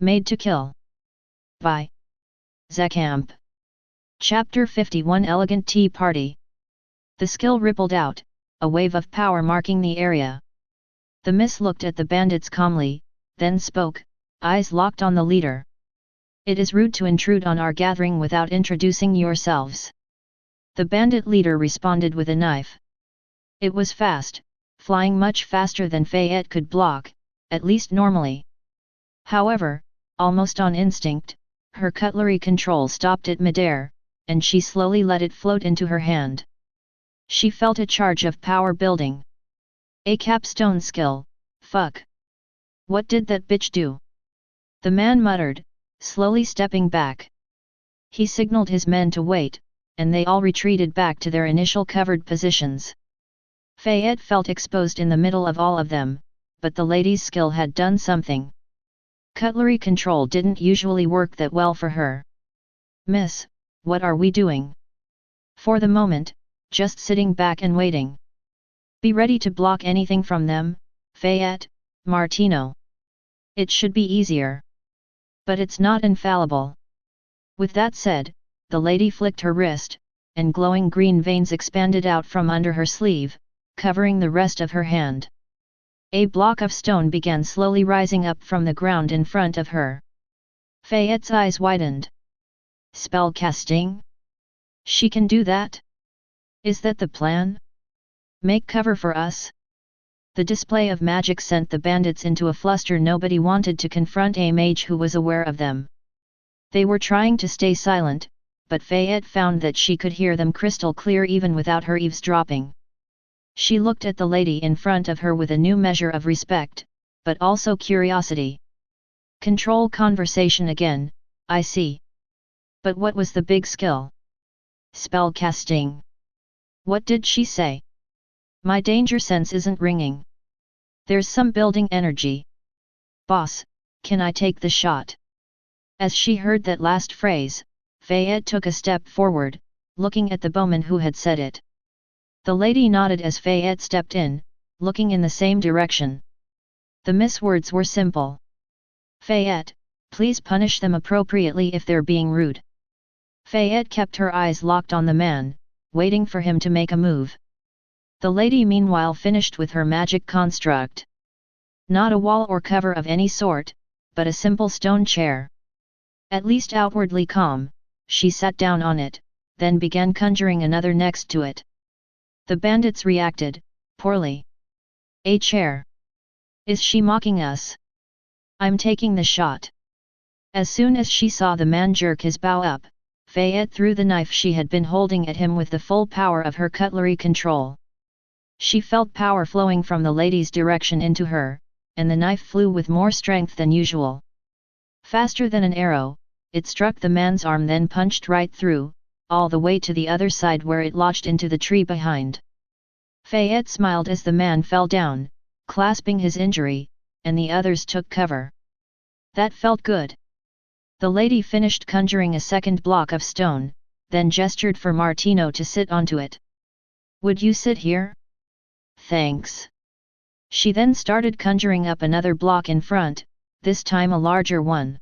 Made to Kill. By Zekamp. Chapter 51 Elegant Tea Party. The skill rippled out, a wave of power marking the area. The miss looked at the bandits calmly, then spoke, eyes locked on the leader. It is rude to intrude on our gathering without introducing yourselves. The bandit leader responded with a knife. It was fast, flying much faster than Fayette could block, at least normally. However, almost on instinct, her cutlery control stopped it midair, and she slowly let it float into her hand. She felt a charge of power building. A capstone skill, fuck. What did that bitch do? The man muttered, slowly stepping back. He signaled his men to wait, and they all retreated back to their initial covered positions. Fayette felt exposed in the middle of all of them, but the lady's skill had done something. Cutlery control didn't usually work that well for her. Miss, what are we doing? For the moment, just sitting back and waiting. Be ready to block anything from them, Fayette, Martino. It should be easier. But it's not infallible. With that said, the lady flicked her wrist, and glowing green veins expanded out from under her sleeve, covering the rest of her hand. A block of stone began slowly rising up from the ground in front of her. Fayette's eyes widened. Spell casting? She can do that? Is that the plan? Make cover for us? The display of magic sent the bandits into a fluster. Nobody wanted to confront a mage who was aware of them. They were trying to stay silent, but Fayette found that she could hear them crystal clear even without her eavesdropping. She looked at the lady in front of her with a new measure of respect, but also curiosity. Control conversation again, I see. But what was the big skill? Spell casting. What did she say? My danger sense isn't ringing. There's some building energy. Boss, can I take the shot? As she heard that last phrase, Fayette took a step forward, looking at the bowman who had said it. The lady nodded as Fayette stepped in, looking in the same direction. The miss words were simple. Fayette, please punish them appropriately if they're being rude. Fayette kept her eyes locked on the man, waiting for him to make a move. The lady meanwhile finished with her magic construct. Not a wall or cover of any sort, but a simple stone chair. At least outwardly calm, she sat down on it, then began conjuring another next to it. The bandits reacted, poorly. A chair. Is she mocking us? I'm taking the shot. As soon as she saw the man jerk his bow up, Fayette threw the knife she had been holding at him with the full power of her cutlery control. She felt power flowing from the lady's direction into her, and the knife flew with more strength than usual. Faster than an arrow, it struck the man's arm, then punched right through, all the way to the other side where it lodged into the tree behind. Fayette smiled as the man fell down, clasping his injury, and the others took cover. That felt good. The lady finished conjuring a second block of stone, then gestured for Martino to sit onto it. Would you sit here? Thanks. She then started conjuring up another block in front, this time a larger one.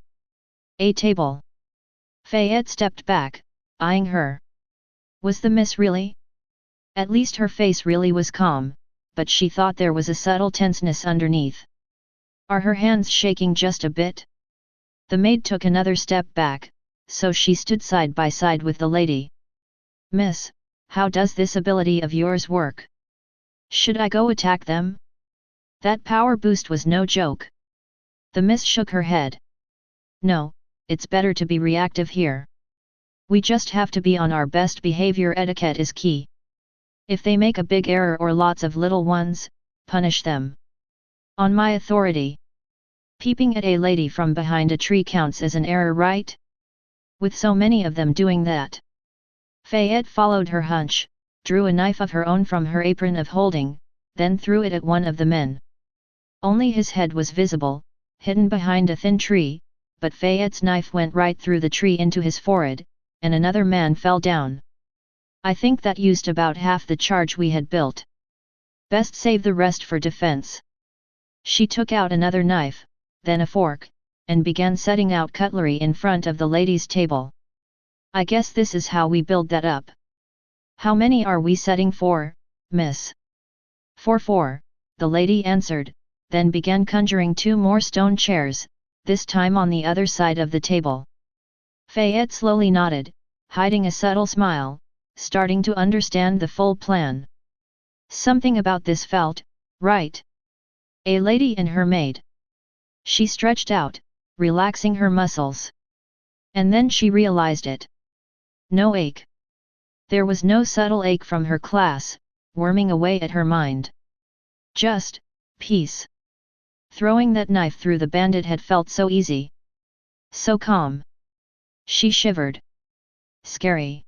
A table. Fayette stepped back, eyeing her. Was the miss really? At least her face really was calm, but she thought there was a subtle tenseness underneath. Are her hands shaking just a bit? The maid took another step back, so she stood side by side with the lady. Miss, how does this ability of yours work? Should I go attack them? That power boost was no joke. The miss shook her head. No, it's better to be reactive here. We just have to be on our best behavior. Etiquette is key. If they make a big error or lots of little ones, punish them. On my authority. Peeping at a lady from behind a tree counts as an error, right? With so many of them doing that. Fayette followed her hunch, drew a knife of her own from her apron of holding, then threw it at one of the men. Only his head was visible, hidden behind a thin tree, but Fayette's knife went right through the tree into his forehead, and another man fell down. I think that used about half the charge we had built. Best save the rest for defense. She took out another knife, then a fork, and began setting out cutlery in front of the lady's table. I guess this is how we build that up. How many are we setting for, miss? For, the lady answered, then began conjuring 2 more stone chairs, this time on the other side of the table. Fayette slowly nodded, hiding a subtle smile, starting to understand the full plan. Something about this felt right. A lady and her maid. She stretched out, relaxing her muscles. And then she realized it. No ache. There was no subtle ache from her class, worming away at her mind. Just peace. Throwing that knife through the bandit had felt so easy. So calm. She shivered. Scary.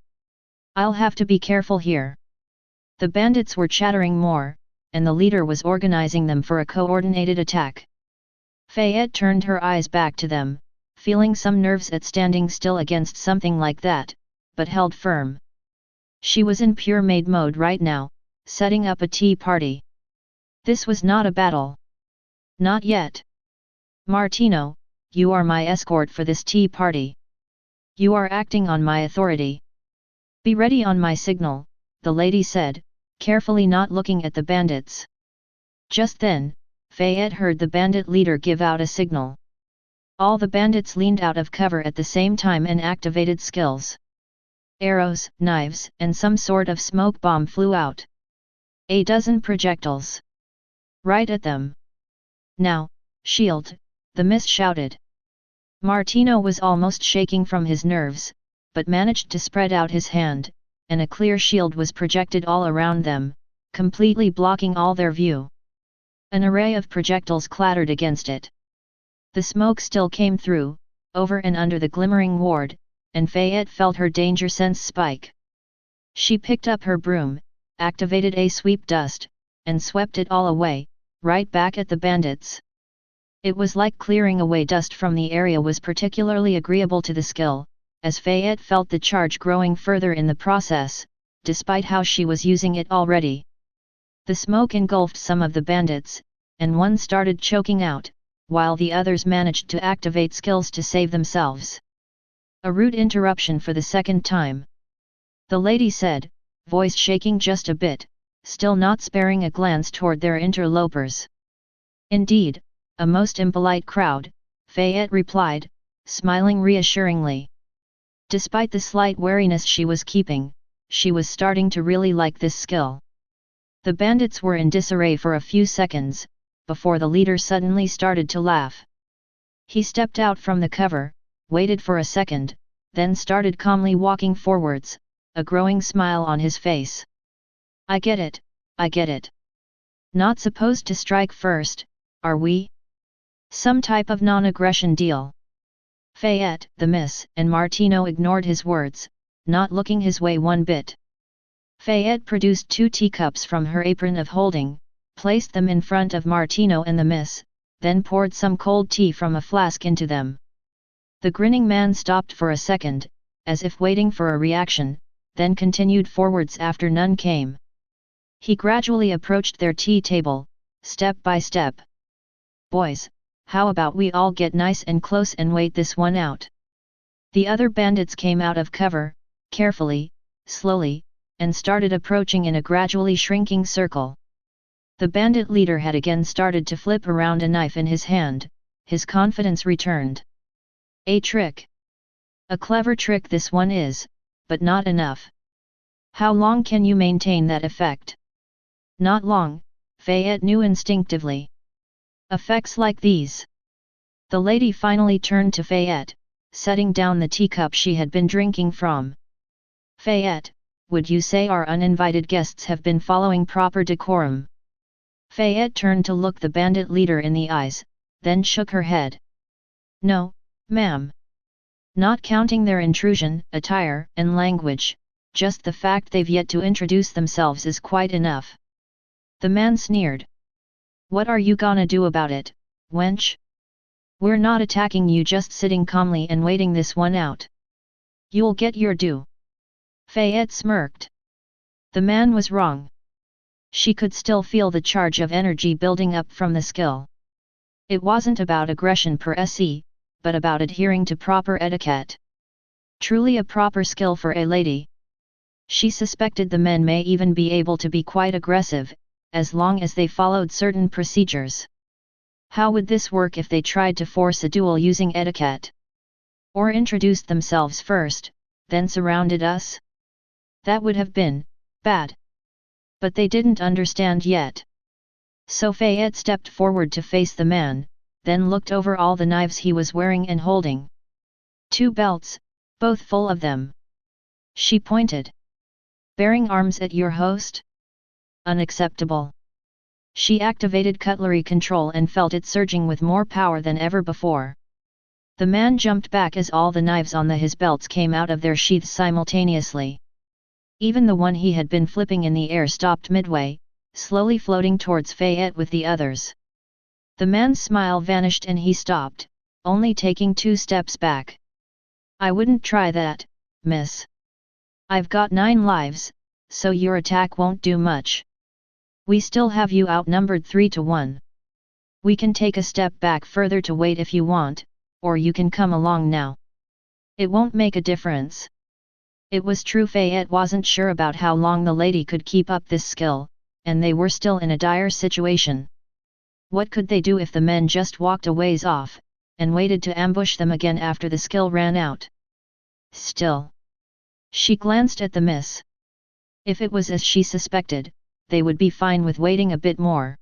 I'll have to be careful here. The bandits were chattering more, and the leader was organizing them for a coordinated attack. Fayette turned her eyes back to them, feeling some nerves at standing still against something like that, but held firm. She was in pure maid mode right now, setting up a tea party. This was not a battle. Not yet. Martino, you are my escort for this tea party. You are acting on my authority. Be ready on my signal, the lady said, carefully not looking at the bandits. Just then, Fayette heard the bandit leader give out a signal. All the bandits leaned out of cover at the same time and activated skills. Arrows, knives, and some sort of smoke bomb flew out. A dozen projectiles. Right at them. Now, shield, the miss shouted. Martino was almost shaking from his nerves, but managed to spread out his hand, and a clear shield was projected all around them, completely blocking all their view. An array of projectiles clattered against it. The smoke still came through, over and under the glimmering ward, and Fayette felt her danger sense spike. She picked up her broom, activated a sweep dust, and swept it all away, right back at the bandits. It was like clearing away dust from the area was particularly agreeable to the skill, as Fayette felt the charge growing further in the process, despite how she was using it already. The smoke engulfed some of the bandits, and one started choking out, while the others managed to activate skills to save themselves. A rude interruption for the second time. The lady said, voice shaking just a bit, still not sparing a glance toward their interlopers. Indeed, a most impolite crowd, Fayette replied, smiling reassuringly. Despite the slight wariness she was keeping, she was starting to really like this skill. The bandits were in disarray for a few seconds, before the leader suddenly started to laugh. He stepped out from the cover, waited for a second, then started calmly walking forwards, a growing smile on his face. I get it, I get it. Not supposed to strike first, are we? Some type of non-aggression deal. Fayette, the miss, and Martino ignored his words, not looking his way one bit. Fayette produced 2 teacups from her apron of holding, placed them in front of Martino and the miss, then poured some cold tea from a flask into them. The grinning man stopped for a second, as if waiting for a reaction, then continued forwards after none came. He gradually approached their tea table, step by step. Boys, how about we all get nice and close and wait this one out? The other bandits came out of cover, carefully, slowly, and started approaching in a gradually shrinking circle. The bandit leader had again started to flip around a knife in his hand, his confidence returned. A trick. A clever trick this one is, but not enough. How long can you maintain that effect? Not long, Fayette knew instinctively. Effects like these. The lady finally turned to Fayette, setting down the teacup she had been drinking from. Fayette, would you say our uninvited guests have been following proper decorum? Fayette turned to look the bandit leader in the eyes, then shook her head. No, ma'am. Not counting their intrusion, attire, and language, just the fact they've yet to introduce themselves is quite enough. The man sneered. What are you gonna do about it, wench? We're not attacking you, just sitting calmly and waiting this one out. You'll get your due. Fayette smirked. The man was wrong. She could still feel the charge of energy building up from the skill. It wasn't about aggression per se, but about adhering to proper etiquette. Truly a proper skill for a lady. She suspected the men may even be able to be quite aggressive, as long as they followed certain procedures. How would this work if they tried to force a duel using etiquette? Or introduced themselves first, then surrounded us? That would have been bad. But they didn't understand yet. So Fayette stepped forward to face the man, then looked over all the knives he was wearing and holding. 2 belts, both full of them. She pointed. Bearing arms at your host? Unacceptable. She activated cutlery control and felt it surging with more power than ever before. The man jumped back as all the knives on his belts came out of their sheaths simultaneously. Even the one he had been flipping in the air stopped midway, slowly floating towards Fayette with the others. The man's smile vanished and he stopped, only taking 2 steps back. I wouldn't try that, miss. I've got 9 lives, so your attack won't do much. We still have you outnumbered 3 to 1. We can take a step back further to wait if you want, or you can come along now. It won't make a difference. It was true Fayette wasn't sure about how long the lady could keep up this skill, and they were still in a dire situation. What could they do if the men just walked a ways off, and waited to ambush them again after the skill ran out? Still. She glanced at the miss. If it was as she suspected, they would be fine with waiting a bit more.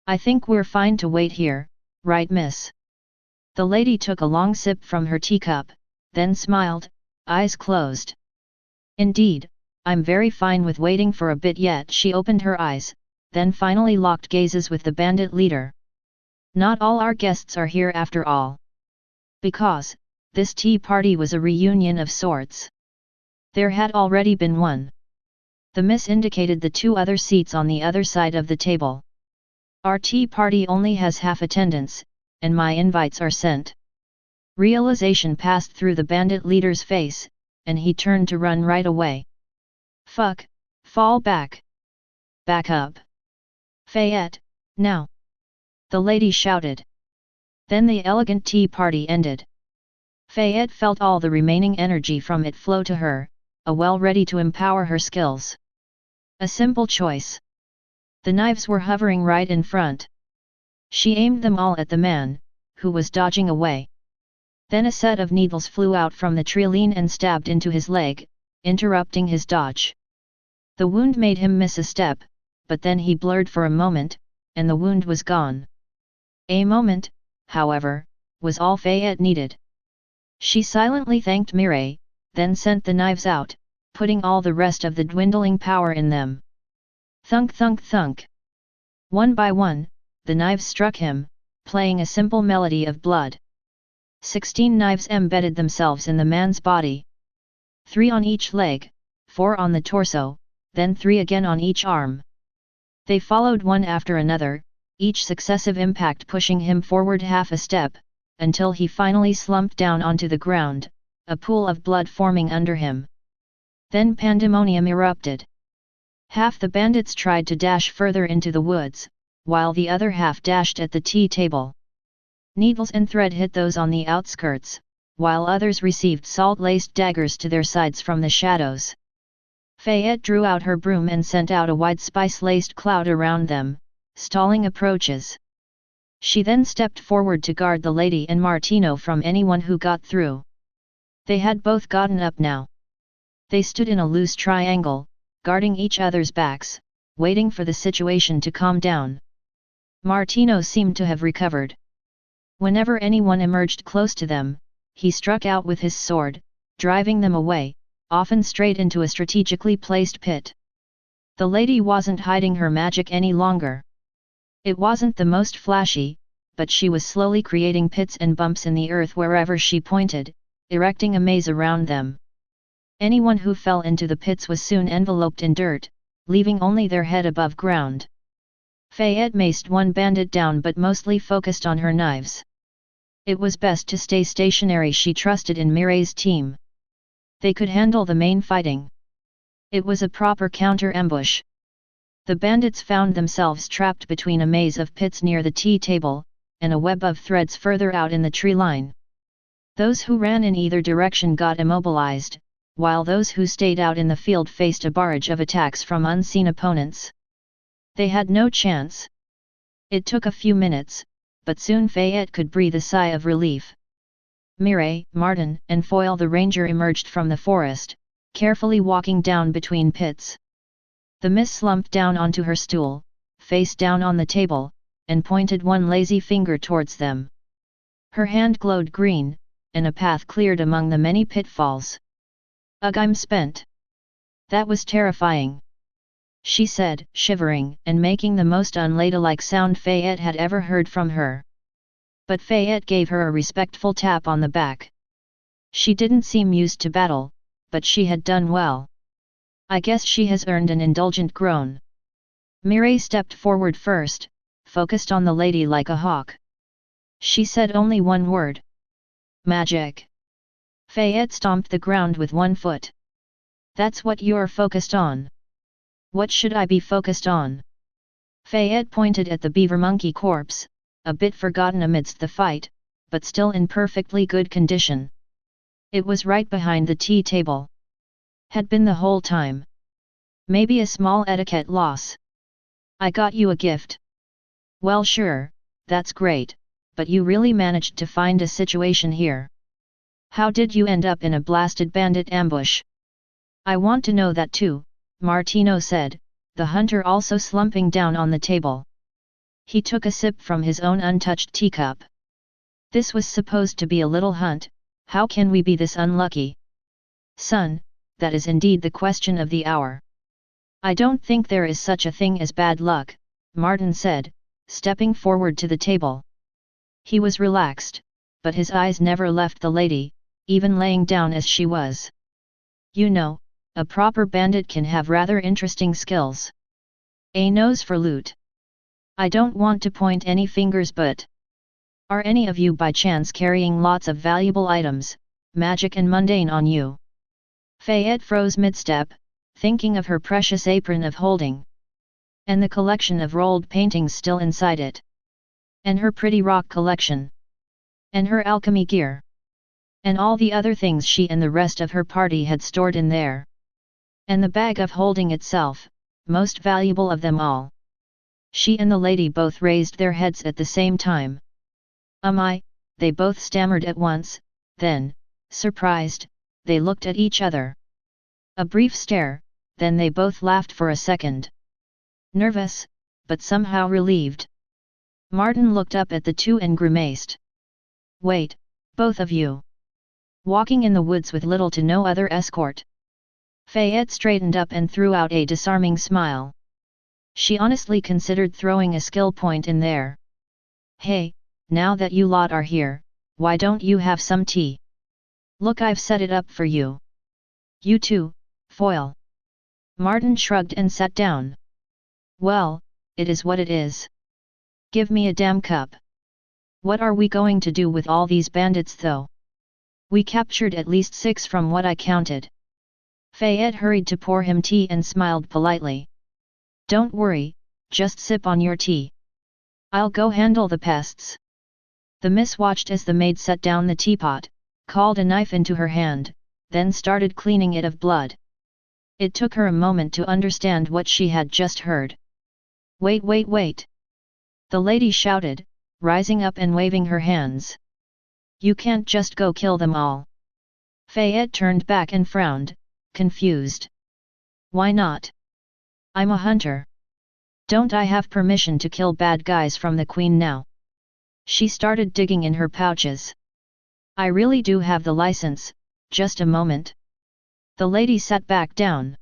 I think we're fine to wait here, right miss? The lady took a long sip from her teacup, then smiled, eyes closed. Indeed, I'm very fine with waiting for a bit yet. She opened her eyes, then finally locked gazes with the bandit leader. Not all our guests are here after all. Because, this tea party was a reunion of sorts. There had already been one. The miss indicated the 2 other seats on the other side of the table. Our tea party only has half attendance, and my invites are sent. Realization passed through the bandit leader's face, and he turned to run right away. Fuck, fall back. Back up. Fayette, now. The lady shouted. Then the elegant tea party ended. Fayette felt all the remaining energy from it flow to her, a well ready to empower her skills. A simple choice. The knives were hovering right in front. She aimed them all at the man, who was dodging away. Then a set of needles flew out from the trilene and stabbed into his leg, interrupting his dodge. The wound made him miss a step, but then he blurred for a moment, and the wound was gone. A moment, however, was all Fayette needed. She silently thanked Mireille, then sent the knives out, putting all the rest of the dwindling power in them. Thunk thunk thunk. One by one, the knives struck him, playing a simple melody of blood. 16 knives embedded themselves in the man's body. 3 on each leg, 4 on the torso, then 3 again on each arm. They followed one after another, each successive impact pushing him forward half a step, until he finally slumped down onto the ground, a pool of blood forming under him. Then pandemonium erupted. Half the bandits tried to dash further into the woods, while the other half dashed at the tea table. Needles and thread hit those on the outskirts, while others received salt-laced daggers to their sides from the shadows. Fayette drew out her broom and sent out a wide spice-laced cloud around them, stalling approaches. She then stepped forward to guard the lady and Martino from anyone who got through. They had both gotten up now. They stood in a loose triangle, guarding each other's backs, waiting for the situation to calm down. Martino seemed to have recovered. Whenever anyone emerged close to them, he struck out with his sword, driving them away, often straight into a strategically placed pit. The lady wasn't hiding her magic any longer. It wasn't the most flashy, but she was slowly creating pits and bumps in the earth wherever she pointed, erecting a maze around them. Anyone who fell into the pits was soon enveloped in dirt, leaving only their head above ground. Fayette maced one bandit down but mostly focused on her knives. It was best to stay stationary. She trusted in Mireille's team. They could handle the main fighting. It was a proper counter-ambush. The bandits found themselves trapped between a maze of pits near the tea table, and a web of threads further out in the tree line. Those who ran in either direction got immobilized, while those who stayed out in the field faced a barrage of attacks from unseen opponents. They had no chance. It took a few minutes, but soon Fayette could breathe a sigh of relief. Mireille, Martin, and Foyle the ranger emerged from the forest, carefully walking down between pits. The miss slumped down onto her stool, face down on the table, and pointed one lazy finger towards them. Her hand glowed green, and a path cleared among the many pitfalls. "Ugh, I'm spent. That was terrifying," she said, shivering and making the most unladylike sound Fayette had ever heard from her. But Fayette gave her a respectful tap on the back. She didn't seem used to battle, but she had done well. "I guess she has earned an indulgent groan." Mireille stepped forward first, focused on the lady like a hawk. She said only one word. "Magic." Fayette stomped the ground with one foot. "That's what you're focused on." "What should I be focused on?" Fayette pointed at the beaver monkey corpse, a bit forgotten amidst the fight, but still in perfectly good condition. It was right behind the tea table. Had been the whole time. Maybe a small etiquette loss. "I got you a gift." "Well, sure, that's great, but you really managed to find a situation here. How did you end up in a blasted bandit ambush?" "I want to know that too," Martino said, the hunter also slumping down on the table. He took a sip from his own untouched teacup. "This was supposed to be a little hunt, how can we be this unlucky?" "Son, that is indeed the question of the hour." "I don't think there is such a thing as bad luck," Martin said, stepping forward to the table. He was relaxed, but his eyes never left the lady, even laying down as she was. "You know, a proper bandit can have rather interesting skills. A nose for loot. I don't want to point any fingers, but are any of you by chance carrying lots of valuable items, magic and mundane on you?" Fayette froze mid-step, thinking of her precious apron of holding. And the collection of rolled paintings still inside it. And her pretty rock collection. And her alchemy gear. And all the other things she and the rest of her party had stored in there. And the bag of holding itself, most valuable of them all. She and the lady both raised their heads at the same time. They both stammered at once, then, surprised, they looked at each other. A brief stare, then they both laughed for a second. Nervous, but somehow relieved. Martin looked up at the two and grimaced. "Wait, both of you. Walking in the woods with little to no other escort?" Fayette straightened up and threw out a disarming smile. She honestly considered throwing a skill point in there. "Hey, now that you lot are here, why don't you have some tea? Look, I've set it up for you." "You too, Foyle." Martin shrugged and sat down. "Well, it is what it is. Give me a damn cup. What are we going to do with all these bandits though? We captured at least 6 from what I counted." Fayette hurried to pour him tea and smiled politely. "Don't worry, just sip on your tea. I'll go handle the pests." The miss watched as the maid set down the teapot, called a knife into her hand, then started cleaning it of blood. It took her a moment to understand what she had just heard. Wait! The lady shouted, rising up and waving her hands. "You can't just go kill them all." Fayette turned back and frowned, confused. "Why not? I'm a hunter. Don't I have permission to kill bad guys from the Queen now?" She started digging in her pouches. "I really do have the license, just a moment." The lady sat back down.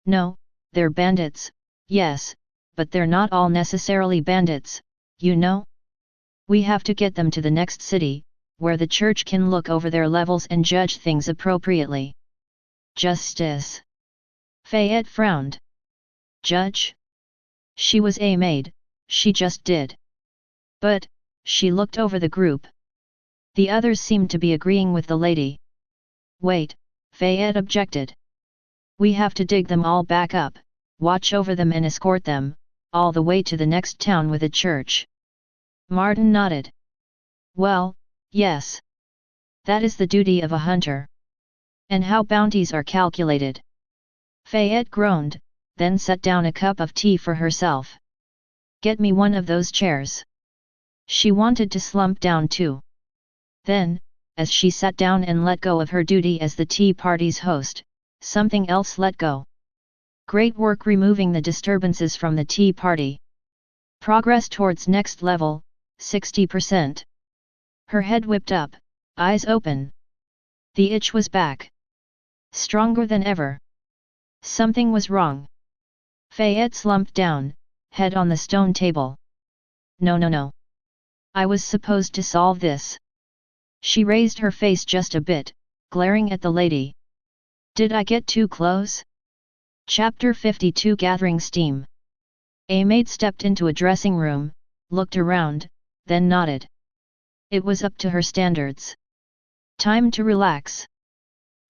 "No, they're bandits, yes, but they're not all necessarily bandits, you know? We have to get them to the next city, where the church can look over their levels and judge things appropriately." "Justice?" Fayette frowned. "Judge?" She was a maid, she just did. "But," she looked over the group. The others seemed to be agreeing with the lady. "Wait," Fayette objected. "We have to dig them all back up, watch over them and escort them, all the way to the next town with a church." Martin nodded. "Well, yes. That is the duty of a hunter. And how bounties are calculated. Fayette groaned, then set down a cup of tea for herself. Get me one of those chairs. She wanted to slump down too. Then, as she sat down and let go of her duty as the tea party's host, something else let go. Great work removing the disturbances from the tea party. Progress towards next level, 60%. Her head whipped up, eyes open. The itch was back. Stronger than ever. Something was wrong. Fayette slumped down, head on the stone table. No. I was supposed to solve this. She raised her face just a bit, glaring at the lady. Did I get too close? Chapter 52 Gathering Steam. A maid stepped into a dressing room, looked around, then nodded. It was up to her standards. Time to relax.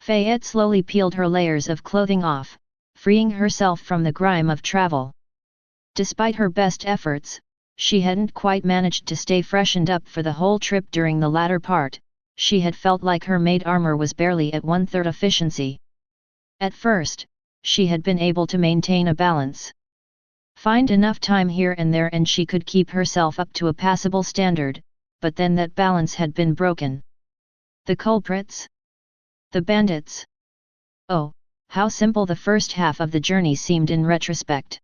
Fayette slowly peeled her layers of clothing off, freeing herself from the grime of travel. Despite her best efforts, she hadn't quite managed to stay freshened up for the whole trip. During the latter part, she had felt like her maid armor was barely at 1/3 efficiency. At first, she had been able to maintain a balance. Find enough time here and there and she could keep herself up to a passable standard, but then that balance had been broken. The culprits? The bandits? Oh, how simple the first half of the journey seemed in retrospect.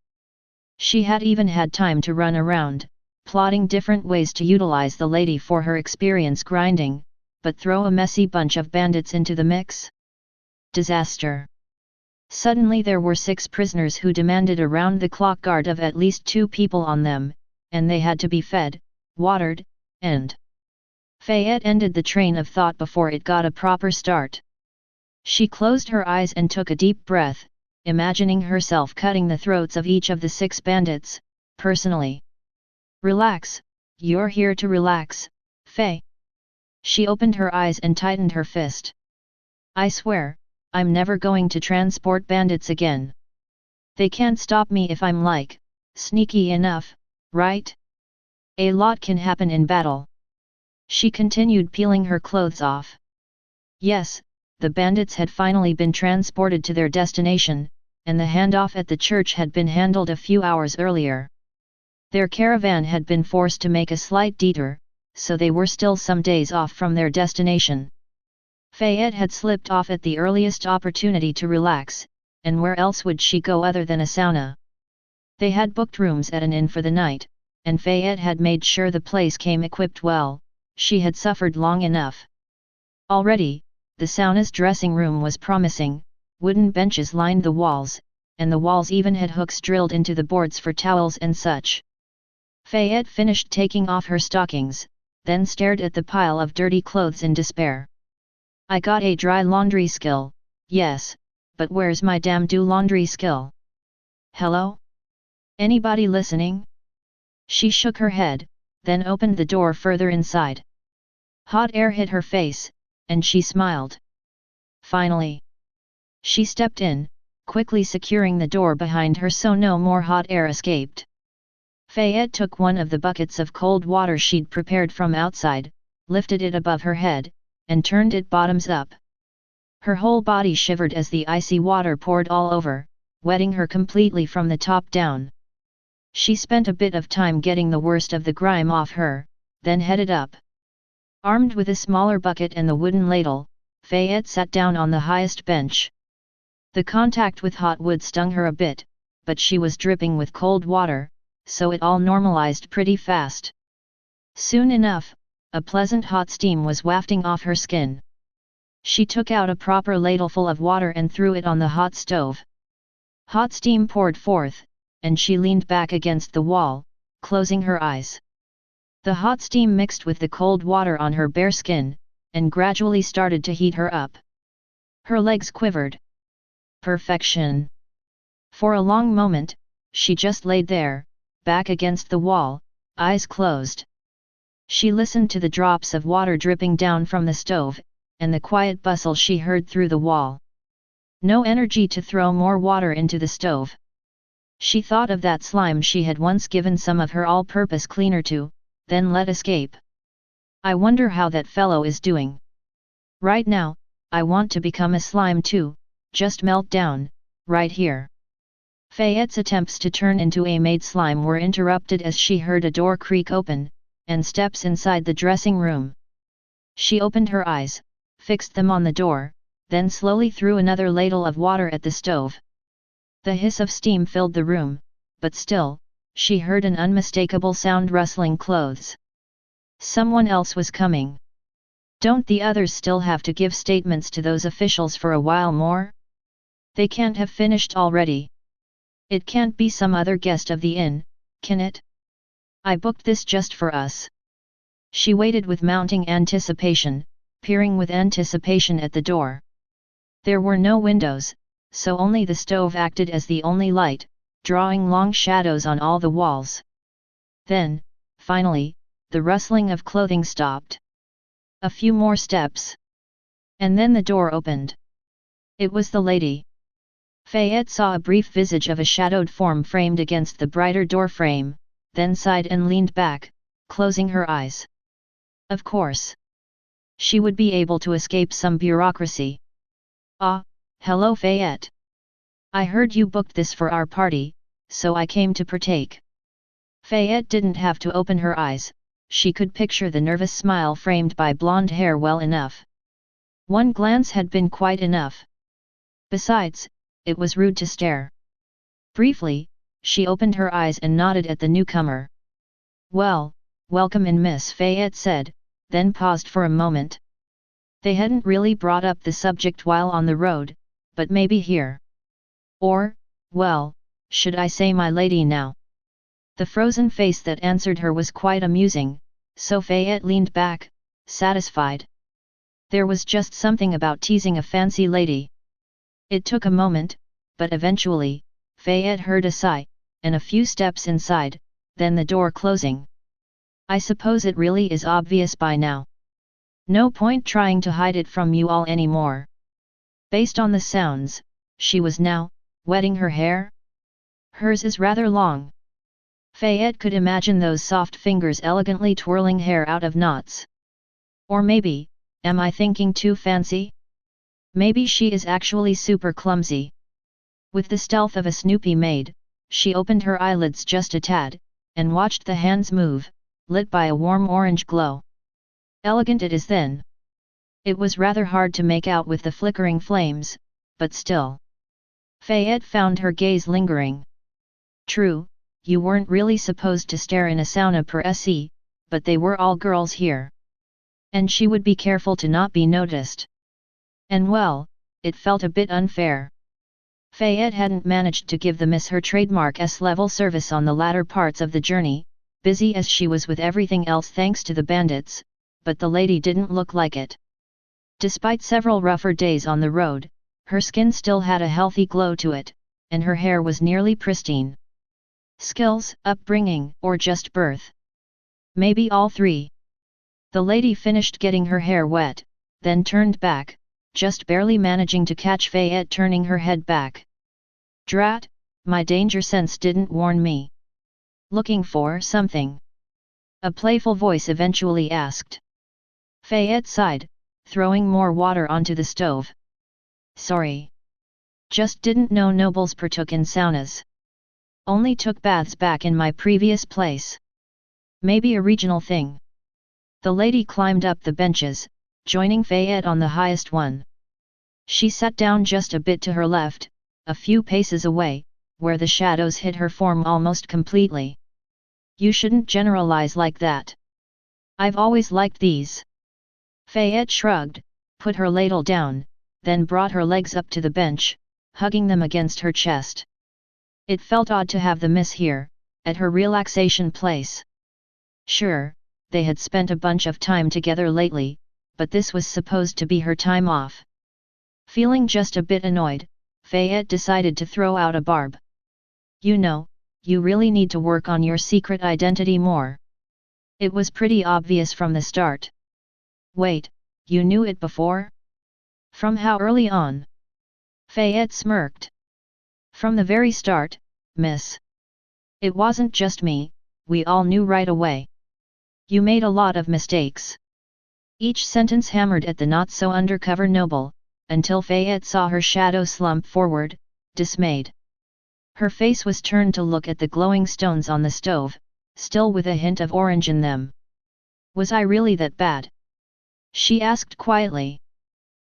She had even had time to run around, plotting different ways to utilize the lady for her experience grinding, but throw a messy bunch of bandits into the mix? Disaster. Suddenly there were 6 prisoners who demanded a round-the-clock guard of at least 2 people on them, and they had to be fed, watered, and... Fayette ended the train of thought before it got a proper start. She closed her eyes and took a deep breath, imagining herself cutting the throats of each of the 6 bandits, personally. Relax, you're here to relax, Faye. She opened her eyes and tightened her fist. I swear, I'm never going to transport bandits again. They can't stop me if I'm like, sneaky enough, right? A lot can happen in battle. She continued peeling her clothes off. Yes, the bandits had finally been transported to their destination, and the handoff at the church had been handled a few hours earlier. Their caravan had been forced to make a slight detour, so they were still some days off from their destination. Fayette had slipped off at the earliest opportunity to relax, and where else would she go other than a sauna? They had booked rooms at an inn for the night, and Fayette had made sure the place came equipped well. She had suffered long enough. Already, the sauna's dressing room was promising. Wooden benches lined the walls, and the walls even had hooks drilled into the boards for towels and such. Fayette finished taking off her stockings, then stared at the pile of dirty clothes in despair. I got a dry laundry skill, yes, but where's my damn do laundry skill? Hello? Anybody listening? She shook her head, then opened the door further inside. Hot air hit her face, and she smiled. Finally. She stepped in, quickly securing the door behind her so no more hot air escaped. Fayette took one of the buckets of cold water she'd prepared from outside, lifted it above her head, and turned it bottoms up. Her whole body shivered as the icy water poured all over, wetting her completely from the top down. She spent a bit of time getting the worst of the grime off her, then headed up. Armed with a smaller bucket and the wooden ladle, Fayette sat down on the highest bench. The contact with hot wood stung her a bit, but she was dripping with cold water, so it all normalized pretty fast. Soon enough, a pleasant hot steam was wafting off her skin. She took out a proper ladleful of water and threw it on the hot stove. Hot steam poured forth, and she leaned back against the wall, closing her eyes. The hot steam mixed with the cold water on her bare skin, and gradually started to heat her up. Her legs quivered. Perfection. For a long moment, she just laid there, back against the wall, eyes closed. She listened to the drops of water dripping down from the stove, and the quiet bustle she heard through the wall. No energy to throw more water into the stove. She thought of that slime she had once given some of her all-purpose cleaner to, then let escape. I wonder how that fellow is doing. Right now, I want to become a slime too, just melt down, right here. Fayette's attempts to turn into a maid slime were interrupted as she heard a door creak open, and steps inside the dressing room. She opened her eyes, fixed them on the door, then slowly threw another ladle of water at the stove. The hiss of steam filled the room, but still, she heard an unmistakable sound rustling clothes. Someone else was coming. Don't the others still have to give statements to those officials for a while more? They can't have finished already. It can't be some other guest of the inn, can it? I booked this just for us. She waited with mounting anticipation, peering with anticipation at the door. There were no windows, so only the stove acted as the only light, drawing long shadows on all the walls. Then, finally, the rustling of clothing stopped. A few more steps. And then the door opened. It was the lady. Fayette saw a brief visage of a shadowed form framed against the brighter doorframe, then sighed and leaned back, closing her eyes. Of course. She would be able to escape some bureaucracy. Ah, hello Fayette. I heard you booked this for our party, so I came to partake. Fayette didn't have to open her eyes, she could picture the nervous smile framed by blonde hair well enough. One glance had been quite enough. Besides, it was rude to stare. Briefly, she opened her eyes and nodded at the newcomer. Well, welcome in, Miss Fayette said, then paused for a moment. They hadn't really brought up the subject while on the road, but maybe here. Or, well, should I say my lady now? The frozen face that answered her was quite amusing, so Fayette leaned back, satisfied. There was just something about teasing a fancy lady. It took a moment, but eventually, Fayette heard a sigh, and a few steps inside, then the door closing. I suppose it really is obvious by now. No point trying to hide it from you all anymore. Based on the sounds, she was now, wetting her hair? Hers is rather long. Fayette could imagine those soft fingers elegantly twirling hair out of knots. Or maybe, am I thinking too fancy? Maybe she is actually super clumsy. With the stealth of a Snoopy maid, she opened her eyelids just a tad, and watched the hands move, lit by a warm orange glow. Elegant it is then. It was rather hard to make out with the flickering flames, but still. Fayette found her gaze lingering. True, you weren't really supposed to stare in a sauna per se, but they were all girls here. And she would be careful to not be noticed. And well, it felt a bit unfair. Fayette hadn't managed to give the miss her trademark S-level service on the latter parts of the journey, busy as she was with everything else thanks to the bandits, but the lady didn't look like it. Despite several rougher days on the road, her skin still had a healthy glow to it, and her hair was nearly pristine. Skills, upbringing, or just birth? Maybe all three. The lady finished getting her hair wet, then turned back, just barely managing to catch Fayette turning her head back. Drat, my danger sense didn't warn me. Looking for something? A playful voice eventually asked. Fayette sighed, throwing more water onto the stove. Sorry. Just didn't know nobles partook in saunas. Only took baths back in my previous place. Maybe a regional thing. The lady climbed up the benches, joining Fayette on the highest one. She sat down just a bit to her left, a few paces away, where the shadows hid her form almost completely. You shouldn't generalize like that. I've always liked these. Fayette shrugged, put her ladle down, then brought her legs up to the bench, hugging them against her chest. It felt odd to have the miss here, at her relaxation place. Sure, they had spent a bunch of time together lately, but this was supposed to be her time off. Feeling just a bit annoyed, Fayette decided to throw out a barb. You know, you really need to work on your secret identity more. It was pretty obvious from the start. Wait, you knew it before? From how early on? Fayette smirked. From the very start, miss. It wasn't just me, we all knew right away. You made a lot of mistakes. Each sentence hammered at the not-so-undercover noble, until Fayette saw her shadow slump forward, dismayed. Her face was turned to look at the glowing stones on the stove, still with a hint of orange in them. "Was I really that bad?" she asked quietly.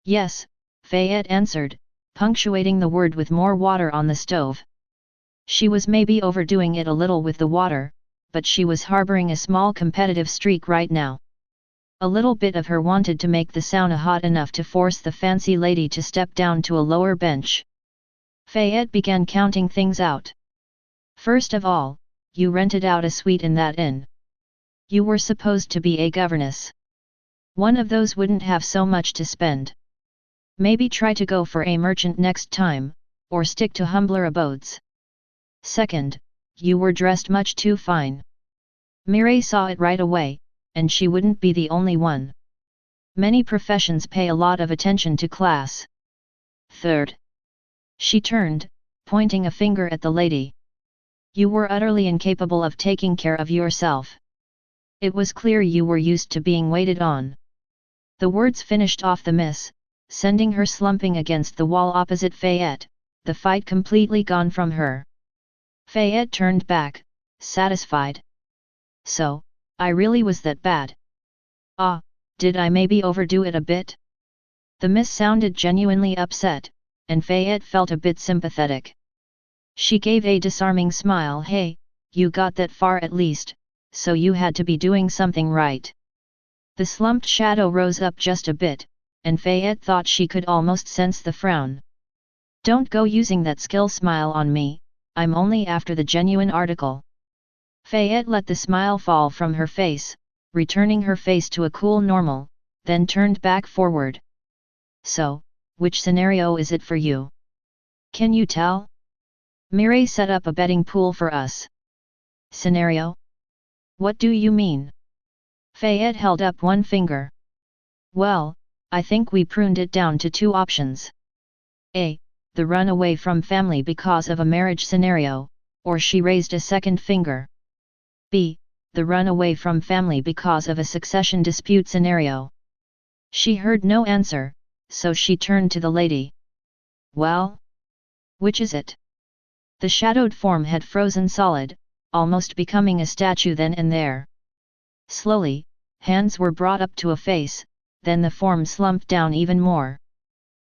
"Yes," Fayette answered, punctuating the word with more water on the stove. She was maybe overdoing it a little with the water, but she was harboring a small competitive streak right now. A little bit of her wanted to make the sauna hot enough to force the fancy lady to step down to a lower bench. Fayette began counting things out. "First of all, you rented out a suite in that inn. You were supposed to be a governess. One of those wouldn't have so much to spend. Maybe try to go for a merchant next time, or stick to humbler abodes. Second, you were dressed much too fine. Mireille saw it right away, and she wouldn't be the only one. Many professions pay a lot of attention to class. Third." She turned, pointing a finger at the lady. "You were utterly incapable of taking care of yourself. It was clear you were used to being waited on." The words finished off the miss, sending her slumping against the wall opposite Fayette, the fight completely gone from her. Fayette turned back, satisfied. "So, I really was that bad? Ah, did I maybe overdo it a bit?" The miss sounded genuinely upset, and Fayette felt a bit sympathetic. She gave a disarming smile. "Hey, you got that far at least, so you had to be doing something right." The slumped shadow rose up just a bit, and Fayette thought she could almost sense the frown. "Don't go using that skill smile on me, I'm only after the genuine article." Fayette let the smile fall from her face, returning her face to a cool normal, then turned back forward. "So, which scenario is it for you? Can you tell? Mireille set up a betting pool for us." "Scenario? What do you mean?" Fayette held up one finger. "Well, I think we pruned it down to two options. A, the run away from family because of a marriage scenario, or," she raised a second finger. "B, the run away from family because of a succession dispute scenario." She heard no answer, so she turned to the lady. "Well? Which is it?" The shadowed form had frozen solid, almost becoming a statue then and there. Slowly, hands were brought up to a face, then the form slumped down even more.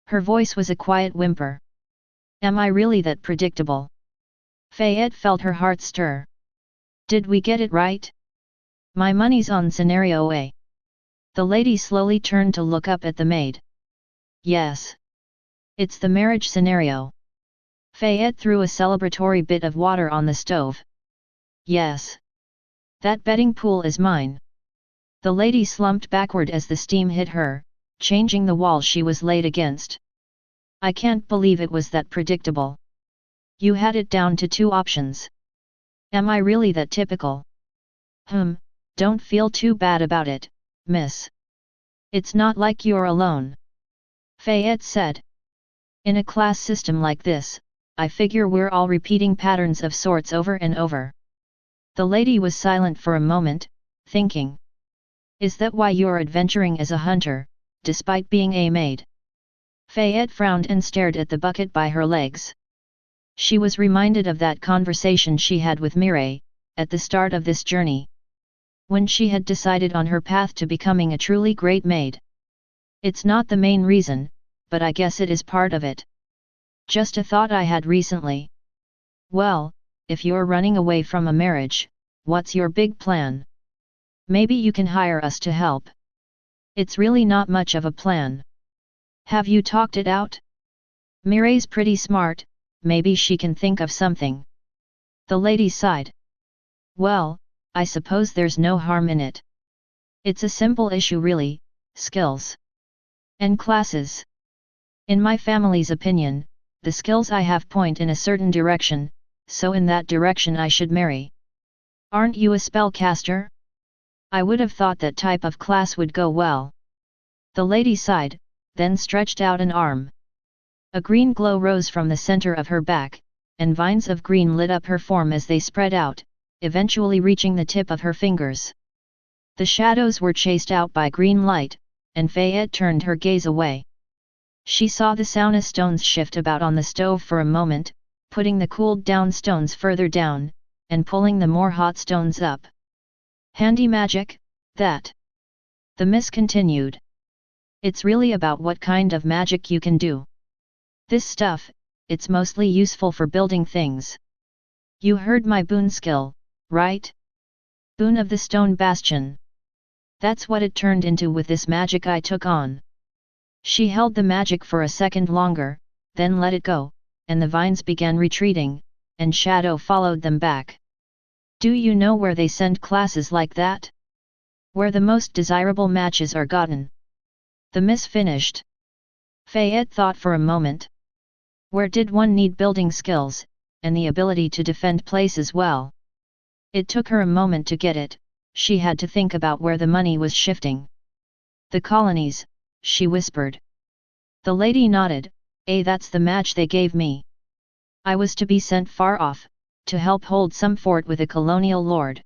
Her voice was a quiet whimper. "Am I really that predictable?" Fayette felt her heart stir. "Did we get it right? My money's on scenario A." The lady slowly turned to look up at the maid. "Yes. It's the marriage scenario." Fayette threw a celebratory bit of water on the stove. "Yes. That betting pool is mine." The lady slumped backward as the steam hit her, changing the wall she was laid against. "I can't believe it was that predictable. You had it down to two options. Am I really that typical?" Don't feel too bad about it, miss. It's not like you're alone," Fayette said. "In a class system like this, I figure we're all repeating patterns of sorts over and over." The lady was silent for a moment, thinking. "Is that why you're adventuring as a hunter, despite being a maid?" Fayette frowned and stared at the bucket by her legs. She was reminded of that conversation she had with Mireille, at the start of this journey. When she had decided on her path to becoming a truly great maid. "It's not the main reason, but I guess it is part of it. Just a thought I had recently. Well, if you're running away from a marriage, what's your big plan? Maybe you can hire us to help." "It's really not much of a plan. Have you talked it out? Mireille's pretty smart, maybe she can think of something." The lady sighed. "Well, I suppose there's no harm in it. It's a simple issue really, skills. And classes. In my family's opinion, the skills I have point in a certain direction, so in that direction I should marry. Aren't you a spellcaster? I would have thought that type of class would go well." The lady sighed, then stretched out an arm. A green glow rose from the center of her back, and vines of green lit up her form as they spread out, eventually reaching the tip of her fingers. The shadows were chased out by green light, and Fayette turned her gaze away. She saw the sauna stones shift about on the stove for a moment, putting the cooled down stones further down, and pulling the more hot stones up. Handy magic, that. The miss continued. It's really about what kind of magic you can do. This stuff, it's mostly useful for building things. You heard my boon skill, right? Boon of the Stone Bastion. That's what it turned into with this magic I took on. She held the magic for a second longer, then let it go, and the vines began retreating, and shadow followed them back. Do you know where they send classes like that? Where the most desirable matches are gotten. The miss finished. Fayette thought for a moment. Where did one need building skills, and the ability to defend places well? It took her a moment to get it. She had to think about where the money was shifting. The colonies, she whispered. The lady nodded. That's the match they gave me. I was to be sent far off, to help hold some fort with a colonial lord.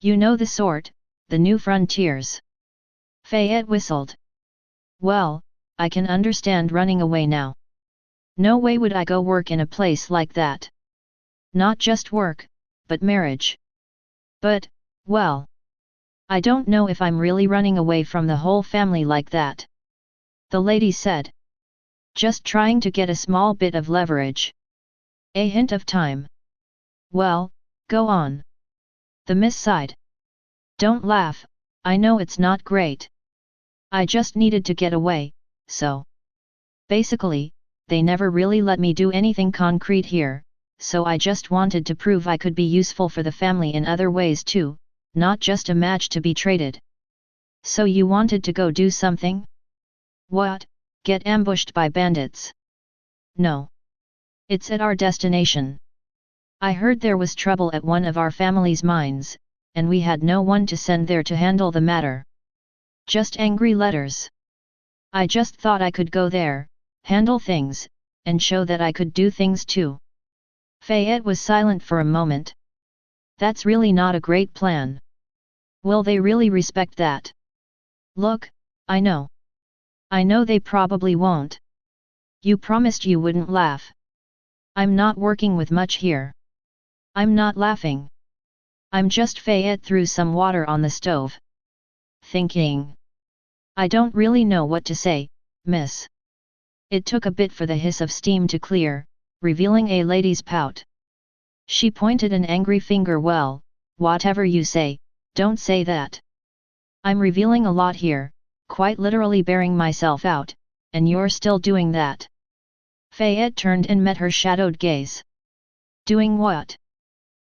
You know the sort, the new frontiers. Fayette whistled. Well, I can understand running away now. No way would I go work in a place like that. Not just work, but marriage. But, well, I don't know if I'm really running away from the whole family like that. The lady said. Just trying to get a small bit of leverage. A hint of time. Well, go on. The miss sighed. Don't laugh, I know it's not great. I just needed to get away, so. Basically, they never really let me do anything concrete here, so I just wanted to prove I could be useful for the family in other ways too, not just a match to be traded. So you wanted to go do something? What, get ambushed by bandits? No. It's at our destination. I heard there was trouble at one of our family's mines, and we had no one to send there to handle the matter. Just angry letters. I just thought I could go there, handle things, and show that I could do things too. Fayette was silent for a moment. That's really not a great plan. Will they really respect that? Look, I know. I know they probably won't. You promised you wouldn't laugh. I'm not working with much here. I'm not laughing. I'm just Fayette threw some water on the stove. Thinking. I don't really know what to say, miss. It took a bit for the hiss of steam to clear, revealing a lady's pout. She pointed an angry finger. Well, whatever you say, don't say that. I'm revealing a lot here, quite literally bearing myself out, and you're still doing that. Fayette turned and met her shadowed gaze. Doing what?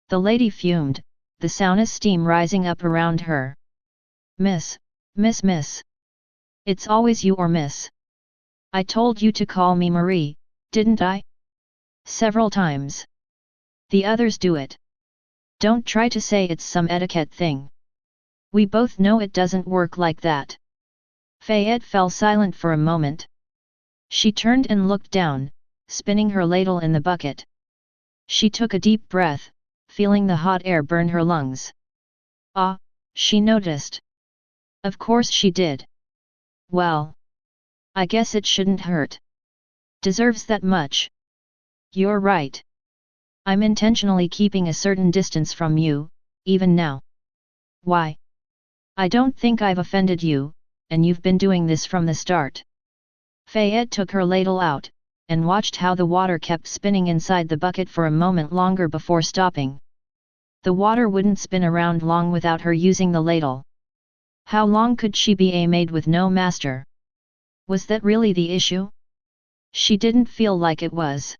The lady fumed, the sauna steam rising up around her. Miss. It's always you or miss. I told you to call me Marie, didn't I? Several times. The others do it. Don't try to say it's some etiquette thing. We both know it doesn't work like that. Fayette fell silent for a moment. She turned and looked down, spinning her ladle in the bucket. She took a deep breath, feeling the hot air burn her lungs. Ah, she noticed. Of course she did. Well, I guess it shouldn't hurt. Deserves that much. You're right. I'm intentionally keeping a certain distance from you, even now. Why? I don't think I've offended you, and you've been doing this from the start. Fayette took her ladle out, and watched how the water kept spinning inside the bucket for a moment longer before stopping. The water wouldn't spin around long without her using the ladle. How long could she be a maid with no master? Was that really the issue? She didn't feel like it was.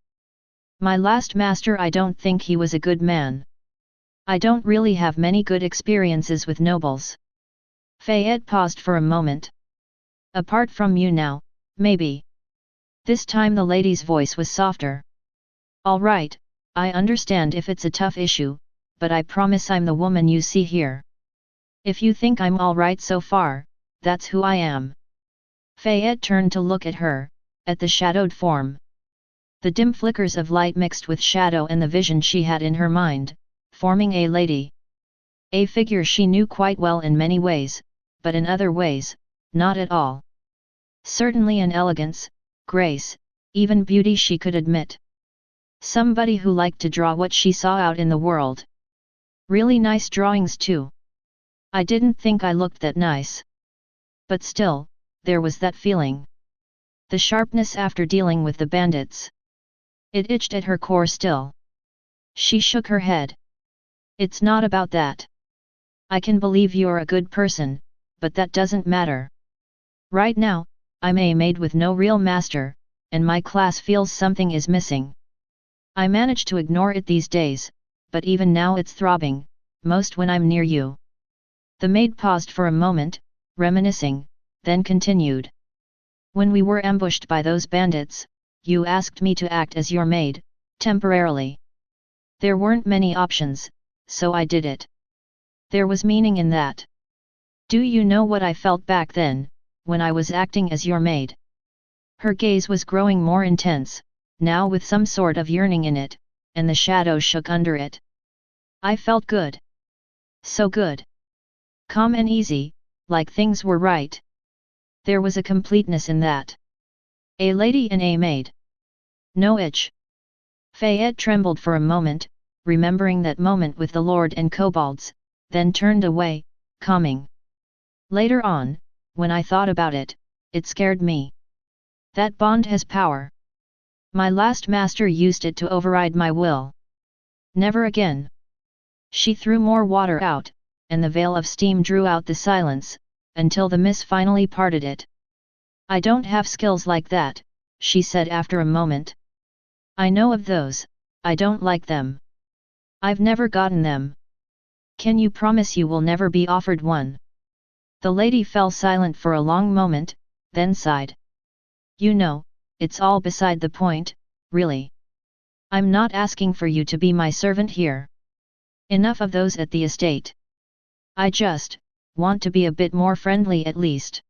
My last master, I don't think he was a good man. I don't really have many good experiences with nobles. Fayette paused for a moment. Apart from you now, maybe. This time the lady's voice was softer. All right, I understand if it's a tough issue, but I promise I'm the woman you see here. If you think I'm all right so far, that's who I am. Fayette turned to look at her, at the shadowed form. The dim flickers of light mixed with shadow and the vision she had in her mind, forming a lady. A figure she knew quite well in many ways, but in other ways, not at all. Certainly an elegance, grace, even beauty she could admit. Somebody who liked to draw what she saw out in the world. Really nice drawings too. I didn't think I looked that nice. But still, there was that feeling. The sharpness after dealing with the bandits. It itched at her core still. She shook her head. It's not about that. I can believe you're a good person, but that doesn't matter. Right now, I'm a maid with no real master, and my class feels something is missing. I manage to ignore it these days, but even now it's throbbing, most when I'm near you. The maid paused for a moment, reminiscing, then continued. When we were ambushed by those bandits, you asked me to act as your maid, temporarily. There weren't many options, so I did it. There was meaning in that. Do you know what I felt back then, when I was acting as your maid? Her gaze was growing more intense, now with some sort of yearning in it, and the shadow shook under it. I felt good. So good. Calm and easy, like things were right. There was a completeness in that. A lady and a maid. No itch. Fayette trembled for a moment, remembering that moment with the Lord and kobolds, then turned away, calming. Later on, when I thought about it, it scared me. That bond has power. My last master used it to override my will. Never again. She threw more water out, and the veil of steam drew out the silence, until the mist finally parted it. I don't have skills like that, she said after a moment. I know of those, I don't like them. I've never gotten them. Can you promise you will never be offered one? The lady fell silent for a long moment, then sighed. You know, it's all beside the point, really. I'm not asking for you to be my servant here. Enough of those at the estate. I just want to be a bit more friendly at least.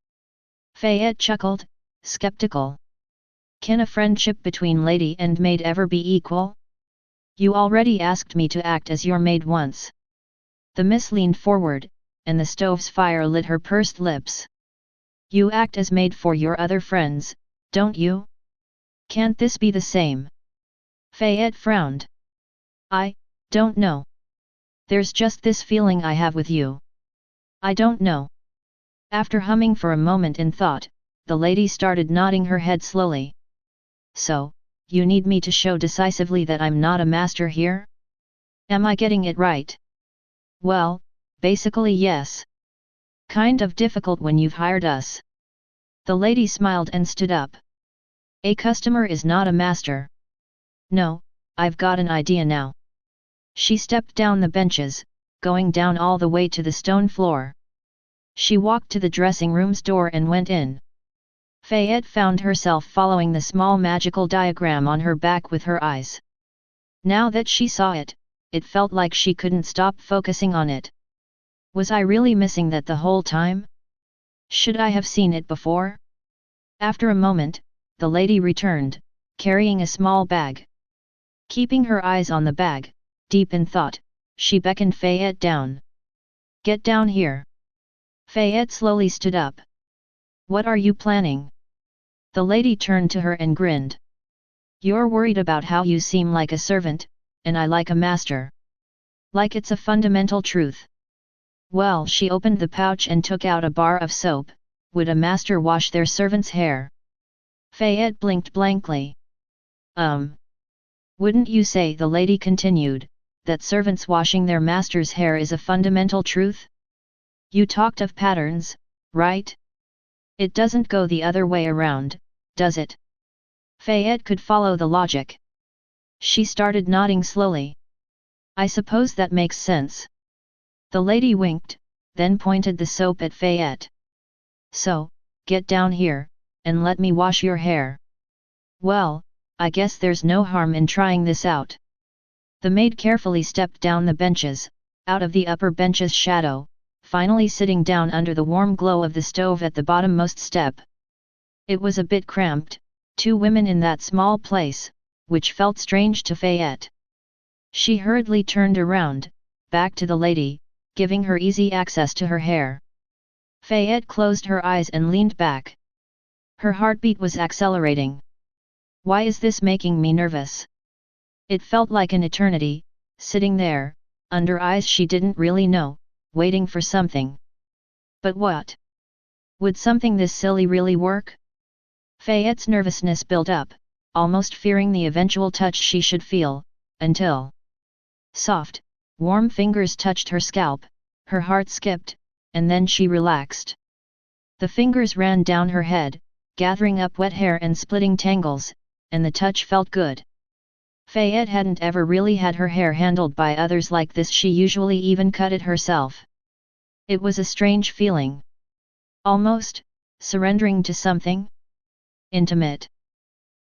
Fayette chuckled, skeptical. Can a friendship between lady and maid ever be equal? You already asked me to act as your maid once. The miss leaned forward, and the stove's fire lit her pursed lips. You act as maid for your other friends, don't you? Can't this be the same? Fayette frowned. I don't know. There's just this feeling I have with you. I don't know. After humming for a moment in thought, the lady started nodding her head slowly. So, you need me to show decisively that I'm not a master here? Am I getting it right? Well, basically yes. Kind of difficult when you've hired us. The lady smiled and stood up. A customer is not a master. No, I've got an idea now. She stepped down the benches, going down all the way to the stone floor. She walked to the dressing room's door and went in. Fayette found herself following the small magical diagram on her back with her eyes. Now that she saw it, it felt like she couldn't stop focusing on it. Was I really missing that the whole time? Should I have seen it before? After a moment, the lady returned, carrying a small bag. Keeping her eyes on the bag, deep in thought, she beckoned Fayette down. Get down here. Fayette slowly stood up. What are you planning? The lady turned to her and grinned. You're worried about how you seem like a servant, and I like a master. Like it's a fundamental truth. Well, she opened the pouch and took out a bar of soap. Would a master wash their servant's hair? Fayette blinked blankly. Wouldn't you say, the lady continued, that servants washing their master's hair is a fundamental truth? You talked of patterns, right? It doesn't go the other way around, does it? Fayette could follow the logic. She started nodding slowly. I suppose that makes sense. The lady winked, then pointed the soap at Fayette. So, get down here, and let me wash your hair. Well, I guess there's no harm in trying this out. The maid carefully stepped down the benches, out of the upper bench's shadow, finally sitting down under the warm glow of the stove at the bottommost step. It was a bit cramped, 2 women in that small place, which felt strange to Fayette. She hurriedly turned around, back to the lady, giving her easy access to her hair. Fayette closed her eyes and leaned back. Her heartbeat was accelerating. Why is this making me nervous? It felt like an eternity, sitting there, under eyes she didn't really know, waiting for something. But what? Would something this silly really work? Fayette's nervousness built up, almost fearing the eventual touch she should feel, until soft, warm fingers touched her scalp, her heart skipped, and then she relaxed. The fingers ran down her head, gathering up wet hair and splitting tangles, and the touch felt good. Fayette hadn't ever really had her hair handled by others like this. She usually even cut it herself. It was a strange feeling. Almost surrendering to something intimate.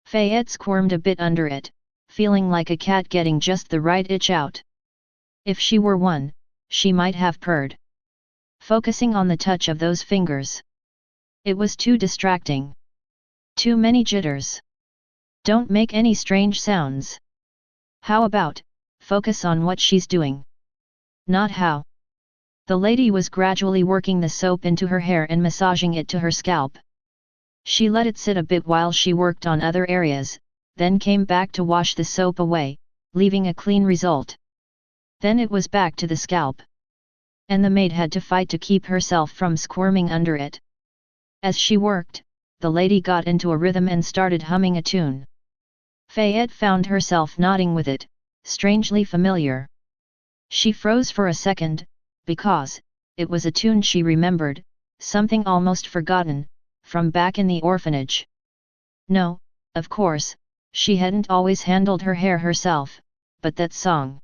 Fayette squirmed a bit under it, feeling like a cat getting just the right itch out. If she were one, she might have purred. Focusing on the touch of those fingers. It was too distracting. Too many jitters. Don't make any strange sounds. How about, focus on what she's doing? Not how. The lady was gradually working the soap into her hair and massaging it to her scalp. She let it sit a bit while she worked on other areas, then came back to wash the soap away, leaving a clean result. Then it was back to the scalp. And the maid had to fight to keep herself from squirming under it. As she worked, the lady got into a rhythm and started humming a tune. Fayette found herself nodding with it, strangely familiar. She froze for a second, because it was a tune she remembered, something almost forgotten, from back in the orphanage. No, of course, she hadn't always handled her hair herself, but that song.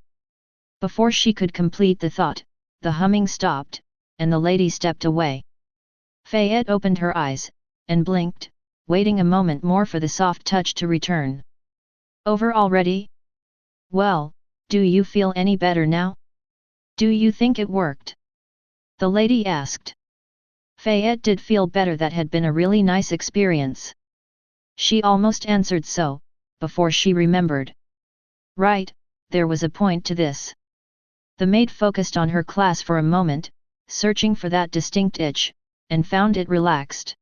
Before she could complete the thought, the humming stopped, and the lady stepped away. Fayette opened her eyes, and blinked, waiting a moment more for the soft touch to return. Over already? Well, do you feel any better now? Do you think it worked? The lady asked. Fayette did feel better. That had been a really nice experience. She almost answered so, before she remembered. Right, there was a point to this. The maid focused on her class for a moment, searching for that distinct itch, and found it relaxed.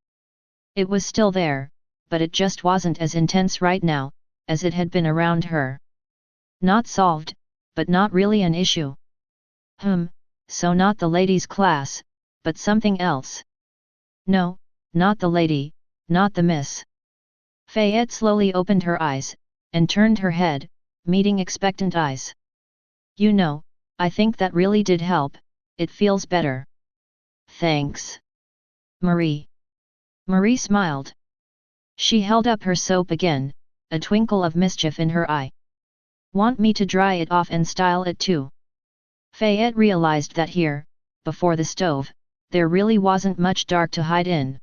It was still there, but it just wasn't as intense right now, as it had been around her. Not solved, but not really an issue. So not the lady's class, but something else. No, not the lady, not the miss. Fayette slowly opened her eyes, and turned her head, meeting expectant eyes. You know, I think that really did help, it feels better. Thanks. Marie. Marie smiled. She held up her soap again, a twinkle of mischief in her eye. Want me to dry it off and style it too? Fayette realized that here, before the stove, there really wasn't much dark to hide in.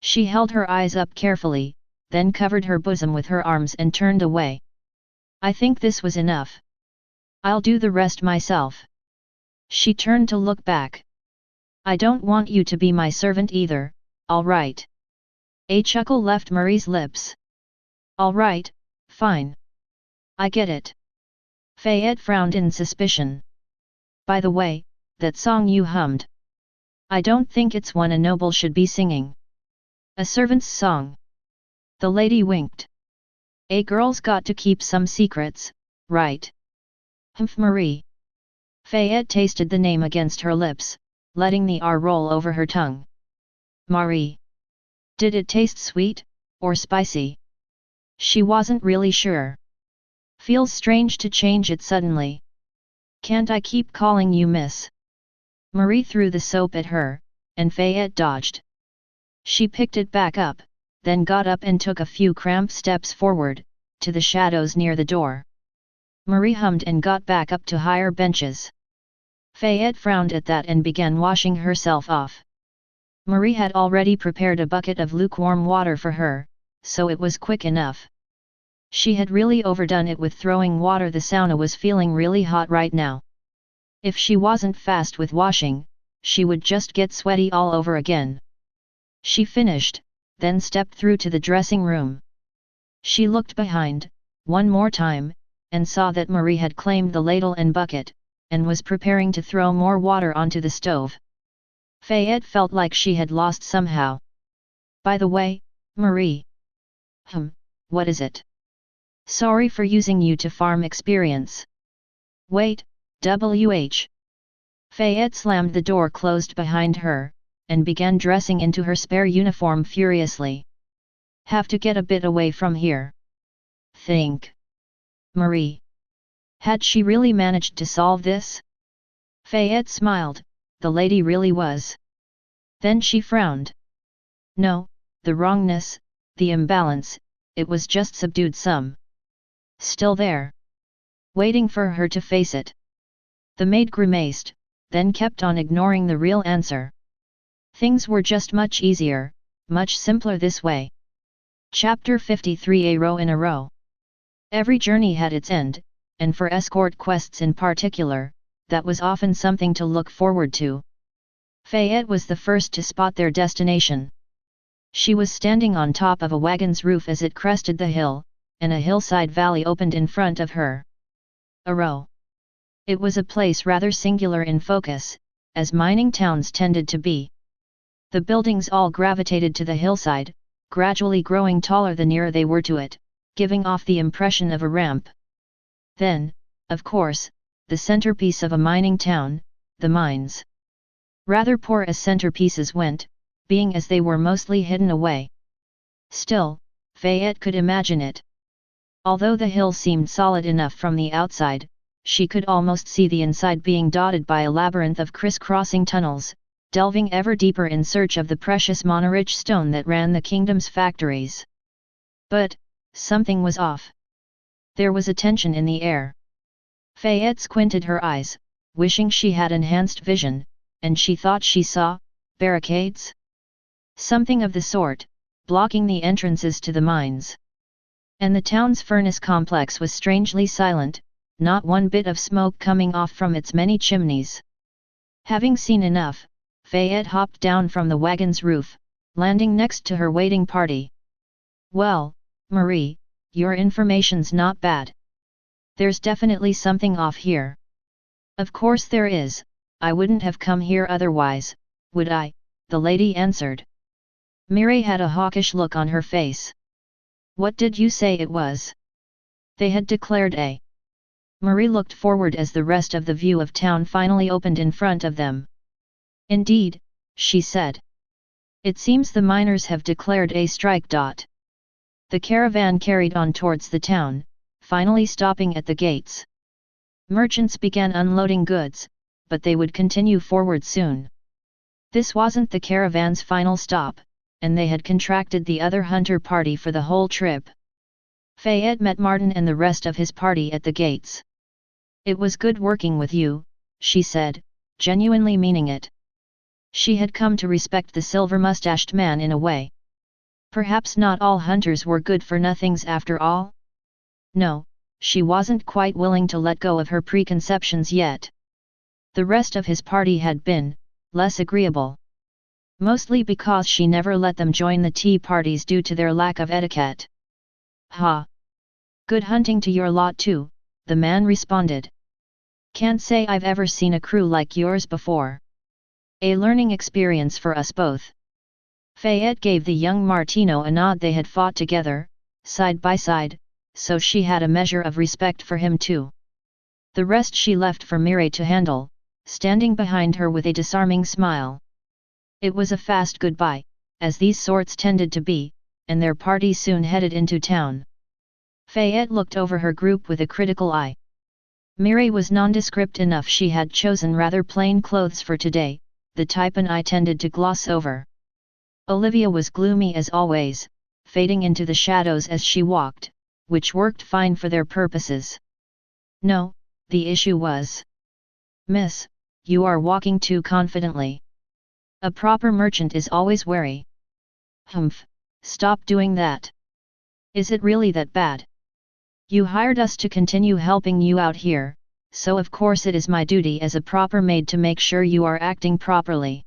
She held her eyes up carefully, then covered her bosom with her arms and turned away. I think this was enough. I'll do the rest myself. She turned to look back. I don't want you to be my servant either, all right? A chuckle left Marie's lips. All right, fine. I get it. Fayette frowned in suspicion. By the way, that song you hummed. I don't think it's one a noble should be singing. A servant's song. The lady winked. A girl's got to keep some secrets, right? Marie. Fayette tasted the name against her lips, letting the R roll over her tongue. Marie. Did it taste sweet, or spicy? She wasn't really sure. Feels strange to change it suddenly. Can't I keep calling you miss? Marie threw the soap at her, and Fayette dodged. She picked it back up, then got up and took a few cramped steps forward, to the shadows near the door. Marie hummed and got back up to higher benches. Fayette frowned at that and began washing herself off. Marie had already prepared a bucket of lukewarm water for her, so it was quick enough. She had really overdone it with throwing water. The sauna was feeling really hot right now. If she wasn't fast with washing, she would just get sweaty all over again. She finished, then stepped through to the dressing room. She looked behind, one more time, and saw that Marie had claimed the ladle and bucket, and was preparing to throw more water onto the stove. Fayette felt like she had lost somehow. By the way, Marie. What is it? Sorry for using you to farm experience. Wait, WH. Fayette slammed the door closed behind her, and began dressing into her spare uniform furiously. Have to get a bit away from here. Think. Marie. Had she really managed to solve this? Fayette smiled, the lady really was. Then she frowned. No, the wrongness, the imbalance, it was just subdued some. Still there. Waiting for her to face it. The maid grimaced, then kept on ignoring the real answer. Things were just much easier, much simpler this way. Chapter 53. A row in a row. Every journey had its end, and for escort quests in particular, that was often something to look forward to. Fayette was the first to spot their destination. She was standing on top of a wagon's roof as it crested the hill, and a hillside valley opened in front of her. A row. It was a place rather singular in focus, as mining towns tended to be. The buildings all gravitated to the hillside, gradually growing taller the nearer they were to it, giving off the impression of a ramp. Then, of course, the centerpiece of a mining town, the mines. Rather poor as centerpieces went, being as they were mostly hidden away. Still, Fayette could imagine it. Although the hill seemed solid enough from the outside, she could almost see the inside being dotted by a labyrinth of criss-crossing tunnels, delving ever deeper in search of the precious monorich stone that ran the kingdom's factories. But, something was off. There was a tension in the air. Fayette squinted her eyes, wishing she had enhanced vision, and she thought she saw barricades? Something of the sort, blocking the entrances to the mines. And the town's furnace complex was strangely silent, not one bit of smoke coming off from its many chimneys. Having seen enough, Fayette hopped down from the wagon's roof, landing next to her waiting party. Well, Marie, your information's not bad. There's definitely something off here. Of course there is, I wouldn't have come here otherwise, would I? The lady answered. Marie had a hawkish look on her face. What did you say it was? They had declared a. Marie looked forward as the rest of the view of town finally opened in front of them. Indeed, she said. It seems the miners have declared a strike. The caravan carried on towards the town, finally stopping at the gates. Merchants began unloading goods, but they would continue forward soon. This wasn't the caravan's final stop, and they had contracted the other hunter party for the whole trip. Fayette met Martin and the rest of his party at the gates. It was good working with you, she said, genuinely meaning it. She had come to respect the silver-mustached man in a way. Perhaps not all hunters were good-for-nothings after all? No, she wasn't quite willing to let go of her preconceptions yet. The rest of his party had been less agreeable. Mostly because she never let them join the tea parties due to their lack of etiquette. Ha! Good hunting to your lot too, the man responded. Can't say I've ever seen a crew like yours before. A learning experience for us both. Fayette gave the young Martino a nod. They had fought together, side by side, so she had a measure of respect for him too. The rest she left for Marie to handle, standing behind her with a disarming smile. It was a fast goodbye, as these sorts tended to be, and their party soon headed into town. Fayette looked over her group with a critical eye. Marie was nondescript enough. She had chosen rather plain clothes for today, the type an eye tended to gloss over. Olivia was gloomy as always, fading into the shadows as she walked, which worked fine for their purposes. No, the issue was. Miss, you are walking too confidently. A proper merchant is always wary. Humph, stop doing that. Is it really that bad? You hired us to continue helping you out here, so of course it is my duty as a proper maid to make sure you are acting properly.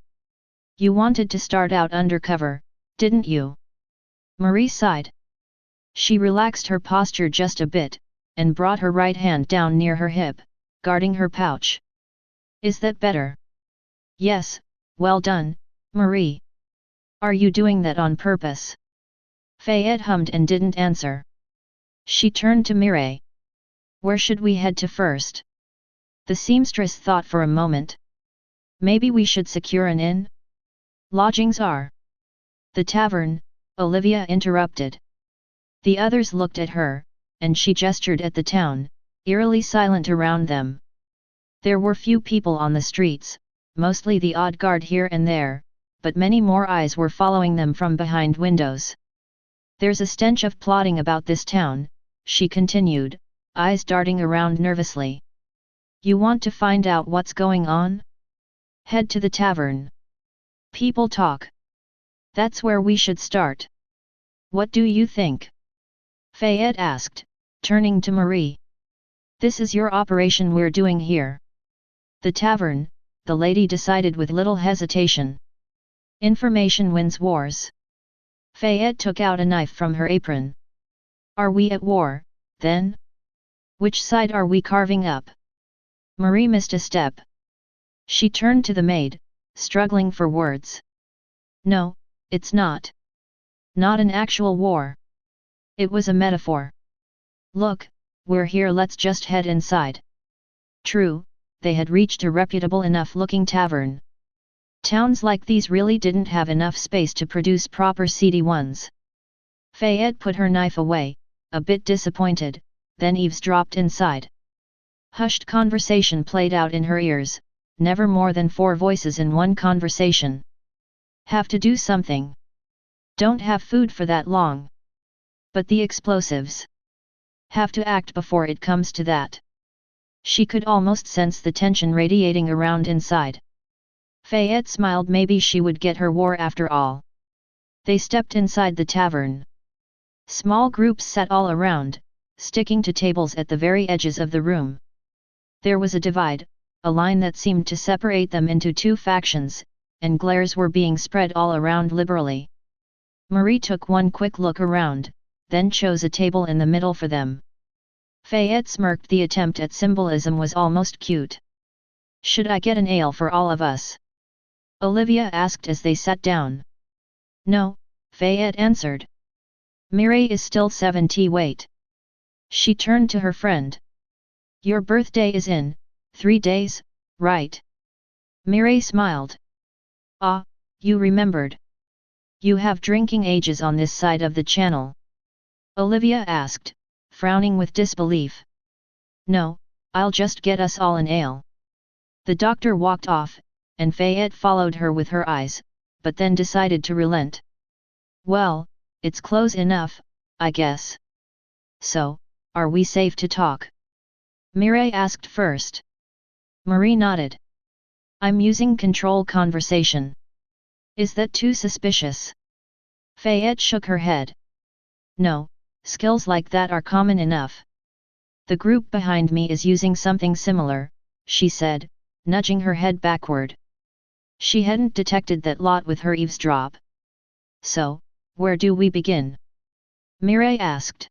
You wanted to start out undercover, didn't you? Marie sighed. She relaxed her posture just a bit, and brought her right hand down near her hip, guarding her pouch. Is that better? Yes, Well done, Marie. Are you doing that on purpose? Fayette hummed and didn't answer. She turned to Mireille. Where should we head to first? The seamstress thought for a moment. Maybe we should secure an inn? Lodgings are. The tavern, Olivia interrupted. The others looked at her, and she gestured at the town, eerily silent around them. There were few people on the streets, mostly the odd guard here and there, but many more eyes were following them from behind windows. There's a stench of plotting about this town, she continued, eyes darting around nervously. You want to find out what's going on? Head to the tavern. People talk. That's where we should start. What do you think? Fayette asked, turning to Marie. This is your operation we're doing here. The tavern, the lady decided with little hesitation. Information wins wars. Fayette took out a knife from her apron. Are we at war, then? Which side are we carving up? Marie missed a step. She turned to the maid, struggling for words. No, it's not. Not an actual war. It was a metaphor. Look, we're here, let's just head inside. True, they had reached a reputable enough-looking tavern. Towns like these really didn't have enough space to produce proper seedy ones. Fayette put her knife away, a bit disappointed, then eavesdropped inside. Hushed conversation played out in her ears, never more than 4 voices in one conversation. Have to do something. Don't have food for that long. But the explosives. Have to act before it comes to that. She could almost sense the tension radiating around inside. Fayette smiled, maybe she would get her war after all. They stepped inside the tavern. Small groups sat all around, sticking to tables at the very edges of the room. There was a divide, a line that seemed to separate them into 2 factions, and glares were being spread all around liberally. Marie took one quick look around, then chose a table in the middle for them. Fayette smirked, the attempt at symbolism was almost cute. Should I get an ale for all of us? Olivia asked as they sat down. No, Fayette answered. Mireille is still 70 weight. She turned to her friend. Your birthday is in 3 days, right? Mireille smiled. Ah, you remembered. You have drinking ages on this side of the channel? Olivia asked, frowning with disbelief. No, I'll just get us all an ale. The doctor walked off, and Fayette followed her with her eyes, but then decided to relent. Well, it's close enough, I guess. So, are we safe to talk? Mireille asked first. Marie nodded. I'm using control conversation. Is that too suspicious? Fayette shook her head. No, skills like that are common enough. The group behind me is using something similar, she said, nudging her head backward. She hadn't detected that lot with her eavesdrop. So, where do we begin? Mireille asked.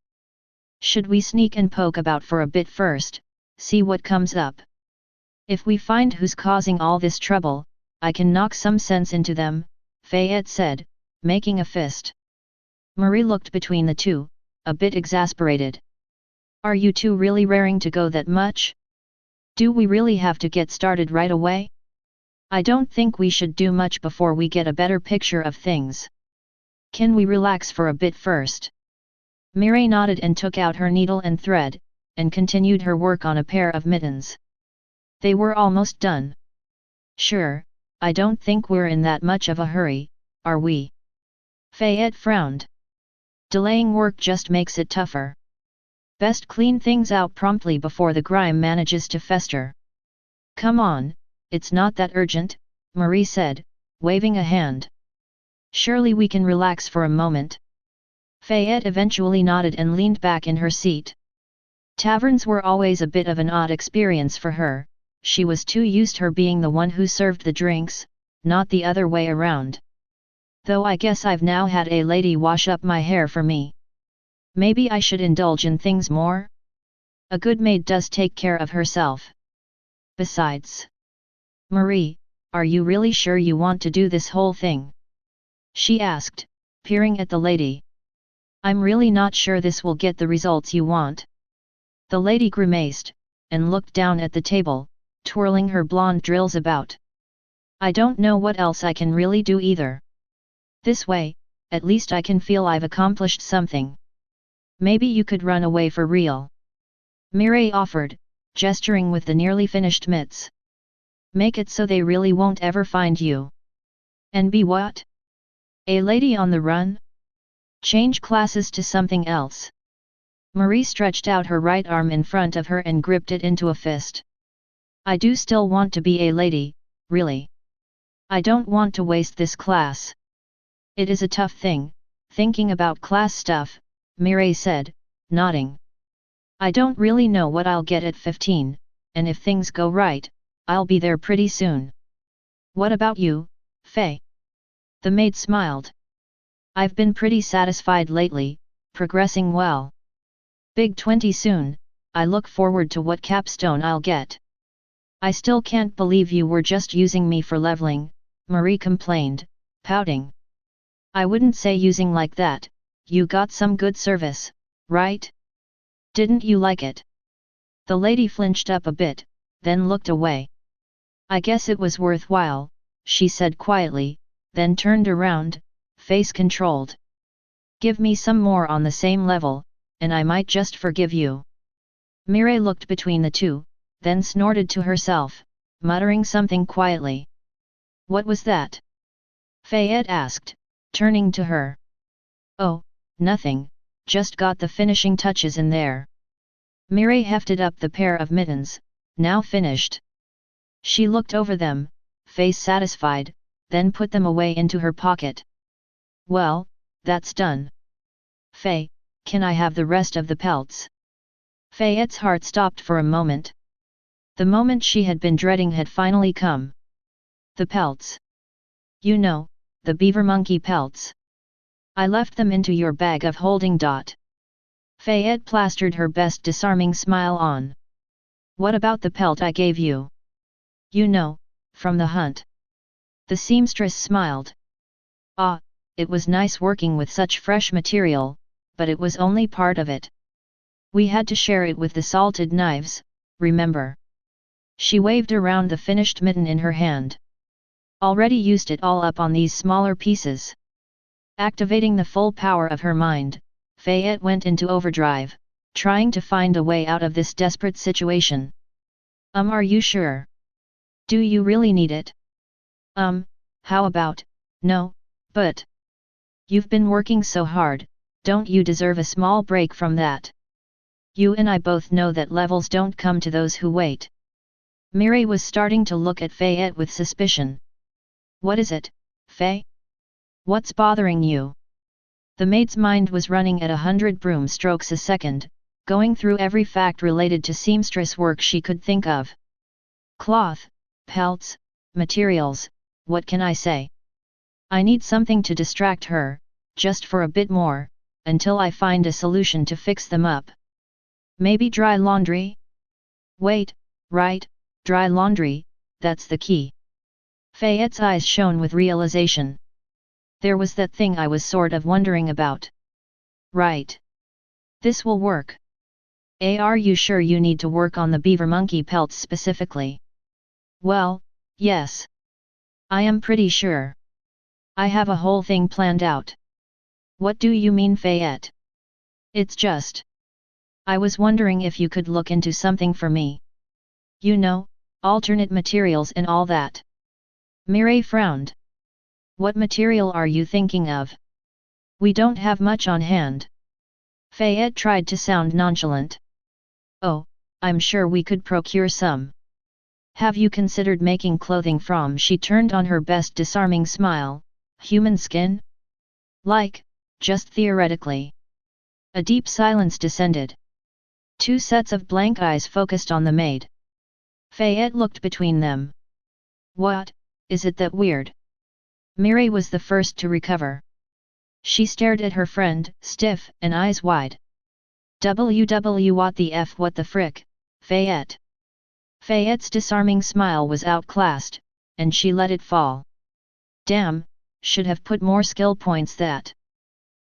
Should we sneak and poke about for a bit first, see what comes up? If we find who's causing all this trouble, I can knock some sense into them, Fayette said, making a fist. Marie looked between the two, a bit exasperated. Are you two really raring to go that much? Do we really have to get started right away? I don't think we should do much before we get a better picture of things. Can we relax for a bit first? Mireille nodded and took out her needle and thread, and continued her work on a pair of mittens. They were almost done. Sure, I don't think we're in that much of a hurry, are we? Fayette frowned. Delaying work just makes it tougher. Best clean things out promptly before the grime manages to fester. Come on, it's not that urgent, Marie said, waving a hand. Surely we can relax for a moment. Fayette eventually nodded and leaned back in her seat. Taverns were always a bit of an odd experience for her. She was too used to her being the one who served the drinks, not the other way around. Though I guess I've now had a lady wash up my hair for me. Maybe I should indulge in things more? A good maid does take care of herself. Besides, Marie, are you really sure you want to do this whole thing? She asked, peering at the lady. I'm really not sure this will get the results you want. The lady grimaced, and looked down at the table, twirling her blonde drills about. I don't know what else I can really do either. This way, at least I can feel I've accomplished something. Maybe you could run away for real. Mireille offered, gesturing with the nearly finished mitts. Make it so they really won't ever find you. And be what? A lady on the run? Change classes to something else. Marie stretched out her right arm in front of her and gripped it into a fist. I do still want to be a lady, really. I don't want to waste this class. It is a tough thing, thinking about class stuff, Mireille said, nodding. I don't really know what I'll get at 15, and if things go right, I'll be there pretty soon. What about you, Faye? The maid smiled. I've been pretty satisfied lately, progressing well. Big 20 soon, I look forward to what capstone I'll get. I still can't believe you were just using me for leveling, Marie complained, pouting. I wouldn't say using like that, you got some good service, right? Didn't you like it? The lady flinched up a bit, then looked away. I guess it was worthwhile, she said quietly, then turned around, face controlled. Give me some more on the same level, and I might just forgive you. Mireille looked between the two, then snorted to herself, muttering something quietly. What was that? Fayette asked, turning to her. Oh, nothing, just got the finishing touches in there. Mireille hefted up the pair of mittens, now finished. She looked over them, face satisfied, then put them away into her pocket. Well, that's done. Faye, can I have the rest of the pelts? Fayette's heart stopped for a moment. The moment she had been dreading had finally come. The pelts. You know, the beaver monkey pelts. I left them into your bag of holding. Fayette plastered her best disarming smile on. What about the pelt I gave you? You know, from the hunt. The seamstress smiled. Ah, it was nice working with such fresh material, but it was only part of it. We had to share it with the salted knives, remember? She waved around the finished mitten in her hand. Already used it all up on these smaller pieces. Activating the full power of her mind, Fayette went into overdrive, trying to find a way out of this desperate situation. Are you sure? Do you really need it? How about, no, but... You've been working so hard, don't you deserve a small break from that? You and I both know that levels don't come to those who wait. Mireille was starting to look at Fayette with suspicion. What is it, Faye? What's bothering you? The maid's mind was running at 100 broom strokes a second, going through every fact related to seamstress work she could think of. Cloth, pelts, materials, what can I say? I need something to distract her, just for a bit more, until I find a solution to fix them up. Maybe dry laundry? Wait, right, dry laundry, that's the key. Fayette's eyes shone with realization. There was that thing I was sort of wondering about. Right. This will work. Are you sure you need to work on the beaver monkey pelts specifically? Well, yes. I am pretty sure. I have a whole thing planned out. What do you mean, Fayette? It's just... I was wondering if you could look into something for me. You know, alternate materials and all that. Mireille frowned. What material are you thinking of? We don't have much on hand. Fayette tried to sound nonchalant. Oh, I'm sure we could procure some. Have you considered making clothing from? She turned on her best disarming smile. Human skin? Like, just theoretically. A deep silence descended. Two sets of blank eyes focused on the maid. Fayette looked between them. What, is it that weird? Mireille was the first to recover. She stared at her friend, stiff and eyes wide. What the frick, Fayette? Fayette's disarming smile was outclassed, and she let it fall. Damn, should have put more skill points that.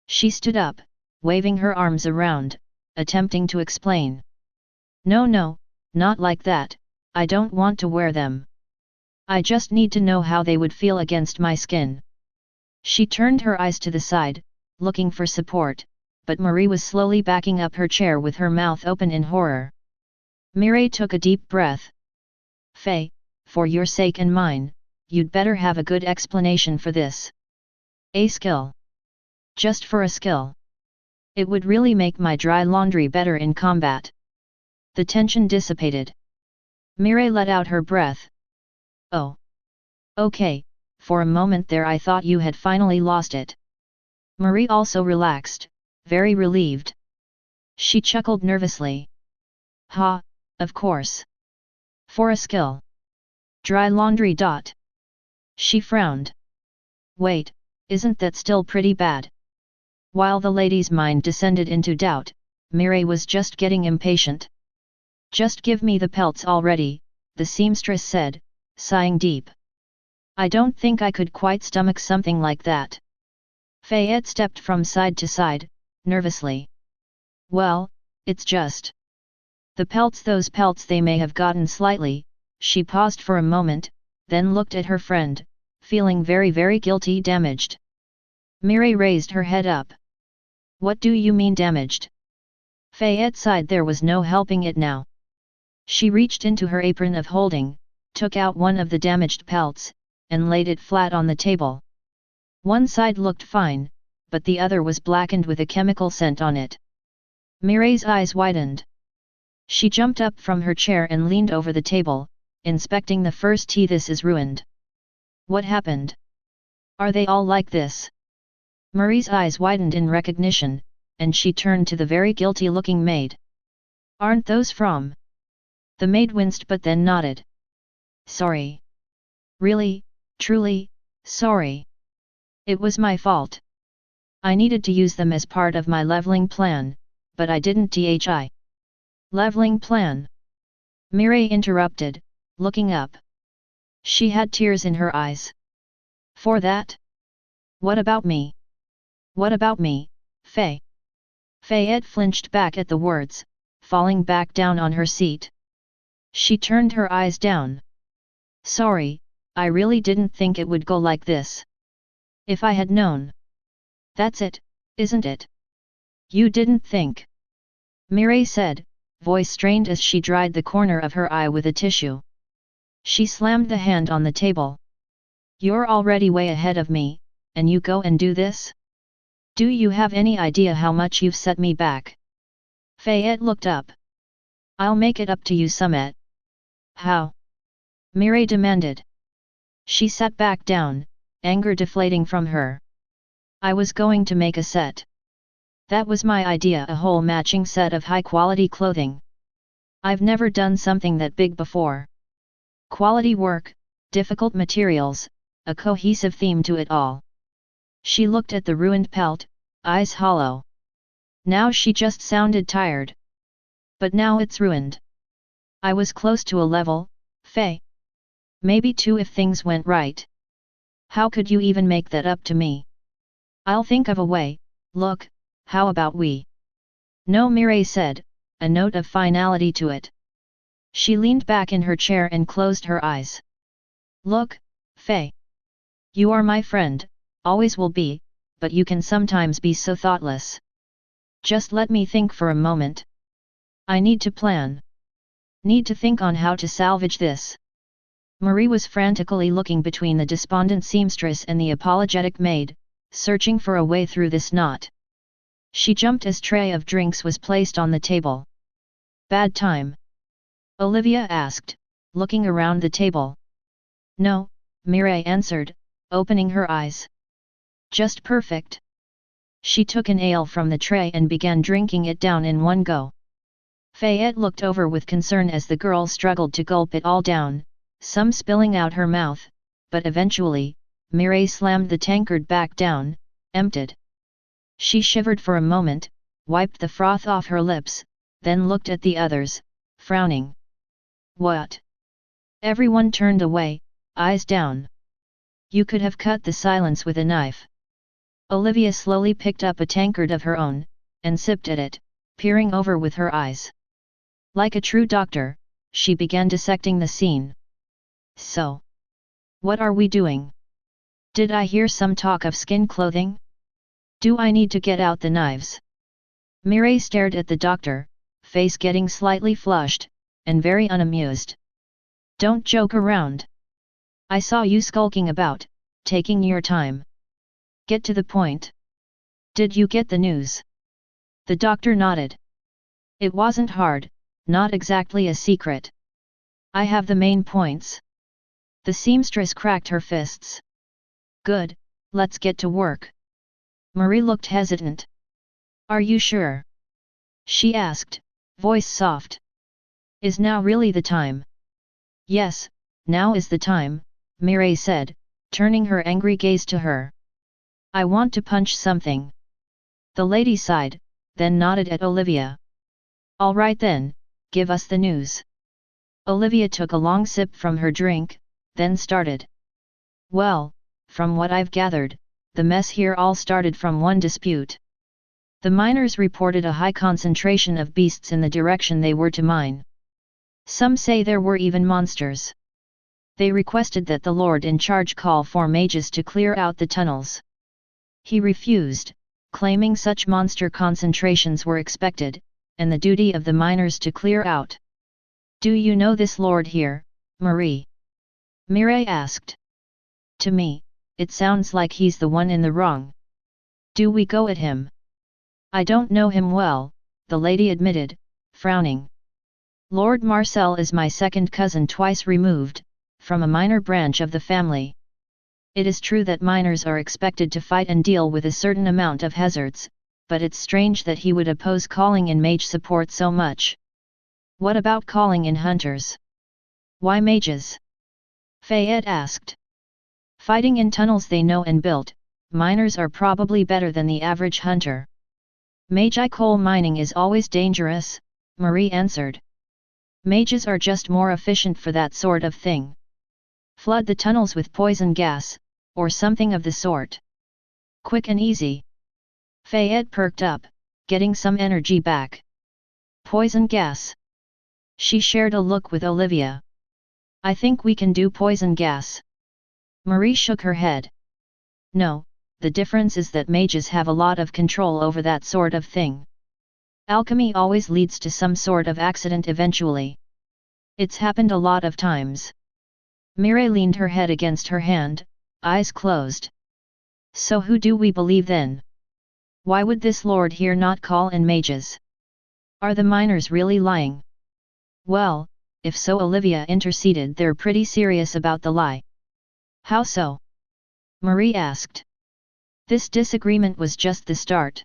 She stood up, waving her arms around, attempting to explain. No, not like that, I don't want to wear them. I just need to know how they would feel against my skin. She turned her eyes to the side, looking for support, but Marie was slowly backing up her chair with her mouth open in horror. Mireille took a deep breath. Faye, for your sake and mine, you'd better have a good explanation for this. A skill. Just for a skill. It would really make my dry laundry better in combat. The tension dissipated. Mireille let out her breath. Oh. Okay, for a moment there I thought you had finally lost it. Marie also relaxed, very relieved. She chuckled nervously. Ha, of course. For a skill. Dry laundry. She frowned. Wait, isn't that still pretty bad? While the lady's mind descended into doubt, Mireille was just getting impatient. Just give me the pelts already, the seamstress said, sighing deep. I don't think I could quite stomach something like that. Fayette stepped from side to side, nervously. Well, it's just. The pelts, those pelts, they may have gotten slightly. She paused for a moment, then looked at her friend, feeling very guilty. Damaged. Mireille raised her head up. What do you mean damaged? Fayette sighed. There was no helping it now. She reached into her apron of holding, took out one of the damaged pelts, and laid it flat on the table. One side looked fine, but the other was blackened with a chemical scent on it. Mireille's eyes widened. She jumped up from her chair and leaned over the table, inspecting the first tee. This is ruined. What happened? Are they all like this? Marie's eyes widened in recognition, and she turned to the very guilty-looking maid. Aren't those from? The maid winced but then nodded. Sorry. Really, truly, sorry. It was my fault. I needed to use them as part of my leveling plan, but I didn't. Thi. Leveling plan? Mireille interrupted, looking up. She had tears in her eyes. For that? What about me? What about me, Faye? Fayette flinched back at the words, falling back down on her seat. She turned her eyes down. Sorry, I really didn't think it would go like this. If I had known. That's it, isn't it? You didn't think. Mireille said, voice strained as she dried the corner of her eye with a tissue. She slammed the hand on the table. You're already way ahead of me, and you go and do this? Do you have any idea how much you've set me back? Fayette looked up. I'll make it up to you, Summit. How? Mireille demanded. She sat back down, anger deflating from her. I was going to make a set. That was my idea, a whole matching set of high-quality clothing. I've never done something that big before. Quality work, difficult materials, a cohesive theme to it all. She looked at the ruined pelt, eyes hollow. Now she just sounded tired. But now it's ruined. I was close to a level, Faye. Maybe two if things went right. How could you even make that up to me? I'll think of a way. Look, how about we? No, Mireille said, a note of finality to it. She leaned back in her chair and closed her eyes. Look, Faye. You are my friend, always will be, but you can sometimes be so thoughtless. Just let me think for a moment. I need to plan. Need to think on how to salvage this. Marie was frantically looking between the despondent seamstress and the apologetic maid, searching for a way through this knot. She jumped as tray of drinks was placed on the table. Bad time? Olivia asked, looking around the table. No, Mireille answered, opening her eyes. Just perfect. She took an ale from the tray and began drinking it down in one go. Fayette looked over with concern as the girl struggled to gulp it all down, some spilling out her mouth, but eventually, Mireille slammed the tankard back down, emptied. She shivered for a moment, wiped the froth off her lips, then looked at the others, frowning. What? Everyone turned away, eyes down. You could have cut the silence with a knife. Olivia slowly picked up a tankard of her own, and sipped at it, peering over with her eyes. Like a true doctor, she began dissecting the scene. So, what are we doing? Did I hear some talk of skin clothing? Do I need to get out the knives? Mireille stared at the doctor, face getting slightly flushed, and very unamused. Don't joke around. I saw you skulking about, taking your time. Get to the point. Did you get the news? The doctor nodded. It wasn't hard, not exactly a secret. I have the main points. The seamstress cracked her fists. Good, let's get to work. Marie looked hesitant. Are you sure? She asked, voice soft. Is now really the time? Yes, now is the time, Mireille said, turning her angry gaze to her. I want to punch something. The lady sighed, then nodded at Olivia. All right then, give us the news. Olivia took a long sip from her drink, then started. Well, from what I've gathered, the mess here all started from one dispute. The miners reported a high concentration of beasts in the direction they were to mine. Some say there were even monsters. They requested that the Lord in charge call for mages to clear out the tunnels. He refused, claiming such monster concentrations were expected, and the duty of the miners to clear out. Do you know this lord here, Marie? Mireille asked. To me, it sounds like he's the one in the wrong. Do we go at him? I don't know him well, the lady admitted, frowning. Lord Marcel is my second cousin twice removed, from a minor branch of the family. It is true that miners are expected to fight and deal with a certain amount of hazards, but it's strange that he would oppose calling in mage support so much. What about calling in hunters? Why mages? Fayette asked. Fighting in tunnels they know and built, miners are probably better than the average hunter. Mage coal mining is always dangerous, Marie answered. Mages are just more efficient for that sort of thing. Flood the tunnels with poison gas, or something of the sort. Quick and easy. Fayette perked up, getting some energy back. Poison gas. She shared a look with Olivia. I think we can do poison gas. Marie shook her head. No, the difference is that mages have a lot of control over that sort of thing. Alchemy always leads to some sort of accident eventually. It's happened a lot of times. Mireille leaned her head against her hand, eyes closed. So who do we believe then? Why would this lord here not call in mages? Are the miners really lying? Well, if so, Olivia interceded, they're pretty serious about the lie. How so? Marie asked. This disagreement was just the start.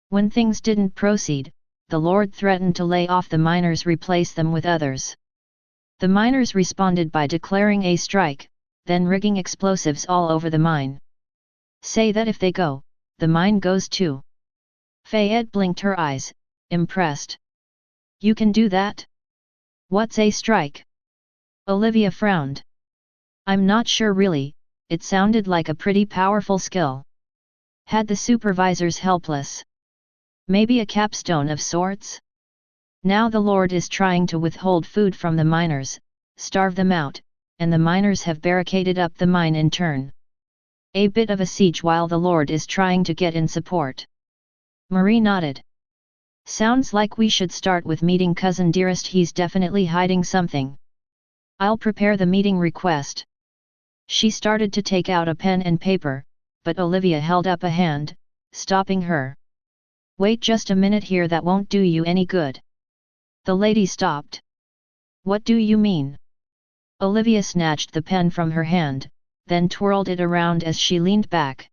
When things didn't proceed, the Lord threatened to lay off the miners, replace them with others. The miners responded by declaring a strike, then rigging explosives all over the mine. Say that if they go, the mine goes too. Fayette blinked her eyes, impressed. You can do that? What's a strike? Olivia frowned. I'm not sure really, it sounded like a pretty powerful skill. Had the supervisors helpless? Maybe a capstone of sorts? Now the Lord is trying to withhold food from the miners, starve them out, and the miners have barricaded up the mine in turn. A bit of a siege while the Lord is trying to get in support. Marie nodded. Sounds like we should start with meeting cousin dearest, he's definitely hiding something. I'll prepare the meeting request. She started to take out a pen and paper, but Olivia held up a hand, stopping her. Wait just a minute here, that won't do you any good. The lady stopped. What do you mean? Olivia snatched the pen from her hand, then twirled it around as she leaned back.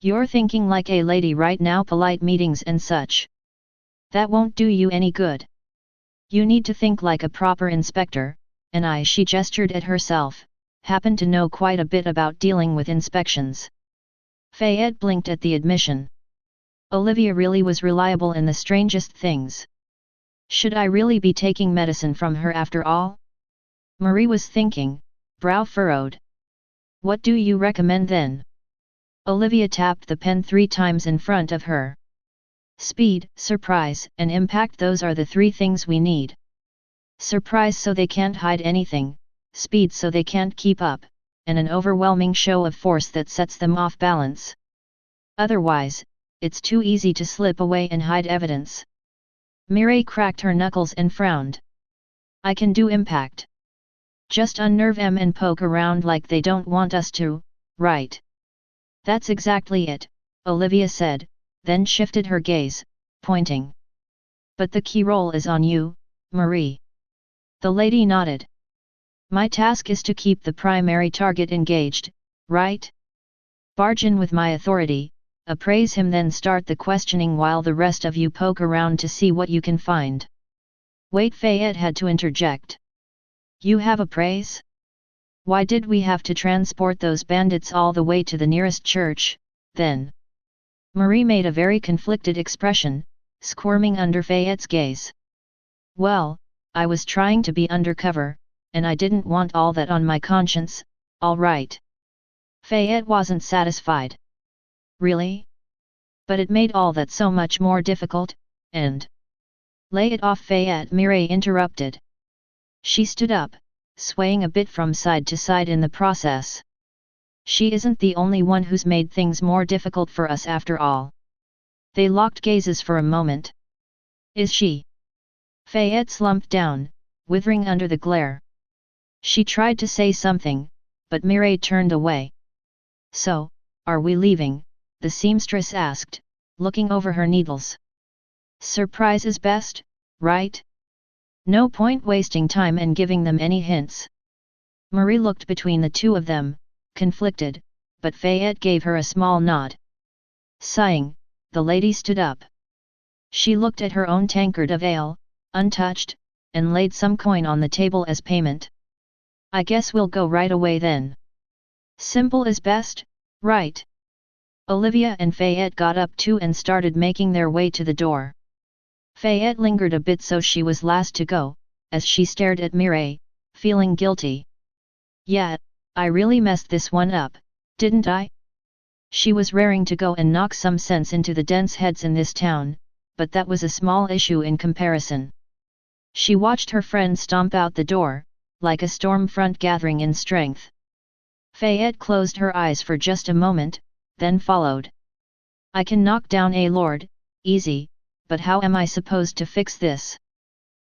You're thinking like a lady right now, polite meetings and such. That won't do you any good. You need to think like a proper inspector, and she gestured at herself, happen to know quite a bit about dealing with inspections. Fayette blinked at the admission. Olivia really was reliable in the strangest things. Should I really be taking medicine from her after all? Marie was thinking, brow furrowed. What do you recommend then? Olivia tapped the pen 3 times in front of her. Speed, surprise, and impact, those are the 3 things we need. Surprise so they can't hide anything, speed so they can't keep up, and an overwhelming show of force that sets them off balance. Otherwise, it's too easy to slip away and hide evidence. Mireille cracked her knuckles and frowned. I can do impact. Just unnerve them and poke around like they don't want us to, right? That's exactly it, Olivia said, then shifted her gaze, pointing. But the key role is on you, Marie. The lady nodded. My task is to keep the primary target engaged, right? Barge in with my authority, appraise him, then start the questioning while the rest of you poke around to see what you can find. Wait, Fayette had to interject. You have appraise? Why did we have to transport those bandits all the way to the nearest church, then? Marie made a very conflicted expression, squirming under Fayette's gaze. Well, I was trying to be undercover, and I didn't want all that on my conscience, all right. Fayette wasn't satisfied. Really? But it made all that so much more difficult, and… Lay it off, Fayette, Mireille interrupted. She stood up, swaying a bit from side to side in the process. She isn't the only one who's made things more difficult for us after all. They locked gazes for a moment. Is she? Fayette slumped down, withering under the glare. She tried to say something, but Mireille turned away. So, are we leaving? The seamstress asked, looking over her needles. Surprise is best, right? No point wasting time and giving them any hints. Marie looked between the 2 of them, conflicted, but Fayette gave her a small nod. Sighing, the lady stood up. She looked at her own tankard of ale, untouched, and laid some coin on the table as payment. I guess we'll go right away then. Simple is best, right? Olivia and Fayette got up too and started making their way to the door. Fayette lingered a bit, so she was last to go, as she stared at Mireille, feeling guilty. Yeah, I really messed this one up, didn't I? She was raring to go and knock some sense into the dense heads in this town, but that was a small issue in comparison. She watched her friend stomp out the door, like a storm front gathering in strength. Fayette closed her eyes for just a moment, then followed. I can knock down a lord, easy, but how am I supposed to fix this?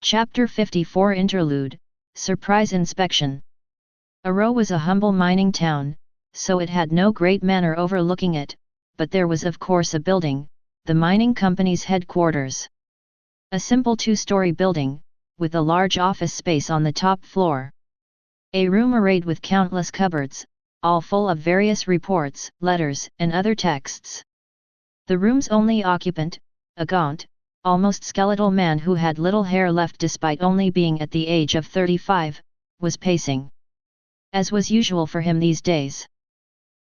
Chapter 54 Interlude, Surprise Inspection. Aro was a humble mining town, so it had no great manor overlooking it, but there was of course a building, the mining company's headquarters. A simple 2-story building, with a large office space on the top floor. A room arrayed with countless cupboards, all full of various reports, letters, and other texts. The room's only occupant, a gaunt, almost skeletal man who had little hair left despite only being at the age of 35, was pacing. As was usual for him these days.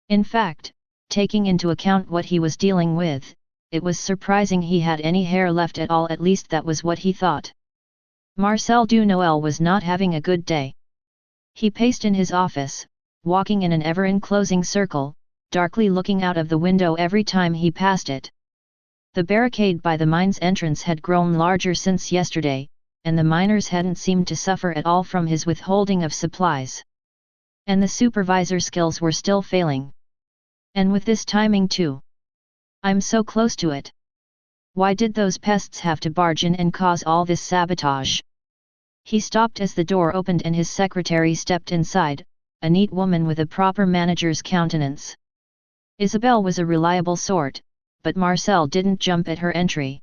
In fact, taking into account what he was dealing with, it was surprising he had any hair left at all, at least that was what he thought. Marcel du Noël was not having a good day. He paced in his office, walking in an ever-enclosing circle, darkly looking out of the window every time he passed it. The barricade by the mine's entrance had grown larger since yesterday, and the miners hadn't seemed to suffer at all from his withholding of supplies. And the supervisor's skills were still failing. And with this timing too. I'm so close to it. Why did those pests have to barge in and cause all this sabotage? He stopped as the door opened and his secretary stepped inside, a neat woman with a proper manager's countenance. Isabelle was a reliable sort, but Marcel didn't jump at her entry.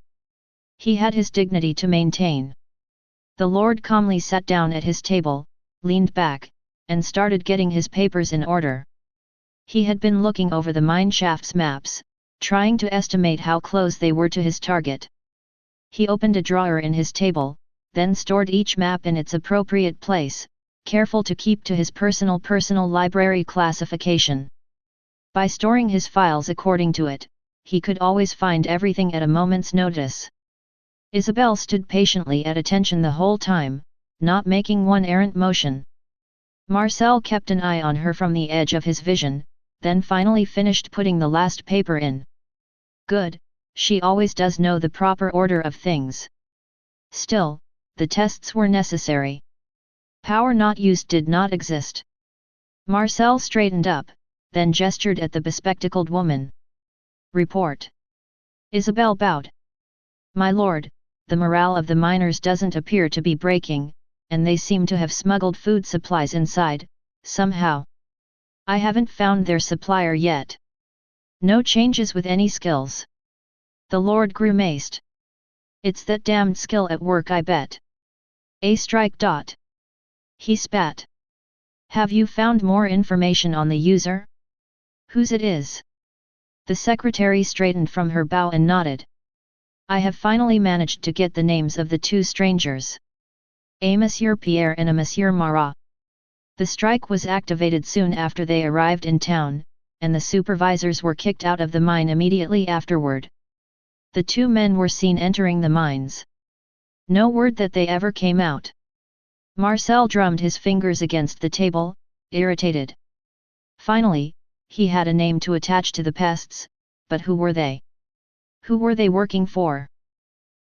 He had his dignity to maintain. The Lord calmly sat down at his table, leaned back, and started getting his papers in order. He had been looking over the mine shaft's maps, trying to estimate how close they were to his target. He opened a drawer in his table, then stored each map in its appropriate place, careful to keep to his personal library classification. By storing his files according to it, he could always find everything at a moment's notice. Isabelle stood patiently at attention the whole time, not making one errant motion. Marcel kept an eye on her from the edge of his vision, then finally finished putting the last paper in. Good, she always does know the proper order of things. Still, the tests were necessary. Power not used did not exist. Marcel straightened up, then gestured at the bespectacled woman. Report. Isabel bowed. My lord, the morale of the miners doesn't appear to be breaking, and they seem to have smuggled food supplies inside, somehow. I haven't found their supplier yet. No changes with any skills. The lord grimaced. It's that damned skill at work, I bet. A strike. He spat. Have you found more information on the user? Whose it is? The secretary straightened from her bow and nodded. I have finally managed to get the names of the two strangers. A Monsieur Pierre and a Monsieur Marat. The strike was activated soon after they arrived in town, and the supervisors were kicked out of the mine immediately afterward. The two men were seen entering the mines. No word that they ever came out. Marcel drummed his fingers against the table, irritated. Finally, he had a name to attach to the pests, but who were they? Who were they working for?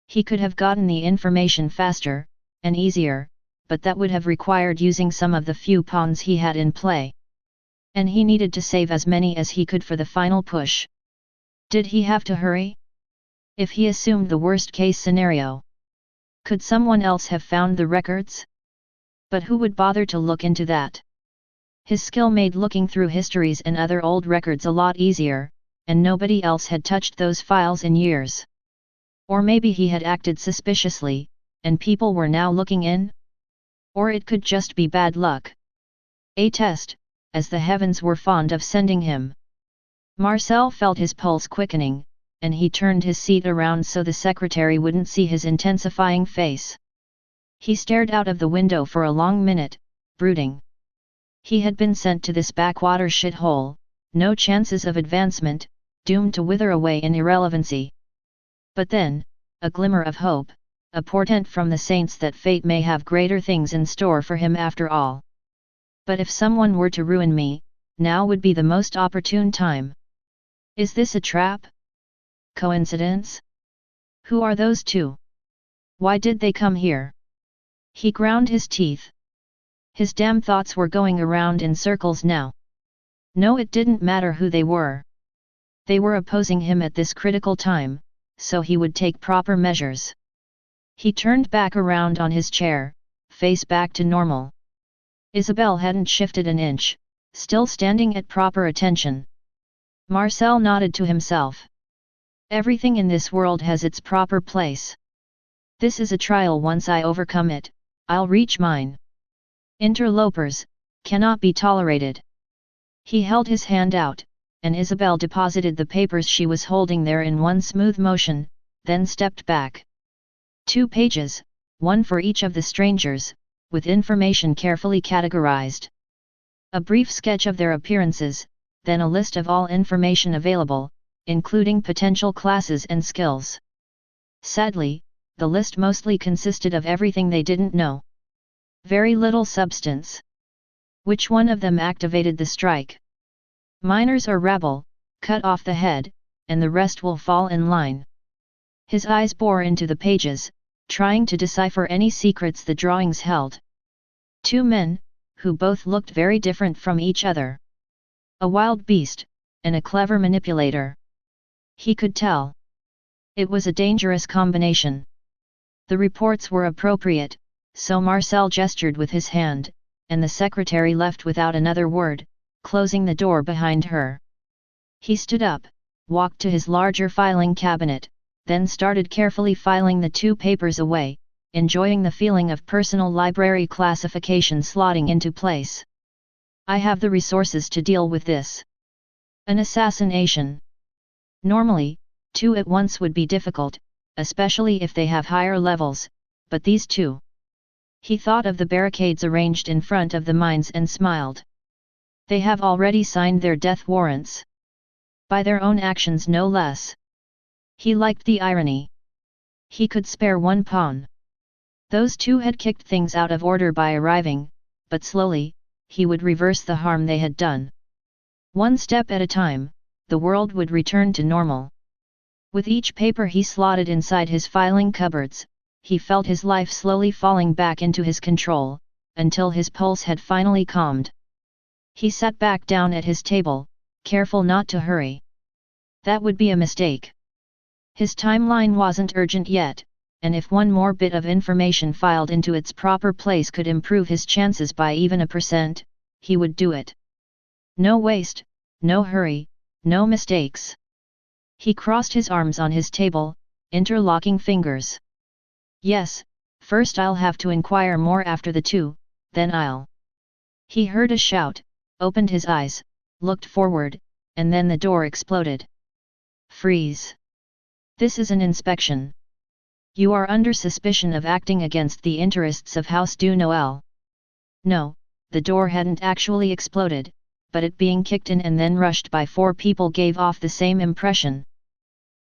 He could have gotten the information faster, and easier, but that would have required using some of the few pawns he had in play. And he needed to save as many as he could for the final push. Did he have to hurry? If he assumed the worst-case scenario, could someone else have found the records? But who would bother to look into that? His skill made looking through histories and other old records a lot easier, and nobody else had touched those files in years. Or maybe he had acted suspiciously, and people were now looking in? Or it could just be bad luck. A test, as the heavens were fond of sending him. Marcel felt his pulse quickening, and he turned his seat around so the secretary wouldn't see his intensifying face. He stared out of the window for a long minute, brooding. He had been sent to this backwater shithole, no chances of advancement, doomed to wither away in irrelevancy. But then, a glimmer of hope, a portent from the saints that fate may have greater things in store for him after all. But if someone were to ruin me, now would be the most opportune time. Is this a trap? Coincidence? Who are those two? Why did they come here? He ground his teeth. His damn thoughts were going around in circles now. No, it didn't matter who they were. They were opposing him at this critical time, so he would take proper measures. He turned back around on his chair, face back to normal. Isabel hadn't shifted an inch, still standing at proper attention. Marcel nodded to himself. Everything in this world has its proper place. This is a trial. Once I overcome it, I'll reach mine. Interlopers cannot be tolerated. He held his hand out, and Isabel deposited the papers she was holding there in one smooth motion, then stepped back. 2 pages, one for each of the strangers, with information carefully categorized. A brief sketch of their appearances, then a list of all information available, including potential classes and skills. Sadly, the list mostly consisted of everything they didn't know. Very little substance. Which one of them activated the strike? Miners or rabble, cut off the head, and the rest will fall in line. His eyes bore into the pages, trying to decipher any secrets the drawings held. 2 men, who both looked very different from each other. A wild beast, and a clever manipulator. He could tell. It was a dangerous combination. The reports were appropriate, so Marcel gestured with his hand, and the secretary left without another word, closing the door behind her. He stood up, walked to his larger filing cabinet, then started carefully filing the 2 papers away, enjoying the feeling of personal library classification slotting into place. I have the resources to deal with this. An assassination. Normally, 2 at once would be difficult, especially if they have higher levels, but these 2. He thought of the barricades arranged in front of the mines and smiled. They have already signed their death warrants. By their own actions no less. He liked the irony. He could spare 1 pawn. Those 2 had kicked things out of order by arriving, but slowly, he would reverse the harm they had done. One step at a time, the world would return to normal. With each paper he slotted inside his filing cupboards, he felt his life slowly falling back into his control, until his pulse had finally calmed. He sat back down at his table, careful not to hurry. That would be a mistake. His timeline wasn't urgent yet, and if one more bit of information filed into its proper place could improve his chances by even 1%, he would do it. No waste, no hurry, no mistakes. He crossed his arms on his table, interlocking fingers. Yes, first I'll have to inquire more after the two, then I'll. He heard a shout, opened his eyes, looked forward, and then the door exploded. Freeze! This is an inspection. You are under suspicion of acting against the interests of House du Noël. No, the door hadn't actually exploded, but it being kicked in and then rushed by 4 people gave off the same impression.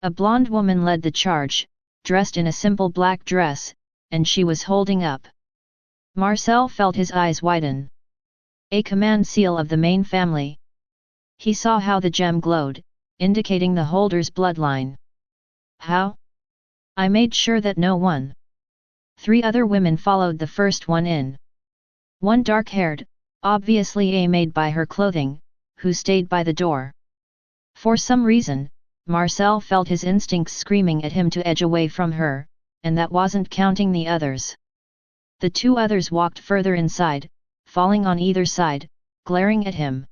A blonde woman led the charge, dressed in a simple black dress, and she was holding up. Marcel felt his eyes widen. A command seal of the Main family. He saw how the gem glowed, indicating the holder's bloodline. How? I made sure that no one. 3 other women followed the first one in. One dark-haired, obviously a maid by her clothing, who stayed by the door. For some reason, Marcel felt his instincts screaming at him to edge away from her, and that wasn't counting the others. The 2 others walked further inside, falling on either side, glaring at him.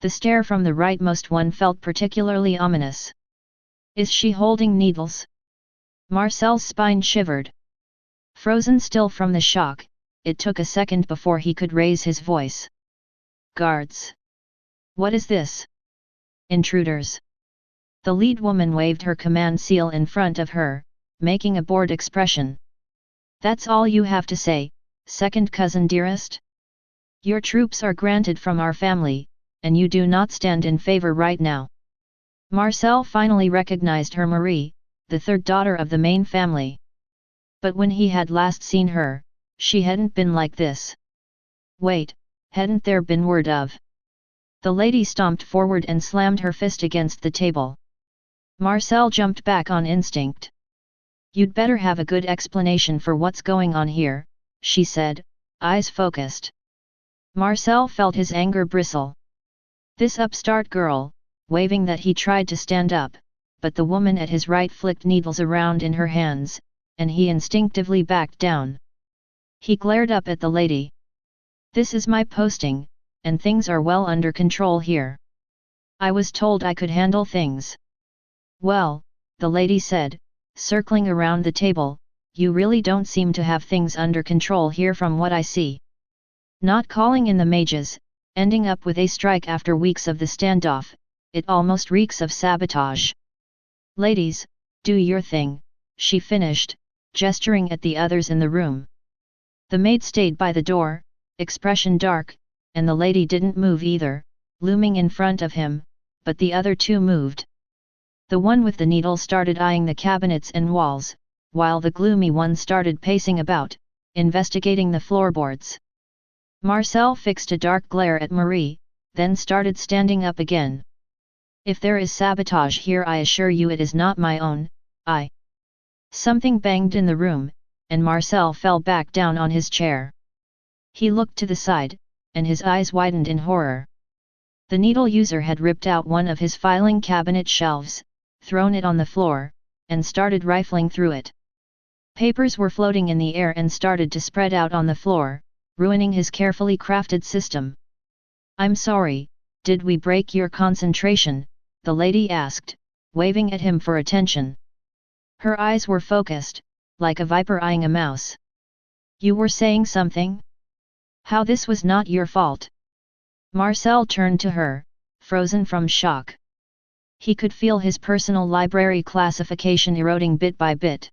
The stare from the rightmost one felt particularly ominous. Is she holding needles? Marcel's spine shivered. Frozen still from the shock, it took a second before he could raise his voice. Guards! What is this? Intruders! The lead woman waved her command seal in front of her, making a bored expression. That's all you have to say, second cousin dearest? Your troops are granted from our family, and you do not stand in favor right now. Marcel finally recognized her Marie, the 3rd daughter of the Main family. But when he had last seen her, she hadn't been like this. Wait, hadn't there been word of? The lady stomped forward and slammed her fist against the table. Marcel jumped back on instinct. You'd better have a good explanation for what's going on here, she said, eyes focused. Marcel felt his anger bristle. This upstart girl, waving that he tried to stand up, but the woman at his right flicked needles around in her hands, and he instinctively backed down. He glared up at the lady. This is my posting, and things are well under control here. I was told I could handle things. Well, the lady said, circling around the table, you really don't seem to have things under control here from what I see. Not calling in the mages, ending up with a strike after weeks of the standoff, it almost reeks of sabotage. Ladies, do your thing, she finished, gesturing at the others in the room. The maid stayed by the door, expression dark, and the lady didn't move either, looming in front of him, but the other 2 moved. The one with the needle started eyeing the cabinets and walls, while the gloomy one started pacing about, investigating the floorboards. Marcel fixed a dark glare at Marie, then started standing up again. If there is sabotage here, I assure you it is not my own. Something banged in the room, and Marcel fell back down on his chair. He looked to the side, and his eyes widened in horror. The needle user had ripped out one of his filing cabinet shelves, thrown it on the floor, and started rifling through it. Papers were floating in the air and started to spread out on the floor, ruining his carefully crafted system. I'm sorry, did we break your concentration? The lady asked, waving at him for attention. Her eyes were focused, like a viper eyeing a mouse. You were saying something? How this was not your fault? Marcel turned to her, frozen from shock. He could feel his personal library classification eroding bit by bit.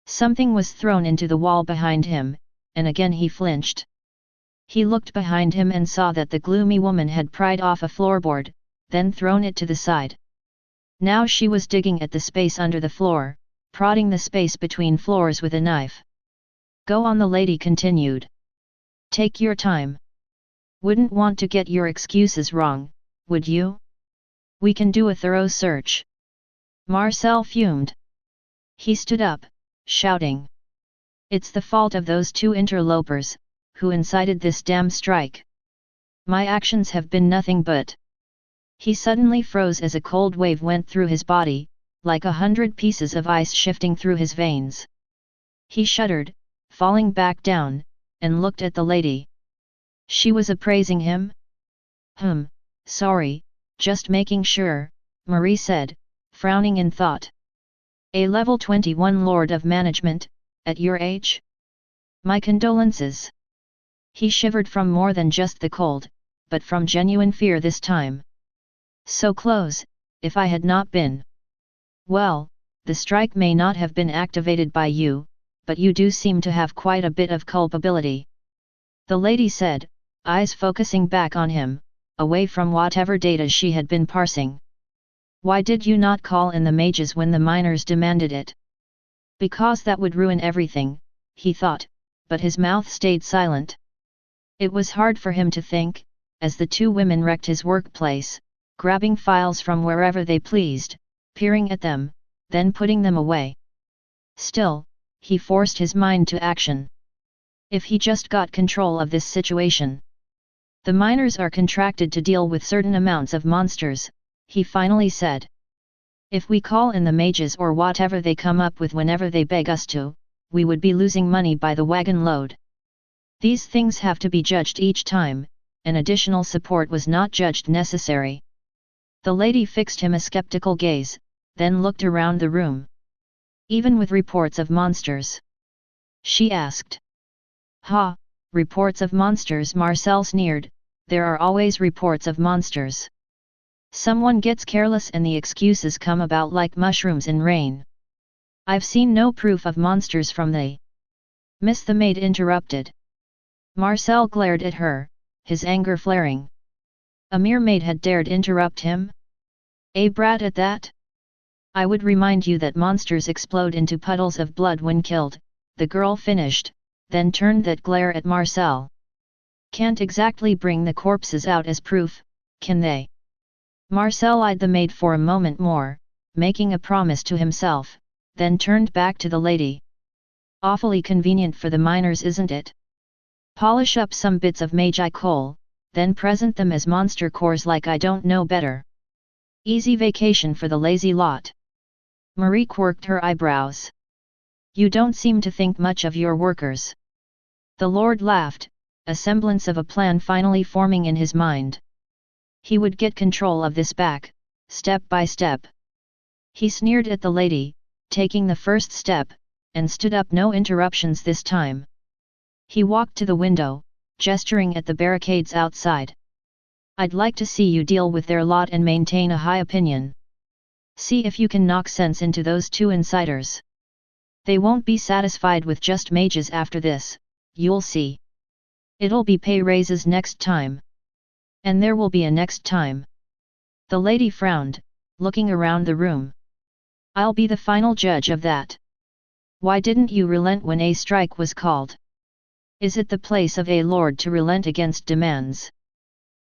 Something was thrown into the wall behind him, and again he flinched. He looked behind him and saw that the gloomy woman had pried off a floorboard, then thrown it to the side. Now she was digging at the space under the floor, prodding the space between floors with a knife. Go on, the lady continued. Take your time. Wouldn't want to get your excuses wrong, would you? We can do a thorough search. Marcel fumed. He stood up, shouting. It's the fault of those two interlopers, who incited this damn strike. My actions have been nothing but. He suddenly froze as a cold wave went through his body, like 100 pieces of ice shifting through his veins. He shuddered, falling back down, and looked at the lady. She was appraising him? Sorry, just making sure, Marie said, frowning in thought. A level 21 Lord of Management, at your age? My condolences. He shivered from more than just the cold, but from genuine fear this time. So close, if I had not been. Well, the strike may not have been activated by you, but you do seem to have quite a bit of culpability. The lady said, eyes focusing back on him, away from whatever data she had been parsing. Why did you not call in the mages when the miners demanded it? Because that would ruin everything, he thought, but his mouth stayed silent. It was hard for him to think, as the two women wrecked his workplace, grabbing files from wherever they pleased, peering at them, then putting them away. Still, he forced his mind to action. If he just got control of this situation. The miners are contracted to deal with certain amounts of monsters, he finally said. If we call in the mages or whatever they come up with whenever they beg us to, we would be losing money by the wagon load. These things have to be judged each time, and additional support was not judged necessary. The lady fixed him a skeptical gaze, then looked around the room. Even with reports of monsters? She asked. Ha, reports of monsters, Marcel sneered, there are always reports of monsters. Someone gets careless and the excuses come about like mushrooms in rain. I've seen no proof of monsters from the... Miss the maid interrupted. Marcel glared at her, his anger flaring. A mere maid had dared interrupt him? A brat at that? I would remind you that monsters explode into puddles of blood when killed, the girl finished, then turned that glare at Marcel. Can't exactly bring the corpses out as proof, can they? Marcel eyed the maid for a moment more, making a promise to himself, then turned back to the lady. Awfully convenient for the miners, isn't it? Polish up some bits of magi coal, then present them as monster cores like I don't know better. Easy vacation for the lazy lot. Marie quirked her eyebrows. You don't seem to think much of your workers. The Lord laughed, a semblance of a plan finally forming in his mind. He would get control of this back, step by step. He sneered at the lady, taking the first step, and stood up, no interruptions this time. He walked to the window, gesturing at the barricades outside. I'd like to see you deal with their lot and maintain a high opinion. See if you can knock sense into those two insiders. They won't be satisfied with just mages after this, you'll see. It'll be pay raises next time. And there will be a next time. The lady frowned, looking around the room. I'll be the final judge of that. Why didn't you relent when a strike was called? Is it the place of a lord to relent against demands?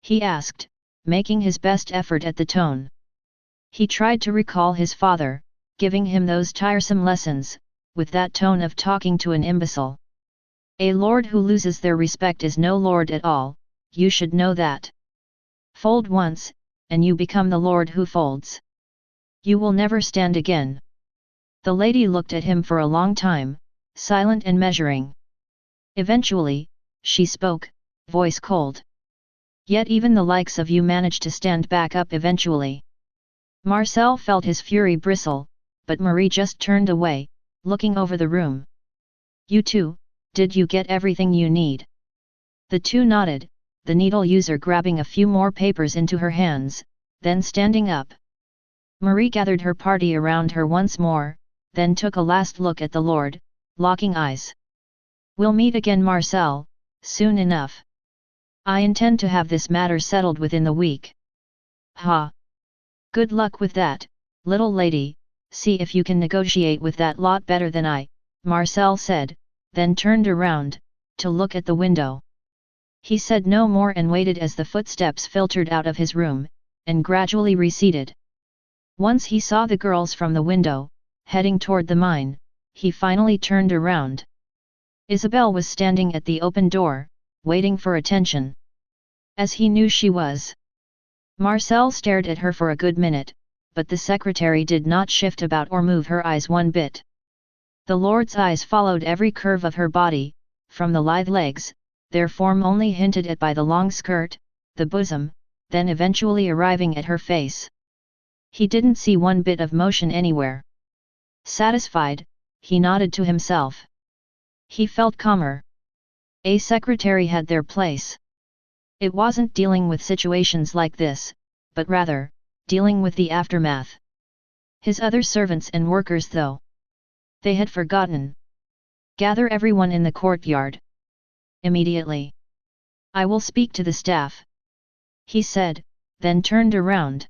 He asked, making his best effort at the tone. He tried to recall his father, giving him those tiresome lessons, with that tone of talking to an imbecile. A lord who loses their respect is no lord at all, you should know that. Fold once, and you become the lord who folds. You will never stand again. The lady looked at him for a long time, silent and measuring. Eventually, she spoke, voice cold. Yet even the likes of you manage to stand back up eventually. Marcel felt his fury bristle, but Marie just turned away, looking over the room. You too, did you get everything you need? The two nodded, the needle user grabbing a few more papers into her hands, then standing up. Marie gathered her party around her once more, then took a last look at the Lord, locking eyes. We'll meet again, Marcel, soon enough. I intend to have this matter settled within the week. Ha! Good luck with that, little lady, see if you can negotiate with that lot better than I, Marcel said, then turned around, to look at the window. He said no more and waited as the footsteps filtered out of his room, and gradually receded. Once he saw the girls from the window, heading toward the mine, he finally turned around. Isabel was standing at the open door, waiting for attention. As he knew she was. Marcel stared at her for a good minute, but the secretary did not shift about or move her eyes one bit. The Lord's eyes followed every curve of her body, from the lithe legs, their form only hinted at by the long skirt, the bosom, then eventually arriving at her face. He didn't see one bit of motion anywhere. Satisfied, he nodded to himself. He felt calmer. A secretary had their place. It wasn't dealing with situations like this, but rather, dealing with the aftermath. His other servants and workers though. They had forgotten. Gather everyone in the courtyard. Immediately. I will speak to the staff. He said, then turned around.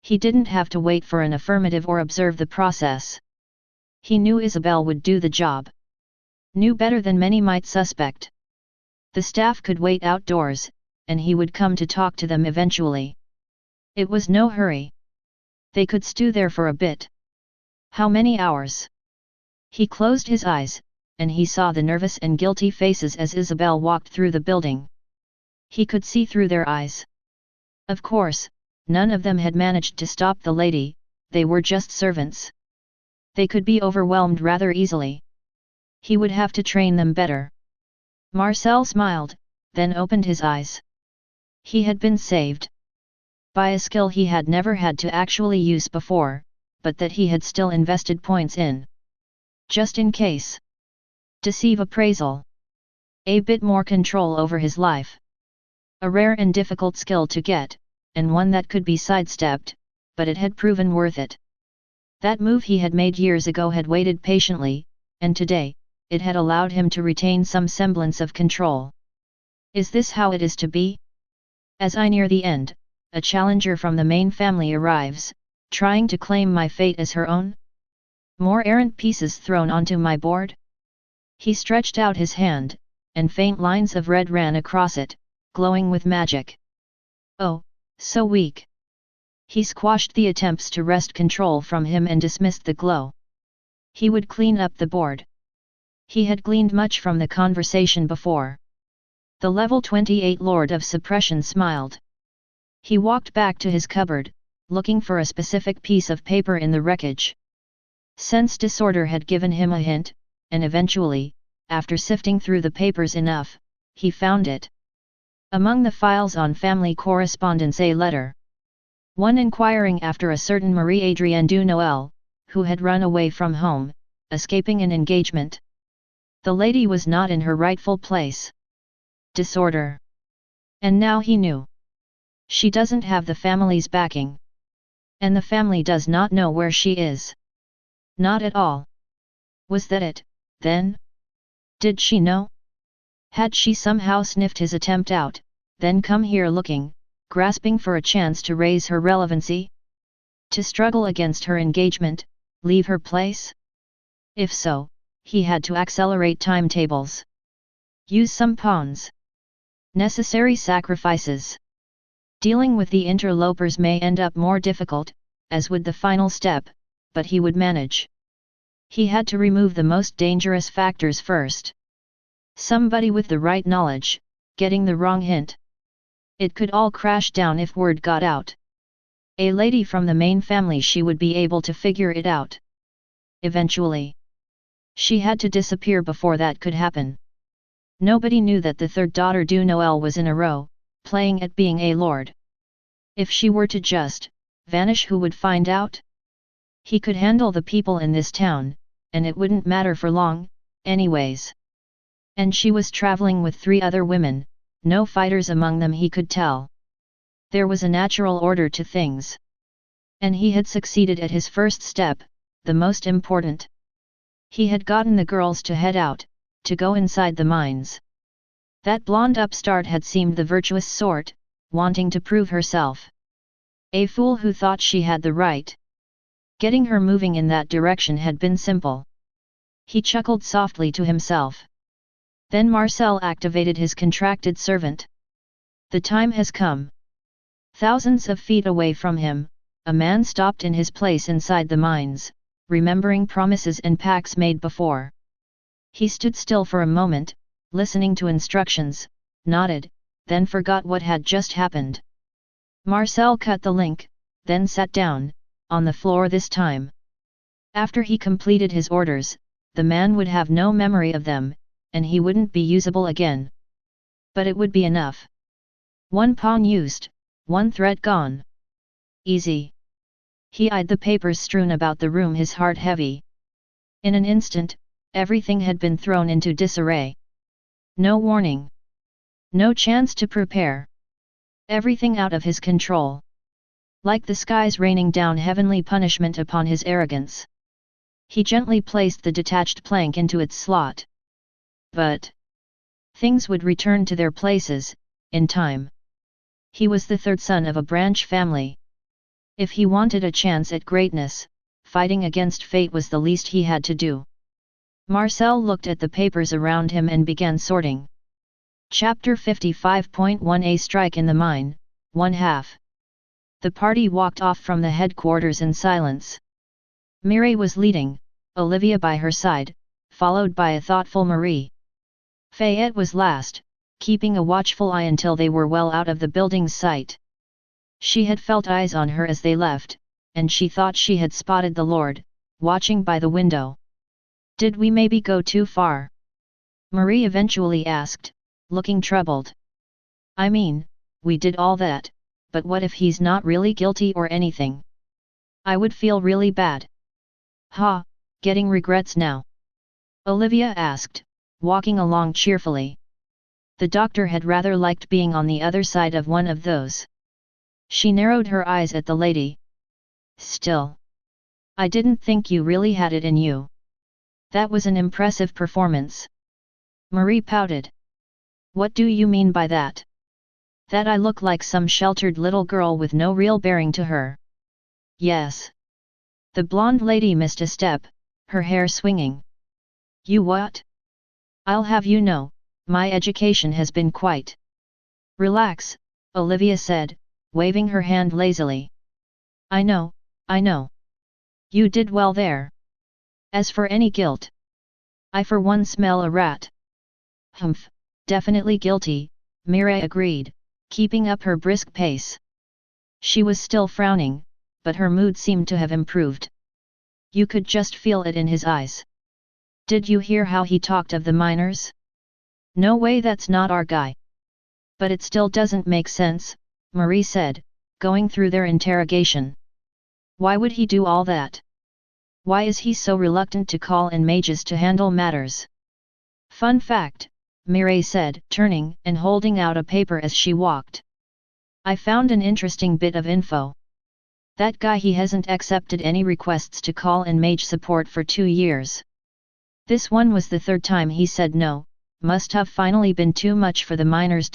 He didn't have to wait for an affirmative or observe the process. He knew Isabel would do the job. Knew better than many might suspect. The staff could wait outdoors, and he would come to talk to them eventually. It was no hurry. They could stew there for a bit. How many hours? He closed his eyes, and he saw the nervous and guilty faces as Isabel walked through the building. He could see through their eyes. Of course, none of them had managed to stop the lady, they were just servants. They could be overwhelmed rather easily. He would have to train them better. Marcel smiled, then opened his eyes. He had been saved. By a skill he had never had to actually use before, but that he had still invested points in. Just in case. Deceive appraisal. A bit more control over his life. A rare and difficult skill to get, and one that could be sidestepped, but it had proven worth it. That move he had made years ago had waited patiently, and today, it had allowed him to retain some semblance of control. Is this how it is to be? As I near the end, a challenger from the main family arrives, trying to claim my fate as her own? More errant pieces thrown onto my board? He stretched out his hand, and faint lines of red ran across it, glowing with magic. Oh, so weak. He squashed the attempts to wrest control from him and dismissed the glow. He would clean up the board. He had gleaned much from the conversation before. The level 28 Lord of Suppression smiled. He walked back to his cupboard, looking for a specific piece of paper in the wreckage. Sense disorder had given him a hint, and eventually, after sifting through the papers enough, he found it. Among the files on family correspondence, a letter. One inquiring after a certain Marie-Adrienne du Noël, who had run away from home, escaping an engagement. The lady was not in her rightful place. Disorder. And now he knew. She doesn't have the family's backing. And the family does not know where she is. Not at all. Was that it, then? Did she know? Had she somehow sniffed his attempt out, then come here looking, grasping for a chance to raise her relevancy? To struggle against her engagement, leave her place? If so, he had to accelerate timetables. Use some pawns. Necessary sacrifices. Dealing with the interlopers may end up more difficult, as would the final step, but he would manage. He had to remove the most dangerous factors first. Somebody with the right knowledge, getting the wrong hint. It could all crash down if word got out. A lady from the main family, she would be able to figure it out. Eventually. She had to disappear before that could happen. Nobody knew that the third daughter du Noël was in a row, playing at being a lord. If she were to just vanish, who would find out? He could handle the people in this town, and it wouldn't matter for long, anyways. And she was traveling with 3 other women, no fighters among them, he could tell. There was a natural order to things. And he had succeeded at his first step, the most important. He had gotten the girls to head out, to go inside the mines. That blonde upstart had seemed the virtuous sort, wanting to prove herself. A fool who thought she had the right. Getting her moving in that direction had been simple. He chuckled softly to himself. Then Marcel activated his contracted servant. The time has come. Thousands of feet away from him, a man stopped in his place inside the mines, remembering promises and pacts made before. He stood still for a moment, listening to instructions, nodded, then forgot what had just happened. Marcel cut the link, then sat down, on the floor this time. After he completed his orders, the man would have no memory of them, and he wouldn't be usable again. But it would be enough. One pawn used, one threat gone. Easy. He eyed the papers strewn about the room, his heart heavy. In an instant, everything had been thrown into disarray. No warning. No chance to prepare. Everything out of his control. Like the skies raining down heavenly punishment upon his arrogance. He gently placed the detached plank into its slot. But things would return to their places, in time. He was the third son of a branch family. If he wanted a chance at greatness, fighting against fate was the least he had to do. Marcel looked at the papers around him and began sorting. Chapter 55.1 A Strike in the Mine, 1/2. The party walked off from the headquarters in silence. Mireille was leading, Olivia by her side, followed by a thoughtful Marie. Fayette was last, keeping a watchful eye until they were well out of the building's sight. She had felt eyes on her as they left, and she thought she had spotted the Lord, watching by the window. "Did we maybe go too far?" Marie eventually asked, looking troubled. "I mean, we did all that, but what if he's not really guilty or anything? I would feel really bad." "Ha, getting regrets now?" Olivia asked, walking along cheerfully. The doctor had rather liked being on the other side of one of those. She narrowed her eyes at the lady. "Still, I didn't think you really had it in you. That was an impressive performance." Marie pouted. "What do you mean by that?" "That I look like some sheltered little girl with no real bearing to her." "Yes." The blonde lady missed a step, her hair swinging. "You what?" "I'll have you know, my education has been quite." "Relax," Olivia said, waving her hand lazily. I know. You did well there. As for any guilt, I for one smell a rat." "Humph, definitely guilty," Mireille agreed, keeping up her brisk pace. She was still frowning, but her mood seemed to have improved. You could just feel it in his eyes. "Did you hear how he talked of the miners?" "No way, that's not our guy." "But it still doesn't make sense," Marie said, going through their interrogation. "Why would he do all that? Why is he so reluctant to call in mages to handle matters?" "Fun fact," Mireille said, turning and holding out a paper as she walked. "I found an interesting bit of info. That guy, he hasn't accepted any requests to call in mage support for 2 years. This one was the third time he said no, must have finally been too much for the miners.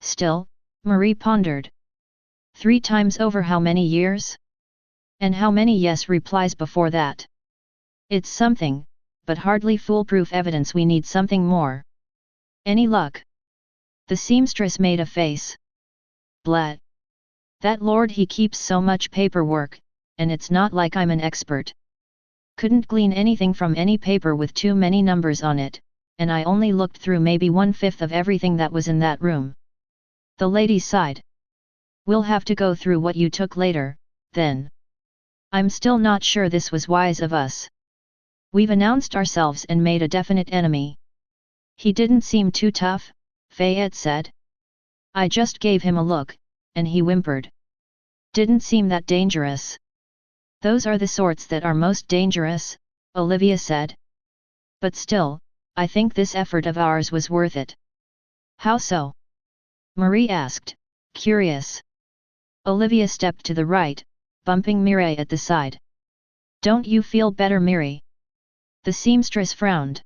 Still," Marie pondered. 3 times over how many years? And how many yes replies before that? It's something, but hardly foolproof evidence. We need something more. Any luck?" The seamstress made a face. "Blat. That Lord, he keeps so much paperwork, and it's not like I'm an expert. Couldn't glean anything from any paper with too many numbers on it, and I only looked through maybe 1/5 of everything that was in that room." The lady sighed. "We'll have to go through what you took later, then. I'm still not sure this was wise of us. We've announced ourselves and made a definite enemy." "He didn't seem too tough," Fayette said. "I just gave him a look, and he whimpered. Didn't seem that dangerous." "Those are the sorts that are most dangerous," Olivia said. "But still, I think this effort of ours was worth it." "How so?" Marie asked, curious. Olivia stepped to the right, bumping Mireille at the side. "Don't you feel better, Mireille?" The seamstress frowned.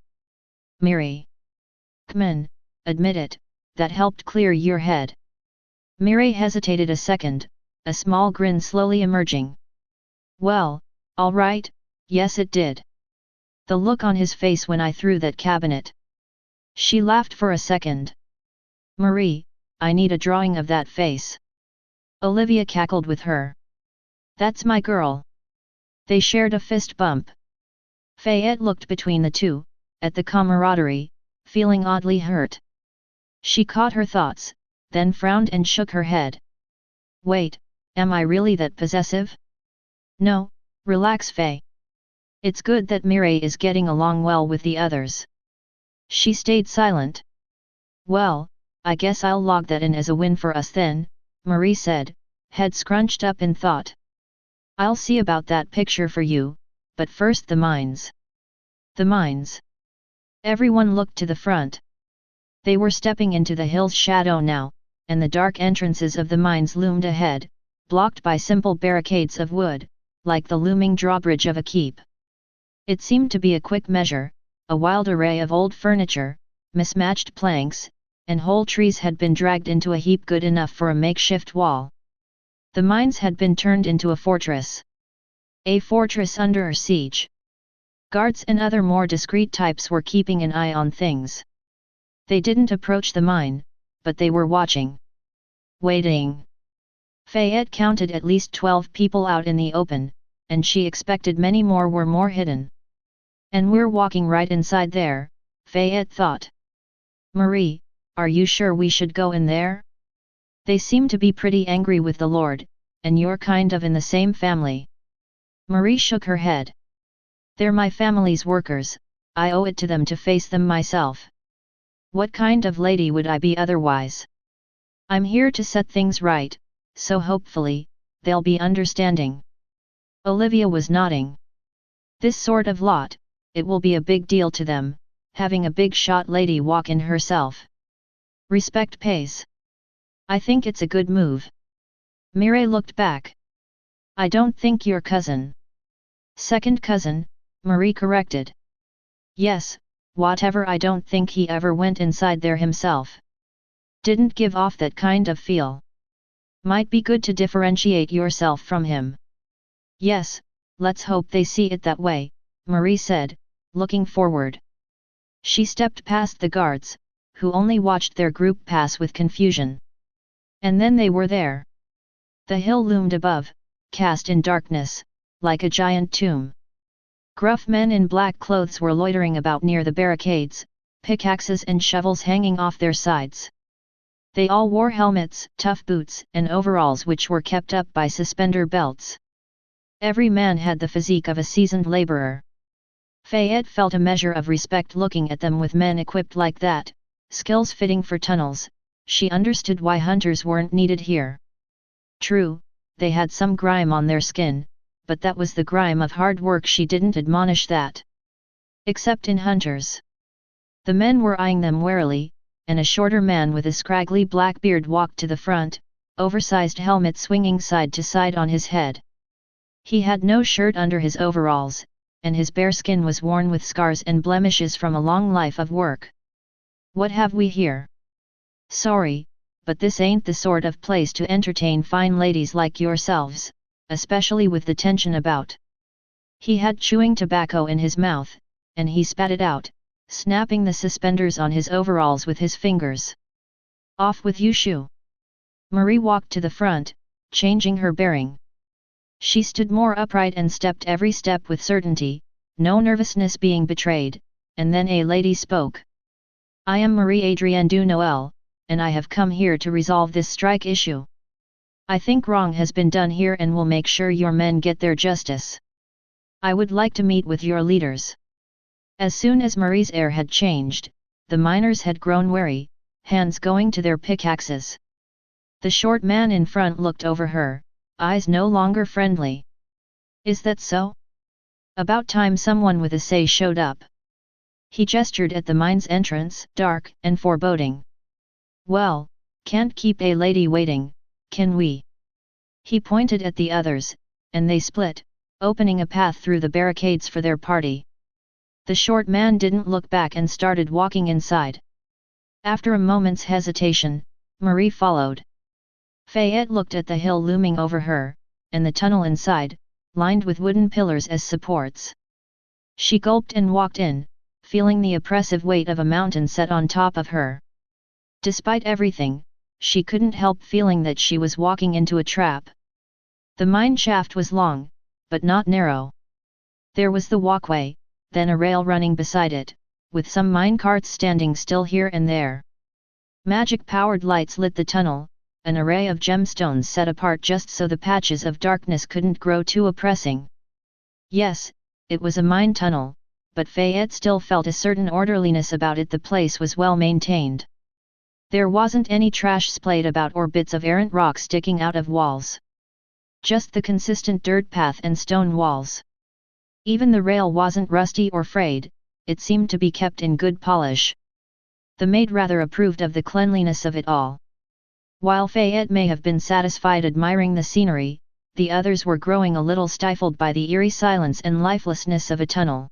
"Mireille. C'mon, admit it, that helped clear your head." Mireille hesitated a second, a small grin slowly emerging. "Well, all right, yes it did. The look on his face when I threw that cabinet. She laughed for a second. Marie, I need a drawing of that face. Olivia cackled with her. That's my girl. They shared a fist bump. Fayette looked between the two, at the camaraderie, feeling oddly hurt. She caught her thoughts, then frowned and shook her head. Wait, am I really that possessive? No, relax Faye. It's good that Mireille is getting along well with the others. She stayed silent. Well, I guess I'll log that in as a win for us then, Marie said, head scrunched up in thought. I'll see about that picture for you, but first the mines. The mines. Everyone looked to the front. They were stepping into the hill's shadow now, and the dark entrances of the mines loomed ahead, blocked by simple barricades of wood, like the looming drawbridge of a keep. It seemed to be a quick measure, a wild array of old furniture, mismatched planks, and whole trees had been dragged into a heap good enough for a makeshift wall. The mines had been turned into a fortress. A fortress under siege. Guards and other more discreet types were keeping an eye on things. They didn't approach the mine, but they were watching. Waiting. Fayette counted at least 12 people out in the open, and she expected many more were more hidden. And we're walking right inside there, Fayette thought. Marie, are you sure we should go in there? They seem to be pretty angry with the Lord, and you're kind of in the same family. Marie shook her head. They're my family's workers, I owe it to them to face them myself. What kind of lady would I be otherwise? I'm here to set things right, so hopefully, they'll be understanding. Olivia was nodding. This sort of lot, it will be a big deal to them, having a big-shot lady walk in herself. Respect pays. I think it's a good move. Mireille looked back. I don't think your cousin. Second cousin, Marie corrected. Yes, whatever, I don't think he ever went inside there himself. Didn't give off that kind of feel. Might be good to differentiate yourself from him. Yes, let's hope they see it that way, Marie said, looking forward. She stepped past the guards, who only watched their group pass with confusion. And then they were there. The hill loomed above, cast in darkness, like a giant tomb. Gruff men in black clothes were loitering about near the barricades, pickaxes and shovels hanging off their sides. They all wore helmets, tough boots, and overalls which were kept up by suspender belts. Every man had the physique of a seasoned laborer. Fayette felt a measure of respect looking at them. With men equipped like that, skills fitting for tunnels, she understood why hunters weren't needed here. True, they had some grime on their skin, but that was the grime of hard work. She didn't admonish that. Except in hunters. The men were eyeing them warily, and a shorter man with a scraggly black beard walked to the front, oversized helmet swinging side to side on his head. He had no shirt under his overalls, and his bare skin was worn with scars and blemishes from a long life of work. What have we here? Sorry, but this ain't the sort of place to entertain fine ladies like yourselves, especially with the tension about. He had chewing tobacco in his mouth, and he spat it out, snapping the suspenders on his overalls with his fingers. Off with you, shoo! Marie walked to the front, changing her bearing. She stood more upright and stepped every step with certainty, no nervousness being betrayed, and then a lady spoke. I am Marie Adrienne du Noël, and I have come here to resolve this strike issue. I think wrong has been done here and will make sure your men get their justice. I would like to meet with your leaders. As soon as Marie's air had changed, the miners had grown wary, hands going to their pickaxes. The short man in front looked over her, eyes no longer friendly. Is that so? About time someone with a say showed up. He gestured at the mine's entrance, dark and foreboding. Well, can't keep a lady waiting, can we? He pointed at the others, and they split, opening a path through the barricades for their party. The short man didn't look back and started walking inside. After a moment's hesitation, Marie followed. Fayette looked at the hill looming over her, and the tunnel inside, lined with wooden pillars as supports. She gulped and walked in, feeling the oppressive weight of a mountain set on top of her. Despite everything, she couldn't help feeling that she was walking into a trap. The mine shaft was long, but not narrow. There was the walkway, then a rail running beside it, with some mine carts standing still here and there. Magic-powered lights lit the tunnel, an array of gemstones set apart just so the patches of darkness couldn't grow too oppressing. Yes, it was a mine tunnel, but Fayette still felt a certain orderliness about it. The place was well maintained. There wasn't any trash splayed about or bits of errant rock sticking out of walls. Just the consistent dirt path and stone walls. Even the rail wasn't rusty or frayed, it seemed to be kept in good polish. The maid rather approved of the cleanliness of it all. While Fayette may have been satisfied admiring the scenery, the others were growing a little stifled by the eerie silence and lifelessness of a tunnel.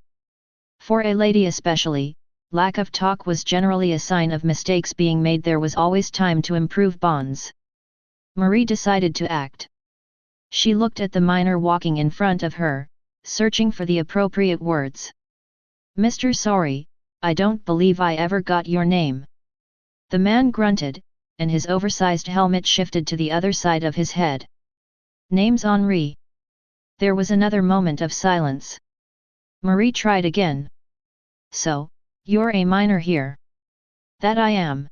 For a lady especially, lack of talk was generally a sign of mistakes being made. There was always time to improve bonds. Marie decided to act. She looked at the miner walking in front of her, searching for the appropriate words. "Mr. Sorry, I don't believe I ever got your name." The man grunted, and his oversized helmet shifted to the other side of his head. "Name's Henri." There was another moment of silence. Marie tried again. "So, you're a miner here?" "That I am."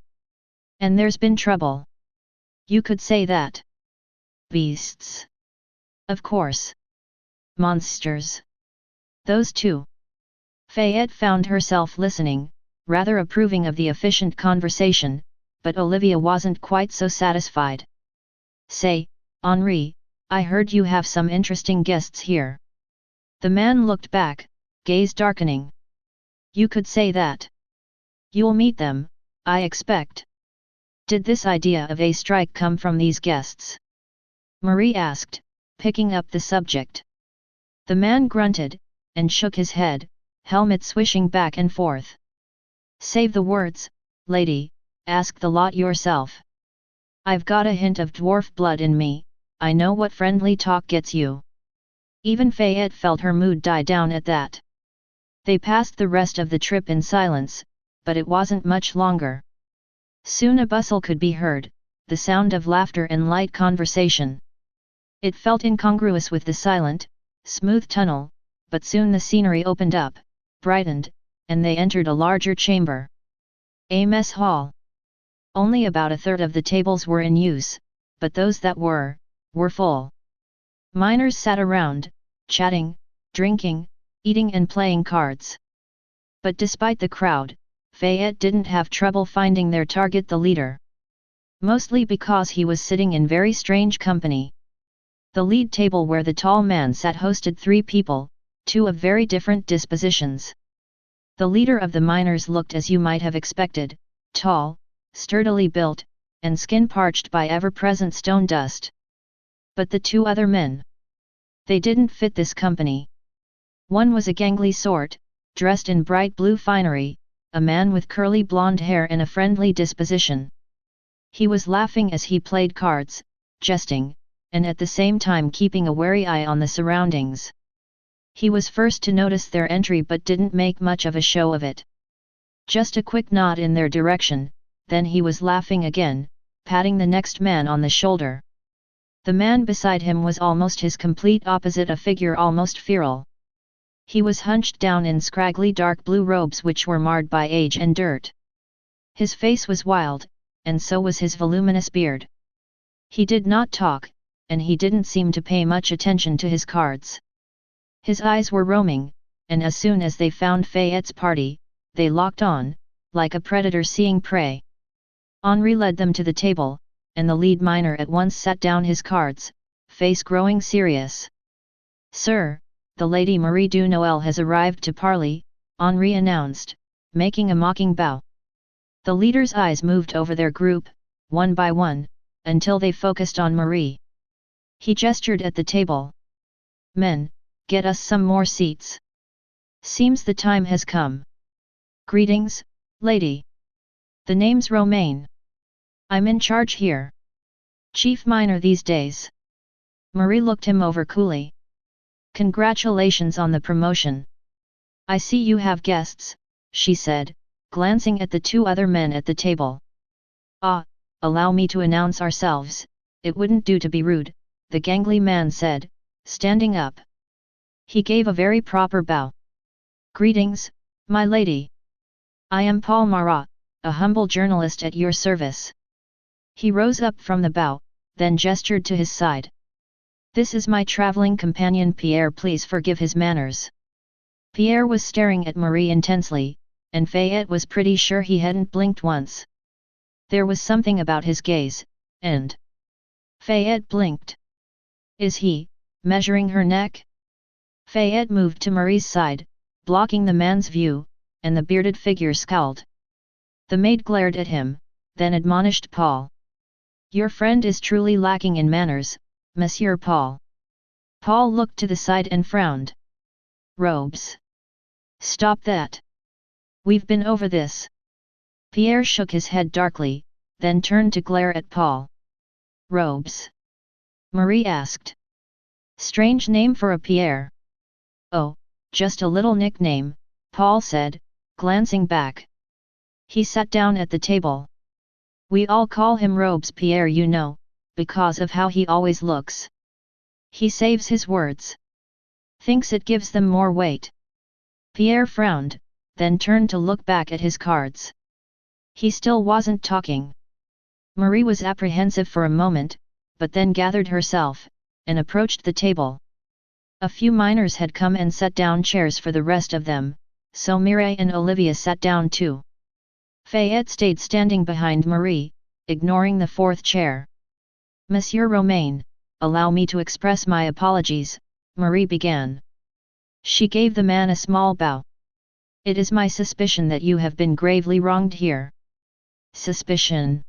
"And there's been trouble?" "You could say that." "Beasts?" "Of course." "Monsters?" "Those too." Fayette found herself listening, rather approving of the efficient conversation, but Olivia wasn't quite so satisfied. "Say, Henri, I heard you have some interesting guests here." The man looked back, gaze darkening. "You could say that. You'll meet them, I expect." "Did this idea of a strike come from these guests?" Marie asked, picking up the subject. The man grunted, and shook his head, helmet swishing back and forth. "Save the words, lady, ask the lot yourself. I've got a hint of dwarf blood in me, I know what friendly talk gets you." Even Fayette felt her mood die down at that. They passed the rest of the trip in silence, but it wasn't much longer. Soon a bustle could be heard, the sound of laughter and light conversation. It felt incongruous with the silent, smooth tunnel, but soon the scenery opened up, brightened, and they entered a larger chamber. A mess hall. Only about a third of the tables were in use, but those that were full. Miners sat around, chatting, drinking, eating and playing cards. But despite the crowd, Fayette didn't have trouble finding their target, the leader. Mostly because he was sitting in very strange company. The lead table where the tall man sat hosted 3 people, 2 of very different dispositions. The leader of the miners looked as you might have expected, tall, sturdily built, and skin parched by ever-present stone dust. But the 2 other men, they didn't fit this company. One was a gangly sort, dressed in bright blue finery, a man with curly blonde hair and a friendly disposition. He was laughing as he played cards, jesting, and at the same time keeping a wary eye on the surroundings. He was first to notice their entry but didn't make much of a show of it. Just a quick nod in their direction, then he was laughing again, patting the next man on the shoulder. The man beside him was almost his complete opposite, a figure almost feral. He was hunched down in scraggly dark blue robes which were marred by age and dirt. His face was wild, and so was his voluminous beard. He did not talk, and he didn't seem to pay much attention to his cards. His eyes were roaming, and as soon as they found Fayette's party, they locked on, like a predator seeing prey. Henri led them to the table, and the lead miner at once sat down his cards, face growing serious. "Sir, the Lady Marie du Noël has arrived to parley," Henri announced, making a mocking bow. The leader's eyes moved over their group, one by one, until they focused on Marie. He gestured at the table. "Men, get us some more seats. Seems the time has come. Greetings, lady. The name's Romaine. I'm in charge here. Chief miner these days." Marie looked him over coolly. "Congratulations on the promotion. I see you have guests," she said, glancing at the two other men at the table. "Ah, allow me to announce ourselves, it wouldn't do to be rude," the gangly man said, standing up. He gave a very proper bow. "Greetings, my lady. I am Paul Marat, a humble journalist at your service." He rose up from the bow, then gestured to his side. "This is my traveling companion Pierre, please forgive his manners." Pierre was staring at Marie intensely, and Fayette was pretty sure he hadn't blinked once. There was something about his gaze, and Fayette blinked. "Is he measuring her neck?" Fayette moved to Marie's side, blocking the man's view, and the bearded figure scowled. The maid glared at him, then admonished Paul. "Your friend is truly lacking in manners, Monsieur Paul." Paul looked to the side and frowned. "Robes. Stop that. We've been over this." Pierre shook his head darkly, then turned to glare at Paul. "Robes?" Marie asked. "Strange name for a Pierre." "Oh, just a little nickname," Paul said, glancing back. He sat down at the table. "We all call him Robes Pierre, you know, because of how he always looks. He saves his words. Thinks it gives them more weight." Pierre frowned, then turned to look back at his cards. He still wasn't talking. Marie was apprehensive for a moment, but then gathered herself, and approached the table. A few miners had come and set down chairs for the rest of them, so Mireille and Olivia sat down too. Fayette stayed standing behind Marie, ignoring the fourth chair. "Monsieur Romain, allow me to express my apologies," Marie began. She gave the man a small bow. "It is my suspicion that you have been gravely wronged here." "Suspicion?"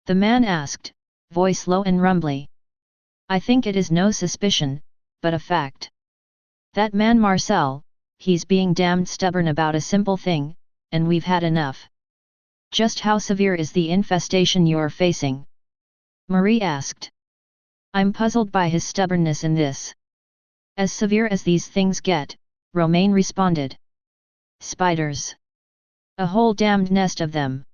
the man asked, voice low and rumbly. "I think it is no suspicion, but a fact. That man Marcel, he's being damned stubborn about a simple thing, and we've had enough." "Just how severe is the infestation you're facing?" Marie asked. "I'm puzzled by his stubbornness in this." "As severe as these things get," Romain responded. "Spiders. A whole damned nest of them.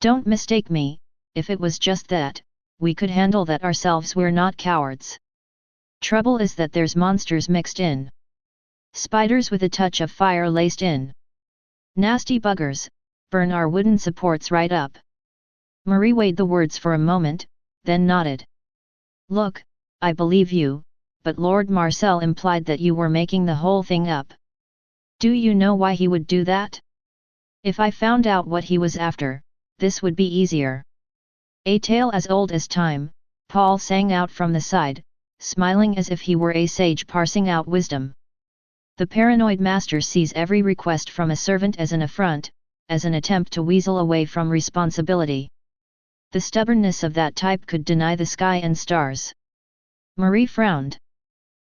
Don't mistake me, if it was just that, we could handle that ourselves, we're not cowards. Trouble is that there's monsters mixed in. Spiders with a touch of fire laced in. Nasty buggers, burn our wooden supports right up." Marie weighed the words for a moment, then nodded. "Look, I believe you, but Lord Marcel implied that you were making the whole thing up. Do you know why he would do that? If I found out what he was after, this would be easier." "A tale as old as time," Paul sang out from the side, smiling as if he were a sage parsing out wisdom. "The paranoid master sees every request from a servant as an affront, as an attempt to weasel away from responsibility. The stubbornness of that type could deny the sky and stars." Marie frowned.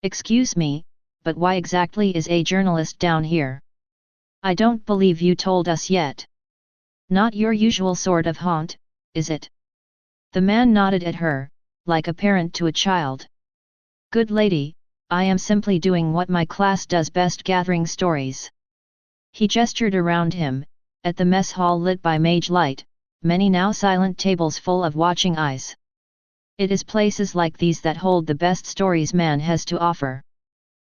"Excuse me, but why exactly is a journalist down here? I don't believe you told us yet. Not your usual sort of haunt, is it?" The man nodded at her, like a parent to a child. "Good lady, I am simply doing what my class does best, gathering stories." He gestured around him, at the mess hall lit by mage light, many now silent tables full of watching eyes. "It is places like these that hold the best stories man has to offer."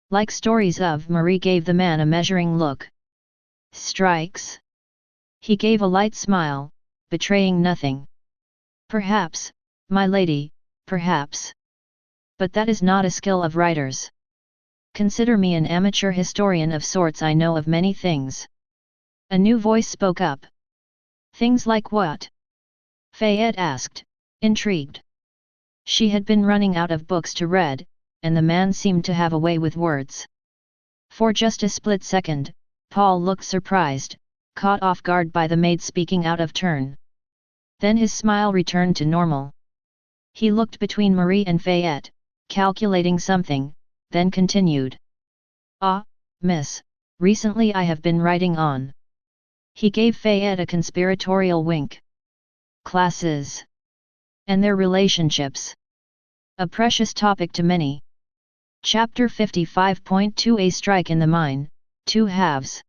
"Like stories of?" Marie gave the man a measuring look. "Strikes?" He gave a light smile, betraying nothing. "Perhaps, my lady, perhaps. But that is not a skill of writers. Consider me an amateur historian of sorts, I know of many things." A new voice spoke up. "Things like what?" Fayette asked, intrigued. She had been running out of books to read, and the man seemed to have a way with words. For just a split second, Paul looked surprised, caught off guard by the maid speaking out of turn. Then his smile returned to normal. He looked between Marie and Fayette, calculating something, then continued. "Ah, miss, recently I have been writing on." He gave Fayette a conspiratorial wink. "Classes. And their relationships. A precious topic to many." Chapter 55.2 A strike in the mine, two halves.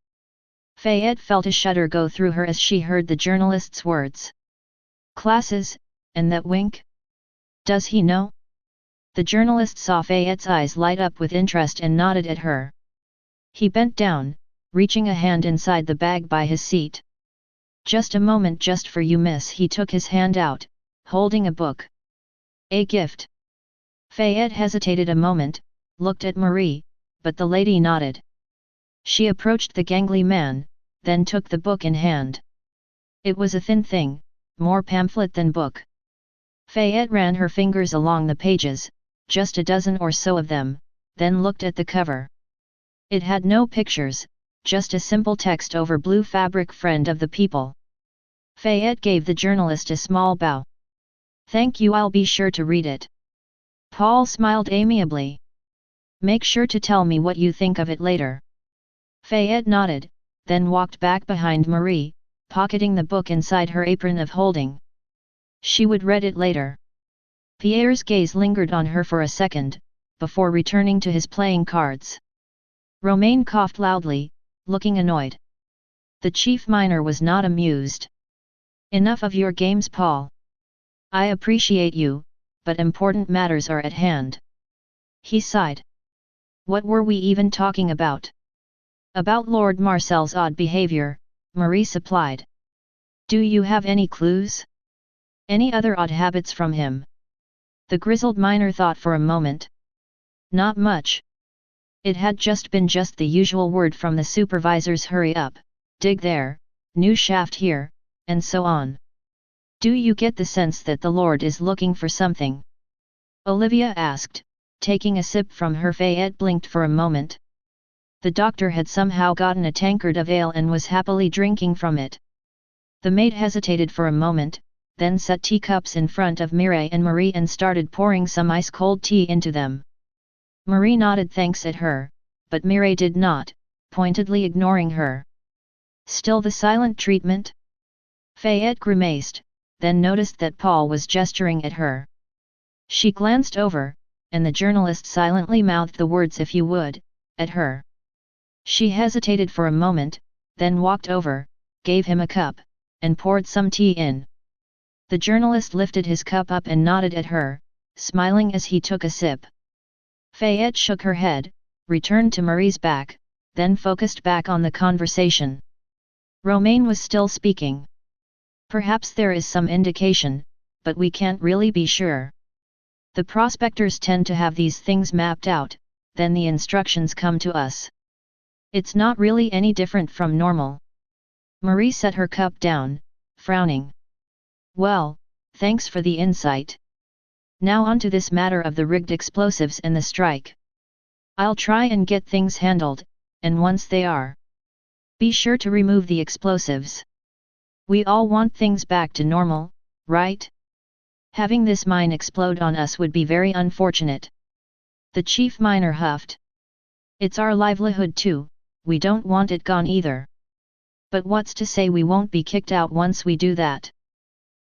Fayette felt a shudder go through her as she heard the journalist's words. Classes, and that wink? Does he know? The journalist saw Fayette's eyes light up with interest and nodded at her. He bent down, reaching a hand inside the bag by his seat. Just a moment, just for you, miss. He took his hand out, holding a book. A gift. Fayette hesitated a moment, looked at Marie, but the lady nodded. She approached the gangly man, then took the book in hand. It was a thin thing, more pamphlet than book. Fayette ran her fingers along the pages, just a dozen or so of them, then looked at the cover. It had no pictures, just a simple text over blue fabric: friend of the people. Fayette gave the journalist a small bow. Thank you, I'll be sure to read it. Paul smiled amiably. Make sure to tell me what you think of it later. Fayette nodded, then walked back behind Marie, pocketing the book inside her apron of holding. She would read it later. Pierre's gaze lingered on her for a second, before returning to his playing cards. Romain coughed loudly, looking annoyed. The chief miner was not amused. Enough of your games, Paul. I appreciate you, but important matters are at hand. He sighed. What were we even talking about? About Lord Marcel's odd behavior, Marie supplied. Do you have any clues? Any other odd habits from him? The grizzled miner thought for a moment. Not much. It had just been the usual word from the supervisors: hurry up, dig there, new shaft here, and so on. Do you get the sense that the Lord is looking for something? Olivia asked, taking a sip from her. Fayette blinked for a moment. The doctor had somehow gotten a tankard of ale and was happily drinking from it. The maid hesitated for a moment, then set teacups in front of Mireille and Marie and started pouring some ice-cold tea into them. Marie nodded thanks at her, but Mireille did not, pointedly ignoring her. Still the silent treatment? Fayette grimaced, then noticed that Paul was gesturing at her. She glanced over, and the journalist silently mouthed the words "if you would," at her. She hesitated for a moment, then walked over, gave him a cup, and poured some tea in. The journalist lifted his cup up and nodded at her, smiling as he took a sip. Fayette shook her head, returned to Marie's back, then focused back on the conversation. Romain was still speaking. Perhaps there is some indication, but we can't really be sure. The prospectors tend to have these things mapped out, then the instructions come to us. It's not really any different from normal. Marie set her cup down, frowning. Well, thanks for the insight. Now on to this matter of the rigged explosives and the strike. I'll try and get things handled, and once they are, be sure to remove the explosives. We all want things back to normal, right? Having this mine explode on us would be very unfortunate. The chief miner huffed. It's our livelihood too, we don't want it gone either. But what's to say we won't be kicked out once we do that?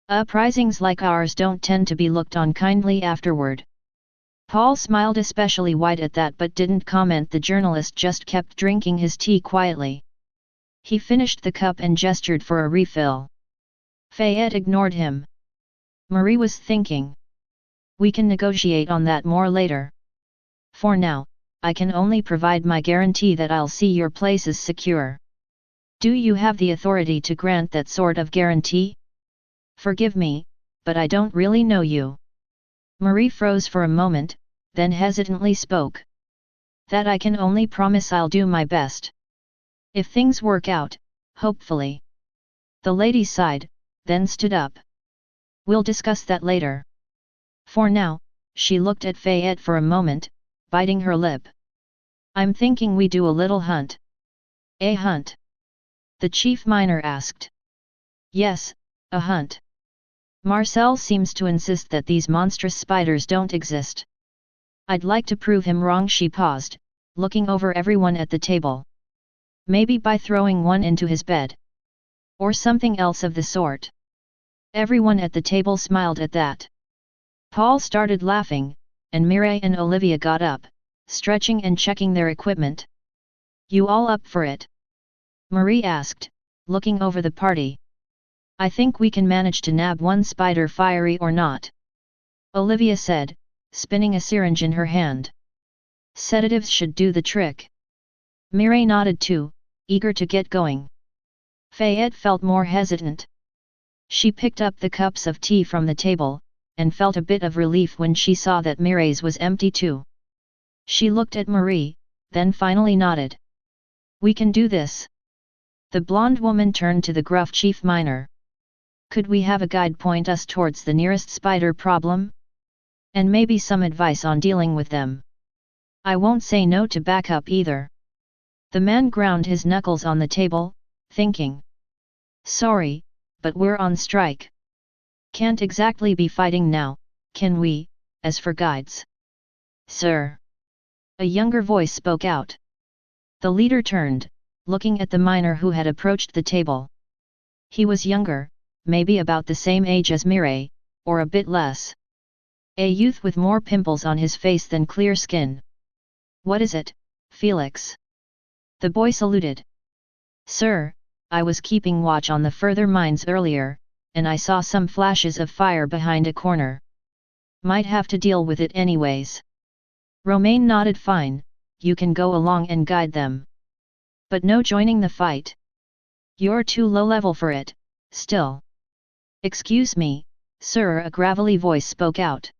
Uprisings like ours don't tend to be looked on kindly afterward. Paul smiled especially wide at that but didn't comment. The journalist just kept drinking his tea quietly. He finished the cup and gestured for a refill. Fayette ignored him. Marie was thinking. We can negotiate on that more later. For now, I can only provide my guarantee that I'll see your places secure. Do you have the authority to grant that sort of guarantee? Forgive me, but I don't really know you. Marie froze for a moment, then hesitantly spoke. That I can only promise. I'll do my best. If things work out, hopefully. The lady sighed, then stood up. We'll discuss that later. For now, she looked at Fayette for a moment, biting her lip. I'm thinking we do a little hunt. A hunt? The chief miner asked. Yes, a hunt. Marcel seems to insist that these monstrous spiders don't exist. I'd like to prove him wrong. She paused, looking over everyone at the table. Maybe by throwing one into his bed. Or something else of the sort. Everyone at the table smiled at that. Paul started laughing, and Mireille and Olivia got up, stretching and checking their equipment. You all up for it? Marie asked, looking over the party. I think we can manage to nab one spider, fiery or not. Olivia said, spinning a syringe in her hand. Sedatives should do the trick. Mireille nodded too, eager to get going. Fayette felt more hesitant. She picked up the cups of tea from the table, and felt a bit of relief when she saw that Mireille's was empty too. She looked at Marie, then finally nodded. We can do this. The blonde woman turned to the gruff chief miner. Could we have a guide point us towards the nearest spider problem? And maybe some advice on dealing with them. I won't say no to backup either. The man ground his knuckles on the table, thinking. Sorry, but we're on strike. Can't exactly be fighting now, can we, as for guides? Sir. A younger voice spoke out. The leader turned, looking at the miner who had approached the table. He was younger, maybe about the same age as Mireille, or a bit less. A youth with more pimples on his face than clear skin. What is it, Felix? The boy saluted. Sir, I was keeping watch on the further mines earlier, and I saw some flashes of fire behind a corner. Might have to deal with it anyways. Romain nodded. Fine, you can go along and guide them. But no joining the fight. You're too low level for it, still. Excuse me, sir, a gravelly voice spoke out.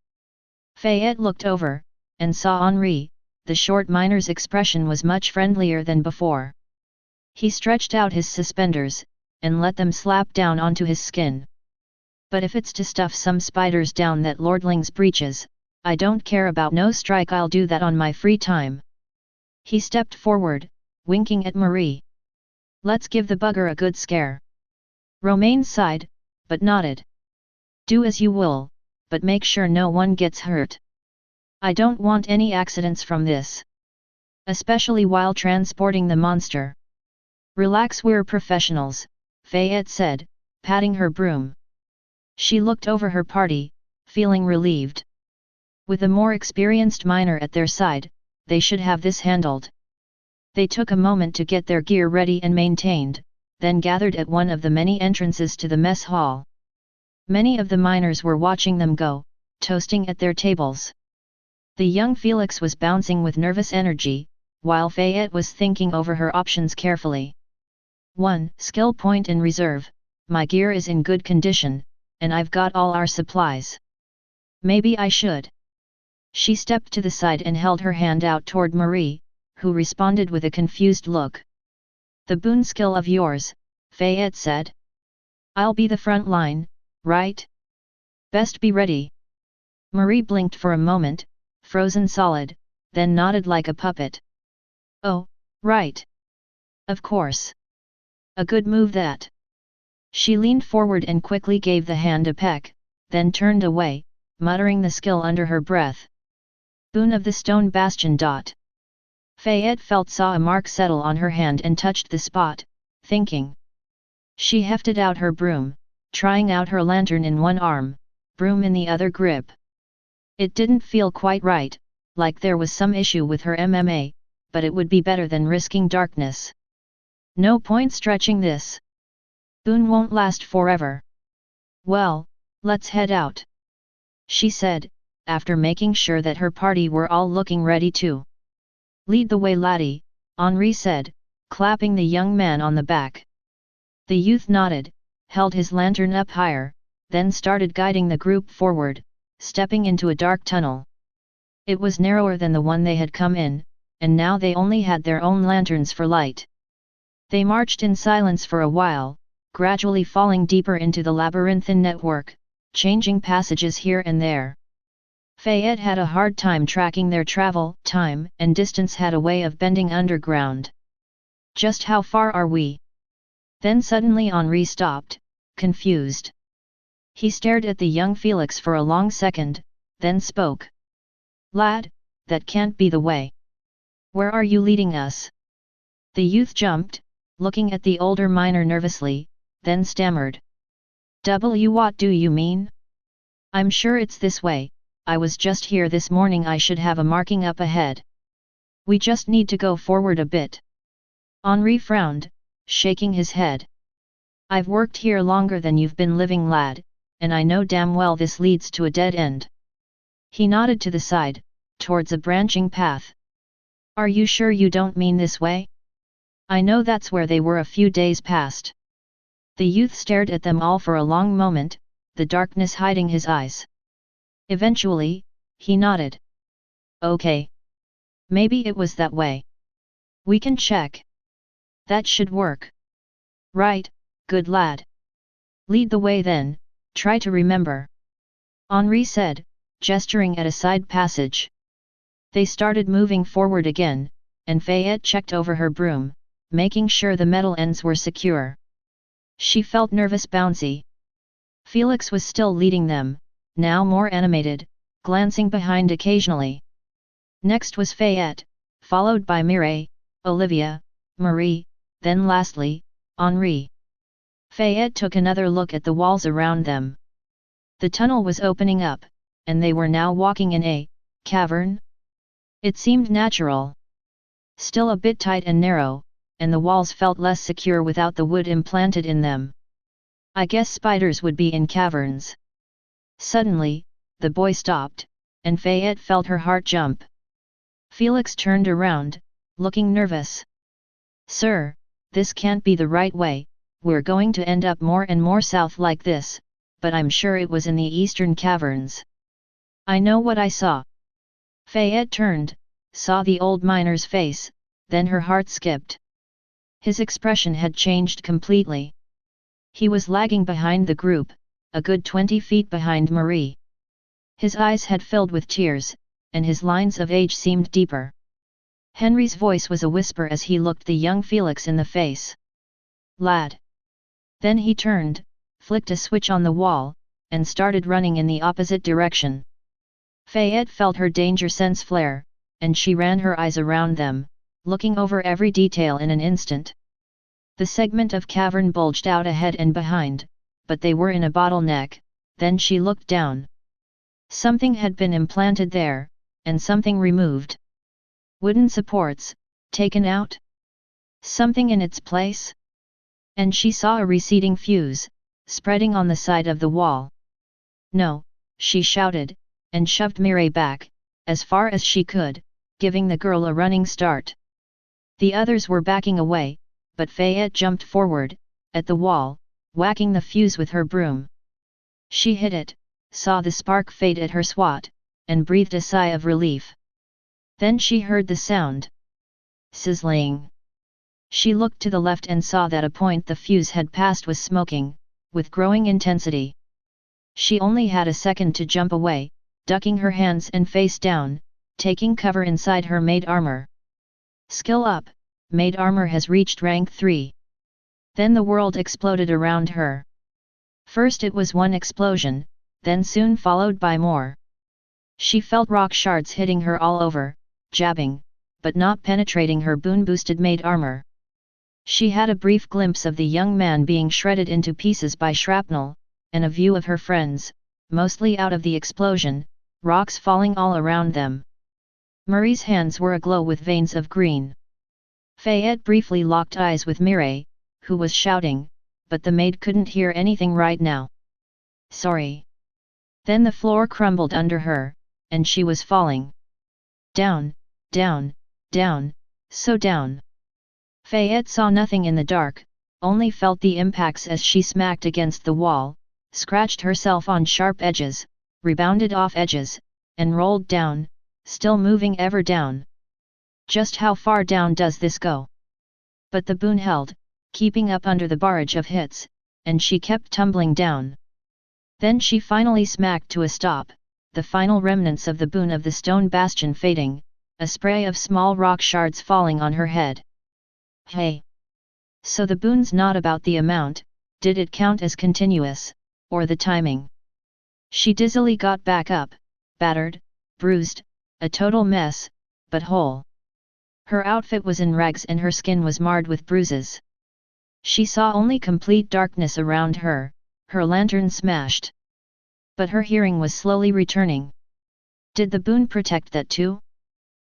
Fayette looked over, and saw Henri. The short miner's expression was much friendlier than before. He stretched out his suspenders, and let them slap down onto his skin. But if it's to stuff some spiders down that lordling's breeches, I don't care about no strike, I'll do that on my free time. He stepped forward, winking at Marie. Let's give the bugger a good scare. Romain sighed, but nodded. Do as you will, but make sure no one gets hurt. I don't want any accidents from this. Especially while transporting the monster. Relax, we're professionals, Fayette said, patting her broom. She looked over her party, feeling relieved. With a more experienced miner at their side, they should have this handled. They took a moment to get their gear ready and maintained, then gathered at one of the many entrances to the mess hall. Many of the miners were watching them go, toasting at their tables. The young Felix was bouncing with nervous energy, while Fayette was thinking over her options carefully. 1. Skill point in reserve. My gear is in good condition, and I've got all our supplies. Maybe I should. She stepped to the side and held her hand out toward Marie, who responded with a confused look. The boon skill of yours, Fayette said. I'll be the front line, right? Best be ready. Marie blinked for a moment, frozen solid, then nodded like a puppet. Oh, right. Of course. A good move that. She leaned forward and quickly gave the hand a peck, then turned away, muttering the skill under her breath. Boon of the stone bastion. Fayette saw a mark settle on her hand and touched the spot, thinking. She hefted out her broom, trying out her lantern in one arm, broom in the other grip. It didn't feel quite right, like there was some issue with her MMA, but it would be better than risking darkness. No point stretching this. Boon won't last forever. Well, let's head out. She said, after making sure that her party were all looking ready too. Lead the way, laddie, Henri said, clapping the young man on the back. The youth nodded, held his lantern up higher, then started guiding the group forward, stepping into a dark tunnel. It was narrower than the one they had come in, and now they only had their own lanterns for light. They marched in silence for a while, gradually falling deeper into the labyrinthine network, changing passages here and there. Fayette had a hard time tracking their travel. Time and distance had a way of bending underground. Just how far are we? Then suddenly Henri stopped, confused. He stared at the young Felix for a long second, then spoke. Lad, that can't be the way. Where are you leading us? The youth jumped, looking at the older miner nervously, then stammered. What do you mean? I'm sure it's this way. I was just here this morning, I should have a marking up ahead. We just need to go forward a bit. Henri frowned, shaking his head. I've worked here longer than you've been living, lad, and I know damn well this leads to a dead end. He nodded to the side, towards a branching path. Are you sure you don't mean this way? I know that's where they were a few days past. The youth stared at them all for a long moment, the darkness hiding his eyes. Eventually, he nodded. Okay. Maybe it was that way. We can check. That should work. Right, good lad. Lead the way then, try to remember. Henri said, gesturing at a side passage. They started moving forward again, and Fayette checked over her broom, making sure the metal ends were secure. She felt nervous, bouncy. Felix was still leading them, now more animated, glancing behind occasionally. Next was Fayette, followed by Mireille, Olivia, Marie, then lastly, Henri. Fayette took another look at the walls around them. The tunnel was opening up, and they were now walking in a cavern. It seemed natural. Still a bit tight and narrow, and the walls felt less secure without the wood implanted in them. I guess spiders would be in caverns. Suddenly, the boy stopped, and Fayette felt her heart jump. Felix turned around, looking nervous. Sir, this can't be the right way, we're going to end up more and more south like this, but I'm sure it was in the eastern caverns. I know what I saw. Fayette turned, saw the old miner's face, then her heart skipped. His expression had changed completely. He was lagging behind the group, a good 20 feet behind Marie. His eyes had filled with tears, and his lines of age seemed deeper. Henry's voice was a whisper as he looked the young Felix in the face. Lad. Then he turned, flicked a switch on the wall, and started running in the opposite direction. Fayette felt her danger sense flare, and she ran her eyes around them, looking over every detail in an instant. The segment of cavern bulged out ahead and behind, but they were in a bottleneck. Then she looked down. Something had been implanted there, and something removed. Wooden supports, taken out? Something in its place? And she saw a receding fuse, spreading on the side of the wall. No, she shouted, and shoved Mireille back, as far as she could, giving the girl a running start. The others were backing away, but Fayette jumped forward, at the wall, whacking the fuse with her broom. She hit it, saw the spark fade at her swat, and breathed a sigh of relief. Then she heard the sound. Sizzling. She looked to the left and saw that a point the fuse had passed was smoking, with growing intensity. She only had a second to jump away, ducking her hands and face down, taking cover inside her maid armor. Skill up, maid armor has reached rank 3. Then the world exploded around her. First it was one explosion, then soon followed by more. She felt rock shards hitting her all over, jabbing, but not penetrating her boon-boosted maid armor. She had a brief glimpse of the young man being shredded into pieces by shrapnel, and a view of her friends, mostly out of the explosion, rocks falling all around them. Marie's hands were aglow with veins of green. Fayette briefly locked eyes with Mireille, who was shouting, but the maid couldn't hear anything right now. Sorry. Then the floor crumbled under her, and she was falling. Down, down, down, so down. Fayette saw nothing in the dark, only felt the impacts as she smacked against the wall, scratched herself on sharp edges, rebounded off edges, and rolled down, still moving ever down. Just how far down does this go? But the boon held, keeping up under the barrage of hits, and she kept tumbling down. Then she finally smacked to a stop, the final remnants of the boon of the stone bastion fading, a spray of small rock shards falling on her head. Hey! So the boon's not about the amount, did it count as continuous, or the timing? She dizzily got back up, battered, bruised, a total mess, but whole. Her outfit was in rags and her skin was marred with bruises. She saw only complete darkness around her, her lantern smashed. But her hearing was slowly returning. Did the boon protect that too?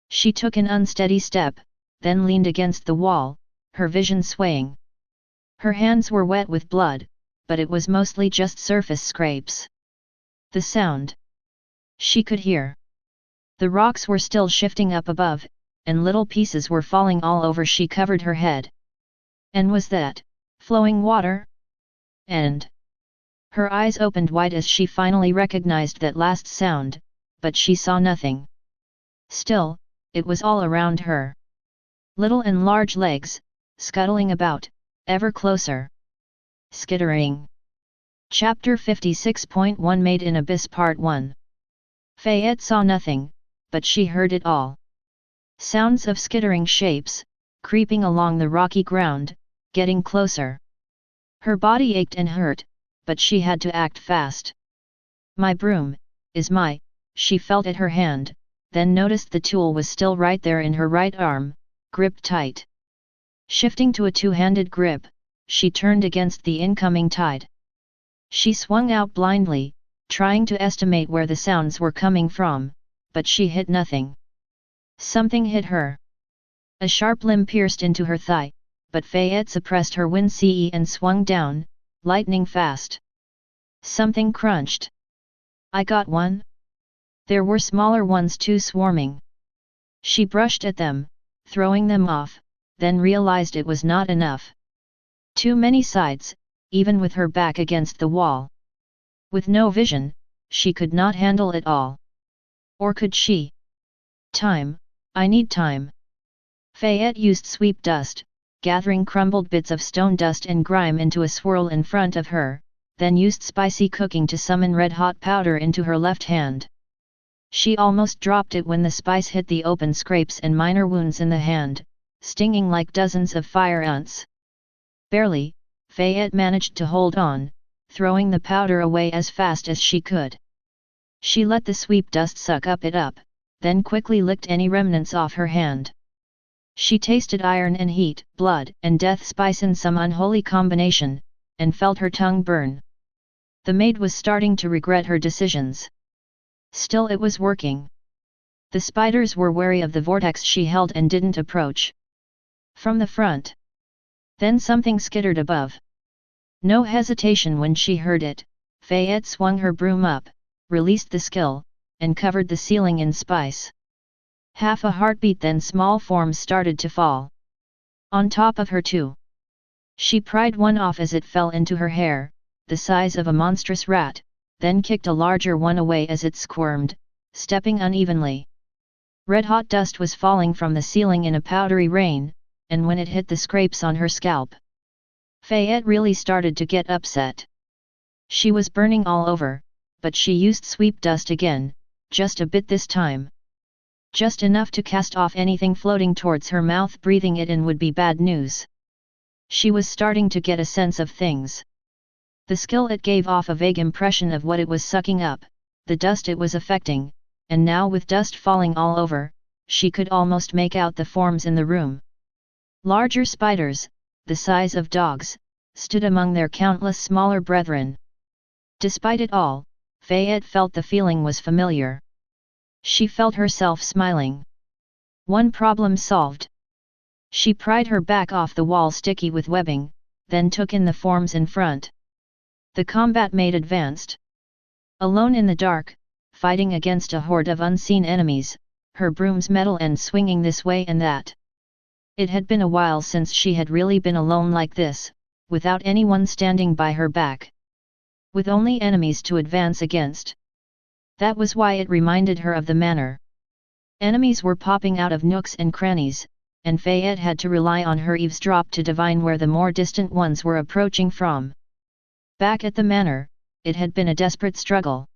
She took an unsteady step, then leaned against the wall, her vision swaying. Her hands were wet with blood, but it was mostly just surface scrapes. The sound she could hear. The rocks were still shifting up above, and little pieces were falling all over. She covered her head. And was that flowing water? And her eyes opened wide as she finally recognized that last sound, but she saw nothing. Still, it was all around her. Little and large legs, scuttling about, ever closer. Skittering. Chapter 56.1 Maid in Abyss Part 1. Fayette saw nothing, but she heard it all. Sounds of skittering shapes, creeping along the rocky ground, getting closer. Her body ached and hurt, but she had to act fast. My broom, she felt at her hand, then noticed the tool was still right there in her right arm, gripped tight. Shifting to a two-handed grip, she turned against the incoming tide. She swung out blindly, trying to estimate where the sounds were coming from, but she hit nothing. Something hit her. A sharp limb pierced into her thigh, but Fayette suppressed her wince and swung down, lightning fast. Something crunched. I got one? There were smaller ones too swarming. She brushed at them, throwing them off, then realized it was not enough. Too many sides, even with her back against the wall. With no vision, she could not handle it all. Or could she? Time, I need time. Fayette used sweep dust, gathering crumbled bits of stone dust and grime into a swirl in front of her, then used spicy cooking to summon red-hot powder into her left hand. She almost dropped it when the spice hit the open scrapes and minor wounds in the hand, stinging like dozens of fire ants. Barely, Fayette managed to hold on, throwing the powder away as fast as she could. She let the sweep dust suck up, then quickly licked any remnants off her hand. She tasted iron and heat, blood and death spice in some unholy combination, and felt her tongue burn. The maid was starting to regret her decisions. Still, it was working. The spiders were wary of the vortex she held and didn't approach. From the front. Then something skittered above. No hesitation when she heard it, Fayette swung her broom up, released the skill, and covered the ceiling in spice. Half a heartbeat, then small forms started to fall. On top of her too. She pried one off as it fell into her hair, the size of a monstrous rat, then kicked a larger one away as it squirmed, stepping unevenly. Red-hot dust was falling from the ceiling in a powdery rain, and when it hit the scrapes on her scalp, Fayette really started to get upset. She was burning all over, but she used sweep dust again, just a bit this time. Just enough to cast off anything floating towards her mouth. Breathing it in would be bad news. She was starting to get a sense of things. The skill it gave off a vague impression of what it was sucking up, the dust it was affecting, and now with dust falling all over, she could almost make out the forms in the room. Larger spiders, the size of dogs, stood among their countless smaller brethren. Despite it all, Fayette felt the feeling was familiar. She felt herself smiling. One problem solved. She pried her back off the wall sticky with webbing, then took in the forms in front. The combat maid advanced. Alone in the dark, fighting against a horde of unseen enemies, her broom's metal end swinging this way and that. It had been a while since she had really been alone like this, without anyone standing by her back. With only enemies to advance against. That was why it reminded her of the manor. Enemies were popping out of nooks and crannies, and Fayette had to rely on her eavesdrop to divine where the more distant ones were approaching from. Back at the manor, it had been a desperate struggle.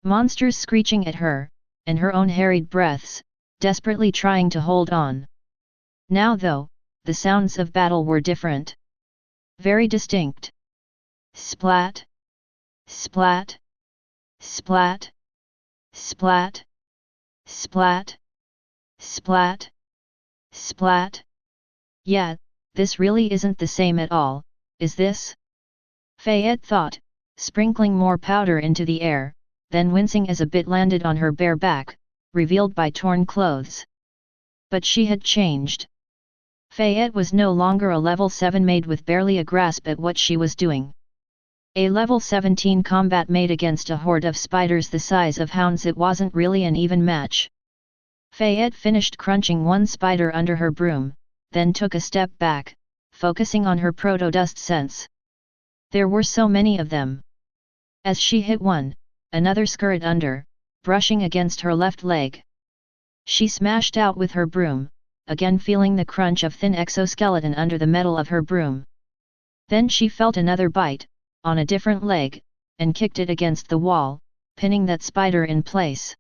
Monsters screeching at her, and her own harried breaths, desperately trying to hold on. Now though, the sounds of battle were different. Very distinct. Splat! Splat! Splat! Splat! Splat! Splat! Splat! Yeah, this really isn't the same at all, is this? Fayette thought, sprinkling more powder into the air, then wincing as a bit landed on her bare back, revealed by torn clothes. But she had changed. Fayette was no longer a level 7 maid with barely a grasp at what she was doing. A level 17 combat maid against a horde of spiders the size of hounds, it wasn't really an even match. Fayette finished crunching one spider under her broom, then took a step back, focusing on her proto-dust sense. There were so many of them. As she hit one, another scurried under, brushing against her left leg. She smashed out with her broom, again feeling the crunch of thin exoskeleton under the metal of her broom. Then she felt another bite, on a different leg, and kicked it against the wall, pinning that spider in place.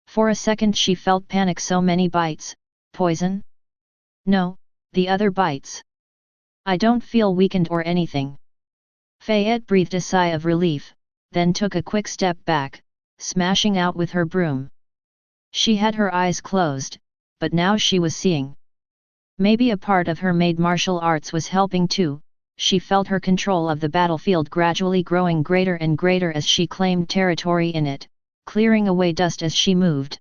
For a second she felt panic. So many bites, poison? No, the other bites. I don't feel weakened or anything. Fayette breathed a sigh of relief, then took a quick step back, smashing out with her broom. She had her eyes closed, but now she was seeing. Maybe a part of her maid martial arts was helping too. She felt her control of the battlefield gradually growing greater and greater as she claimed territory in it, clearing away dust as she moved.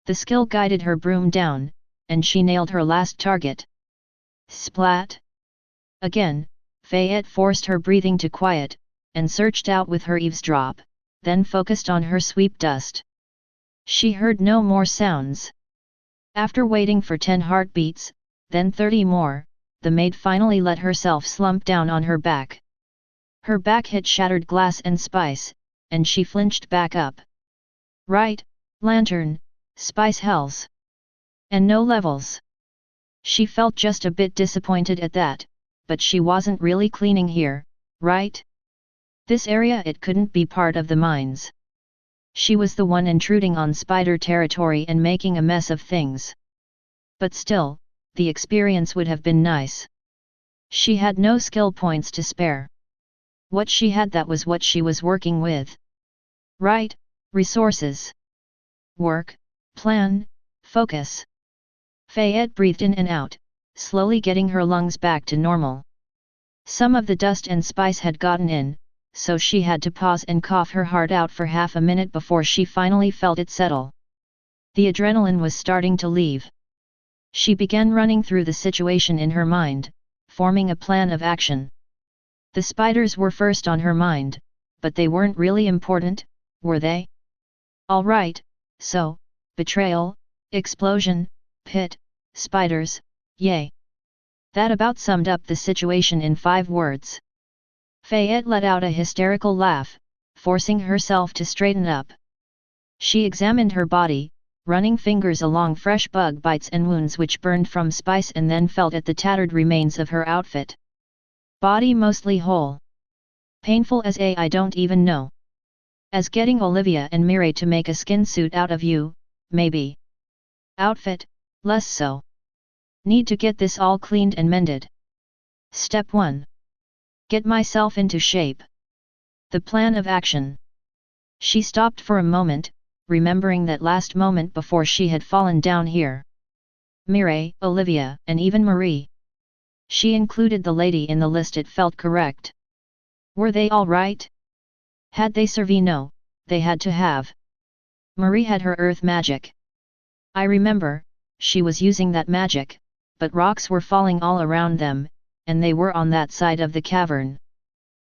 The skill guided her broom down, and she nailed her last target. Splat! Again, Fayette forced her breathing to quiet, and searched out with her eavesdrop, then focused on her sweep dust. She heard no more sounds. After waiting for 10 heartbeats, then 30 more, the maid finally let herself slump down on her back. Her back hit shattered glass and spice, and she flinched back up. Right, lantern, spice hells. And no levels. She felt just a bit disappointed at that, but she wasn't really cleaning here, right? This area, it couldn't be part of the mines. She was the one intruding on spider territory and making a mess of things. But still, the experience would have been nice. She had no skill points to spare. What she had, that was what she was working with. Right, resources. Work, plan, focus. Fayette breathed in and out, slowly getting her lungs back to normal. Some of the dust and spice had gotten in, so she had to pause and cough her heart out for half a minute before she finally felt it settle. The adrenaline was starting to leave. She began running through the situation in her mind, forming a plan of action. The spiders were first on her mind, but they weren't really important, were they? All right, so, betrayal, explosion, pit, spiders, yay. That about summed up the situation in 5 words. Fayette let out a hysterical laugh, forcing herself to straighten up. She examined her body, running fingers along fresh bug bites and wounds which burned from spice, and then felt at the tattered remains of her outfit. Body mostly whole. Painful as I don't even know. As getting Olivia and Mireille to make a skin suit out of you, maybe. Outfit, less so. Need to get this all cleaned and mended. Step 1. Get myself into shape. The plan of action. She stopped for a moment, remembering that last moment before she had fallen down here. Mireille, Olivia, and even Marie. She included the lady in the list. It felt correct. Were they all right? Had they survived? No, they had to have. Marie had her earth magic. I remember, she was using that magic, but rocks were falling all around them, and they were on that side of the cavern.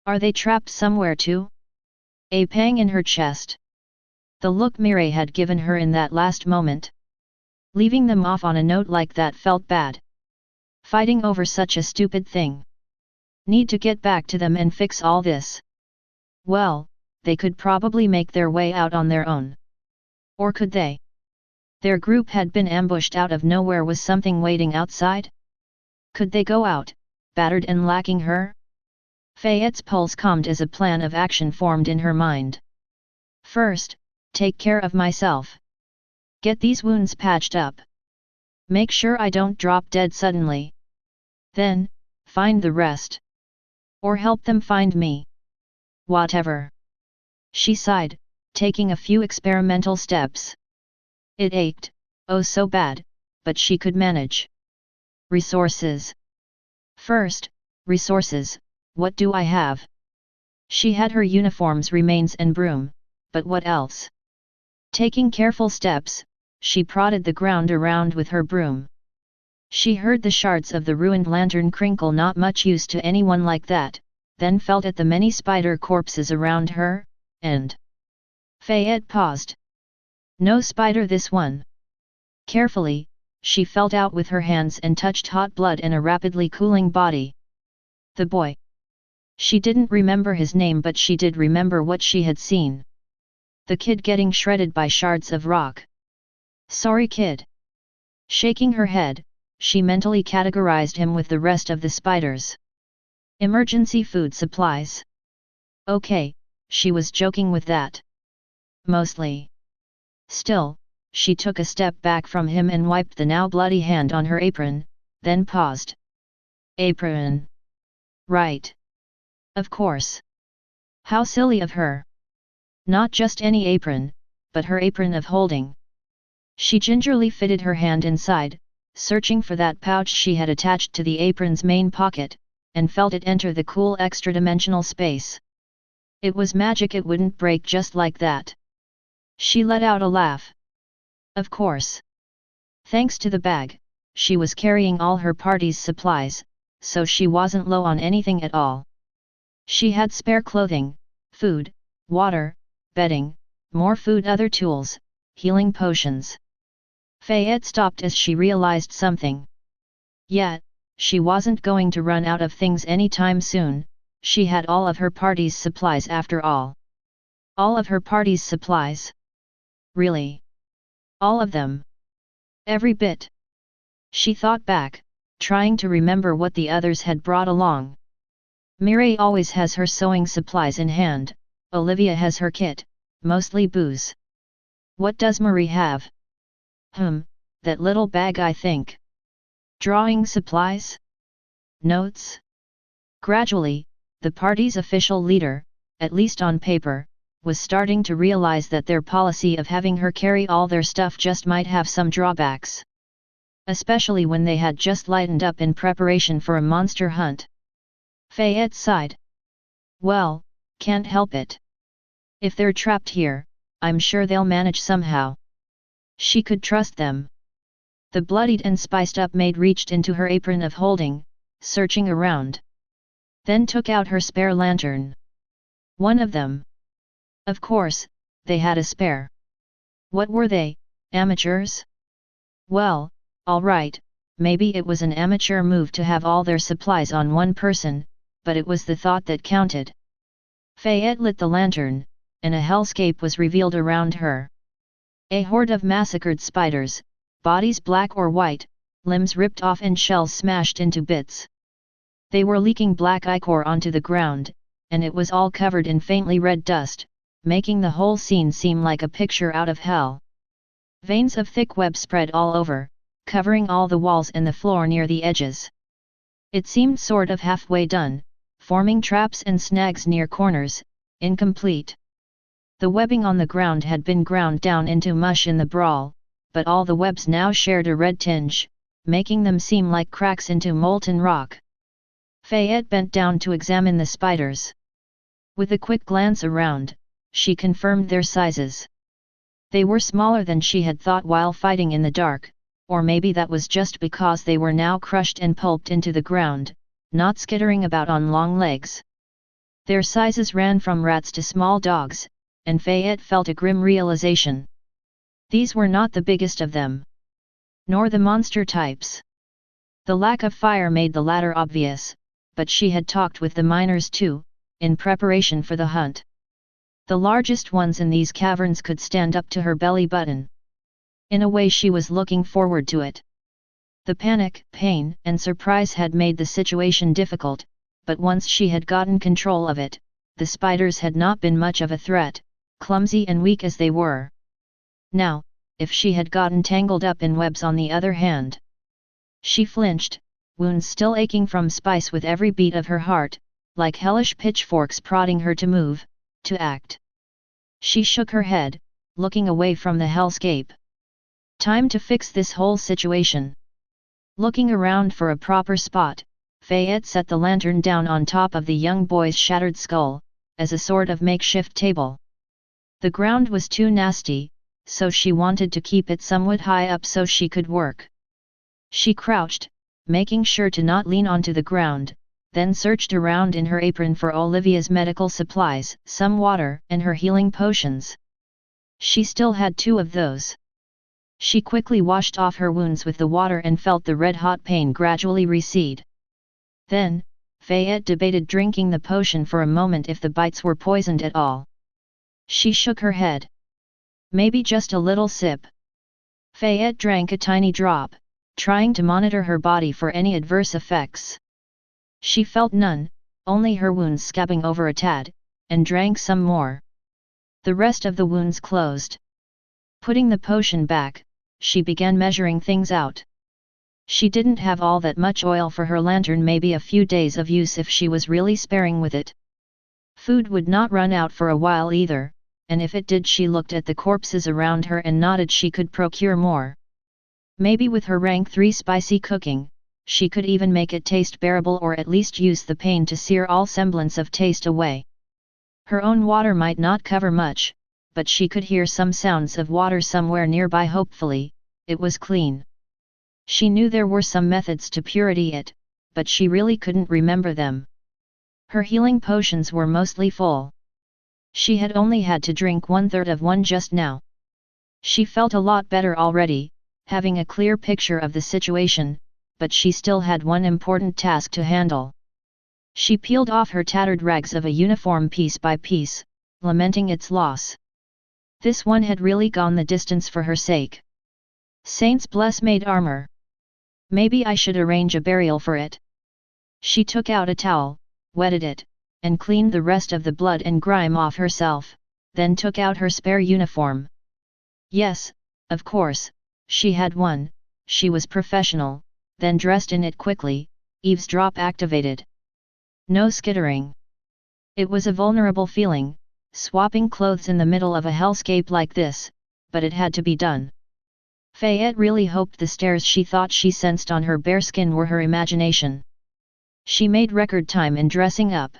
Are they trapped somewhere too? A pang in her chest. The look Mireille had given her in that last moment. Leaving them off on a note like that felt bad. Fighting over such a stupid thing. Need to get back to them and fix all this. Well, they could probably make their way out on their own. Or could they? Their group had been ambushed out of nowhere. Was something waiting outside? Could they go out, battered and lacking her? Fayette's pulse calmed as a plan of action formed in her mind. First, take care of myself. Get these wounds patched up. Make sure I don't drop dead suddenly. Then, find the rest. Or help them find me. Whatever. She sighed, taking a few experimental steps. It ached, oh so bad, but she could manage. Resources. First, resources, what do I have? She had her uniforms, remains and broom, but what else? Taking careful steps, she prodded the ground around with her broom. She heard the shards of the ruined lantern crinkle, not much use to anyone like that, then felt at the many spider corpses around her, and Fayette paused. No spider this one. Carefully, she felt out with her hands and touched hot blood and a rapidly cooling body. The boy. She didn't remember his name, but she did remember what she had seen. The kid getting shredded by shards of rock. Sorry, kid. Shaking her head, she mentally categorized him with the rest of the spiders. Emergency food supplies. Okay, she was joking with that. Mostly. Still, she took a step back from him and wiped the now bloody hand on her apron, then paused. Apron. Right. Of course. How silly of her. Not just any apron, but her apron of holding. She gingerly fitted her hand inside, searching for that pouch she had attached to the apron's main pocket, and felt it enter the cool extra-dimensional space. It was magic, it wouldn't break just like that. She let out a laugh. Of course. Thanks to the bag, she was carrying all her party's supplies, so she wasn't low on anything at all. She had spare clothing, food, water, bedding, more food, other tools, healing potions. Fayette stopped as she realized something. Yet, she wasn't going to run out of things anytime soon. She had all of her party's supplies after all. All of her party's supplies? Really? All of them? Every bit? She thought back, trying to remember what the others had brought along. Mireille always has her sewing supplies in hand, Olivia has her kit, mostly booze. What does Marie have? That little bag, I think. Drawing supplies? Notes? Gradually, the party's official leader, at least on paper, was starting to realize that their policy of having her carry all their stuff just might have some drawbacks. Especially when they had just lightened up in preparation for a monster hunt. Fayette sighed. Well, can't help it. If they're trapped here, I'm sure they'll manage somehow. She could trust them. The bloodied and spiced up maid reached into her apron of holding, searching around. Then took out her spare lantern. One of them. Of course, they had a spare. What were they, amateurs? Well, all right, maybe it was an amateur move to have all their supplies on one person, but it was the thought that counted. Fayette lit the lantern, and a hellscape was revealed around her. A horde of massacred spiders, bodies black or white, limbs ripped off and shells smashed into bits. They were leaking black ichor onto the ground, and it was all covered in faintly red dust, making the whole scene seem like a picture out of hell. Veins of thick web spread all over, covering all the walls and the floor near the edges. It seemed sort of halfway done, forming traps and snags near corners, incomplete. The webbing on the ground had been ground down into mush in the brawl, but all the webs now shared a red tinge, making them seem like cracks into molten rock. Fayette bent down to examine the spiders. With a quick glance around, she confirmed their sizes. They were smaller than she had thought while fighting in the dark, or maybe that was just because they were now crushed and pulped into the ground, not skittering about on long legs. Their sizes ran from rats to small dogs, and Fayette felt a grim realization. These were not the biggest of them. Nor the monster types. The lack of fire made the latter obvious, but she had talked with the miners too, in preparation for the hunt. The largest ones in these caverns could stand up to her belly button. In a way she was looking forward to it. The panic, pain, and surprise had made the situation difficult, but once she had gotten control of it, the spiders had not been much of a threat, clumsy and weak as they were. Now, if she had gotten tangled up in webs on the other hand. She flinched, wounds still aching from spice with every beat of her heart, like hellish pitchforks prodding her to move, to act. She shook her head, looking away from the hellscape. Time to fix this whole situation. Looking around for a proper spot, Fayette set the lantern down on top of the young boy's shattered skull, as a sort of makeshift table. The ground was too nasty, so she wanted to keep it somewhat high up so she could work. She crouched, making sure to not lean onto the ground, then searched around in her apron for Olivia's medical supplies, some water, and her healing potions. She still had 2 of those. She quickly washed off her wounds with the water and felt the red-hot pain gradually recede. Then, Fayette debated drinking the potion for a moment if the bites were poisoned at all. She shook her head. Maybe just a little sip. Fayette drank a tiny drop, trying to monitor her body for any adverse effects. She felt none, only her wounds scabbing over a tad, and drank some more. The rest of the wounds closed. Putting the potion back, she began measuring things out. She didn't have all that much oil for her lantern, maybe a few days of use if she was really sparing with it. Food would not run out for a while either, and if it did, she looked at the corpses around her and nodded she could procure more. Maybe with her rank 3 spicy cooking, she could even make it taste bearable, or at least use the pain to sear all semblance of taste away. Her own water might not cover much, but she could hear some sounds of water somewhere nearby. Hopefully, it was clean. She knew there were some methods to purify it, but she really couldn't remember them. Her healing potions were mostly full. She had only had to drink 1/3 of one just now. She felt a lot better already, having a clear picture of the situation, but she still had one important task to handle. She peeled off her tattered rags of a uniform piece by piece, lamenting its loss. This one had really gone the distance for her sake. Saints bless Maid armor. Maybe I should arrange a burial for it. She took out a towel, wetted it, and cleaned the rest of the blood and grime off herself, then took out her spare uniform. Yes, of course, she had one, she was professional, then dressed in it quickly, eavesdrop activated. No skittering. It was a vulnerable feeling, swapping clothes in the middle of a hellscape like this, but it had to be done. Fayette really hoped the stares she thought she sensed on her bare skin were her imagination. She made record time in dressing up.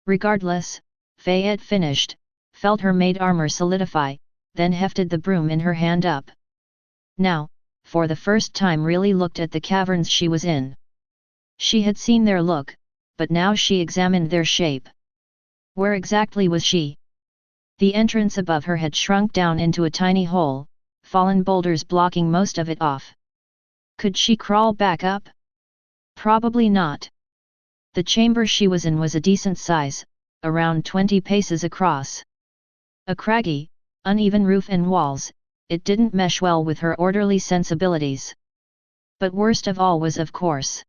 Regardless, Fayette finished, felt her maid armor solidify, then hefted the broom in her hand up. Now, for the first time really looked at the caverns she was in. She had seen their look, but now she examined their shape. Where exactly was she? The entrance above her had shrunk down into a tiny hole, fallen boulders blocking most of it off. Could she crawl back up? Probably not. The chamber she was in was a decent size, around 20 paces across. A craggy, uneven roof and walls, it didn't mesh well with her orderly sensibilities. But worst of all was, of course,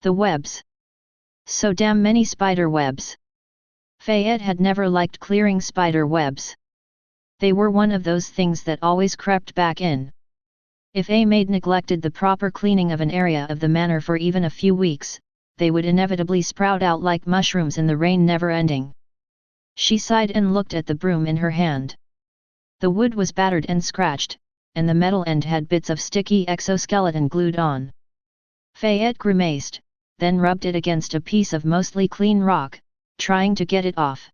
the webs. So damn many spider webs. Fayette had never liked clearing spider webs. They were one of those things that always crept back in. If a maid neglected the proper cleaning of an area of the manor for even a few weeks, they would inevitably sprout out like mushrooms in the rain never ending. She sighed and looked at the broom in her hand. The wood was battered and scratched, and the metal end had bits of sticky exoskeleton glued on. Fayette grimaced, then rubbed it against a piece of mostly clean rock, trying to get it off.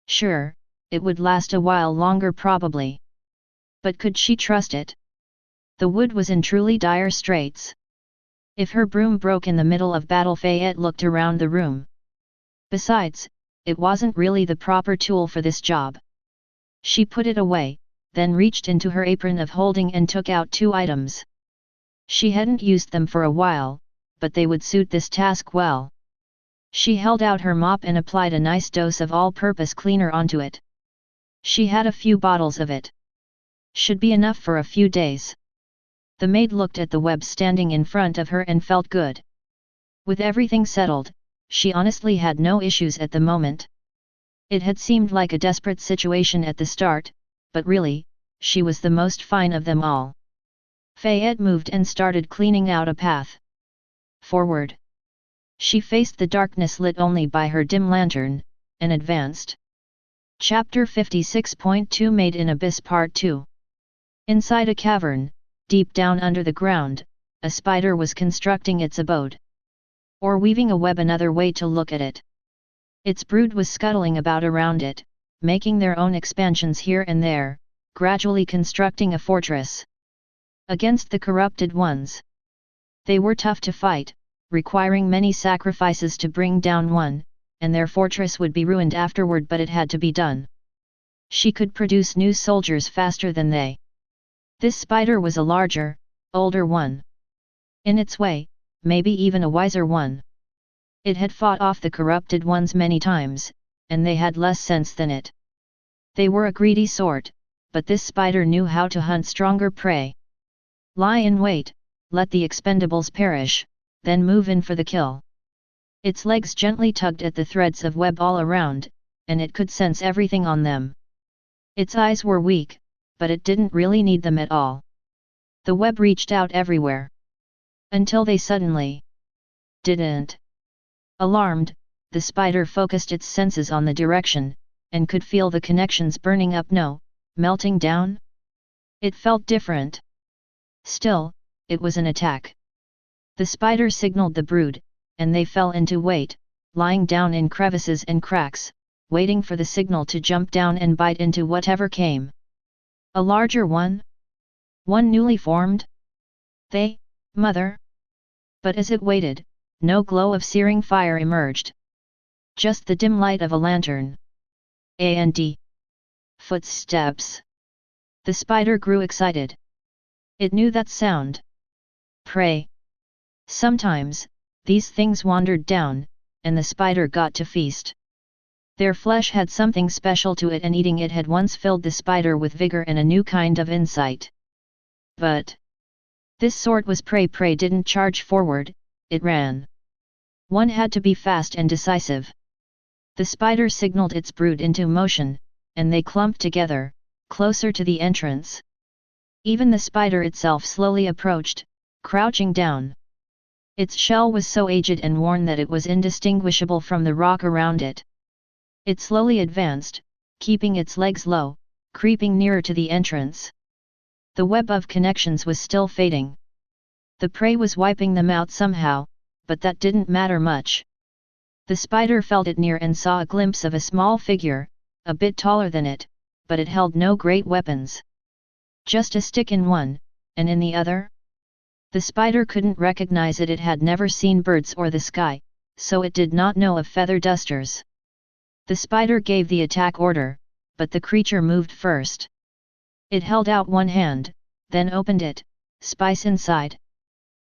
Sure, it would last a while longer probably. But could she trust it? The wood was in truly dire straits. If her broom broke in the middle of battle, Fayette looked around the room. Besides, it wasn't really the proper tool for this job. She put it away, then reached into her apron of holding and took out 2 items. She hadn't used them for a while, but they would suit this task well. She held out her mop and applied a nice dose of all-purpose cleaner onto it. She had a few bottles of it. Should be enough for a few days. The maid looked at the web standing in front of her and felt good. With everything settled, she honestly had no issues at the moment. It had seemed like a desperate situation at the start, but really, she was the most fine of them all. Fayette moved and started cleaning out a path. Forward. She faced the darkness lit only by her dim lantern, and advanced. Chapter 56.2 Maid in Abyss Part 2. Inside a cavern, deep down under the ground, a spider was constructing its abode. Or weaving a web, another way to look at it. Its brood was scuttling about around it, making their own expansions here and there, gradually constructing a fortress against the corrupted ones. They were tough to fight, requiring many sacrifices to bring down one, and their fortress would be ruined afterward, but it had to be done. She could produce new soldiers faster than they. This spider was a larger, older one. In its way, maybe even a wiser one. It had fought off the corrupted ones many times, and they had less sense than it. They were a greedy sort, but this spider knew how to hunt stronger prey. Lie in wait, let the expendables perish, then move in for the kill. Its legs gently tugged at the threads of web all around, and it could sense everything on them. Its eyes were weak, but it didn't really need them at all. The web reached out everywhere. Until they suddenly didn't. Alarmed, the spider focused its senses on the direction, and could feel the connections burning up, no, melting down. It felt different. Still, it was an attack. The spider signaled the brood, and they fell into wait, lying down in crevices and cracks, waiting for the signal to jump down and bite into whatever came. A larger one? One newly formed? Mother? But as it waited, no glow of searing fire emerged. Just the dim light of a lantern. And footsteps. The spider grew excited. It knew that sound. Prey. Sometimes, these things wandered down, and the spider got to feast. Their flesh had something special to it, and eating it had once filled the spider with vigor and a new kind of insight. But this sort was prey. Prey didn't charge forward, it ran. One had to be fast and decisive. The spider signaled its brood into motion, and they clumped together, closer to the entrance. Even the spider itself slowly approached, crouching down. Its shell was so aged and worn that it was indistinguishable from the rock around it. It slowly advanced, keeping its legs low, creeping nearer to the entrance. The web of connections was still fading. The prey was wiping them out somehow, but that didn't matter much. The spider felt it near and saw a glimpse of a small figure, a bit taller than it, but it held no great weapons. Just a stick in one, and in the other? The spider couldn't recognize it. It had never seen birds or the sky, so it did not know of feather dusters. The spider gave the attack order, but the creature moved first. It held out one hand, then opened it, spice inside.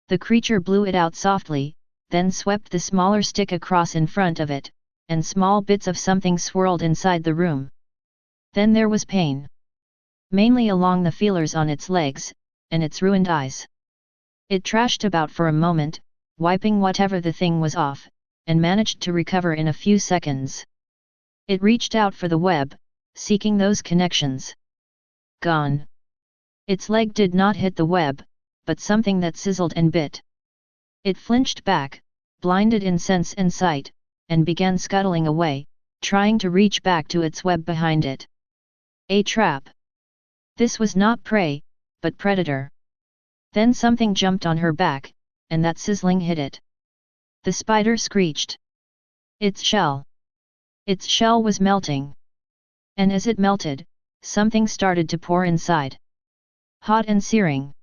The creature blew it out softly, then swept the smaller stick across in front of it, and small bits of something swirled inside the room. Then there was pain. Mainly along the feelers on its legs, and its ruined eyes. It trashed about for a moment, wiping whatever the thing was off, and managed to recover in a few seconds. It reached out for the web, seeking those connections. Gone. Its leg did not hit the web, but something that sizzled and bit. It flinched back, blinded in sense and sight, and began scuttling away, trying to reach back to its web behind it. A trap. This was not prey, but predator. Then something jumped on her back, and that sizzling hit it. The spider screeched. Its shell. Its shell was melting. And as it melted, something started to pour inside. Hot and searing.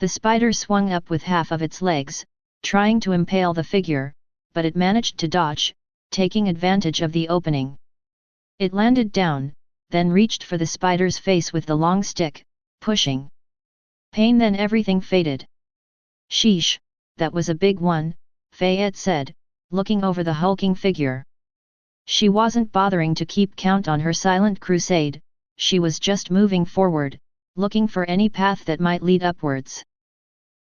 The spider swung up with half of its legs, trying to impale the figure, but it managed to dodge, taking advantage of the opening. It landed down, then reached for the spider's face with the long stick, pushing. Pain, then everything faded. Sheesh, that was a big one, Fayette said, looking over the hulking figure. She wasn't bothering to keep count on her silent crusade, she was just moving forward, looking for any path that might lead upwards.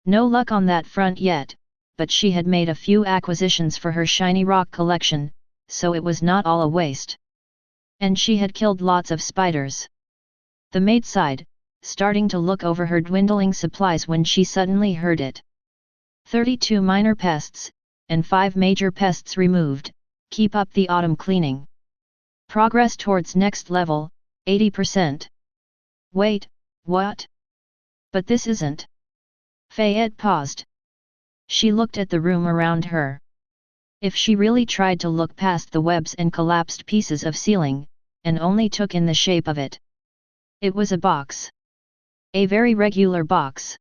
No luck on that front yet, but she had made a few acquisitions for her shiny rock collection, so it was not all a waste. And she had killed lots of spiders. The maid sighed, starting to look over her dwindling supplies when she suddenly heard it. 32 minor pests, and 5 major pests removed, keep up the autumn cleaning. Progress towards next level, 80%. Wait, what? But this isn't. Fayette paused. She looked at the room around her. If she really tried to look past the webs and collapsed pieces of ceiling, and only took in the shape of it. It was a box. A very regular box.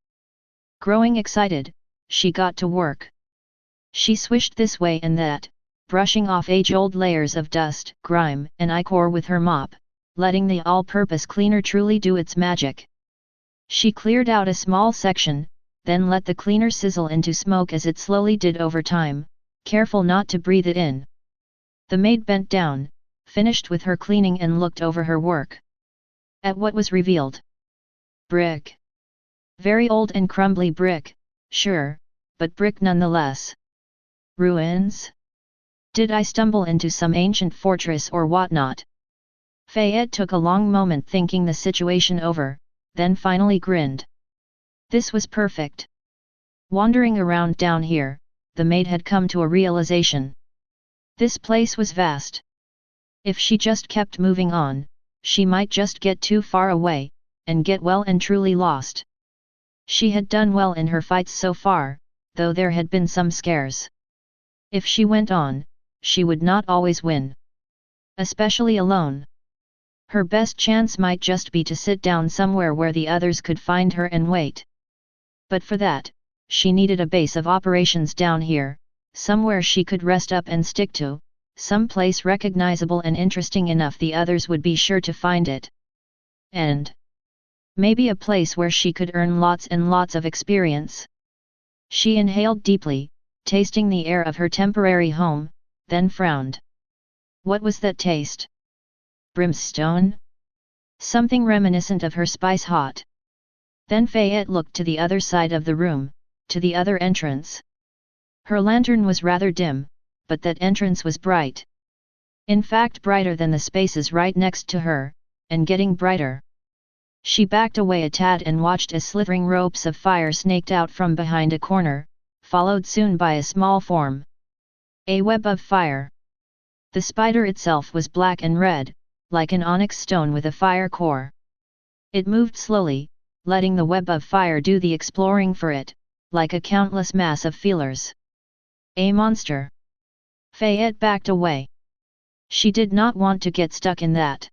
Growing excited, she got to work. She swished this way and that, brushing off age-old layers of dust, grime, and ichor with her mop, letting the all-purpose cleaner truly do its magic. She cleared out a small section, then let the cleaner sizzle into smoke as it slowly did over time, careful not to breathe it in. The maid bent down, finished with her cleaning and looked over her work. At what was revealed. Brick. Very old and crumbly brick, sure, but brick nonetheless. Ruins? Did I stumble into some ancient fortress or whatnot? Fayette took a long moment thinking the situation over, then finally grinned. This was perfect. Wandering around down here, the maid had come to a realization. This place was vast. If she just kept moving on, she might just get too far away, and get well and truly lost. She had done well in her fights so far, though there had been some scares. If she went on, she would not always win. Especially alone. Her best chance might just be to sit down somewhere where the others could find her and wait. But for that, she needed a base of operations down here, somewhere she could rest up and stick to, some place recognizable and interesting enough the others would be sure to find it. And maybe a place where she could earn lots and lots of experience. She inhaled deeply, tasting the air of her temporary home, then frowned. What was that taste? Brimstone? Something reminiscent of her spice hot. Then Fayette looked to the other side of the room, to the other entrance. Her lantern was rather dim, but that entrance was bright. In fact brighter than the spaces right next to her, and getting brighter. She backed away a tad and watched as slithering ropes of fire snaked out from behind a corner, followed soon by a small form. A web of fire. The spider itself was black and red, like an onyx stone with a fire core. It moved slowly, letting the web of fire do the exploring for it, like a countless mass of feelers. A monster. Fayette backed away. She did not want to get stuck in that.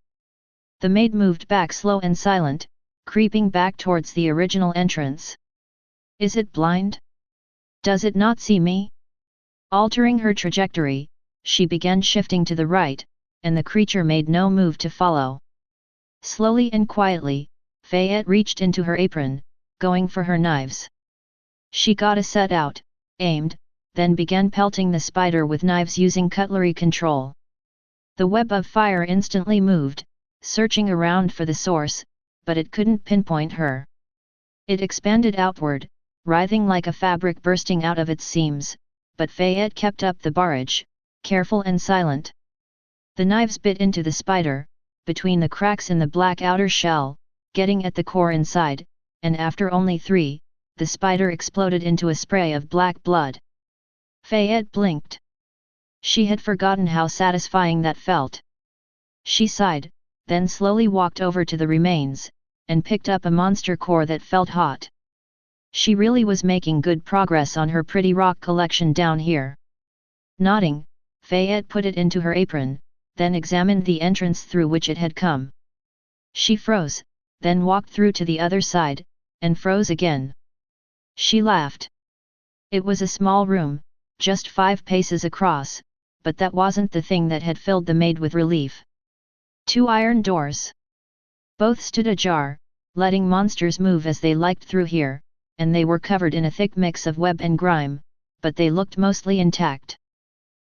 The maid moved back slow and silent, creeping back towards the original entrance. Is it blind? Does it not see me? Altering her trajectory, she began shifting to the right, and the creature made no move to follow. Slowly and quietly, Fayette reached into her apron, going for her knives. She got a set out, aimed, then began pelting the spider with knives using cutlery control. The web of fire instantly moved, searching around for the source, but it couldn't pinpoint her. It expanded outward, writhing like a fabric bursting out of its seams, but Fayette kept up the barrage, careful and silent. The knives bit into the spider, between the cracks in the black outer shell, getting at the core inside, and after only 3, the spider exploded into a spray of black blood. Fayette blinked. She had forgotten how satisfying that felt. She sighed, then slowly walked over to the remains, and picked up a monster core that felt hot. She really was making good progress on her pretty rock collection down here. Nodding, Fayette put it into her apron, then examined the entrance through which it had come. She froze, then walked through to the other side, and froze again. She laughed. It was a small room, just 5 paces across, but that wasn't the thing that had filled the maid with relief. 2 iron doors. Both stood ajar, letting monsters move as they liked through here, and they were covered in a thick mix of web and grime, but they looked mostly intact.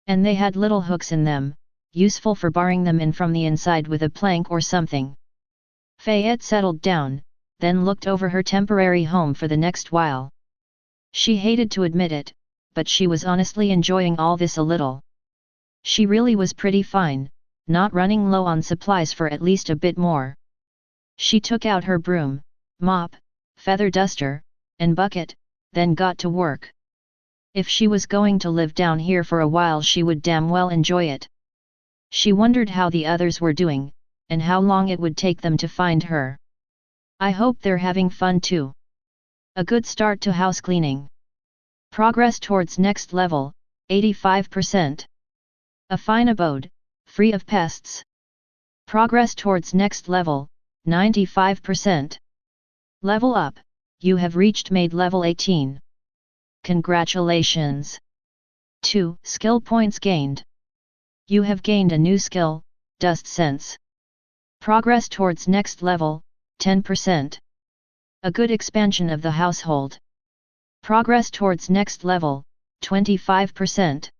And they had little hooks in them, useful for barring them in from the inside with a plank or something. Fayette settled down, then looked over her temporary home for the next while. She hated to admit it, but she was honestly enjoying all this a little. She really was pretty fine, not running low on supplies for at least a bit more. She took out her broom, mop, feather duster, and bucket, then got to work. If she was going to live down here for a while she would damn well enjoy it. She wondered how the others were doing, and how long it would take them to find her. I hope they're having fun too. A good start to house cleaning. Progress towards next level, 85%. A fine abode, free of pests. Progress towards next level, 95%. Level up, you have reached Maid level 18. Congratulations! 2. Skill points gained. You have gained a new skill, Dust Sense. Progress towards next level, 10%. A good expansion of the household. Progress towards next level, 25%.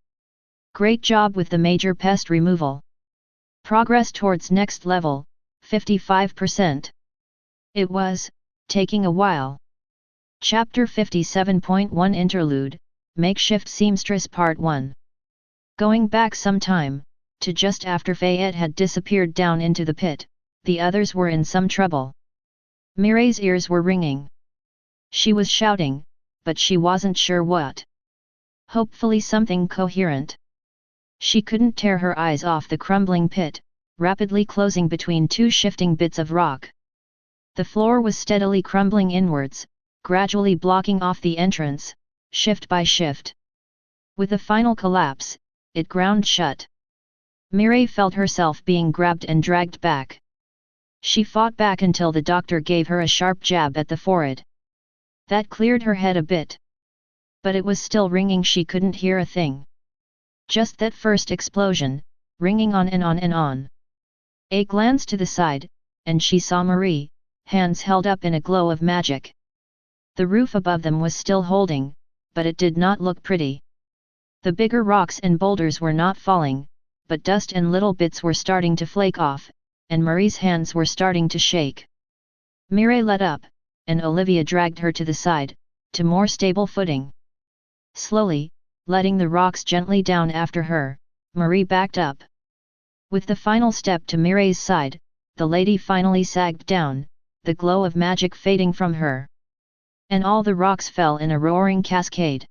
Great job with the major pest removal. Progress towards next level, 55%. It was taking a while. Chapter 57.1 Interlude, Makeshift Seamstress Part 1. Going back some time, to just after Fayette had disappeared down into the pit, the others were in some trouble. Mireille's ears were ringing. She was shouting, but she wasn't sure what. Hopefully something coherent. She couldn't tear her eyes off the crumbling pit, rapidly closing between two shifting bits of rock. The floor was steadily crumbling inwards, gradually blocking off the entrance, shift by shift. With a final collapse, it ground shut. Mireille felt herself being grabbed and dragged back. She fought back until the doctor gave her a sharp jab at the forehead. That cleared her head a bit. But it was still ringing, she couldn't hear a thing. Just that first explosion, ringing on and on and on. A glance to the side, and she saw Marie, hands held up in a glow of magic. The roof above them was still holding, but it did not look pretty. The bigger rocks and boulders were not falling, but dust and little bits were starting to flake off, and Marie's hands were starting to shake. Mireille let up, and Olivia dragged her to the side, to more stable footing. Slowly, letting the rocks gently down after her, Marie backed up. With the final step to Mireille's side, the lady finally sagged down, the glow of magic fading from her. And all the rocks fell in a roaring cascade.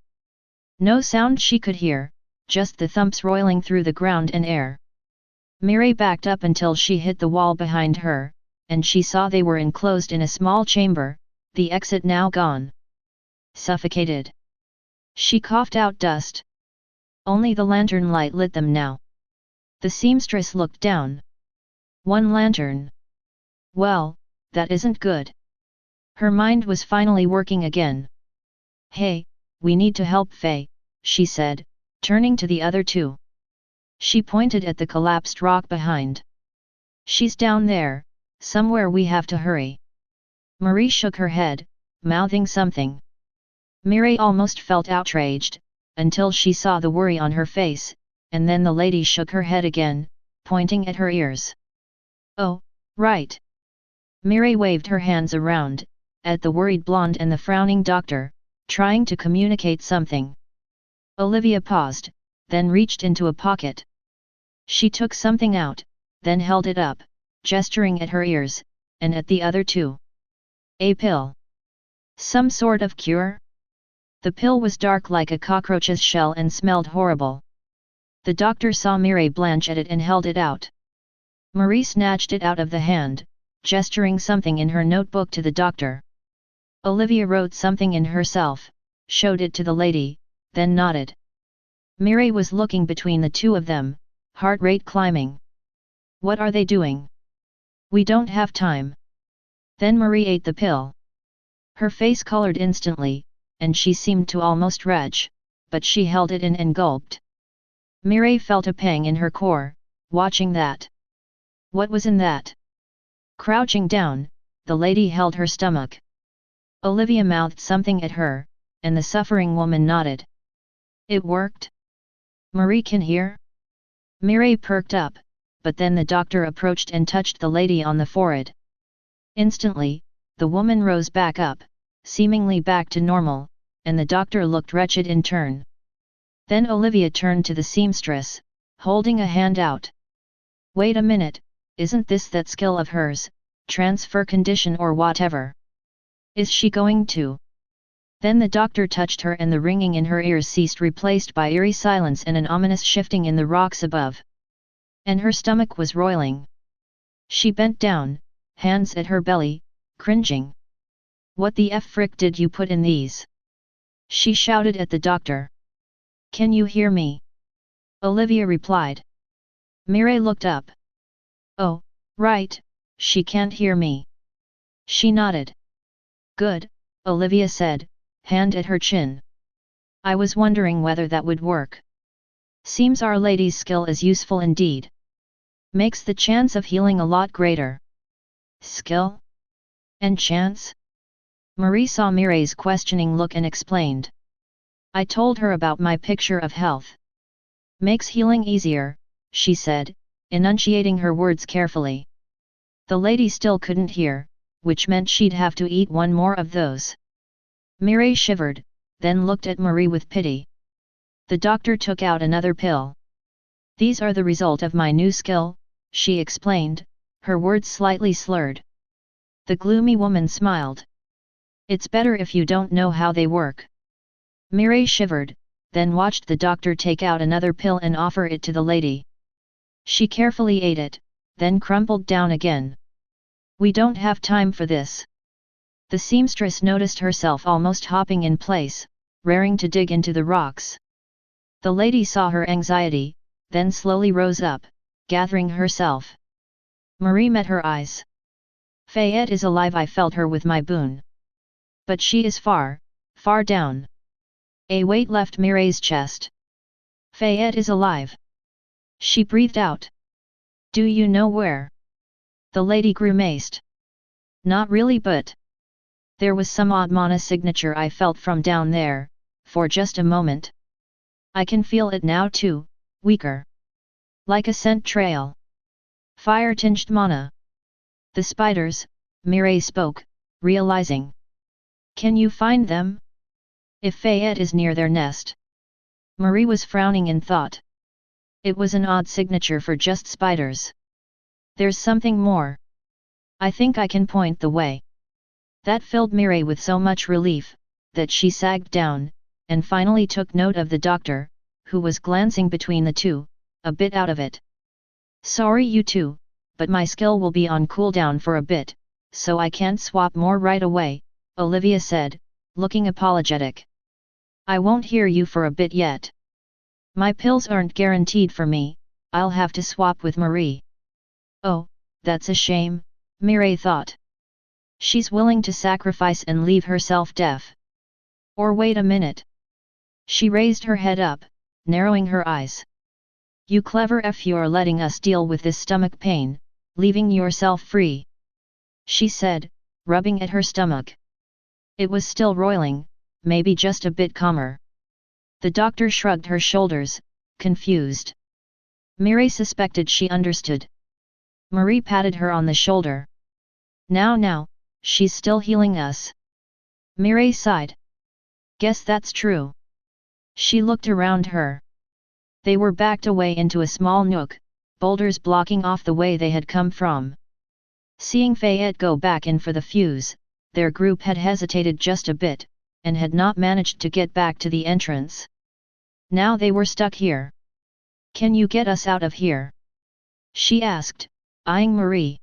No sound she could hear, just the thumps roiling through the ground and air. Mireille backed up until she hit the wall behind her, and she saw they were enclosed in a small chamber, the exit now gone. Suffocated. She coughed out dust. Only the lantern light lit them now. The seamstress looked down. One lantern. Well, that isn't good. Her mind was finally working again. Hey, we need to help Faye, she said, turning to the other two. She pointed at the collapsed rock behind. She's down there, somewhere, we have to hurry. Marie shook her head, mouthing something. Mireille almost felt outraged, until she saw the worry on her face, and then the lady shook her head again, pointing at her ears. Oh, right. Mireille waved her hands around, at the worried blonde and the frowning doctor, trying to communicate something. Olivia paused, then reached into a pocket. She took something out, then held it up, gesturing at her ears, and at the other two. A pill. Some sort of cure? The pill was dark like a cockroach's shell and smelled horrible. The doctor saw Mireille blanch at it and held it out. Marie snatched it out of the hand, gesturing something in her notebook to the doctor. Olivia wrote something in herself, showed it to the lady, then nodded. Mireille was looking between the two of them, heart rate climbing. What are they doing? We don't have time. Then Marie ate the pill. Her face colored instantly, and she seemed to almost retch, but she held it in and gulped. Mireille felt a pang in her core, watching that. What was in that? Crouching down, the lady held her stomach. Olivia mouthed something at her, and the suffering woman nodded. It worked? Marie can hear? Mireille perked up, but then the doctor approached and touched the lady on the forehead. Instantly, the woman rose back up, seemingly back to normal, and the doctor looked wretched in turn. Then Olivia turned to the seamstress, holding a hand out. Wait a minute, isn't this that skill of hers, transfer condition or whatever? Is she going to? Then the doctor touched her and the ringing in her ears ceased, replaced by eerie silence and an ominous shifting in the rocks above. And her stomach was roiling. She bent down, hands at her belly, cringing. What the frick did you put in these? She shouted at the doctor. Can you hear me? Olivia replied. Mireille looked up. Oh, right, she can't hear me. She nodded. Good, Olivia said, hand at her chin. I was wondering whether that would work. Seems Our Lady's skill is useful indeed. Makes the chance of healing a lot greater. Skill? And chance? Marie saw Mireille's questioning look and explained. I told her about my picture of health. Makes healing easier, she said, enunciating her words carefully. The lady still couldn't hear, which meant she'd have to eat one more of those. Mireille shivered, then looked at Marie with pity. The doctor took out another pill. These are the result of my new skill, she explained, her words slightly slurred. The gloomy woman smiled. It's better if you don't know how they work. Mireille shivered, then watched the doctor take out another pill and offer it to the lady. She carefully ate it, then crumpled down again. We don't have time for this. The seamstress noticed herself almost hopping in place, raring to dig into the rocks. The lady saw her anxiety, then slowly rose up, gathering herself. Marie met her eyes. Fayette is alive. I felt her with my boon. But she is far, far down. A weight left Mireille's chest. Fayette is alive. She breathed out. Do you know where? The lady grimaced. Not really, but there was some odd mana signature I felt from down there, for just a moment. I can feel it now too, weaker. Like a scent trail. Fire-tinged mana. The spiders, Mireille spoke, realizing. Can you find them? If Fayette is near their nest. Marie was frowning in thought. It was an odd signature for just spiders. There's something more. I think I can point the way. That filled Mireille with so much relief, that she sagged down, and finally took note of the doctor, who was glancing between the two, a bit out of it. Sorry you two, but my skill will be on cooldown for a bit, so I can't swap more right away, Olivia said, looking apologetic. I won't hear you for a bit yet. My pills aren't guaranteed for me, I'll have to swap with Marie. Oh, that's a shame, Mireille thought. She's willing to sacrifice and leave herself deaf. Or wait a minute. She raised her head up, narrowing her eyes. You clever F, you're letting us deal with this stomach pain, leaving yourself free. She said, rubbing at her stomach. It was still roiling, maybe just a bit calmer. The doctor shrugged her shoulders, confused. Mireille suspected she understood. Marie patted her on the shoulder. Now, she's still healing us. Mireille sighed. Guess that's true. She looked around her. They were backed away into a small nook, boulders blocking off the way they had come from. Seeing Fayette go back in for the fuse, their group had hesitated just a bit, and had not managed to get back to the entrance. Now they were stuck here. Can you get us out of here? She asked, eyeing Marie.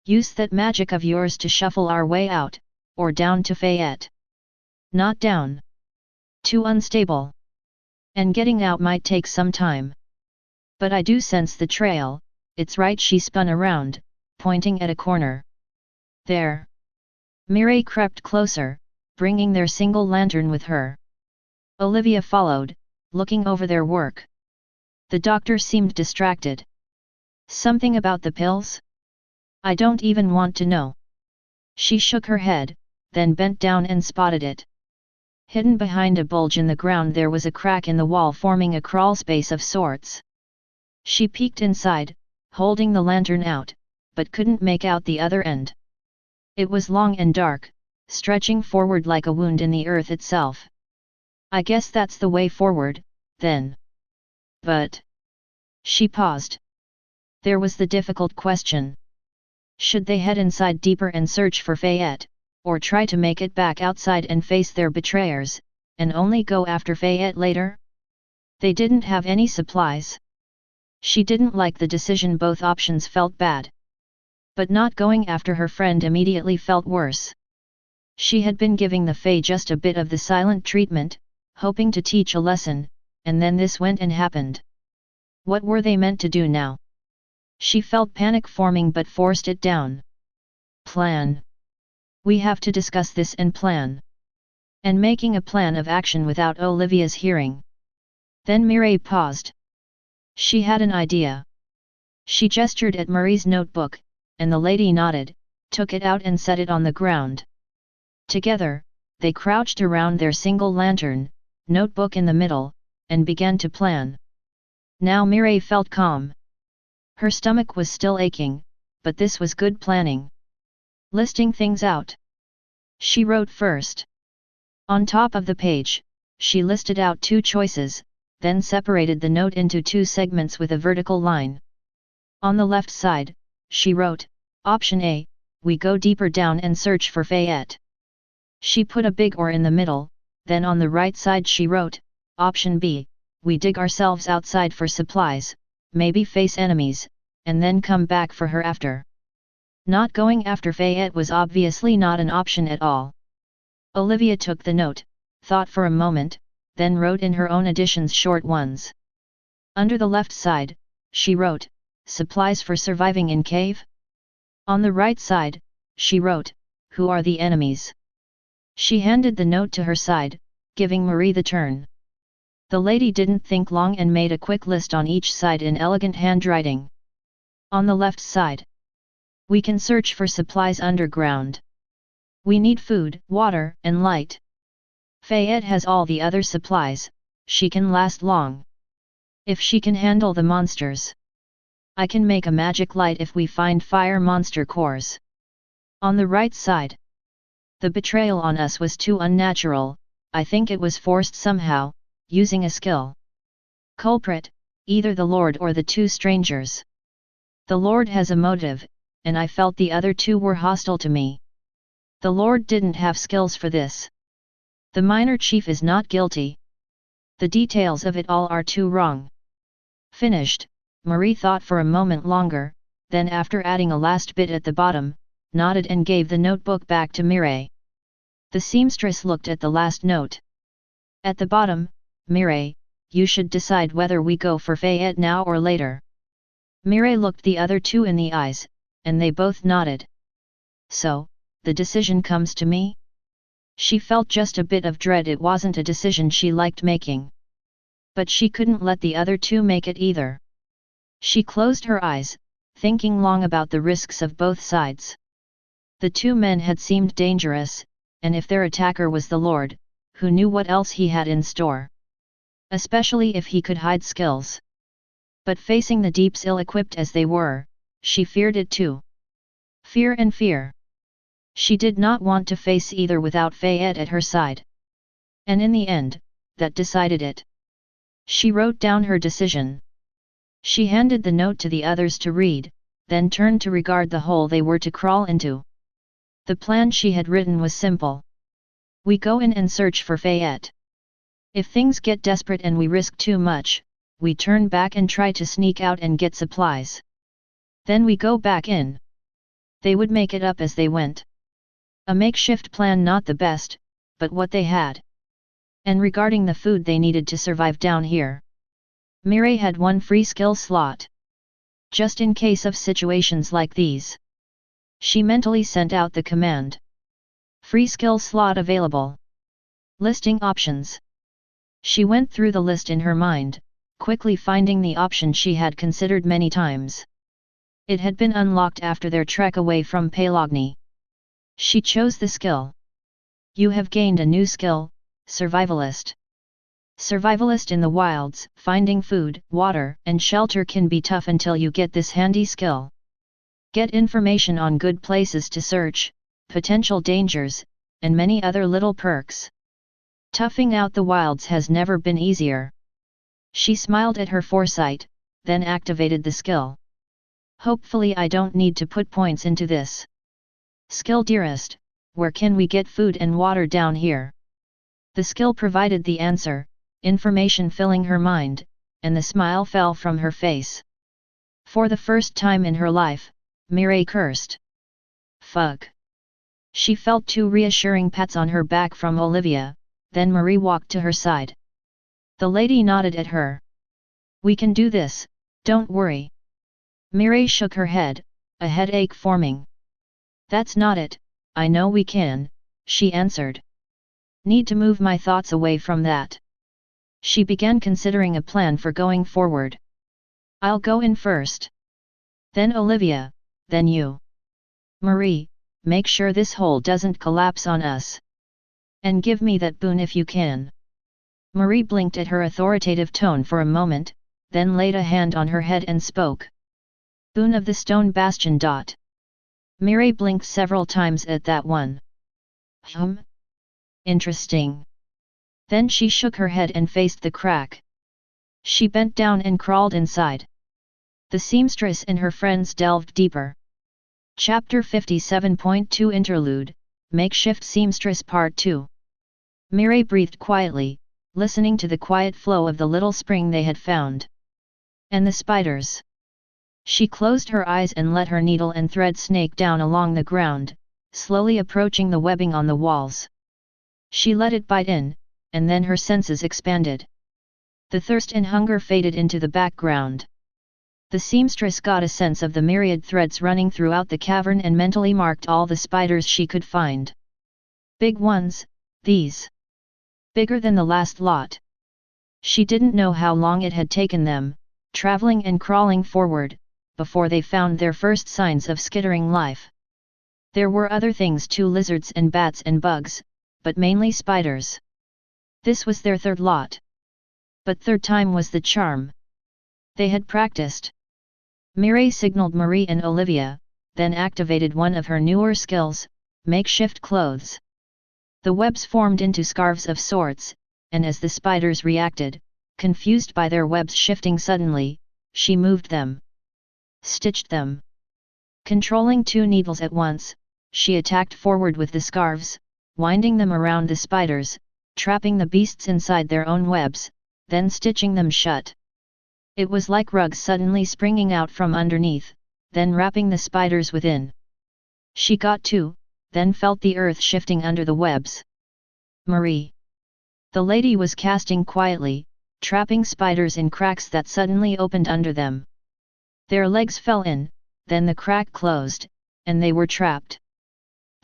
Use that magic of yours to shuffle our way out, or down to Fayette. Not down. Too unstable. And getting out might take some time. But I do sense the trail, it's right. She spun around, pointing at a corner. There. Mireille crept closer, bringing their single lantern with her. Olivia followed, looking over their work. The doctor seemed distracted. Something about the pills? I don't even want to know. She shook her head, then bent down and spotted it. Hidden behind a bulge in the ground there was a crack in the wall forming a crawlspace of sorts. She peeked inside, holding the lantern out, but couldn't make out the other end. It was long and dark, stretching forward like a wound in the earth itself. I guess that's the way forward, then. But... She paused. There was the difficult question. Should they head inside deeper and search for Fayette, or try to make it back outside and face their betrayers, and only go after Fayette later? They didn't have any supplies. She didn't like the decision. Both options felt bad. But not going after her friend immediately felt worse. She had been giving the Fae just a bit of the silent treatment, hoping to teach a lesson, and then this went and happened. What were they meant to do now? She felt panic forming but forced it down. Plan. We have to discuss this and plan. and making a plan of action without Olivia's hearing. Then Mireille paused. She had an idea. She gestured at Marie's notebook, and the lady nodded, took it out and set it on the ground. Together, they crouched around their single lantern, notebook in the middle, and began to plan. Now Mireille felt calm. Her stomach was still aching, but this was good planning. Listing things out. She wrote first. On top of the page, she listed out 2 choices, then separated the note into 2 segments with a vertical line. On the left side, she wrote, Option A, we go deeper down and search for Fayette. She put a big or in the middle, then on the right side she wrote, Option B, we dig ourselves outside for supplies, maybe face enemies, and then come back for her after. Not going after Fayette was obviously not an option at all. Olivia took the note, thought for a moment, then wrote in her own additions short ones. Under the left side, she wrote, Supplies for surviving in cave? On the right side, she wrote, Who are the enemies? She handed the note to her side, giving Marie the turn. The lady didn't think long and made a quick list on each side in elegant handwriting. On the left side, we can search for supplies underground. We need food, water, and light. Fayette has all the other supplies, she can last long. If she can handle the monsters. I can make a magic light if we find fire monster cores. On the right side, the betrayal on us was too unnatural, I think it was forced somehow, using a skill. Culprit, either the Lord or the 2 strangers. The Lord has a motive, and I felt the other 2 were hostile to me. The Lord didn't have skills for this. The minor chief is not guilty. The details of it all are too wrong. Finished, Marie thought for a moment longer, then after adding a last bit at the bottom, nodded and gave the notebook back to Mireille. The seamstress looked at the last note. At the bottom, Mireille, you should decide whether we go for Fayette now or later. Mireille looked the other 2 in the eyes, and they both nodded. So, the decision comes to me? She felt just a bit of dread. It wasn't a decision she liked making. But she couldn't let the other 2 make it either. She closed her eyes, thinking long about the risks of both sides. The 2 men had seemed dangerous, and if their attacker was the Lord, who knew what else he had in store? Especially if he could hide skills. But facing the deeps ill-equipped as they were, she feared it too. Fear and fear. She did not want to face either without Fayette at her side. And in the end, that decided it. She wrote down her decision. She handed the note to the others to read, then turned to regard the hole they were to crawl into. The plan she had written was simple. We go in and search for Fayette. If things get desperate and we risk too much, we turn back and try to sneak out and get supplies. Then we go back in. They would make it up as they went. A makeshift plan, not the best, but what they had. And regarding the food they needed to survive down here, Mireille had 1 free skill slot. Just in case of situations like these. She mentally sent out the command. Free skill slot available. Listing options. She went through the list in her mind, quickly finding the option she had considered many times. It had been unlocked after their trek away from Pelagny. She chose the skill. You have gained a new skill, Survivalist. Survivalist in the wilds, finding food, water, and shelter can be tough until you get this handy skill. Get information on good places to search, potential dangers, and many other little perks. Toughing out the wilds has never been easier. She smiled at her foresight, then activated the skill. Hopefully I don't need to put points into this. Skill dearest, where can we get food and water down here? The skill provided the answer, information filling her mind, and the smile fell from her face. For the first time in her life, Mireille cursed. Fuck. She felt 2 reassuring pats on her back from Olivia, then Marie walked to her side. The lady nodded at her. We can do this, don't worry. Mireille shook her head, a headache forming. That's not it, I know we can, she answered. Need to move my thoughts away from that. She began considering a plan for going forward. I'll go in first. Then Olivia, then you. Marie, make sure this hole doesn't collapse on us. And give me that boon if you can. Marie blinked at her authoritative tone for a moment, then laid a hand on her head and spoke. Boon of the stone bastion. Mire blinked several times at that one. Interesting. Then she shook her head and faced the crack. She bent down and crawled inside. The seamstress and her friends delved deeper. Chapter 57.2 Interlude, Makeshift Seamstress Part 2. Mire breathed quietly, listening to the quiet flow of the little spring they had found. And the spiders. She closed her eyes and let her needle and thread snake down along the ground, slowly approaching the webbing on the walls. She let it bite in, and then her senses expanded. The thirst and hunger faded into the background. The seamstress got a sense of the myriad threads running throughout the cavern and mentally marked all the spiders she could find. Big ones, these. Bigger than the last lot. She didn't know how long it had taken them, traveling and crawling forward, before they found their first signs of skittering life. There were other things too, lizards and bats and bugs, but mainly spiders. This was their third lot. But third time was the charm. They had practiced. Mire signaled Marie and Olivia, then activated one of her newer skills, makeshift clothes. The webs formed into scarves of sorts, and as the spiders reacted, confused by their webs shifting suddenly, she moved them. Stitched them. Controlling two needles at once, she attacked forward with the scarves, winding them around the spiders, trapping the beasts inside their own webs, then stitching them shut. It was like rugs suddenly springing out from underneath, then wrapping the spiders within. She got two, then felt the earth shifting under the webs. Marie. The lady was casting quietly, trapping spiders in cracks that suddenly opened under them. Their legs fell in, then the crack closed, and they were trapped.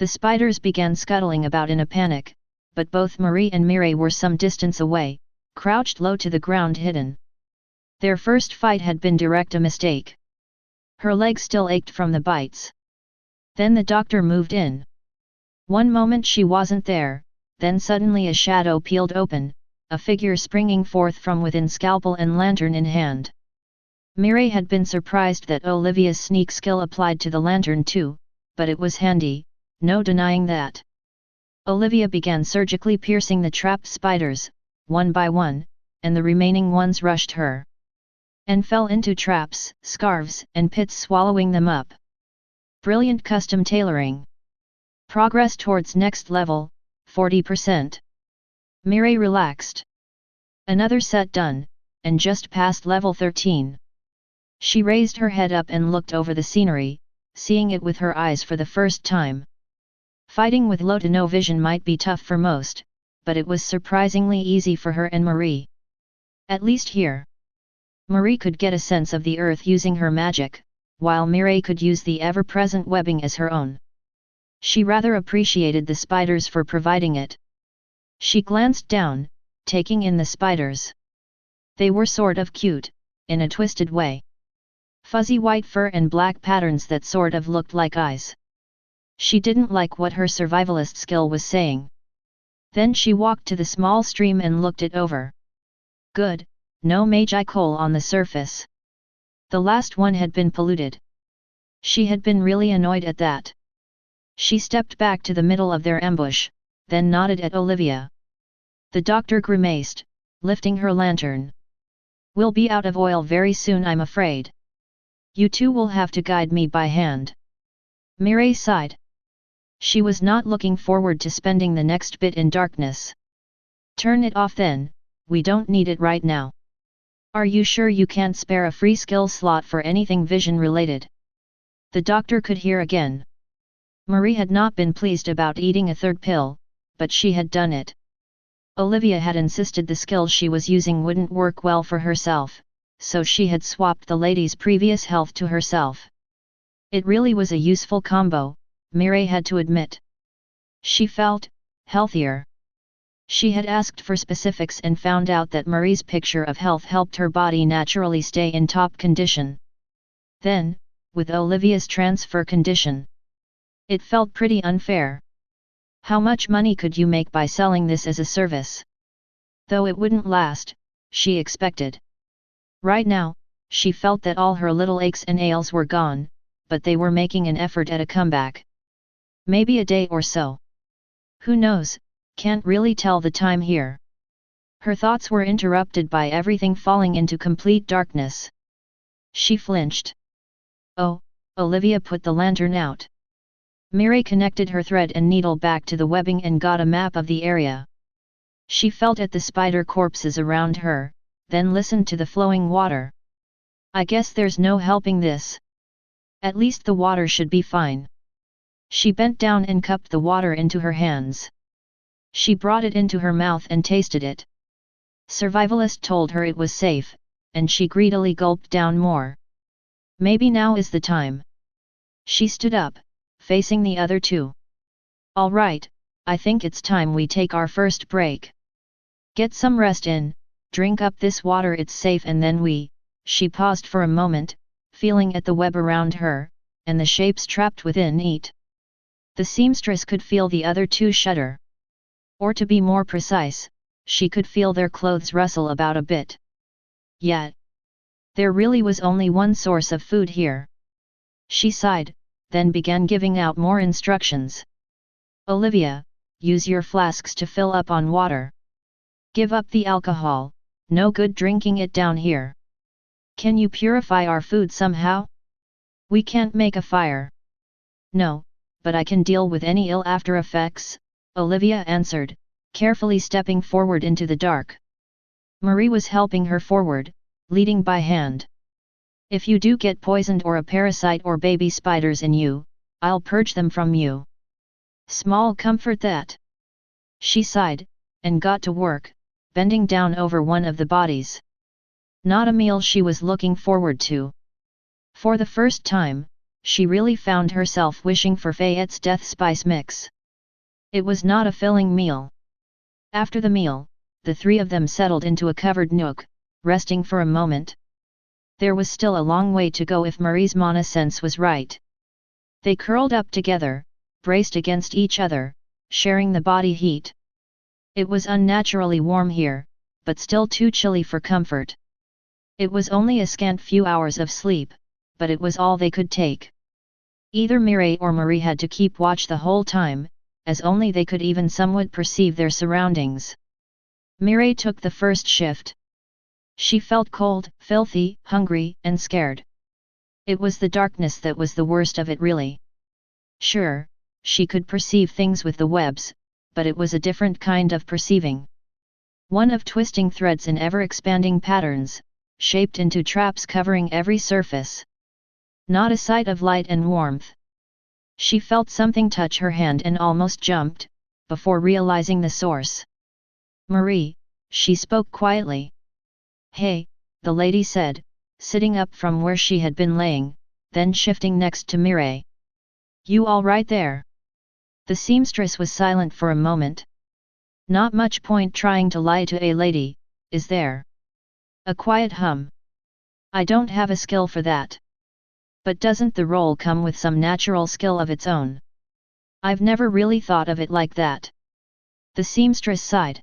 The spiders began scuttling about in a panic, but both Marie and Mire were some distance away, crouched low to the ground hidden. Their first fight had been a mistake. Her legs still ached from the bites. Then the doctor moved in. One moment she wasn't there, then suddenly a shadow peeled open, a figure springing forth from within, scalpel and lantern in hand. Mire had been surprised that Olivia's sneak skill applied to the lantern too, but it was handy, no denying that. Olivia began surgically piercing the trapped spiders, one by one, and the remaining ones rushed her. And fell into traps, scarves, and pits, swallowing them up. Brilliant custom tailoring. Progress towards next level, 40%. Mire relaxed. Another set done, and just past level 13. She raised her head up and looked over the scenery, seeing it with her eyes for the first time. Fighting with low to no vision might be tough for most, but it was surprisingly easy for her and Marie. At least here. Marie could get a sense of the earth using her magic, while Mire could use the ever-present webbing as her own. She rather appreciated the spiders for providing it. She glanced down, taking in the spiders. They were sort of cute, in a twisted way. Fuzzy white fur and black patterns that sort of looked like eyes. She didn't like what her survivalist skill was saying. Then she walked to the small stream and looked it over. Good, no magi coal on the surface. The last one had been polluted. She had been really annoyed at that. She stepped back to the middle of their ambush, then nodded at Olivia. The doctor grimaced, lifting her lantern. We'll be out of oil very soon, I'm afraid. You two will have to guide me by hand. Mire sighed. She was not looking forward to spending the next bit in darkness. Turn it off then, we don't need it right now. Are you sure you can't spare a free skill slot for anything vision related? The doctor could hear again. Marie had not been pleased about eating a third pill, but she had done it. Olivia had insisted the skill she was using wouldn't work well for herself, so she had swapped the lady's previous health to herself. It really was a useful combo, Mire had to admit. She felt healthier. She had asked for specifics and found out that Marie's picture of health helped her body naturally stay in top condition. Then, with Olivia's transfer condition, it felt pretty unfair. How much money could you make by selling this as a service? Though it wouldn't last, she expected. Right now, she felt that all her little aches and ails were gone, but they were making an effort at a comeback. Maybe a day or so. Who knows, can't really tell the time here. Her thoughts were interrupted by everything falling into complete darkness. She flinched. Oh, Olivia put the lantern out. Mireille connected her thread and needle back to the webbing and got a map of the area. She felt at the spider corpses around her, then listened to the flowing water. I guess there's no helping this. At least the water should be fine. She bent down and cupped the water into her hands. She brought it into her mouth and tasted it. Survivalist told her it was safe, and she greedily gulped down more. Maybe now is the time. She stood up, facing the other two. All right, I think it's time we take our first break. Get some rest in, drink up this water, it's safe, and then she paused for a moment, feeling at the web around her, and the shapes trapped within it. The seamstress could feel the other two shudder. Or to be more precise, she could feel their clothes rustle about a bit. Yet, there really was only one source of food here. She sighed, then began giving out more instructions. Olivia, use your flasks to fill up on water. Give up the alcohol, no good drinking it down here. Can you purify our food somehow? We can't make a fire. No, but I can deal with any ill after effects, Olivia answered, carefully stepping forward into the dark. Marie was helping her forward, leading by hand. If you do get poisoned or a parasite or baby spiders in you, I'll purge them from you. Small comfort that. She sighed, and got to work, bending down over one of the bodies. Not a meal she was looking forward to. For the first time, she really found herself wishing for Fayette's death spice mix. It was not a filling meal. After the meal, the three of them settled into a covered nook, resting for a moment. There was still a long way to go if Marie's mana sense was right. They curled up together, braced against each other, sharing the body heat. It was unnaturally warm here, but still too chilly for comfort. It was only a scant few hours of sleep, but it was all they could take. Either Mireille or Marie had to keep watch the whole time, as only they could even somewhat perceive their surroundings. Mireille took the first shift. She felt cold, filthy, hungry, and scared. It was the darkness that was the worst of it really. Sure, she could perceive things with the webs, but it was a different kind of perceiving. One of twisting threads in ever-expanding patterns, shaped into traps covering every surface. Not a sight of light and warmth. She felt something touch her hand and almost jumped, before realizing the source. Marie, she spoke quietly. Hey, the lady said, sitting up from where she had been laying, then shifting next to Mireille. You all right there? The seamstress was silent for a moment. Not much point trying to lie to a lady, is there? A quiet hum. I don't have a skill for that. But doesn't the role come with some natural skill of its own? I've never really thought of it like that. The seamstress sighed.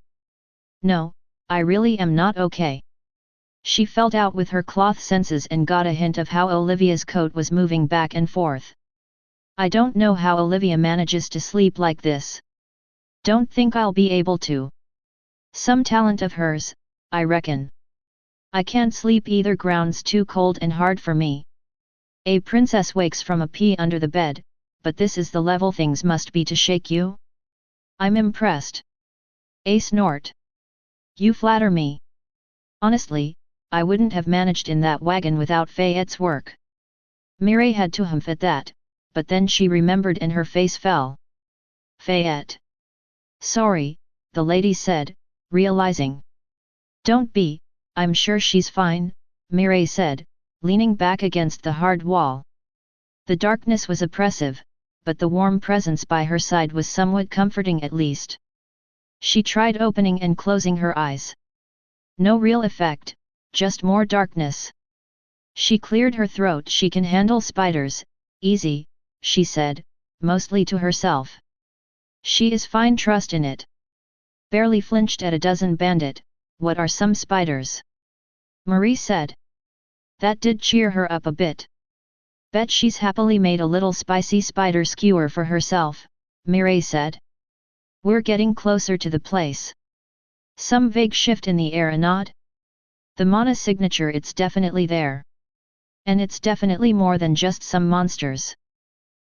No, I really am not okay. She felt out with her cloth senses and got a hint of how Olivia's coat was moving back and forth. I don't know how Olivia manages to sleep like this. Don't think I'll be able to. Some talent of hers, I reckon. I can't sleep either, ground's too cold and hard for me. A princess wakes from a pea under the bed, but this is the level things must be to shake you? I'm impressed. A snort. You flatter me. Honestly, I wouldn't have managed in that wagon without Fayette's work. Mireille had to humph at that, but then she remembered and her face fell. Fayette. Sorry, the lady said, realizing. Don't be, I'm sure she's fine, Mireille said, leaning back against the hard wall. The darkness was oppressive, but the warm presence by her side was somewhat comforting at least. She tried opening and closing her eyes. No real effect, just more darkness. She cleared her throat. She can handle spiders, easy, she said, mostly to herself. She is fine, trust in it. Barely flinched at a dozen bandit, what are some spiders? Marie said. That did cheer her up a bit. Bet she's happily made a little spicy spider skewer for herself, Mireille said. We're getting closer to the place. Some vague shift in the air, a nod? The Mana signature, it's definitely there. And it's definitely more than just some monsters.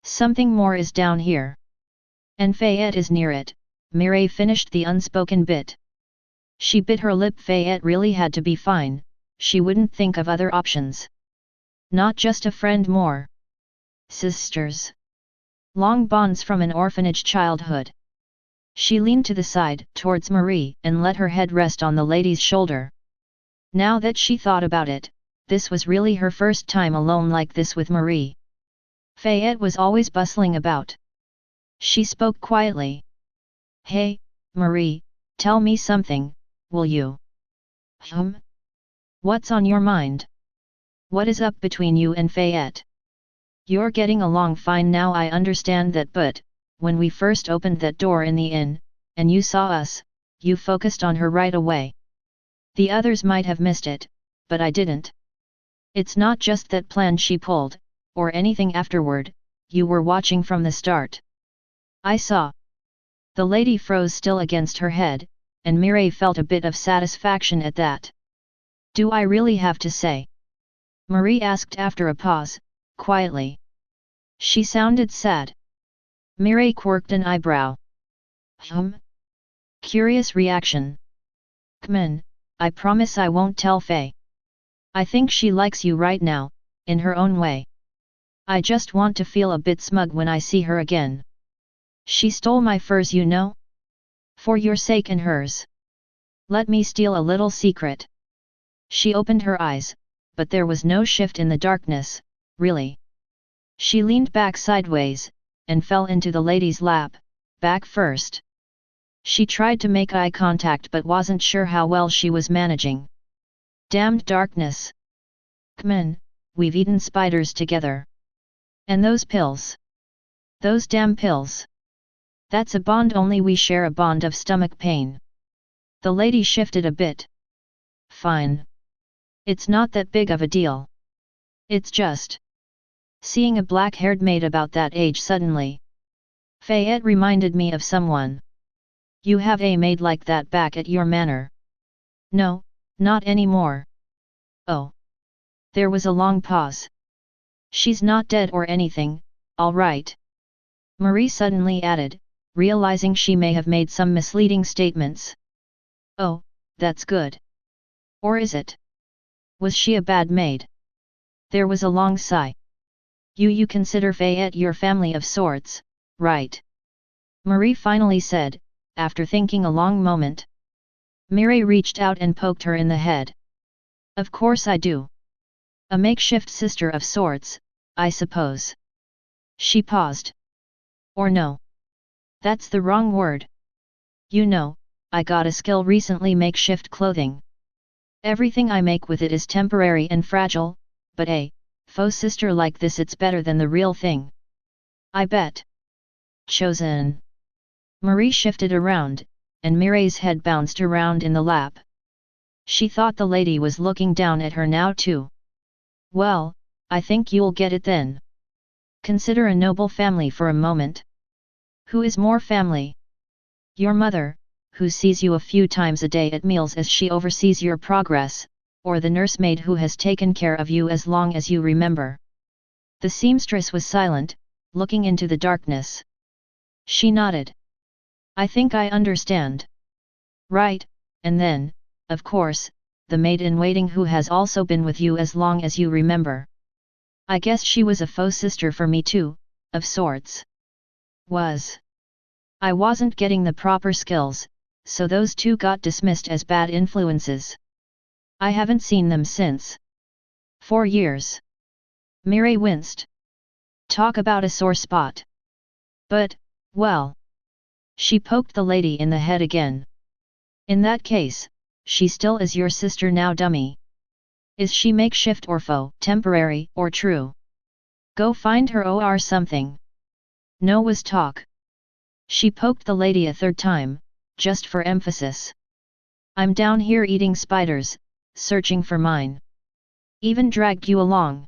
Something more is down here. And Fayette is near it, Mireille finished the unspoken bit. She bit her lip. Fayette really had to be fine, she wouldn't think of other options. Not just a friend, more. Sisters. Long bonds from an orphanage childhood. She leaned to the side, towards Marie, and let her head rest on the lady's shoulder. Now that she thought about it, this was really her first time alone like this with Marie. Fayette was always bustling about. She spoke quietly. Hey, Marie, tell me something, will you? What's on your mind? What is up between you and Fayette? You're getting along fine now, I understand that, but when we first opened that door in the inn, and you saw us, you focused on her right away. The others might have missed it, but I didn't. It's not just that plan she pulled, or anything afterward, you were watching from the start. I saw. The lady froze still against her head, and Mireille felt a bit of satisfaction at that. Do I really have to say? Marie asked after a pause, quietly. She sounded sad. Mireille quirked an eyebrow. Curious reaction. Come, I promise I won't tell Faye. I think she likes you right now, in her own way. I just want to feel a bit smug when I see her again. She stole my furs, you know? For your sake and hers. Let me steal a little secret. She opened her eyes, but there was no shift in the darkness, really. She leaned back sideways, and fell into the lady's lap, back first. She tried to make eye contact but wasn't sure how well she was managing. Damned darkness. Come in, we've eaten spiders together. And those pills. Those damn pills. That's a bond, only we share a bond of stomach pain. The lady shifted a bit. Fine. It's not that big of a deal. It's just seeing a black-haired maid about that age suddenly. Fayette reminded me of someone. You have a maid like that back at your manor? No, not anymore. Oh. There was a long pause. She's not dead or anything, all right. Marie suddenly added, realizing she may have made some misleading statements. Oh, that's good. Or is it? Was she a bad maid? There was a long sigh. You consider Fayette your family of sorts, right? Marie finally said, after thinking a long moment. Mireille reached out and poked her in the head. Of course I do. A makeshift sister of sorts, I suppose. She paused. Or no. That's the wrong word. You know, I got a skill recently, makeshift clothing. Everything I make with it is temporary and fragile, but a faux sister like this, it's better than the real thing. I bet. Chosen. Marie shifted around, and Mireille's head bounced around in the lap. She thought the lady was looking down at her now too. Well, I think you'll get it then. Consider a noble family for a moment. Who is more family? Your mother, who sees you a few times a day at meals as she oversees your progress, or the nursemaid who has taken care of you as long as you remember. The seamstress was silent, looking into the darkness. She nodded. I think I understand. Right, and then, of course, the maid-in-waiting who has also been with you as long as you remember. I guess she was a faux sister for me too, of sorts. Was. I wasn't getting the proper skills, so those two got dismissed as bad influences. I haven't seen them since. 4 years. Mireille winced. Talk about a sore spot. But, well. She poked the lady in the head again. In that case, she still is your sister now, dummy. Is she makeshift or foe, temporary or true? Go find her or something. No was talk. She poked the lady a third time, just for emphasis. I'm down here eating spiders, searching for mine. Even dragged you along.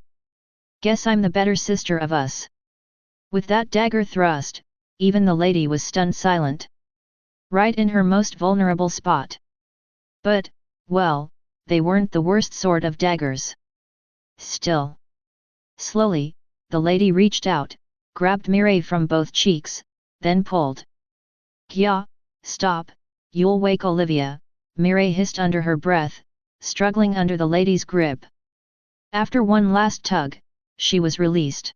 Guess I'm the better sister of us. With that dagger thrust, even the lady was stunned silent. Right in her most vulnerable spot. But, well, they weren't the worst sort of daggers. Still. Slowly, the lady reached out, grabbed Mireille from both cheeks, then pulled. Kya, stop, you'll wake Olivia, Mireille hissed under her breath, struggling under the lady's grip. After one last tug, she was released.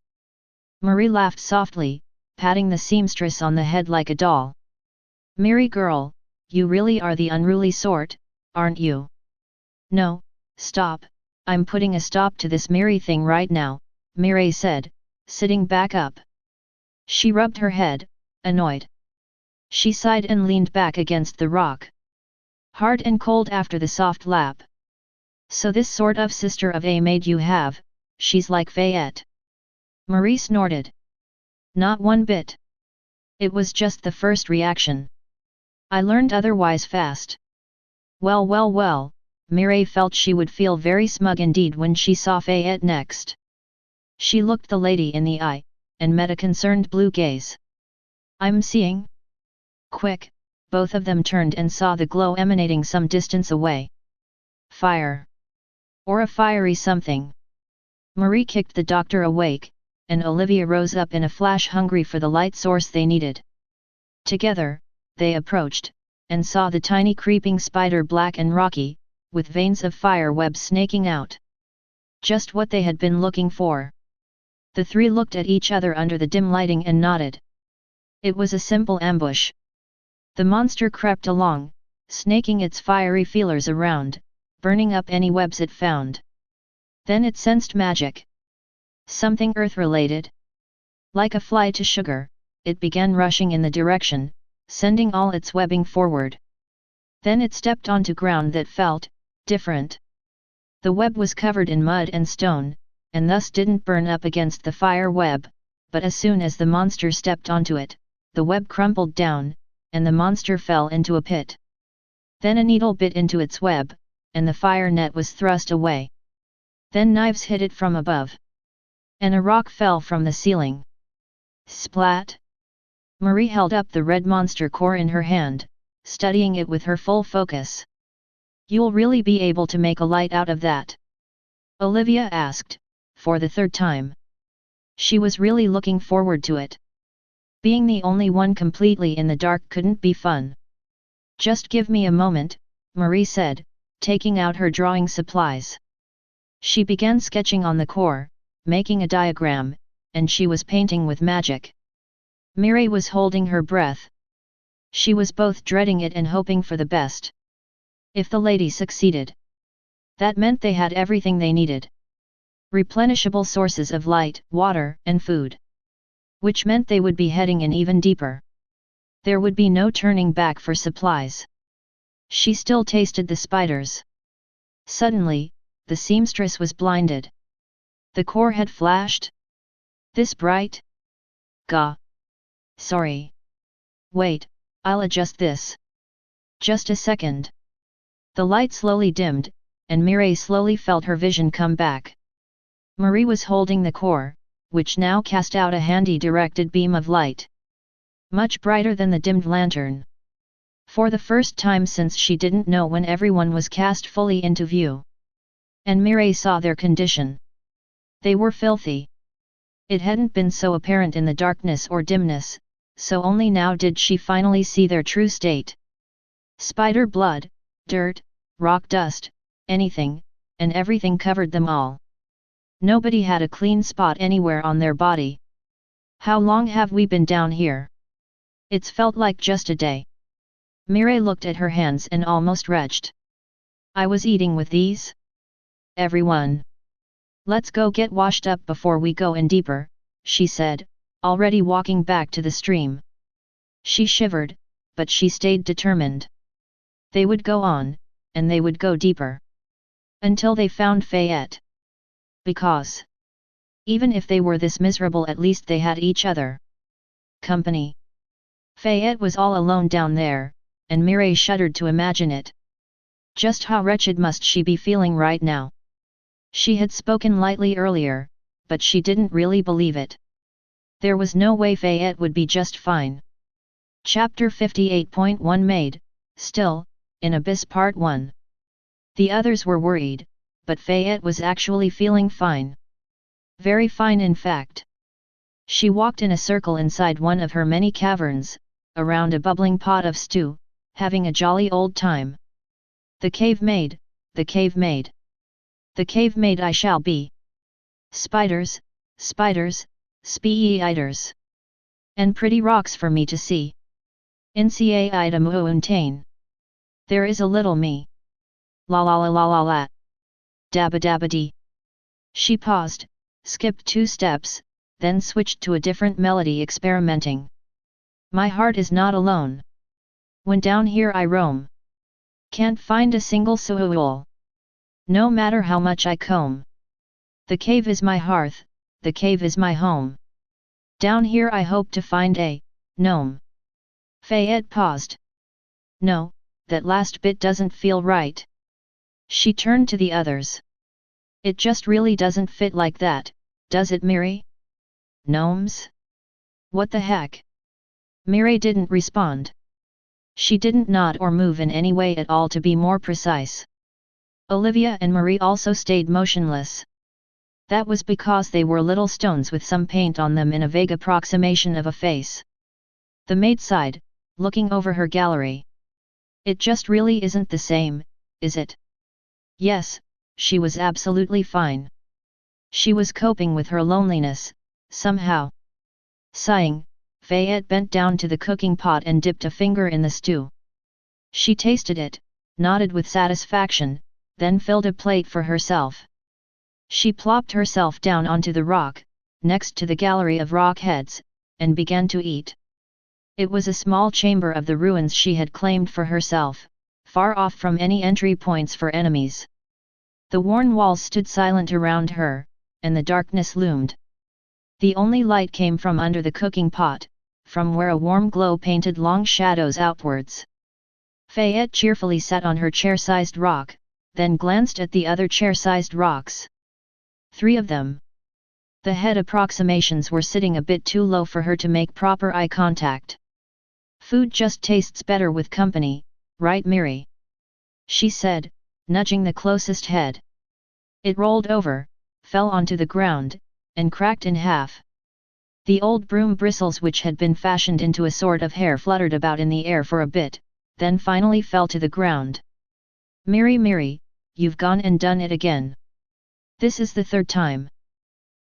Marie laughed softly, patting the seamstress on the head like a doll. Miri girl, you really are the unruly sort, aren't you? No, stop, I'm putting a stop to this Miri thing right now, Mireille said, sitting back up. She rubbed her head, annoyed. She sighed and leaned back against the rock. Hard and cold after the soft lap. So this sort of sister of a maid you have, she's like Fayette. Marie snorted. Not one bit. It was just the first reaction. I learned otherwise fast. Well, Mireille felt she would feel very smug indeed when she saw Fayette next. She looked the lady in the eye, and met a concerned blue gaze. I'm seeing? Quick, both of them turned and saw the glow emanating some distance away. Fire. Or a fiery something. Marie kicked the doctor awake, and Olivia rose up in a flash, hungry for the light source they needed. Together, they approached, and saw the tiny creeping spider, black and rocky, with veins of fire web snaking out. Just what they had been looking for. The three looked at each other under the dim lighting and nodded. It was a simple ambush. The monster crept along, snaking its fiery feelers around, burning up any webs it found. Then it sensed magic. Something earth-related. Like a fly to sugar, it began rushing in the direction, sending all its webbing forward. Then it stepped onto ground that felt different. The web was covered in mud and stone, and thus didn't burn up against the fire web, but as soon as the monster stepped onto it, the web crumpled down, and the monster fell into a pit. Then a needle bit into its web, and the fire net was thrust away. Then knives hit it from above. And a rock fell from the ceiling. Splat! Marie held up the red monster core in her hand, studying it with her full focus. You'll really be able to make a light out of that? Olivia asked, for the third time. She was really looking forward to it. Being the only one completely in the dark couldn't be fun. Just give me a moment, Marie said, taking out her drawing supplies. She began sketching on the core, making a diagram, and she was painting with magic. Mireille was holding her breath. She was both dreading it and hoping for the best. If the lady succeeded, that meant they had everything they needed. Replenishable sources of light, water, and food. Which meant they would be heading in even deeper. There would be no turning back for supplies. She still tasted the spiders. Suddenly, the seamstress was blinded. The core had flashed? This bright? Gah! Sorry. Wait, I'll adjust this. Just a second. The light slowly dimmed, and Mireille slowly felt her vision come back. Marie was holding the core, which now cast out a handy directed beam of light. Much brighter than the dimmed lantern. For the first time since she didn't know when everyone was cast fully into view. And Mireille saw their condition. They were filthy. It hadn't been so apparent in the darkness or dimness, so only now did she finally see their true state. Spider blood, dirt, rock dust, anything, and everything covered them all. Nobody had a clean spot anywhere on their body. How long have we been down here? It's felt like just a day. Mireille looked at her hands and almost retched. I was eating with these? Everyone. Let's go get washed up before we go in deeper, she said, already walking back to the stream. She shivered, but she stayed determined. They would go on, and they would go deeper. Until they found Fayette. Because even if they were this miserable, at least they had each other. Company. Fayette was all alone down there, and Mireille shuddered to imagine it. Just how wretched must she be feeling right now? She had spoken lightly earlier, but she didn't really believe it. There was no way Fayette would be just fine. Chapter 58.1 Maid, Still, in Abyss Part 1. The others were worried, but Fayette was actually feeling fine. Very fine in fact. She walked in a circle inside one of her many caverns, around a bubbling pot of stew, having a jolly old time. The cave maid, the cave maid. The cave maid I shall be. Spiders, spiders, spiders. And pretty rocks for me to see. Nca item untain. There is a little me. La la la la la la. Dabba dabba dee. She paused, skipped 2 steps, then switched to a different melody, experimenting. My heart is not alone. When down here I roam. Can't find a single soul. No matter how much I comb. The cave is my hearth, the cave is my home. Down here I hope to find a gnome. Fayette paused. No, that last bit doesn't feel right. She turned to the others. It just really doesn't fit like that, does it, Mireille? Gnomes? What the heck? Mireille didn't respond. She didn't nod or move in any way at all, to be more precise. Olivia and Marie also stayed motionless. That was because they were little stones with some paint on them in a vague approximation of a face. The maid sighed, looking over her gallery. It just really isn't the same, is it? Yes, she was absolutely fine. She was coping with her loneliness, somehow. Sighing, Fayette bent down to the cooking pot and dipped a finger in the stew. She tasted it, nodded with satisfaction, then filled a plate for herself. She plopped herself down onto the rock, next to the gallery of rock heads, and began to eat. It was a small chamber of the ruins she had claimed for herself, far off from any entry points for enemies. The worn walls stood silent around her, and the darkness loomed. The only light came from under the cooking pot, from where a warm glow painted long shadows outwards. Fayette cheerfully sat on her chair-sized rock, then glanced at the other chair-sized rocks. 3 of them. The head approximations were sitting a bit too low for her to make proper eye contact. Food just tastes better with company, right, Mireille? She said, nudging the closest head. It rolled over, fell onto the ground, and cracked in half. The old broom bristles, which had been fashioned into a sort of hair, fluttered about in the air for a bit, then finally fell to the ground. Mireille, you've gone and done it again. This is the 3rd time.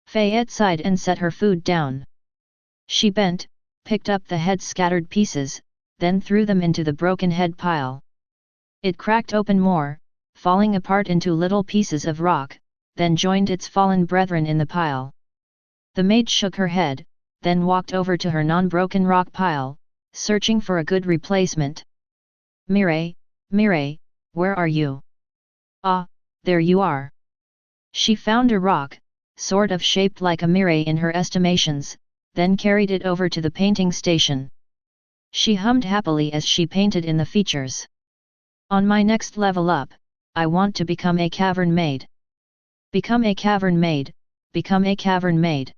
Fayette sighed and set her food down. She bent, picked up the head's scattered pieces, then threw them into the broken head pile. It cracked open more, falling apart into little pieces of rock, then joined its fallen brethren in the pile. The maid shook her head, then walked over to her non-broken rock pile, searching for a good replacement. Mireille, where are you? Ah, there you are. She found a rock, sort of shaped like a Mireille in her estimations, then carried it over to the painting station. She hummed happily as she painted in the features. On my next level up, I want to become a cavern maid. Become a cavern maid, become a cavern maid.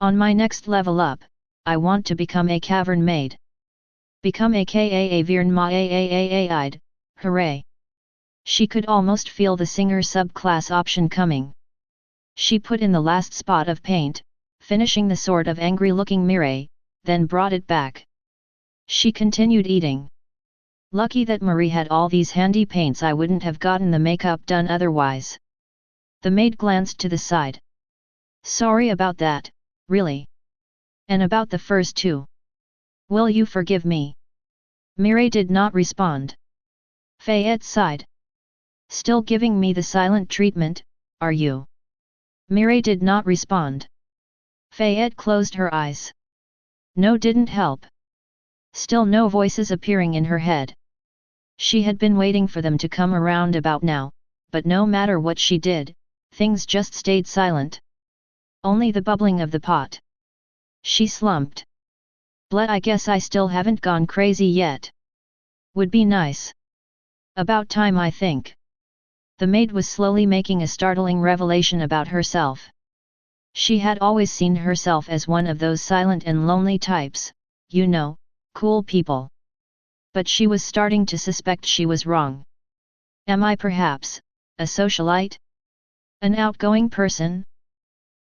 On my next level up, I want to become a cavern maid. Become a Kaa Virn Ma Aaid, hooray! She could almost feel the singer subclass option coming. She put in the last spot of paint, finishing the sort of angry-looking Mireille, then brought it back. She continued eating. Lucky that Marie had all these handy paints, I wouldn't have gotten the makeup done otherwise. The maid glanced to the side. Sorry about that, really. And about the first 2. Will you forgive me? Mireille did not respond. Fayette sighed. Still giving me the silent treatment, are you? Mireille did not respond. Fayette closed her eyes. No, didn't help. Still no voices appearing in her head. She had been waiting for them to come around about now, but no matter what she did, things just stayed silent. Only the bubbling of the pot. She slumped. Bleh, I guess I still haven't gone crazy yet. Would be nice. About time, I think. The maid was slowly making a startling revelation about herself. She had always seen herself as one of those silent and lonely types, you know, cool people. But she was starting to suspect she was wrong. Am I perhaps a socialite? An outgoing person?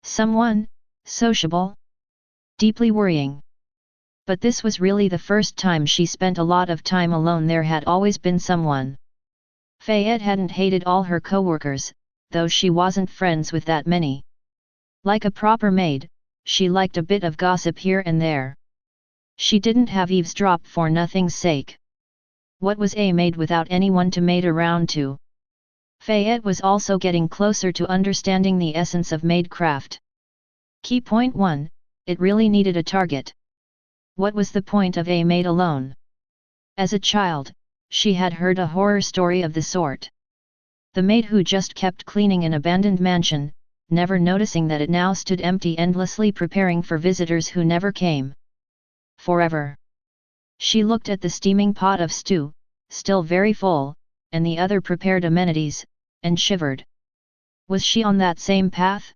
Someone sociable? Deeply worrying. But this was really the first time she spent a lot of time alone. There had always been someone. Fayette hadn't hated all her coworkers, though she wasn't friends with that many. Like a proper maid, she liked a bit of gossip here and there. She didn't have eavesdrop for nothing's sake. What was a maid without anyone to maid around to? Fayette was also getting closer to understanding the essence of maidcraft. Key point 1, it really needed a target. What was the point of a maid alone? As a child, she had heard a horror story of the sort. The maid who just kept cleaning an abandoned mansion, never noticing that it now stood empty, endlessly preparing for visitors who never came. Forever. She looked at the steaming pot of stew, still very full, and the other prepared amenities, and shivered. Was she on that same path?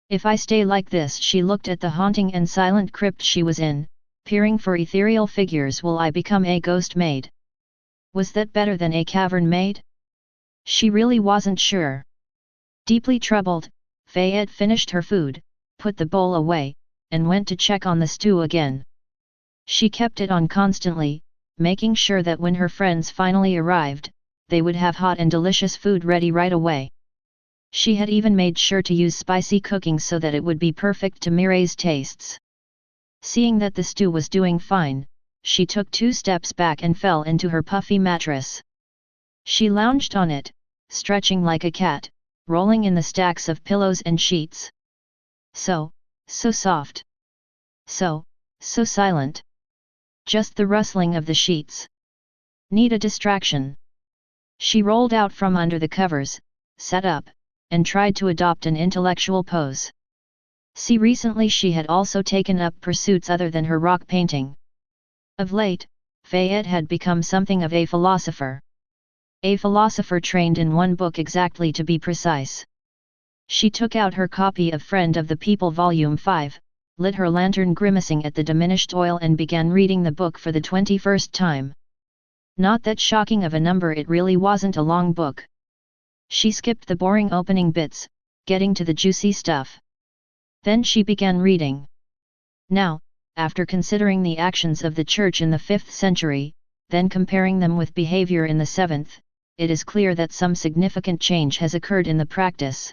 If I stay like this, she looked at the haunting and silent crypt she was in, peering for ethereal figures. Will I become a ghost maid? Was that better than a cavern maid? She really wasn't sure. Deeply troubled, Fayette finished her food, put the bowl away, and went to check on the stew again. She kept it on constantly, making sure that when her friends finally arrived, they would have hot and delicious food ready right away. She had even made sure to use spicy cooking so that it would be perfect to Mireille's tastes. Seeing that the stew was doing fine, she took 2 steps back and fell into her puffy mattress. She lounged on it, stretching like a cat, rolling in the stacks of pillows and sheets. So soft. So silent. Just the rustling of the sheets. Need a distraction. She rolled out from under the covers, sat up, and tried to adopt an intellectual pose. See, recently she had also taken up pursuits other than her rock painting. Of late, Fayette had become something of a philosopher. A philosopher trained in one book exactly, to be precise. She took out her copy of Friend of the People Volume 5, lit her lantern grimacing at the diminished oil, and began reading the book for the 21st time. Not that shocking of a number, it really wasn't a long book. She skipped the boring opening bits, getting to the juicy stuff. Then she began reading. Now, after considering the actions of the Church in the 5th century, then comparing them with behavior in the 7th, it is clear that some significant change has occurred in the practice.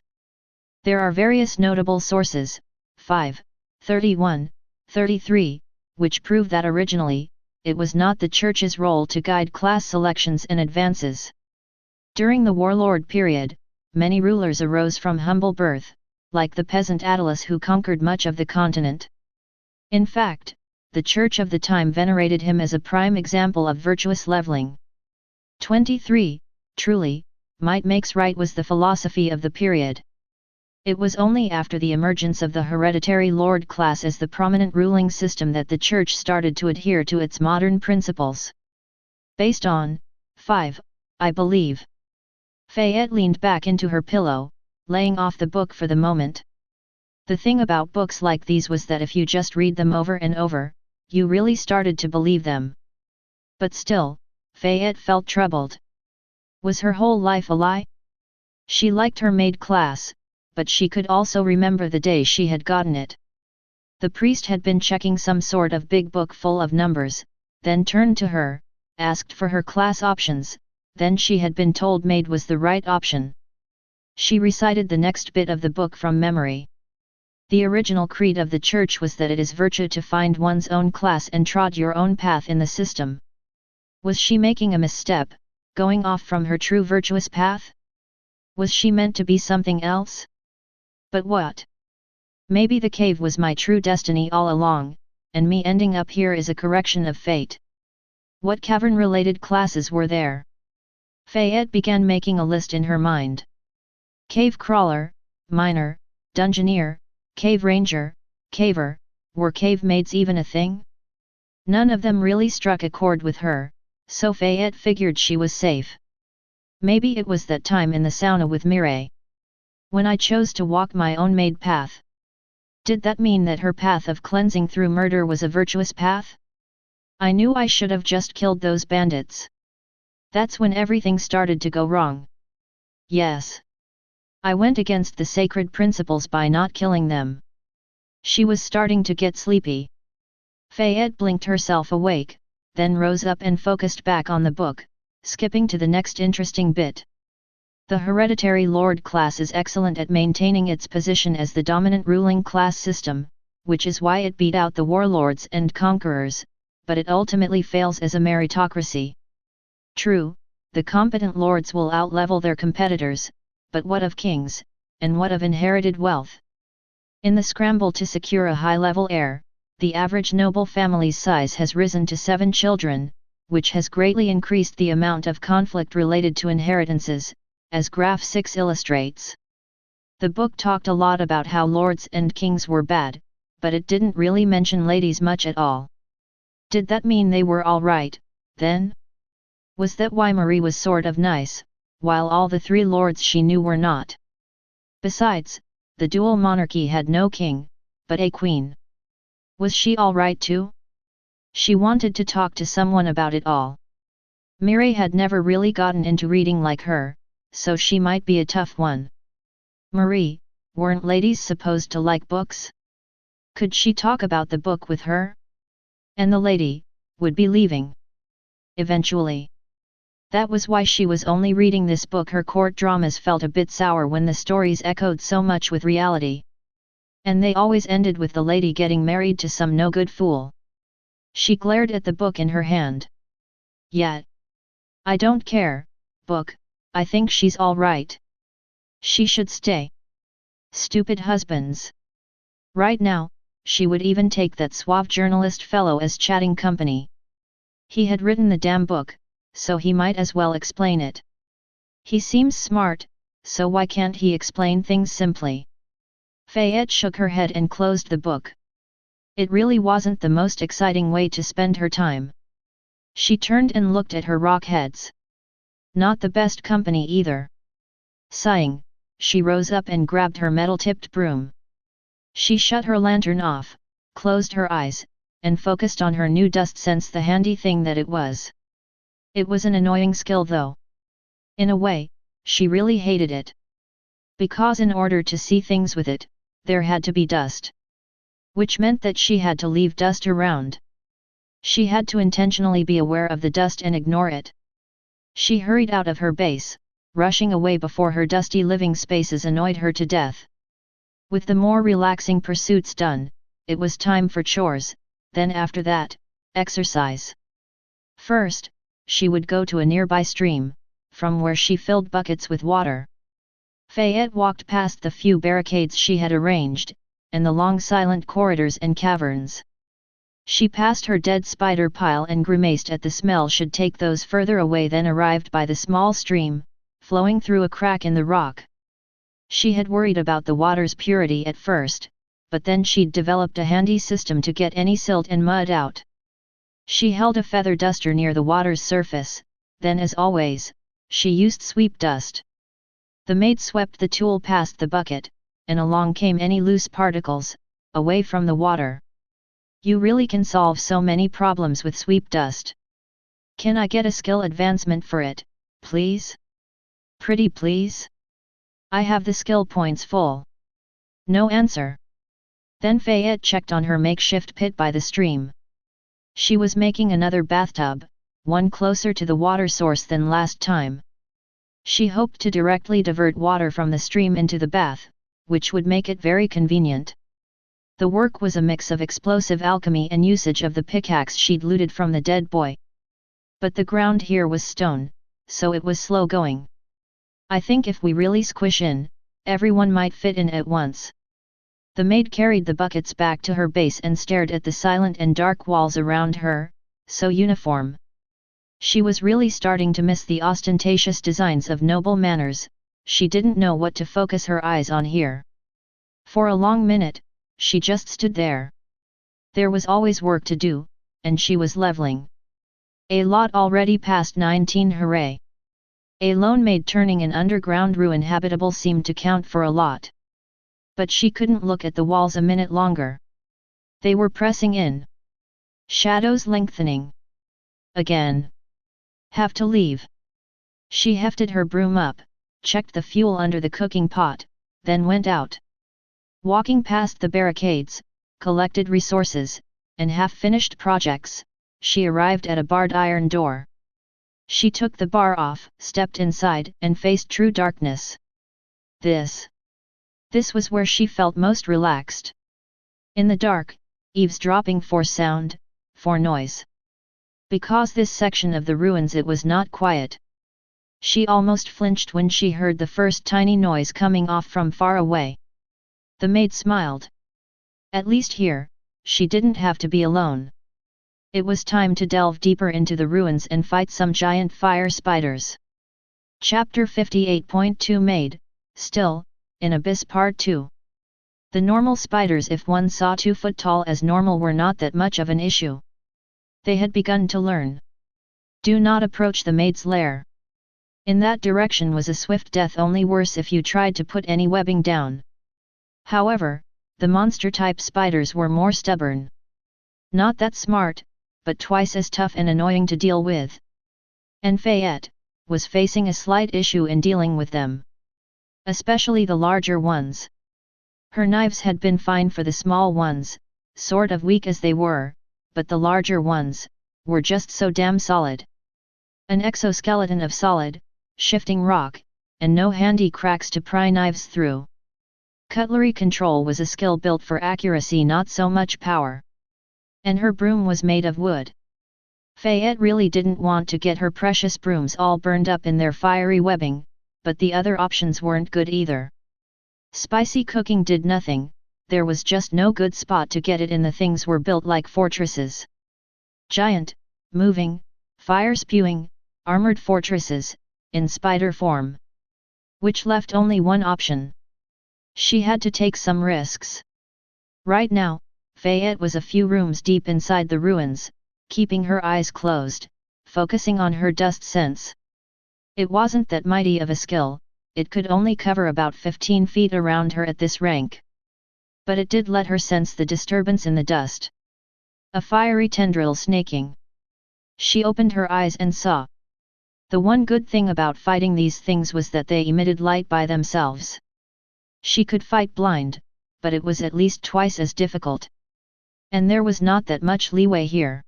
There are various notable sources, 5, 31, 33, which prove that originally, it was not the Church's role to guide class selections and advances. During the warlord period, many rulers arose from humble birth, like the peasant Attalus who conquered much of the continent. In fact, the Church of the time venerated him as a prime example of virtuous leveling. 23. Truly, might makes right was the philosophy of the period. It was only after the emergence of the hereditary lord class as the prominent ruling system that the Church started to adhere to its modern principles. Based on 5, I believe. Fayette leaned back into her pillow, laying off the book for the moment. The thing about books like these was that if you just read them over and over, you really started to believe them. But still, Fayette felt troubled. Was her whole life a lie? She liked her maid class, but she could also remember the day she had gotten it. The priest had been checking some sort of big book full of numbers, then turned to her, asked for her class options, then she had been told maid was the right option. She recited the next bit of the book from memory. The original creed of the Church was that it is virtue to find one's own class and trod your own path in the system. Was she making a misstep, going off from her true virtuous path? Was she meant to be something else? But what? Maybe the cave was my true destiny all along, and me ending up here is a correction of fate. What cavern-related classes were there? Fayette began making a list in her mind. Cave crawler, miner, dungeoneer, cave ranger, caver, were cave maids even a thing? None of them really struck a chord with her, so Fayette figured she was safe. Maybe it was that time in the sauna with Mireille, when I chose to walk my own maid path. Did that mean that her path of cleansing through murder was a virtuous path? I knew I should have just killed those bandits. That's when everything started to go wrong. Yes. I went against the sacred principles by not killing them. She was starting to get sleepy. Fayette blinked herself awake, then rose up and focused back on the book, skipping to the next interesting bit. The hereditary lord class is excellent at maintaining its position as the dominant ruling class system, which is why it beat out the warlords and conquerors, but it ultimately fails as a meritocracy. True, the competent lords will outlevel their competitors, but what of kings, and what of inherited wealth? In the scramble to secure a high-level heir, the average noble family's size has risen to 7 children, which has greatly increased the amount of conflict related to inheritances, as Graph 6 illustrates. The book talked a lot about how lords and kings were bad, but it didn't really mention ladies much at all. Did that mean they were all right, then? Was that why Marie was sort of nice, while all the 3 lords she knew were not? Besides, the dual monarchy had no king, but a queen. Was she all right too? She wanted to talk to someone about it all. Mireille had never really gotten into reading like her, so she might be a tough one. Marie, weren't ladies supposed to like books? Could she talk about the book with her? And the lady would be leaving eventually. That was why she was only reading this book. Her court dramas felt a bit sour when the stories echoed so much with reality. And they always ended with the lady getting married to some no-good fool. She glared at the book in her hand. Yet. I don't care, book, I think she's all right. She should stay. Stupid husbands. Right now, she would even take that suave journalist fellow as chatting company. He had written the damn book, so he might as well explain it. He seems smart, so why can't he explain things simply? Fayette shook her head and closed the book. It really wasn't the most exciting way to spend her time. She turned and looked at her rock heads. Not the best company either. Sighing, she rose up and grabbed her metal-tipped broom. She shut her lantern off, closed her eyes, and focused on her new dust sense, the handy thing that it was. It was an annoying skill though. In a way, she really hated it. Because in order to see things with it, there had to be dust. Which meant that she had to leave dust around. She had to intentionally be aware of the dust and ignore it. She hurried out of her base, rushing away before her dusty living spaces annoyed her to death. With the more relaxing pursuits done, it was time for chores, then after that, exercise. First, she would go to a nearby stream, from where she filled buckets with water. Fayette walked past the few barricades she had arranged, and the long silent corridors and caverns. She passed her dead spider pile and grimaced at the smell should take those further away, then arrived by the small stream, flowing through a crack in the rock. She had worried about the water's purity at first, but then she'd developed a handy system to get any silt and mud out. She held a feather duster near the water's surface, then as always, she used sweep dust. The maid swept the tool past the bucket, and along came any loose particles, away from the water. You really can solve so many problems with sweep dust. Can I get a skill advancement for it, please? Pretty please? I have the skill points full. No answer. Then Fayette checked on her makeshift pit by the stream. She was making another bathtub, one closer to the water source than last time. She hoped to directly divert water from the stream into the bath, which would make it very convenient. The work was a mix of explosive alchemy and usage of the pickaxe she'd looted from the dead boy. But the ground here was stone, so it was slow going. I think if we really squish in, everyone might fit in at once. The maid carried the buckets back to her base and stared at the silent and dark walls around her, so uniform. She was really starting to miss the ostentatious designs of noble manners. She didn't know what to focus her eyes on here. For a long minute, she just stood there. There was always work to do, and she was leveling. A lot already past 19, hooray! A lone maid turning an underground ruin habitable seemed to count for a lot. But she couldn't look at the walls a minute longer. They were pressing in. Shadows lengthening. Again. Have to leave. She hefted her broom up, checked the fuel under the cooking pot, then went out. Walking past the barricades, collected resources, and half-finished projects, she arrived at a barred iron door. She took the bar off, stepped inside, and faced true darkness. This was where she felt most relaxed. In the dark, eavesdropping for sound, for noise. Because this section of the ruins it was not quiet. She almost flinched when she heard the first tiny noise coming off from far away. The maid smiled. At least here, she didn't have to be alone. It was time to delve deeper into the ruins and fight some giant fire spiders. Chapter 58.2 Maid, Still, in Abyss Part 2. The normal spiders, if one saw 2 foot tall as normal, were not that much of an issue. They had begun to learn. Do not approach the maid's lair. In that direction was a swift death, only worse if you tried to put any webbing down. However, the monster-type spiders were more stubborn. Not that smart, but twice as tough and annoying to deal with. And Fayette was facing a slight issue in dealing with them. Especially the larger ones. Her knives had been fine for the small ones, sort of weak as they were, but the larger ones were just so damn solid. An exoskeleton of solid, shifting rock, and no handy cracks to pry knives through. Cutlery control was a skill built for accuracy, not so much power. And her broom was made of wood. Fayette really didn't want to get her precious brooms all burned up in their fiery webbing, but the other options weren't good either. Spicy cooking did nothing, there was just no good spot to get it in. The things were built like fortresses. Giant, moving, fire-spewing, armored fortresses, in spider form. Which left only one option. She had to take some risks. Right now, Fayette was a few rooms deep inside the ruins, keeping her eyes closed, focusing on her dust sense. It wasn't that mighty of a skill, it could only cover about 15 feet around her at this rank. But it did let her sense the disturbance in the dust. A fiery tendril snaking. She opened her eyes and saw. The one good thing about fighting these things was that they emitted light by themselves. She could fight blind, but it was at least twice as difficult. And there was not that much leeway here.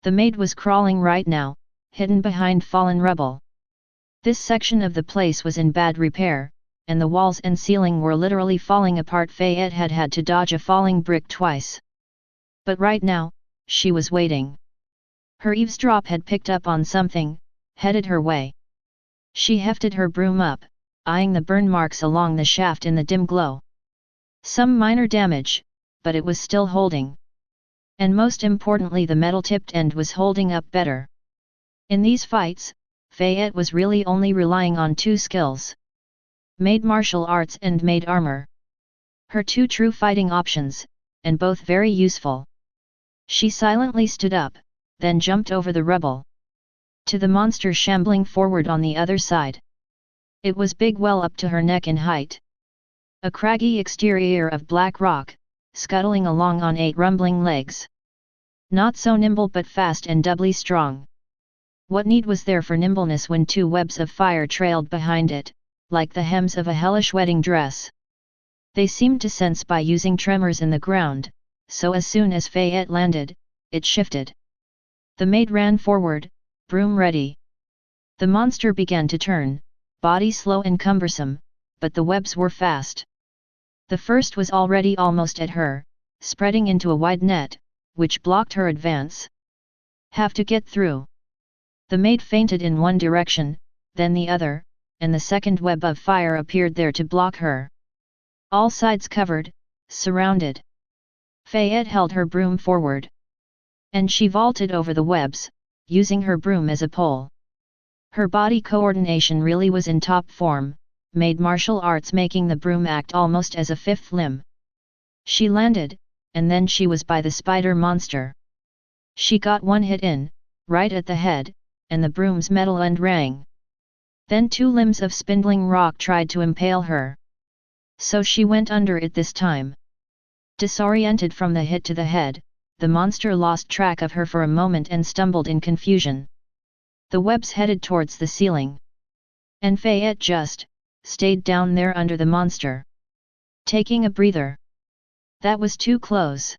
The maid was crawling right now, hidden behind fallen rubble. This section of the place was in bad repair, and the walls and ceiling were literally falling apart. Fayette had had to dodge a falling brick twice. But right now, she was waiting. Her eavesdrop had picked up on something, headed her way. She hefted her broom up, eyeing the burn marks along the shaft in the dim glow. Some minor damage, but it was still holding. And most importantly, the metal-tipped end was holding up better. In these fights, Fayette was really only relying on 2 skills. Maid martial arts and maid armor. Her 2 true fighting options, and both very useful. She silently stood up, then jumped over the rubble. To the monster shambling forward on the other side. It was big, well up to her neck in height. A craggy exterior of black rock, scuttling along on 8 rumbling legs. Not so nimble but fast and doubly strong. What need was there for nimbleness when 2 webs of fire trailed behind it, like the hems of a hellish wedding dress? They seemed to sense by using tremors in the ground, so as soon as Fayette landed, it shifted. The maid ran forward, broom ready. The monster began to turn, body slow and cumbersome, but the webs were fast. The first was already almost at her, spreading into a wide net, which blocked her advance. Have to get through. The maid feinted in one direction, then the other, and the second web of fire appeared there to block her. All sides covered, surrounded. Fayette held her broom forward. And she vaulted over the webs, using her broom as a pole. Her body coordination really was in top form, made martial arts making the broom act almost as a fifth limb. She landed, and then she was by the spider monster. She got one hit in, right at the head, and the broom's metal end rang. Then 2 limbs of spindling rock tried to impale her. So she went under it this time. Disoriented from the hit to the head, the monster lost track of her for a moment and stumbled in confusion. The webs headed towards the ceiling. And Fayette just stayed down there under the monster, taking a breather. That was too close.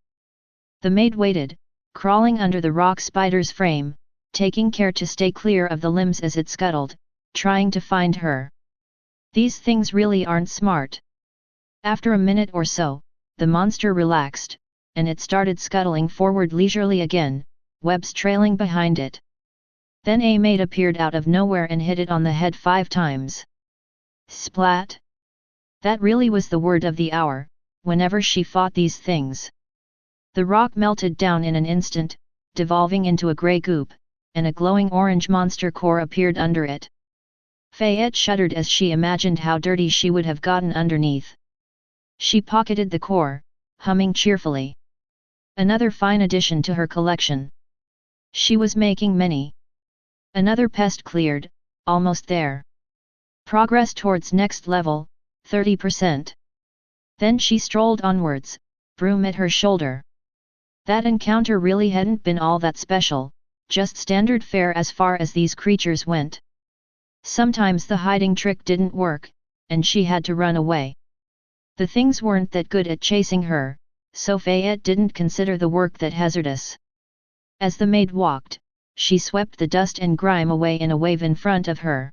The maid waited, crawling under the rock spider's frame, taking care to stay clear of the limbs as it scuttled, trying to find her. These things really aren't smart. After a minute or so, the monster relaxed, and it started scuttling forward leisurely again, webs trailing behind it. Then a maid appeared out of nowhere and hit it on the head 5 times. Splat! That really was the word of the hour, whenever she fought these things. The rock melted down in an instant, devolving into a grey goop, and a glowing orange monster core appeared under it. Fayette shuddered as she imagined how dirty she would have gotten underneath. She pocketed the core, humming cheerfully. Another fine addition to her collection. She was making many. Another pest cleared, almost there. Progress towards next level, 30%. Then she strolled onwards, broom at her shoulder. That encounter really hadn't been all that special, just standard fare as far as these creatures went. Sometimes the hiding trick didn't work, and she had to run away. The things weren't that good at chasing her, so Fayette didn't consider the work that hazardous. As the maid walked, she swept the dust and grime away in a wave in front of her.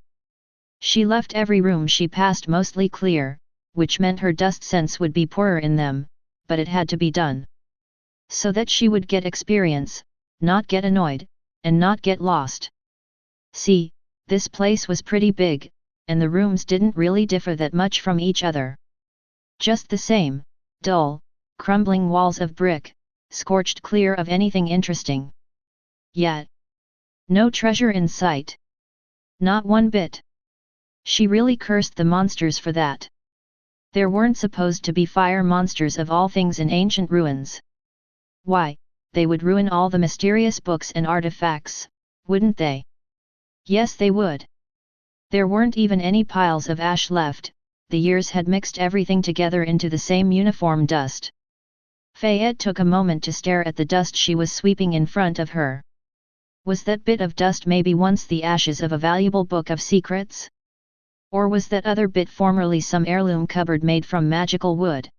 She left every room she passed mostly clear, which meant her dust sense would be poorer in them, but it had to be done. So that she would get experience, not get annoyed, and not get lost. See, this place was pretty big, and the rooms didn't really differ that much from each other. Just the same, dull, crumbling walls of brick, scorched clear of anything interesting. Yet, no treasure in sight. Not one bit. She really cursed the monsters for that. There weren't supposed to be fire monsters of all things in ancient ruins. Why, they would ruin all the mysterious books and artifacts, wouldn't they? Yes, they would. There weren't even any piles of ash left, the years had mixed everything together into the same uniform dust. Fayette took a moment to stare at the dust she was sweeping in front of her. Was that bit of dust maybe once the ashes of a valuable book of secrets? Or was that other bit formerly some heirloom cupboard made from magical wood?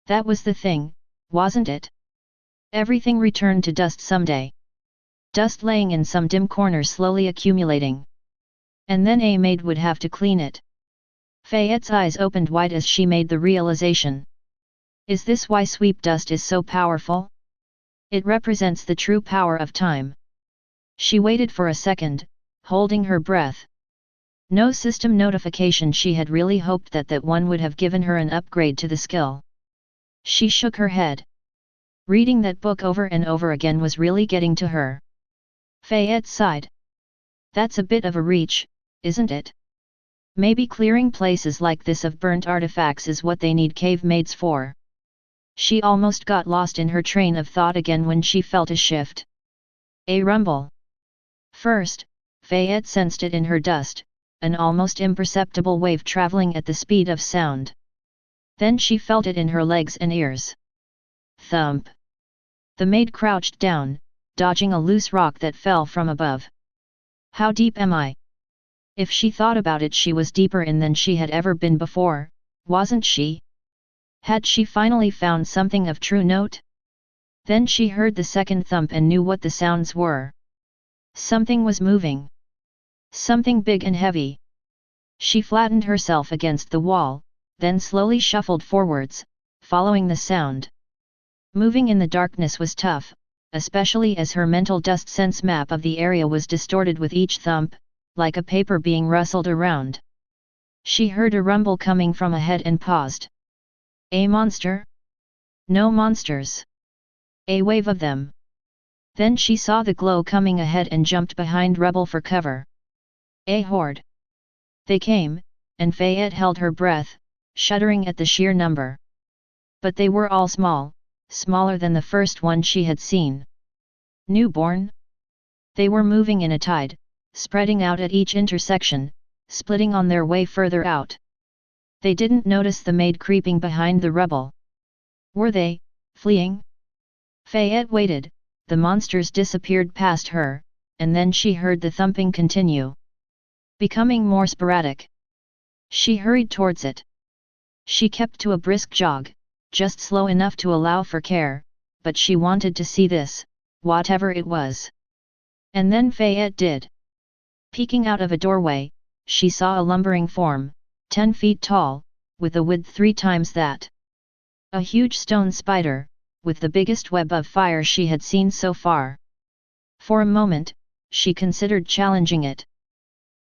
That was the thing, wasn't it? Everything returned to dust someday. Dust laying in some dim corner slowly accumulating. And then a maid would have to clean it. Fayette's eyes opened wide as she made the realization. Is this why sweep dust is so powerful? It represents the true power of time. She waited for a second, holding her breath. No system notification. She had really hoped that one would have given her an upgrade to the skill. She shook her head. Reading that book over and over again was really getting to her. Fayette sighed. That's a bit of a reach, isn't it? Maybe clearing places like this of burnt artifacts is what they need cave maids for. She almost got lost in her train of thought again when she felt a shift. A rumble. First, Fayette sensed it in her dust, an almost imperceptible wave traveling at the speed of sound. Then she felt it in her legs and ears. Thump. The maid crouched down, dodging a loose rock that fell from above. How deep am I? If she thought about it, she was deeper in than she had ever been before, wasn't she? Had she finally found something of true note? Then she heard the second thump and knew what the sounds were. Something was moving. Something big and heavy. She flattened herself against the wall, then slowly shuffled forwards, following the sound. Moving in the darkness was tough, especially as her mental dust sense map of the area was distorted with each thump, like a paper being rustled around. She heard a rumble coming from ahead and paused. A monster? No monsters. A wave of them. Then she saw the glow coming ahead and jumped behind rubble for cover. A horde. They came, and Fayette held her breath, shuddering at the sheer number. But they were all small, smaller than the first one she had seen. Newborn? They were moving in a tide, spreading out at each intersection, splitting on their way further out. They didn't notice the maid creeping behind the rubble. Were they fleeing? Fayette waited, the monsters disappeared past her, and then she heard the thumping continue. Becoming more sporadic. She hurried towards it. She kept to a brisk jog, just slow enough to allow for care, but she wanted to see this, whatever it was. And then Fayette did. Peeking out of a doorway, she saw a lumbering form, 10 feet tall, with a width 3 times that. A huge stone spider, with the biggest web of fire she had seen so far. For a moment, she considered challenging it.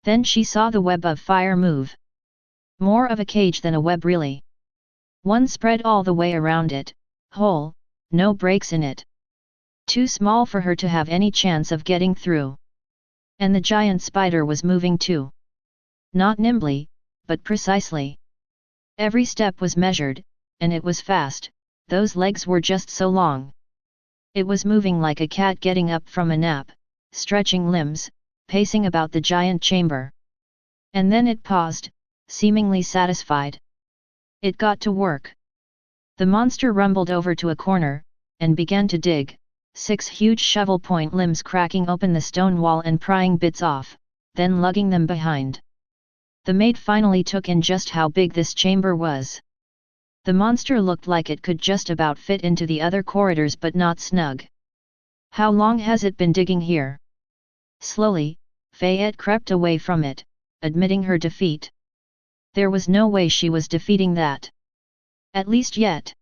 Then she saw the web of fire move. More of a cage than a web really. One spread all the way around it, whole, no breaks in it. Too small for her to have any chance of getting through. And the giant spider was moving too. Not nimbly, but precisely. Every step was measured, and it was fast, those legs were just so long. It was moving like a cat getting up from a nap, stretching limbs, pacing about the giant chamber. And then it paused, seemingly satisfied. It got to work. The monster rumbled over to a corner, and began to dig, 6 huge shovel-point limbs cracking open the stone wall and prying bits off, then lugging them behind. The maid finally took in just how big this chamber was. The monster looked like it could just about fit into the other corridors but not snug. How long has it been digging here? Slowly, Fayette crept away from it, admitting her defeat. There was no way she was defeating that. At least yet.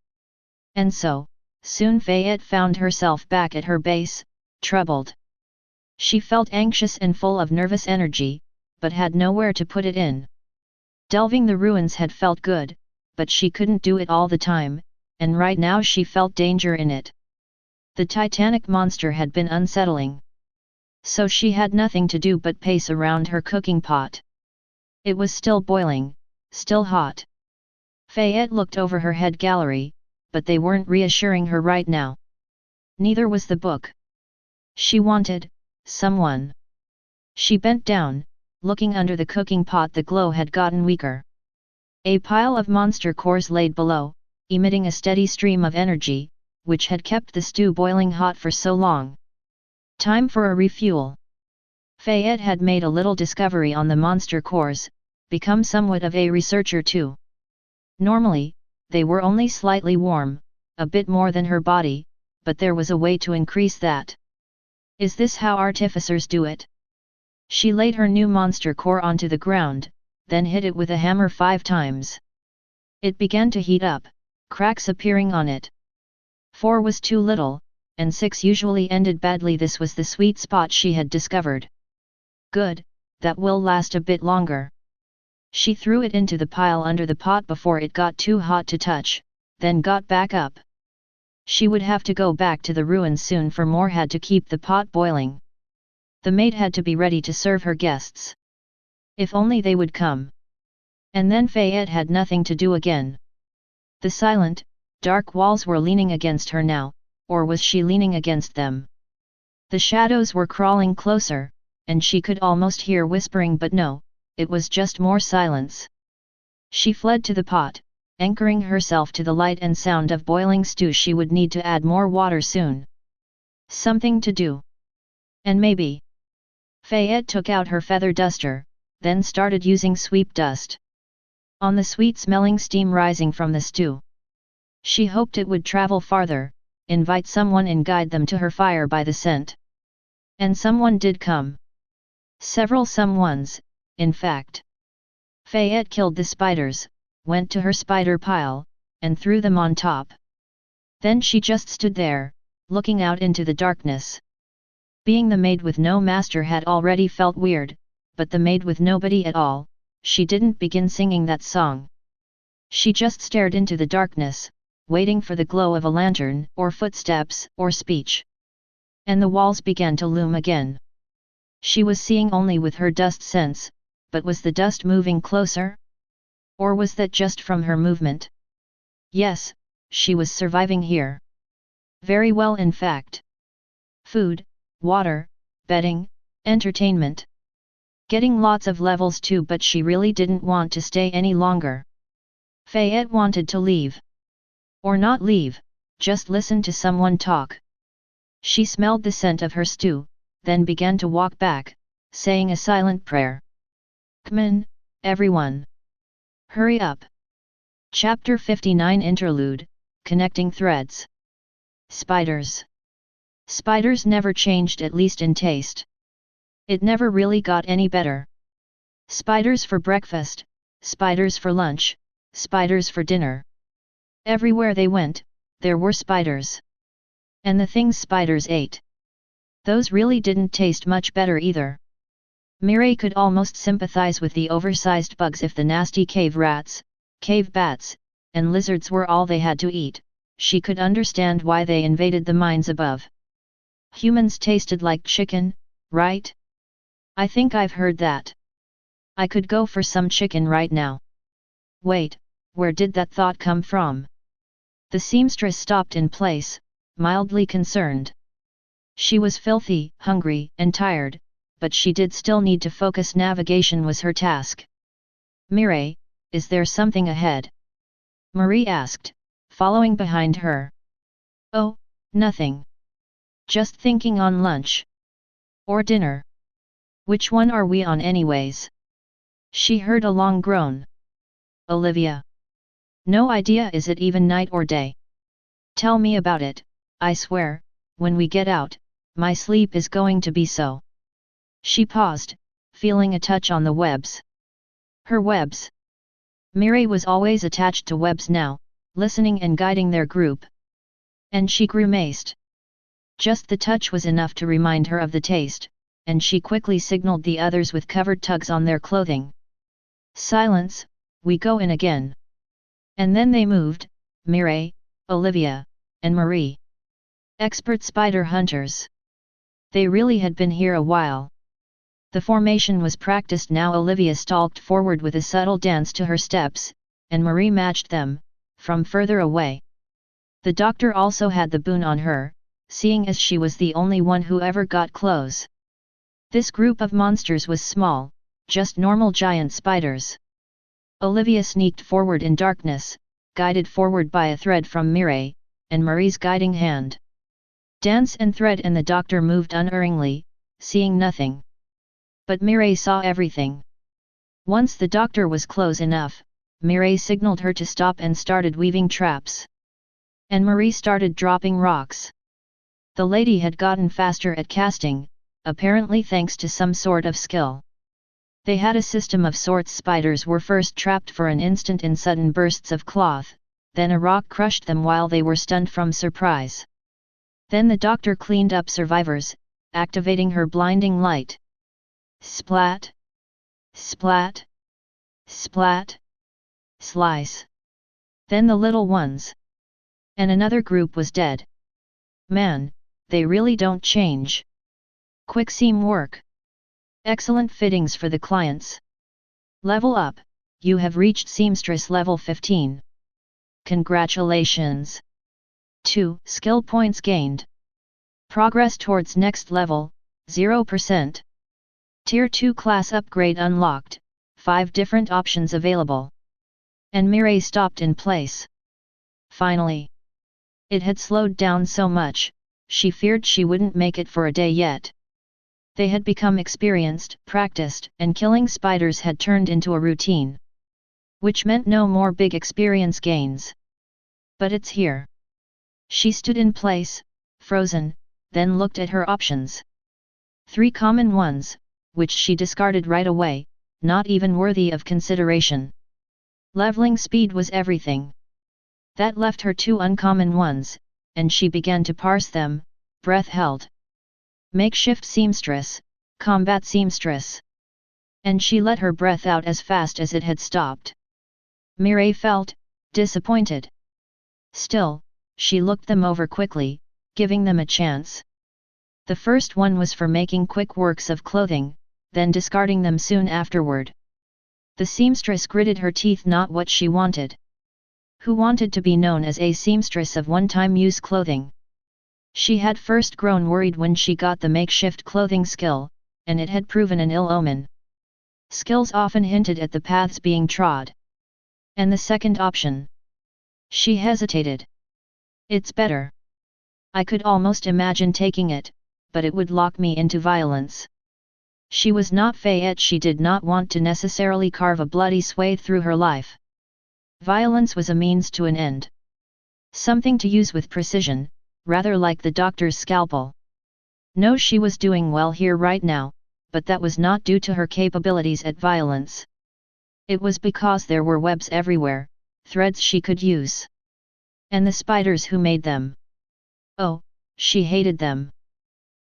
And so, soon Fayette found herself back at her base, troubled. She felt anxious and full of nervous energy, but had nowhere to put it in. Delving the ruins had felt good, but she couldn't do it all the time, and right now she felt danger in it. The titanic monster had been unsettling. So she had nothing to do but pace around her cooking pot. It was still boiling, still hot. Fayette looked over her head gallery, but they weren't reassuring her right now. Neither was the book. She wanted someone. She bent down, looking under the cooking pot. The glow had gotten weaker. A pile of monster cores laid below, emitting a steady stream of energy, which had kept the stew boiling hot for so long. Time for a refuel. Fayette had made a little discovery on the monster cores, become somewhat of a researcher too. Normally, they were only slightly warm, a bit more than her body, but there was a way to increase that. Is this how artificers do it? She laid her new monster core onto the ground, then hit it with a hammer 5 times. It began to heat up, cracks appearing on it. 4 was too little, and 6 usually ended badly. This was the sweet spot she had discovered. Good, that will last a bit longer. She threw it into the pile under the pot before it got too hot to touch, then got back up. She would have to go back to the ruins soon, for more had to keep the pot boiling. The maid had to be ready to serve her guests. If only they would come. And then Fayette had nothing to do again. The silent, dark walls were leaning against her now, or was she leaning against them? The shadows were crawling closer, and she could almost hear whispering, but no, it was just more silence. She fled to the pot, anchoring herself to the light and sound of boiling stew. She would need to add more water soon. Something to do. And maybe. Fayette took out her feather duster, then started using sweep dust on the sweet-smelling steam rising from the stew. She hoped it would travel farther, invite someone and guide them to her fire by the scent. And someone did come. Several someones, in fact. Fayette killed the spiders, went to her spider pile, and threw them on top. Then she just stood there, looking out into the darkness. Being the maid with no master had already felt weird, but the maid with nobody at all, she didn't begin singing that song. She just stared into the darkness, waiting for the glow of a lantern, or footsteps, or speech. And the walls began to loom again. She was seeing only with her dust sense, but was the dust moving closer? Or was that just from her movement? Yes, she was surviving here. Very well, in fact. Food, water, bedding, entertainment. Getting lots of levels too, but she really didn't want to stay any longer. Fayette wanted to leave. Or not leave, just listen to someone talk. She smelled the scent of her stew, then began to walk back, saying a silent prayer. Come in, everyone. Hurry up. Chapter 59 Interlude, Connecting Threads. Spiders. Spiders never changed, at least in taste. It never really got any better. Spiders for breakfast, spiders for lunch, spiders for dinner. Everywhere they went, there were spiders. And the things spiders ate, those really didn't taste much better either. Mireille could almost sympathize with the oversized bugs if the nasty cave rats, cave bats, and lizards were all they had to eat. She could understand why they invaded the mines above. Humans tasted like chicken, right? I think I've heard that. I could go for some chicken right now. Wait, where did that thought come from? The seamstress stopped in place, mildly concerned. She was filthy, hungry, and tired, but she did still need to focus. Navigation was her task. Mireille, is there something ahead? Marie asked, following behind her. Oh, nothing. Just thinking on lunch. Or dinner. Which one are we on anyways? She heard a long groan. Olivia. No idea. Is it even night or day? Tell me about it. I swear, when we get out, my sleep is going to be so. She paused, feeling a touch on the webs. Her webs. Mireille was always attached to webs now, listening and guiding their group. And she grimaced. Just the touch was enough to remind her of the taste, and she quickly signaled the others with covered tugs on their clothing. Silence, we go in again. And then they moved, Mireille, Olivia, and Marie. Expert spider hunters. They really had been here a while. The formation was practiced now. Olivia stalked forward with a subtle dance to her steps, and Marie matched them, from further away. The doctor also had the boon on her, seeing as she was the only one who ever got close. This group of monsters was small, just normal giant spiders. Olivia sneaked forward in darkness, guided forward by a thread from Mireille, and Marie's guiding hand. Dance and thread and the doctor moved unerringly, seeing nothing. But Mireille saw everything. Once the doctor was close enough, Mireille signaled her to stop and started weaving traps. And Marie started dropping rocks. The lady had gotten faster at casting, apparently thanks to some sort of skill. They had a system of sorts. Spiders were first trapped for an instant in sudden bursts of cloth, then a rock crushed them while they were stunned from surprise. Then the doctor cleaned up survivors, activating her blinding light. Splat! Splat! Splat! Slice! Then the little ones. And another group was dead. Man, they really don't change. Quick seam work. Excellent fittings for the clients. Level up, you have reached seamstress level 15. Congratulations! 2 skill points gained. Progress towards next level, 0%. Tier 2 class upgrade unlocked, 5 different options available. And Mireille stopped in place. Finally. It had slowed down so much, she feared she wouldn't make it for a day yet. They had become experienced, practiced, and killing spiders had turned into a routine. Which meant no more big experience gains. But it's here. She stood in place, frozen, then looked at her options. 3 common ones, which she discarded right away, not even worthy of consideration. Leveling speed was everything. That left her 2 uncommon ones, and she began to parse them, breath held. Makeshift seamstress, combat seamstress. And she let her breath out as fast as it had stopped. Mireille felt disappointed. Still, she looked them over quickly, giving them a chance. The first one was for making quick works of clothing, then discarding them soon afterward. The seamstress gritted her teeth, not what she wanted. Who wanted to be known as a seamstress of one-time use clothing? She had first grown worried when she got the makeshift clothing skill, and it had proven an ill omen. Skills often hinted at the paths being trod. And the second option? She hesitated. It's better. I could almost imagine taking it, but it would lock me into violence. She was not Fayette. She did not want to necessarily carve a bloody swathe through her life. Violence was a means to an end. Something to use with precision, rather like the doctor's scalpel. No, she was doing well here right now, but that was not due to her capabilities at violence. It was because there were webs everywhere, threads she could use. And the spiders who made them. Oh, she hated them.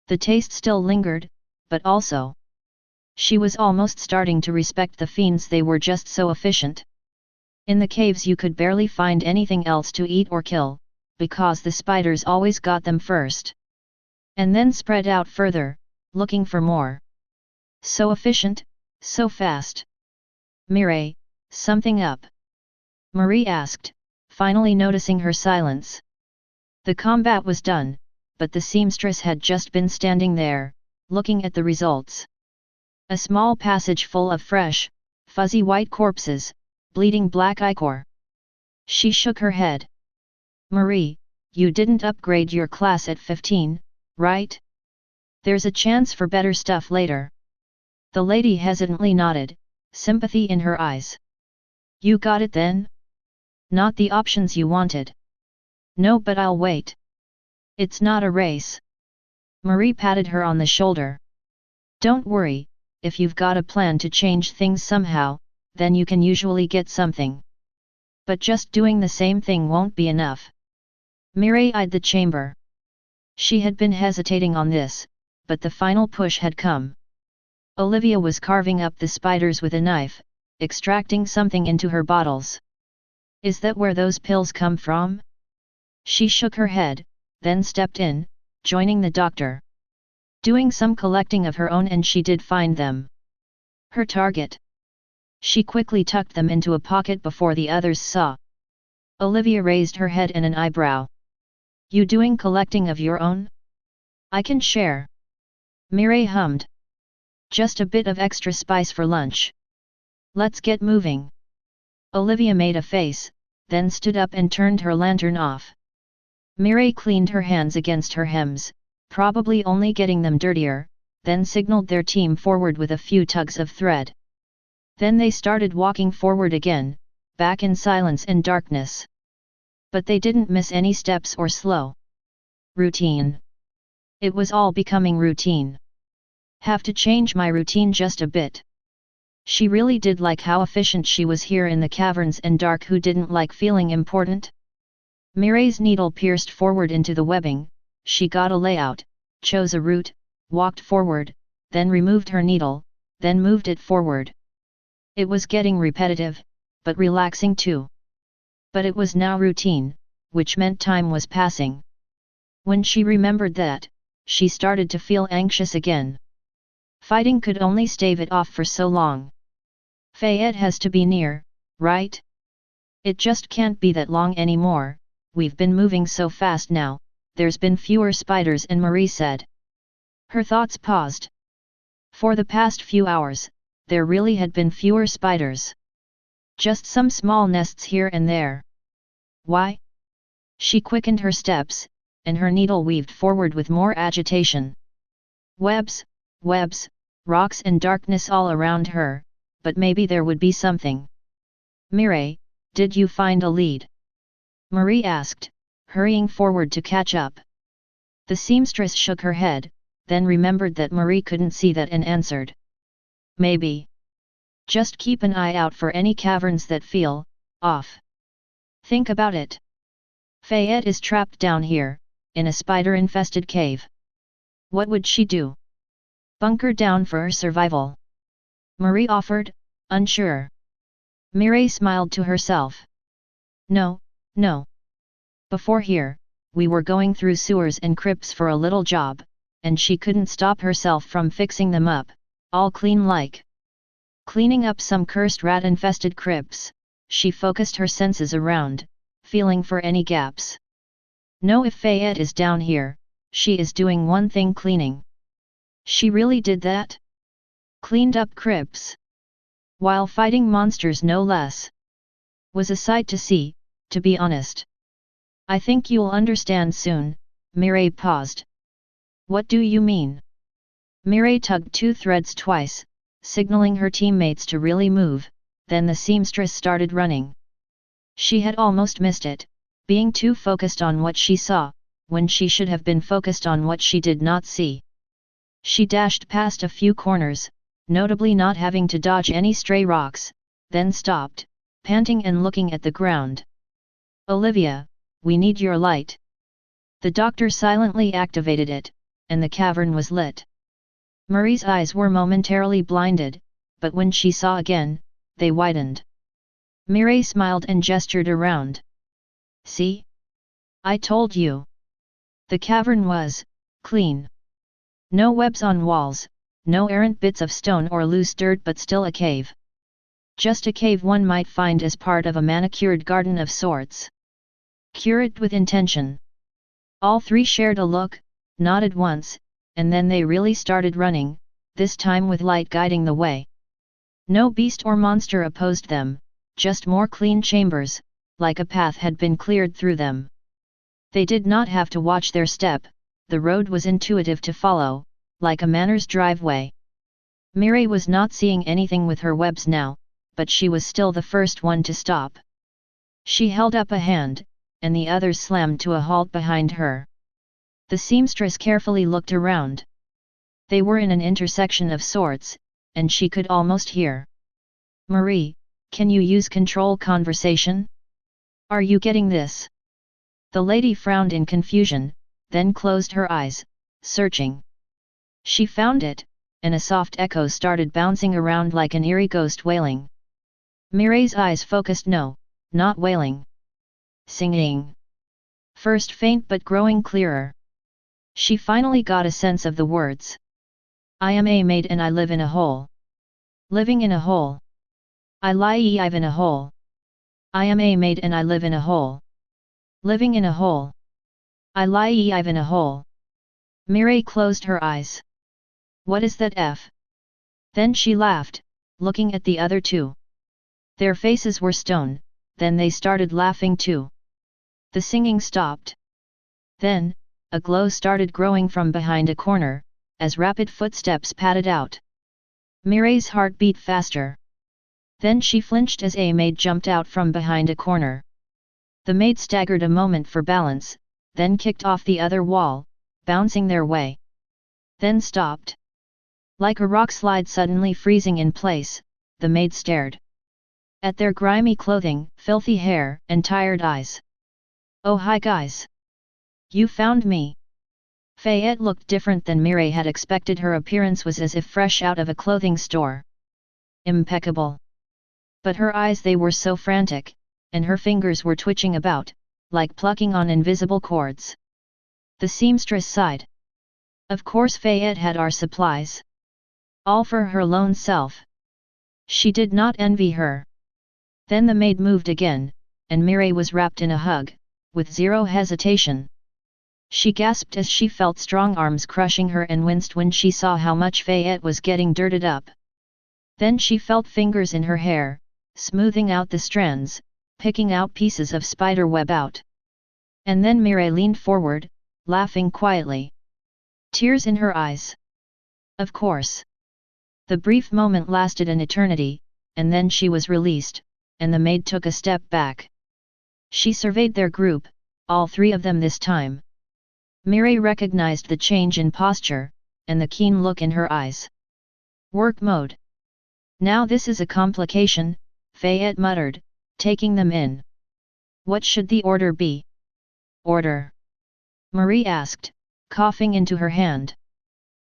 The taste still lingered, but also she was almost starting to respect the fiends. They were just so efficient. In the caves you could barely find anything else to eat or kill, because the spiders always got them first. And then spread out further, looking for more. So efficient, so fast. Mireille, something up? Marie asked, finally noticing her silence. The combat was done, but the seamstress had just been standing there, looking at the results. A small passage full of fresh, fuzzy white corpses, bleeding black ichor. She shook her head. Marie, you didn't upgrade your class at 15, right? There's a chance for better stuff later. The lady hesitantly nodded, sympathy in her eyes. You got it then? Not the options you wanted. No, but I'll wait. It's not a race. Marie patted her on the shoulder. Don't worry, if you've got a plan to change things somehow, then you can usually get something. But just doing the same thing won't be enough. Mireille eyed the chamber. She had been hesitating on this, but the final push had come. Olivia was carving up the spiders with a knife, extracting something into her bottles. Is that where those pills come from? She shook her head, then stepped in, joining the doctor. Doing some collecting of her own, and she did find them. Her target. She quickly tucked them into a pocket before the others saw. Olivia raised her head and an eyebrow. You doing collecting of your own? I can share. Mireille hummed. Just a bit of extra spice for lunch. Let's get moving. Olivia made a face, then stood up and turned her lantern off. Mireille cleaned her hands against her hems, probably only getting them dirtier, then signaled their team forward with a few tugs of thread. Then they started walking forward again, back in silence and darkness. But they didn't miss any steps or slow. Routine. It was all becoming routine. Have to change my routine just a bit. She really did like how efficient she was here in the caverns and dark. Who didn't like feeling important? Mireille's needle pierced forward into the webbing. She got a layout, chose a route, walked forward, then removed her needle, then moved it forward. It was getting repetitive, but relaxing too. But it was now routine, which meant time was passing. When she remembered that, she started to feel anxious again. Fighting could only stave it off for so long. Fayette has to be near, right? It just can't be that long anymore. We've been moving so fast now, there's been fewer spiders, and Marie said. Her thoughts paused. For the past few hours, there really had been fewer spiders. Just some small nests here and there. Why? She quickened her steps, and her needle weaved forward with more agitation. Webs, webs, rocks and darkness all around her, but maybe there would be something. Mireille, did you find a lead? Marie asked, hurrying forward to catch up. The seamstress shook her head, then remembered that Marie couldn't see that and answered. Maybe. Just keep an eye out for any caverns that feel off. Think about it. Fayette is trapped down here, in a spider-infested cave. What would she do? Bunker down for her survival? Marie offered, unsure. Mireille smiled to herself. No, no. Before here, we were going through sewers and crypts for a little job, and she couldn't stop herself from fixing them up, all clean like. Cleaning up some cursed rat-infested crypts, she focused her senses around, feeling for any gaps. No, if Fayette is down here, she is doing one thing: cleaning. She really did that? Cleaned up crypts? While fighting monsters no less. Was a sight to see, to be honest. I think you'll understand soon. Mireille paused. What do you mean? Mireille tugged two threads twice, signaling her teammates to really move, then the seamstress started running. She had almost missed it, being too focused on what she saw, when she should have been focused on what she did not see. She dashed past a few corners, notably not having to dodge any stray rocks, then stopped, panting and looking at the ground. Olivia, we need your light. The doctor silently activated it, and the cavern was lit. Marie's eyes were momentarily blinded, but when she saw again, they widened. Mireille smiled and gestured around. See? I told you. The cavern was clean. No webs on walls, no errant bits of stone or loose dirt, but still a cave. Just a cave one might find as part of a manicured garden of sorts. Cured with intention. All three shared a look, nodded once, and then they really started running, this time with light guiding the way. No beast or monster opposed them, just more clean chambers, like a path had been cleared through them. They did not have to watch their step, the road was intuitive to follow, like a manor's driveway. Mireille was not seeing anything with her webs now, but she was still the first one to stop. She held up a hand, and the others slammed to a halt behind her. The seamstress carefully looked around. They were in an intersection of sorts, and she could almost hear. Marie, can you use control conversation? Are you getting this? The lady frowned in confusion, then closed her eyes, searching. She found it, and a soft echo started bouncing around like an eerie ghost wailing. Mireille's eyes focused. No, not wailing. Singing. First faint but growing clearer. She finally got a sense of the words. I am a maid and I live in a hole. Living in a hole. I live in a hole. I am a maid and I live in a hole. Living in a hole. I live in a hole. Mireille closed her eyes. What is that F? Then she laughed, looking at the other two. Their faces were stone, then they started laughing too. The singing stopped. Then, a glow started growing from behind a corner, as rapid footsteps padded out. Mireille's heart beat faster. Then she flinched as a maid jumped out from behind a corner. The maid staggered a moment for balance, then kicked off the other wall, bouncing their way. Then stopped. Like a rock slide suddenly freezing in place, the maid stared at their grimy clothing, filthy hair, and tired eyes. Oh hi guys! You found me! Fayette looked different than Mireille had expected. Her appearance was as if fresh out of a clothing store. Impeccable. But her eyes, they were so frantic, and her fingers were twitching about, like plucking on invisible cords. The seamstress sighed. Of course Fayette had our supplies. All for her lone self. She did not envy her. Then the maid moved again, and Mireille was wrapped in a hug, with zero hesitation. She gasped as she felt strong arms crushing her and winced when she saw how much Fayette was getting dirted up. Then she felt fingers in her hair, smoothing out the strands, picking out pieces of spider web out. And then Mireille leaned forward, laughing quietly. Tears in her eyes. Of course. The brief moment lasted an eternity, and then she was released, and the maid took a step back. She surveyed their group, all three of them this time. Mireille recognized the change in posture, and the keen look in her eyes. Work mode. Now this is a complication, Fayette muttered, taking them in. What should the order be? Order? Marie asked, coughing into her hand.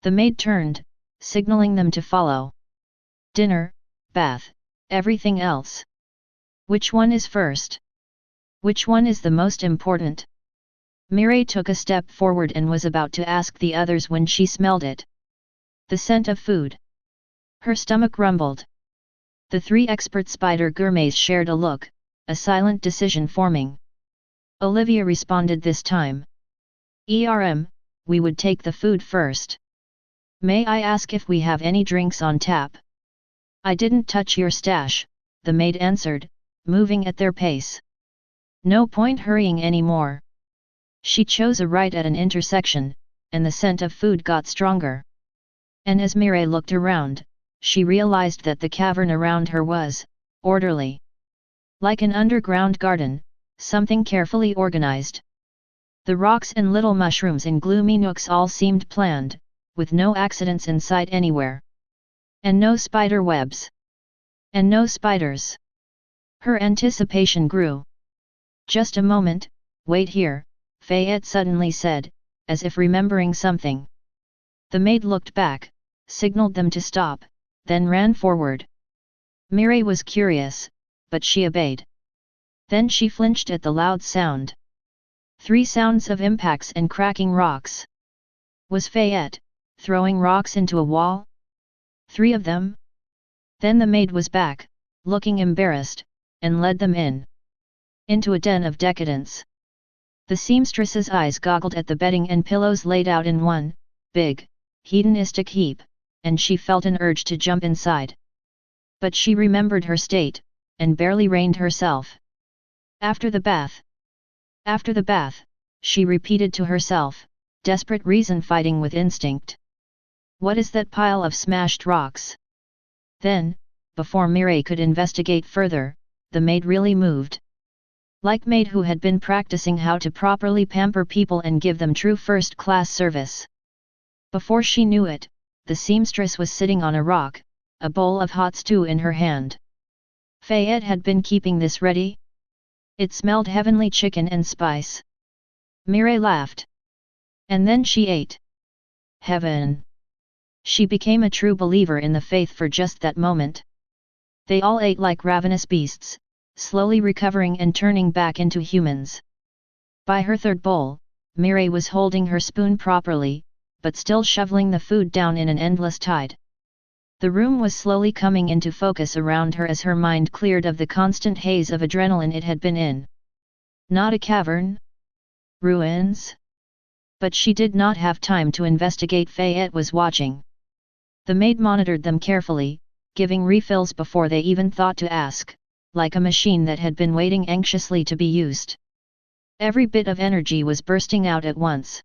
The maid turned, signaling them to follow. Dinner, bath, everything else. Which one is first? Which one is the most important? Mireille took a step forward and was about to ask the others when she smelled it. The scent of food. Her stomach rumbled. The three expert spider gourmets shared a look, a silent decision forming. Olivia responded this time. We would take the food first. May I ask if we have any drinks on tap? I didn't touch your stash, the maid answered, moving at their pace. No point hurrying anymore. She chose a right at an intersection, and the scent of food got stronger. And as Mireille looked around, she realized that the cavern around her was orderly. Like an underground garden, something carefully organized. The rocks and little mushrooms in gloomy nooks all seemed planned, with no accidents in sight anywhere. And no spider webs. And no spiders. Her anticipation grew. Just a moment, wait here, Fayette suddenly said, as if remembering something. The maid looked back, signaled them to stop, then ran forward. Mireille was curious, but she obeyed. Then she flinched at the loud sound. 3 sounds of impacts and cracking rocks. Was Fayette throwing rocks into a wall? 3 of them? Then the maid was back, looking embarrassed, and led them into a den of decadence. The seamstress's eyes goggled at the bedding and pillows laid out in one big, hedonistic heap, and she felt an urge to jump inside. But she remembered her state, and barely reined herself. After the bath. After the bath, she repeated to herself, desperate reason fighting with instinct. What is that pile of smashed rocks? Then, before Mireille could investigate further, the maid really moved. Like Maid who had been practicing how to properly pamper people and give them true first-class service. Before she knew it, the seamstress was sitting on a rock, a bowl of hot stew in her hand. Fayette had been keeping this ready? It smelled heavenly chicken and spice. Mireille laughed. And then she ate. Heaven! She became a true believer in the faith for just that moment. They all ate like ravenous beasts, slowly recovering and turning back into humans. By her third bowl, Mireille was holding her spoon properly, but still shoveling the food down in an endless tide. The room was slowly coming into focus around her as her mind cleared of the constant haze of adrenaline it had been in. Not a cavern? Ruins? But she did not have time to investigate. Fayette was watching. The maid monitored them carefully, giving refills before they even thought to ask, like a machine that had been waiting anxiously to be used. Every bit of energy was bursting out at once.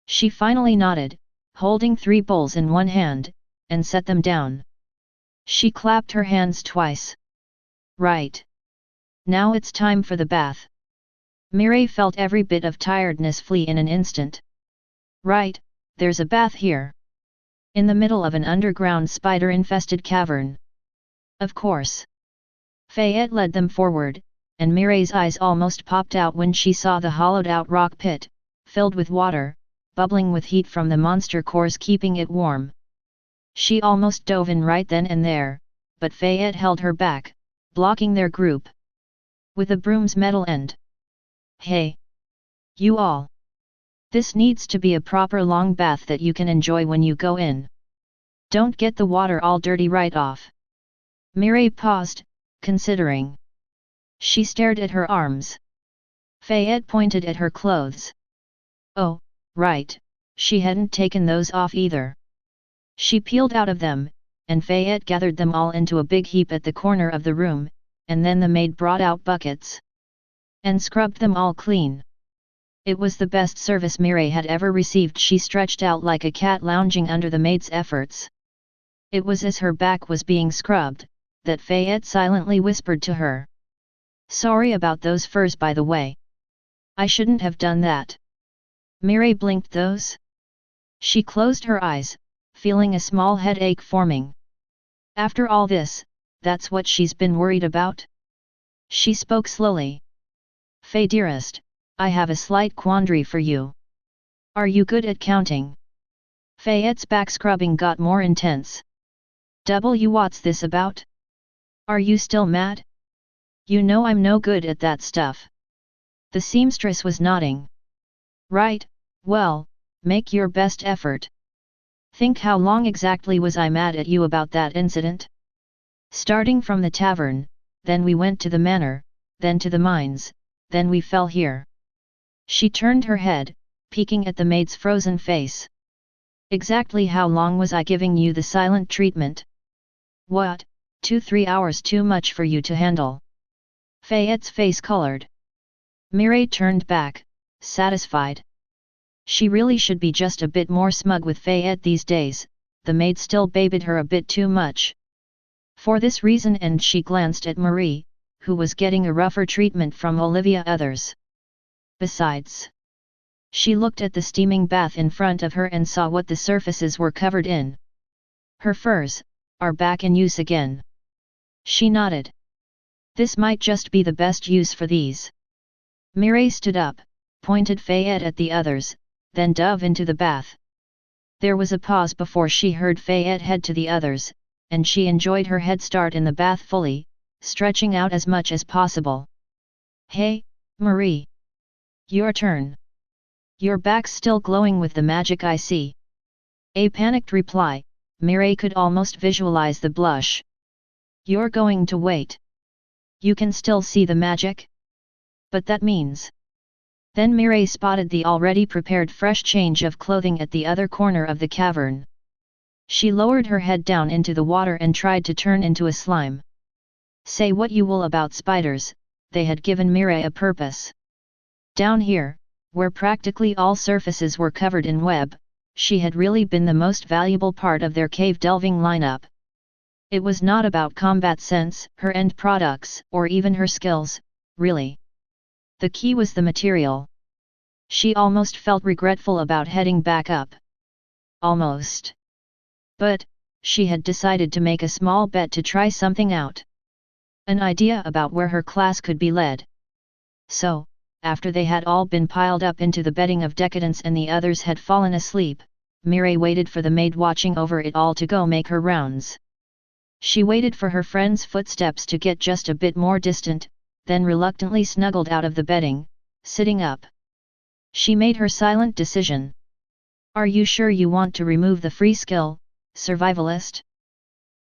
She finally nodded, holding 3 bowls in one hand, and set them down. She clapped her hands twice. Right. Now it's time for the bath. Mireille felt every bit of tiredness flee in an instant. Right, there's a bath here. In the middle of an underground spider-infested cavern. Of course. Fayette led them forward, and Mireille's eyes almost popped out when she saw the hollowed-out rock pit, filled with water, bubbling with heat from the monster cores keeping it warm. She almost dove in right then and there, but Fayette held her back, blocking their group with a broom's metal end. Hey! You all! This needs to be a proper long bath that you can enjoy when you go in. Don't get the water all dirty right off. Mireille paused, considering. She stared at her arms. Fayette pointed at her clothes. Oh, right, she hadn't taken those off either. She peeled out of them, and Fayette gathered them all into a big heap at the corner of the room, and then the maid brought out buckets and scrubbed them all clean. It was the best service Mireille had ever received. She stretched out like a cat lounging under the maid's efforts. It was as her back was being scrubbed, that Fayette silently whispered to her. Sorry about those furs, by the way. I shouldn't have done that. Mireille blinked those. She closed her eyes, feeling a small headache forming. After all this, that's what she's been worried about? She spoke slowly. Faye dearest, I have a slight quandary for you. Are you good at counting? Fayette's back scrubbing got more intense. What's this about? Are you still mad? You know I'm no good at that stuff. The seamstress was nodding. Right, well, make your best effort. Think how long exactly was I mad at you about that incident? Starting from the tavern, then we went to the manor, then to the mines, then we fell here. She turned her head, peeking at the maid's frozen face. Exactly how long was I giving you the silent treatment? What, 2-3 hours too much for you to handle? Fayette's face colored. Mireille turned back, satisfied. She really should be just a bit more smug with Fayette these days, the maid still babied her a bit too much. For this reason, and she glanced at Marie, who was getting a rougher treatment from Olivia others. Besides, she looked at the steaming bath in front of her and saw what the surfaces were covered in. Her furs are back in use again. She nodded. This might just be the best use for these. Mireille stood up, pointed Fayette at the others, then dove into the bath. There was a pause before she heard Fayette head to the others, and she enjoyed her head start in the bath fully, stretching out as much as possible. Hey, Marie! Your turn. Your back's still glowing with the magic I see. A panicked reply, Mireille could almost visualize the blush. You're going to wait. You can still see the magic? But that means... Then Mireille spotted the already prepared fresh change of clothing at the other corner of the cavern. She lowered her head down into the water and tried to turn into a slime. Say what you will about spiders, they had given Mireille a purpose. Down here, where practically all surfaces were covered in web, she had really been the most valuable part of their cave-delving lineup. It was not about combat sense, her end products, or even her skills, really. The key was the material. She almost felt regretful about heading back up. Almost. But, she had decided to make a small bet to try something out. An idea about where her class could be led. So, after they had all been piled up into the bedding of decadence and the others had fallen asleep, Mireille waited for the maid watching over it all to go make her rounds. She waited for her friend's footsteps to get just a bit more distant, then reluctantly snuggled out of the bedding, sitting up. She made her silent decision. Are you sure you want to remove the free skill, survivalist?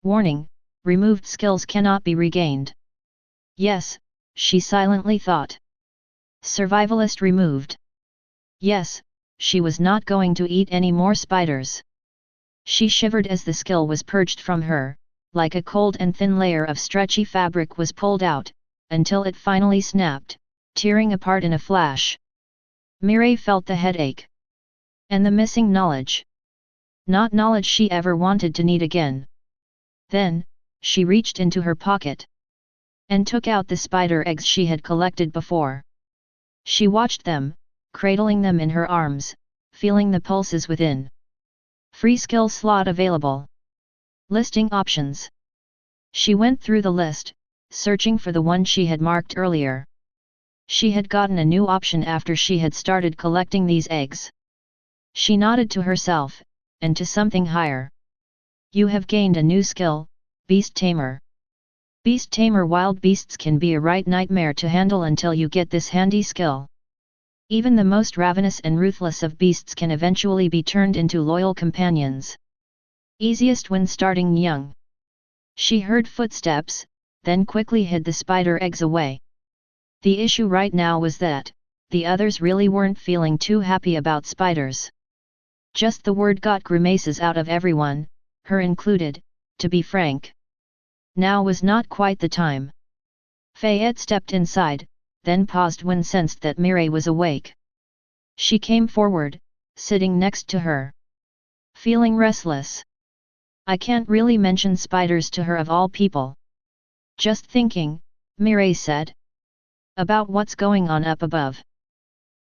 Warning, removed skills cannot be regained. Yes, she silently thought. Survivalist removed. Yes, she was not going to eat any more spiders. She shivered as the skill was purged from her, like a cold and thin layer of stretchy fabric was pulled out, until it finally snapped, tearing apart in a flash. Mireille felt the headache. And the missing knowledge. Not knowledge she ever wanted to need again. Then, she reached into her pocket. And took out the spider eggs she had collected before. She watched them, cradling them in her arms, feeling the pulses within. Free skill slot available. Listing options. She went through the list, searching for the one she had marked earlier. She had gotten a new option after she had started collecting these eggs. She nodded to herself, and to something higher. You have gained a new skill, Beast Tamer. Beast Tamer. Wild beasts can be a right nightmare to handle until you get this handy skill. Even the most ravenous and ruthless of beasts can eventually be turned into loyal companions. Easiest when starting young. She heard footsteps, then quickly hid the spider eggs away. The issue right now was that, the others really weren't feeling too happy about spiders. Just the word got grimaces out of everyone, her included, to be frank. Now was not quite the time. Fayette stepped inside, then paused when sensed that Mireille was awake. She came forward, sitting next to her. Feeling restless. I can't really mention spiders to her of all people. Just thinking, Mireille said. About what's going on up above.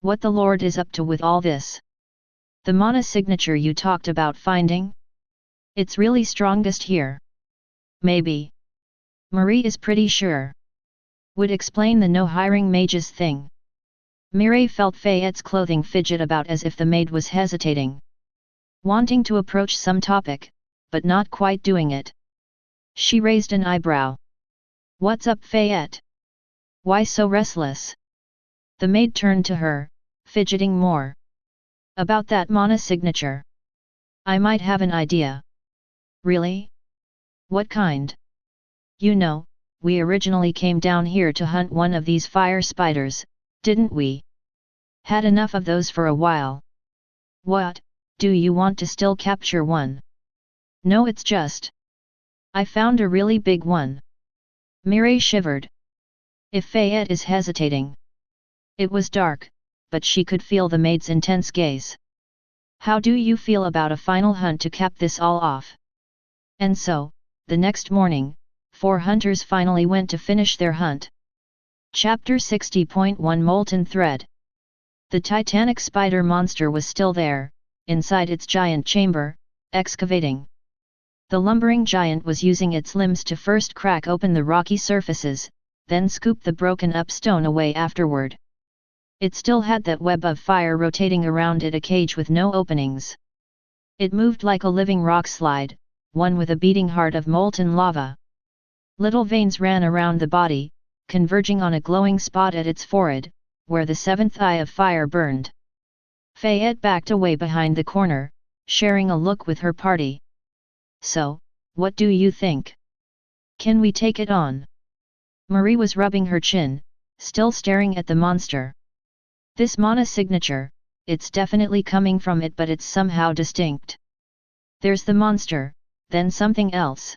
What the Lord is up to with all this. The mana signature you talked about finding? It's really strongest here. Maybe. Marie is pretty sure. Would explain the no hiring mages thing. Mireille felt Fayette's clothing fidget about as if the maid was hesitating. Wanting to approach some topic, but not quite doing it. She raised an eyebrow. What's up, Fayette? Why so restless? The maid turned to her, fidgeting more. About that mana signature. I might have an idea. Really? What kind? You know, we originally came down here to hunt one of these fire spiders, didn't we? Had enough of those for a while. What, do you want to still capture one? No, it's just. I found a really big one. Mireille shivered. If Fayette is hesitating. It was dark, but she could feel the maid's intense gaze. How do you feel about a final hunt to cap this all off? And so, the next morning, 4 hunters finally went to finish their hunt. Chapter 60.1 Molten Thread. The titanic spider monster was still there, inside its giant chamber, excavating. The lumbering giant was using its limbs to first crack open the rocky surfaces, then scoop the broken-up stone away afterward. It still had that web of fire rotating around it, a cage with no openings. It moved like a living rock slide, one with a beating heart of molten lava. Little veins ran around the body, converging on a glowing spot at its forehead, where the 7th eye of fire burned. Fayette backed away behind the corner, sharing a look with her party. So, what do you think? Can we take it on? Marie was rubbing her chin, still staring at the monster. This mana signature, it's definitely coming from it, but it's somehow distinct. There's the monster, then something else.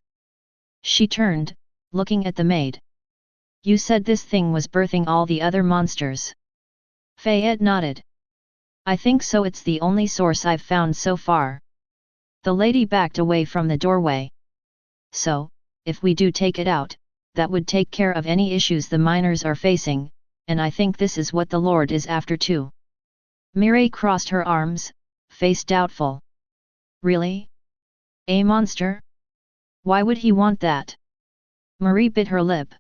She turned, looking at the maid. You said this thing was birthing all the other monsters. Fayette nodded. I think so, it's the only source I've found so far. The lady backed away from the doorway. So, if we do take it out, that would take care of any issues the miners are facing, and I think this is what the Lord is after too. Mireille crossed her arms, face doubtful. Really? A monster? Why would he want that? Marie bit her lip.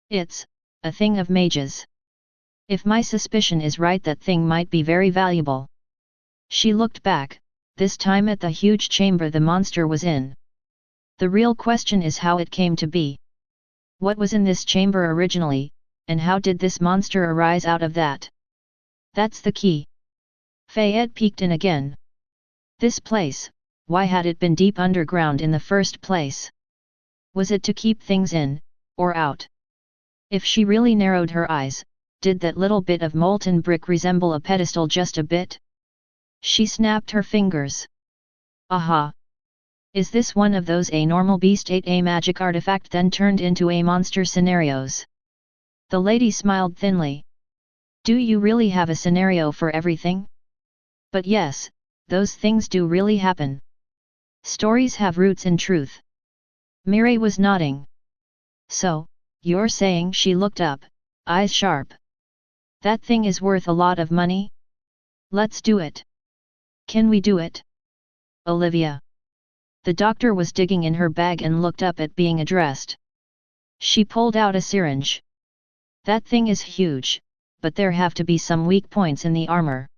It's a thing of mages. If my suspicion is right, that thing might be very valuable. She looked back, this time at the huge chamber the monster was in. The real question is how it came to be. What was in this chamber originally, and how did this monster arise out of that? That's the key. Fayette peeked in again. This place, why had it been deep underground in the first place? Was it to keep things in, or out? If she really narrowed her eyes, did that little bit of molten brick resemble a pedestal just a bit? She snapped her fingers. Aha! Is this one of those a normal beast ate a magic artifact then turned into a monster scenarios? The lady smiled thinly. Do you really have a scenario for everything? But yes, those things do really happen. Stories have roots in truth. Mireille was nodding. So, you're saying, she looked up, eyes sharp. That thing is worth a lot of money? Let's do it. Can we do it? Olivia. The doctor was digging in her bag and looked up at being addressed. She pulled out a syringe. That thing is huge, but there have to be some weak points in the armor.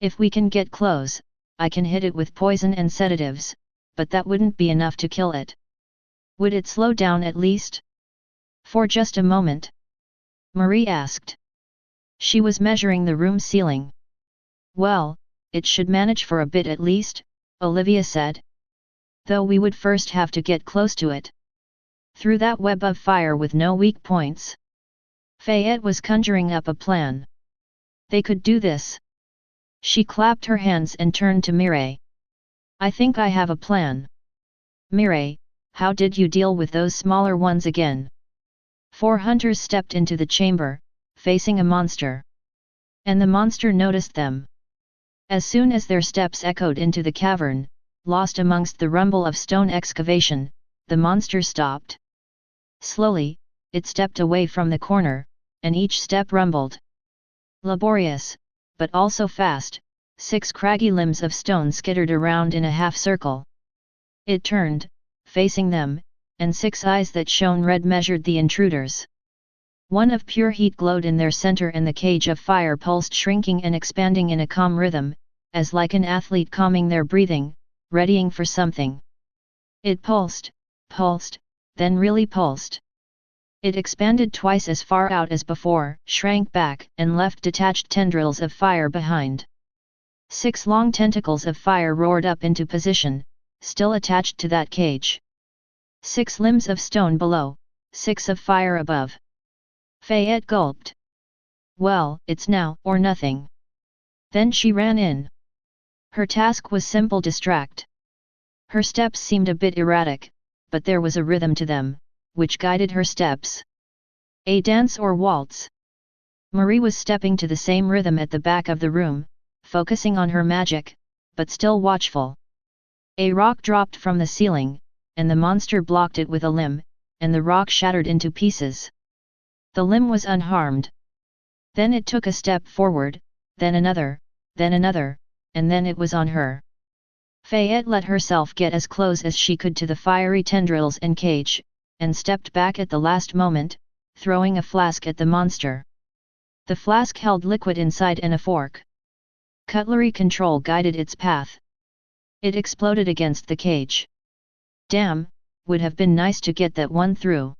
If we can get close, I can hit it with poison and sedatives, but that wouldn't be enough to kill it. Would it slow down at least? For just a moment? Marie asked. She was measuring the room ceiling. Well, it should manage for a bit at least, Olivia said. Though we would first have to get close to it. Through that web of fire with no weak points. Fayette was conjuring up a plan. They could do this. She clapped her hands and turned to Mireille. I think I have a plan. Mireille, how did you deal with those smaller ones again? 4 hunters stepped into the chamber, facing a monster. And the monster noticed them. As soon as their steps echoed into the cavern, lost amongst the rumble of stone excavation, the monster stopped. Slowly, it stepped away from the corner, and each step rumbled. Laborious, but also fast, 6 craggy limbs of stone skittered around in a half-circle. It turned, facing them, and 6 eyes that shone red measured the intruders. One of pure heat glowed in their center, and the cage of fire pulsed, shrinking and expanding in a calm rhythm, as like an athlete calming their breathing, readying for something. It pulsed, then really pulsed. It expanded twice as far out as before, shrank back, and left detached tendrils of fire behind. 6 long tentacles of fire roared up into position, still attached to that cage. 6 limbs of stone below, 6 of fire above. Fayette gulped. Well, it's now or nothing. Then she ran in. Her task was simple: distract. Her steps seemed a bit erratic, but there was a rhythm to them, which guided her steps. A dance or waltz. Marie was stepping to the same rhythm at the back of the room, focusing on her magic, but still watchful. A rock dropped from the ceiling, and the monster blocked it with a limb, and the rock shattered into pieces. The limb was unharmed. Then it took a step forward, then another, and then it was on her. Fayette let herself get as close as she could to the fiery tendrils and cage, and stepped back at the last moment, throwing a flask at the monster. The flask held liquid inside and a fork. Cutlery control guided its path. It exploded against the cage. Damn, would have been nice to get that one through.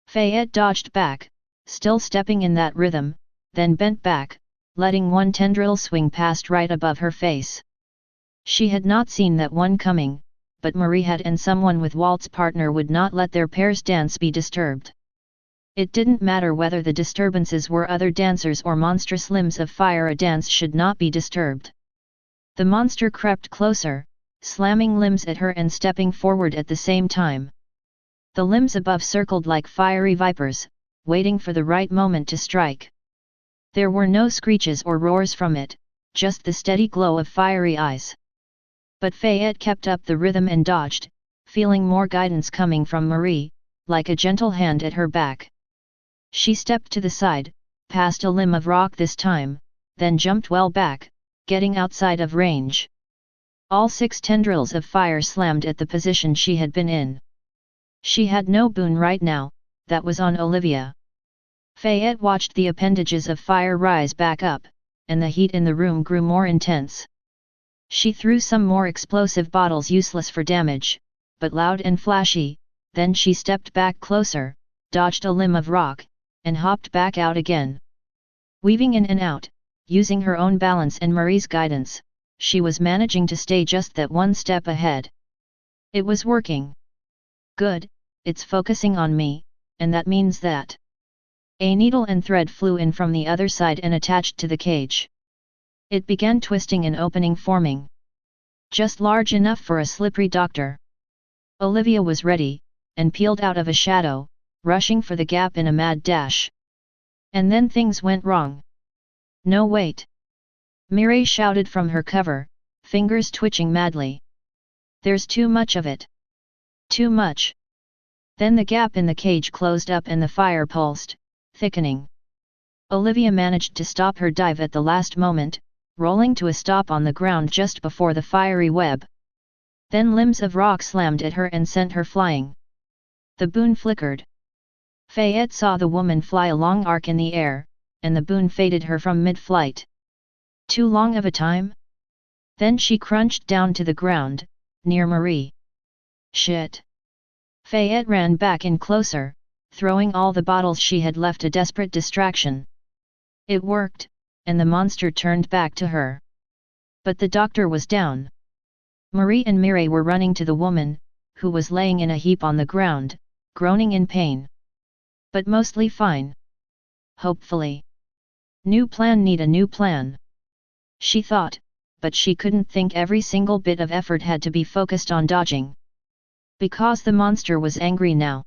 Fayette dodged back, still stepping in that rhythm, then bent back, letting one tendril swing past right above her face. She had not seen that one coming, but Marie had, and someone with waltz partner would not let their pair's dance be disturbed. It didn't matter whether the disturbances were other dancers or monstrous limbs of fire, a dance should not be disturbed. The monster crept closer, slamming limbs at her and stepping forward at the same time. The limbs above circled like fiery vipers, waiting for the right moment to strike. There were no screeches or roars from it, just the steady glow of fiery eyes. But Fayette kept up the rhythm and dodged, feeling more guidance coming from Marie, like a gentle hand at her back. She stepped to the side, past a limb of rock this time, then jumped well back, getting outside of range. All 6 tendrils of fire slammed at the position she had been in. She had no boon right now, that was on Olivia. Fayette watched the appendages of fire rise back up, and the heat in the room grew more intense. She threw some more explosive bottles, useless for damage, but loud and flashy, then she stepped back closer, dodged a limb of rock, and hopped back out again. Weaving in and out, using her own balance and Marie's guidance, she was managing to stay just that one step ahead. It was working. Good, it's focusing on me, and that means that. A needle and thread flew in from the other side and attached to the cage. It began twisting and opening, forming. Just large enough for a slippery doctor. Olivia was ready, and peeled out of a shadow, rushing for the gap in a mad dash. And then things went wrong. No, wait! Mireille shouted from her cover, fingers twitching madly. There's too much of it. Too much. Then the gap in the cage closed up and the fire pulsed, thickening. Olivia managed to stop her dive at the last moment, rolling to a stop on the ground just before the fiery web. Then limbs of rock slammed at her and sent her flying. The boon flickered. Fayette saw the woman fly a long arc in the air, and the boon faded her from mid-flight. Too long of a time? Then she crunched down to the ground, near Marie. Shit! Fayette ran back in closer, throwing all the bottles she had left, a desperate distraction. It worked, and the monster turned back to her. But the doctor was down. Marie and Mireille were running to the woman, who was laying in a heap on the ground, groaning in pain. But mostly fine. Hopefully. New plan, need a new plan. She thought, but she couldn't think. Every single bit of effort had to be focused on dodging. Because the monster was angry now.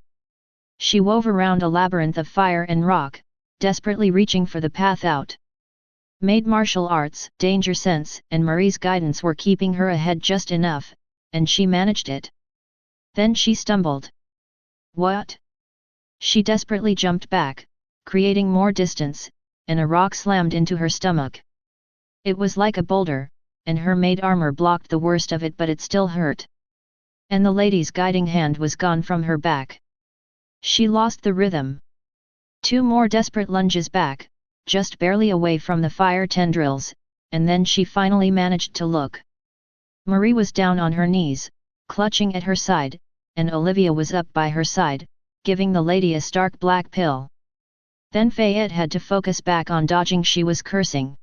She wove around a labyrinth of fire and rock, desperately reaching for the path out. Maid martial arts, danger sense, and Marie's guidance were keeping her ahead just enough, and she managed it. Then she stumbled. What? She desperately jumped back, creating more distance, and a rock slammed into her stomach. It was like a boulder, and her maid armor blocked the worst of it, but it still hurt. And the lady's guiding hand was gone from her back. She lost the rhythm. 2 more desperate lunges back, just barely away from the fire tendrils, and then she finally managed to look. Marie was down on her knees, clutching at her side, and Olivia was up by her side, giving the lady a stark black pill. Then Fayette had to focus back on dodging. She was cursing.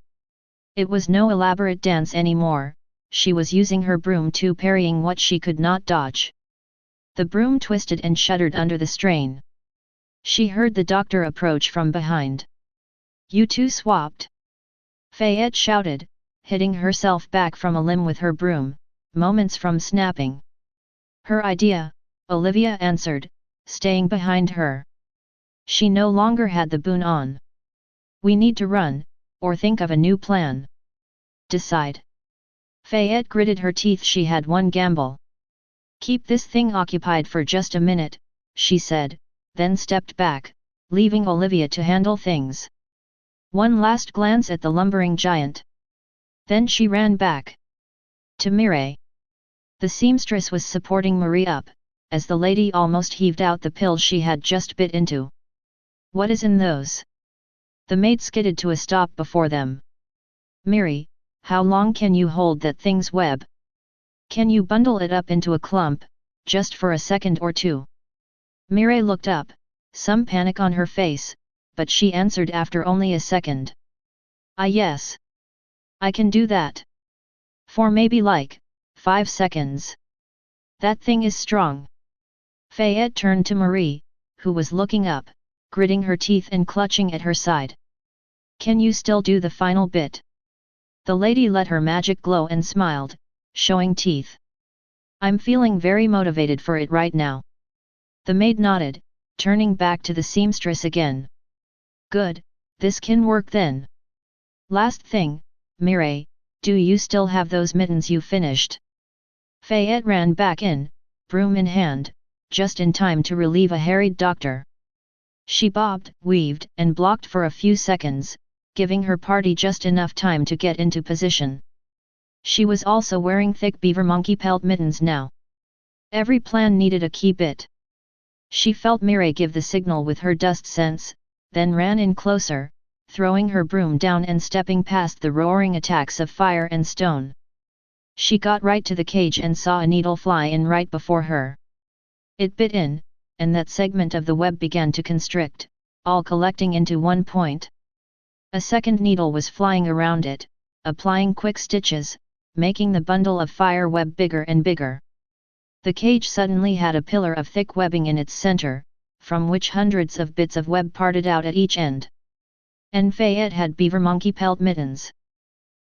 It was no elaborate dance anymore, she was using her broom to parrying what she could not dodge. The broom twisted and shuddered under the strain. She heard the doctor approach from behind. "You two swapped?" Fayette shouted, hitting herself back from a limb with her broom, moments from snapping. "Her idea," Olivia answered, staying behind her. She no longer had the boon on. "We need to run, or think of a new plan. Decide." Fayette gritted her teeth. She had one gamble. "Keep this thing occupied for just a minute," she said, then stepped back, leaving Olivia to handle things. One last glance at the lumbering giant. Then she ran back to Mireille. The seamstress was supporting Marie up, as the lady almost heaved out the pill she had just bit into. "What is in those?" The maid skidded to a stop before them. "Miri, how long can you hold that thing's web? Can you bundle it up into a clump, just for a second or two?" Mireille looked up, some panic on her face, but she answered after only a second. Yes. I can do that. For maybe like 5 seconds. That thing is strong." Fayette turned to Marie, who was looking up, gritting her teeth and clutching at her side. "Can you still do the final bit?" The lady let her magic glow and smiled, showing teeth. "I'm feeling very motivated for it right now." The maid nodded, turning back to the seamstress again. "Good, this can work then. Last thing, Mireille, do you still have those mittens you finished?" Fayette ran back in, broom in hand, just in time to relieve a harried doctor. She bobbed, weaved and blocked for a few seconds, giving her party just enough time to get into position. She was also wearing thick beaver monkey pelt mittens now. Every plan needed a key bit. She felt Mireille give the signal with her dust sense, then ran in closer, throwing her broom down and stepping past the roaring attacks of fire and stone. She got right to the cage and saw a needle fly in right before her. It bit in, and that segment of the web began to constrict, all collecting into one point. A second needle was flying around it, applying quick stitches, making the bundle of fire web bigger and bigger. The cage suddenly had a pillar of thick webbing in its center, from which hundreds of bits of web parted out at each end. And Fayette had beaver monkey pelt mittens.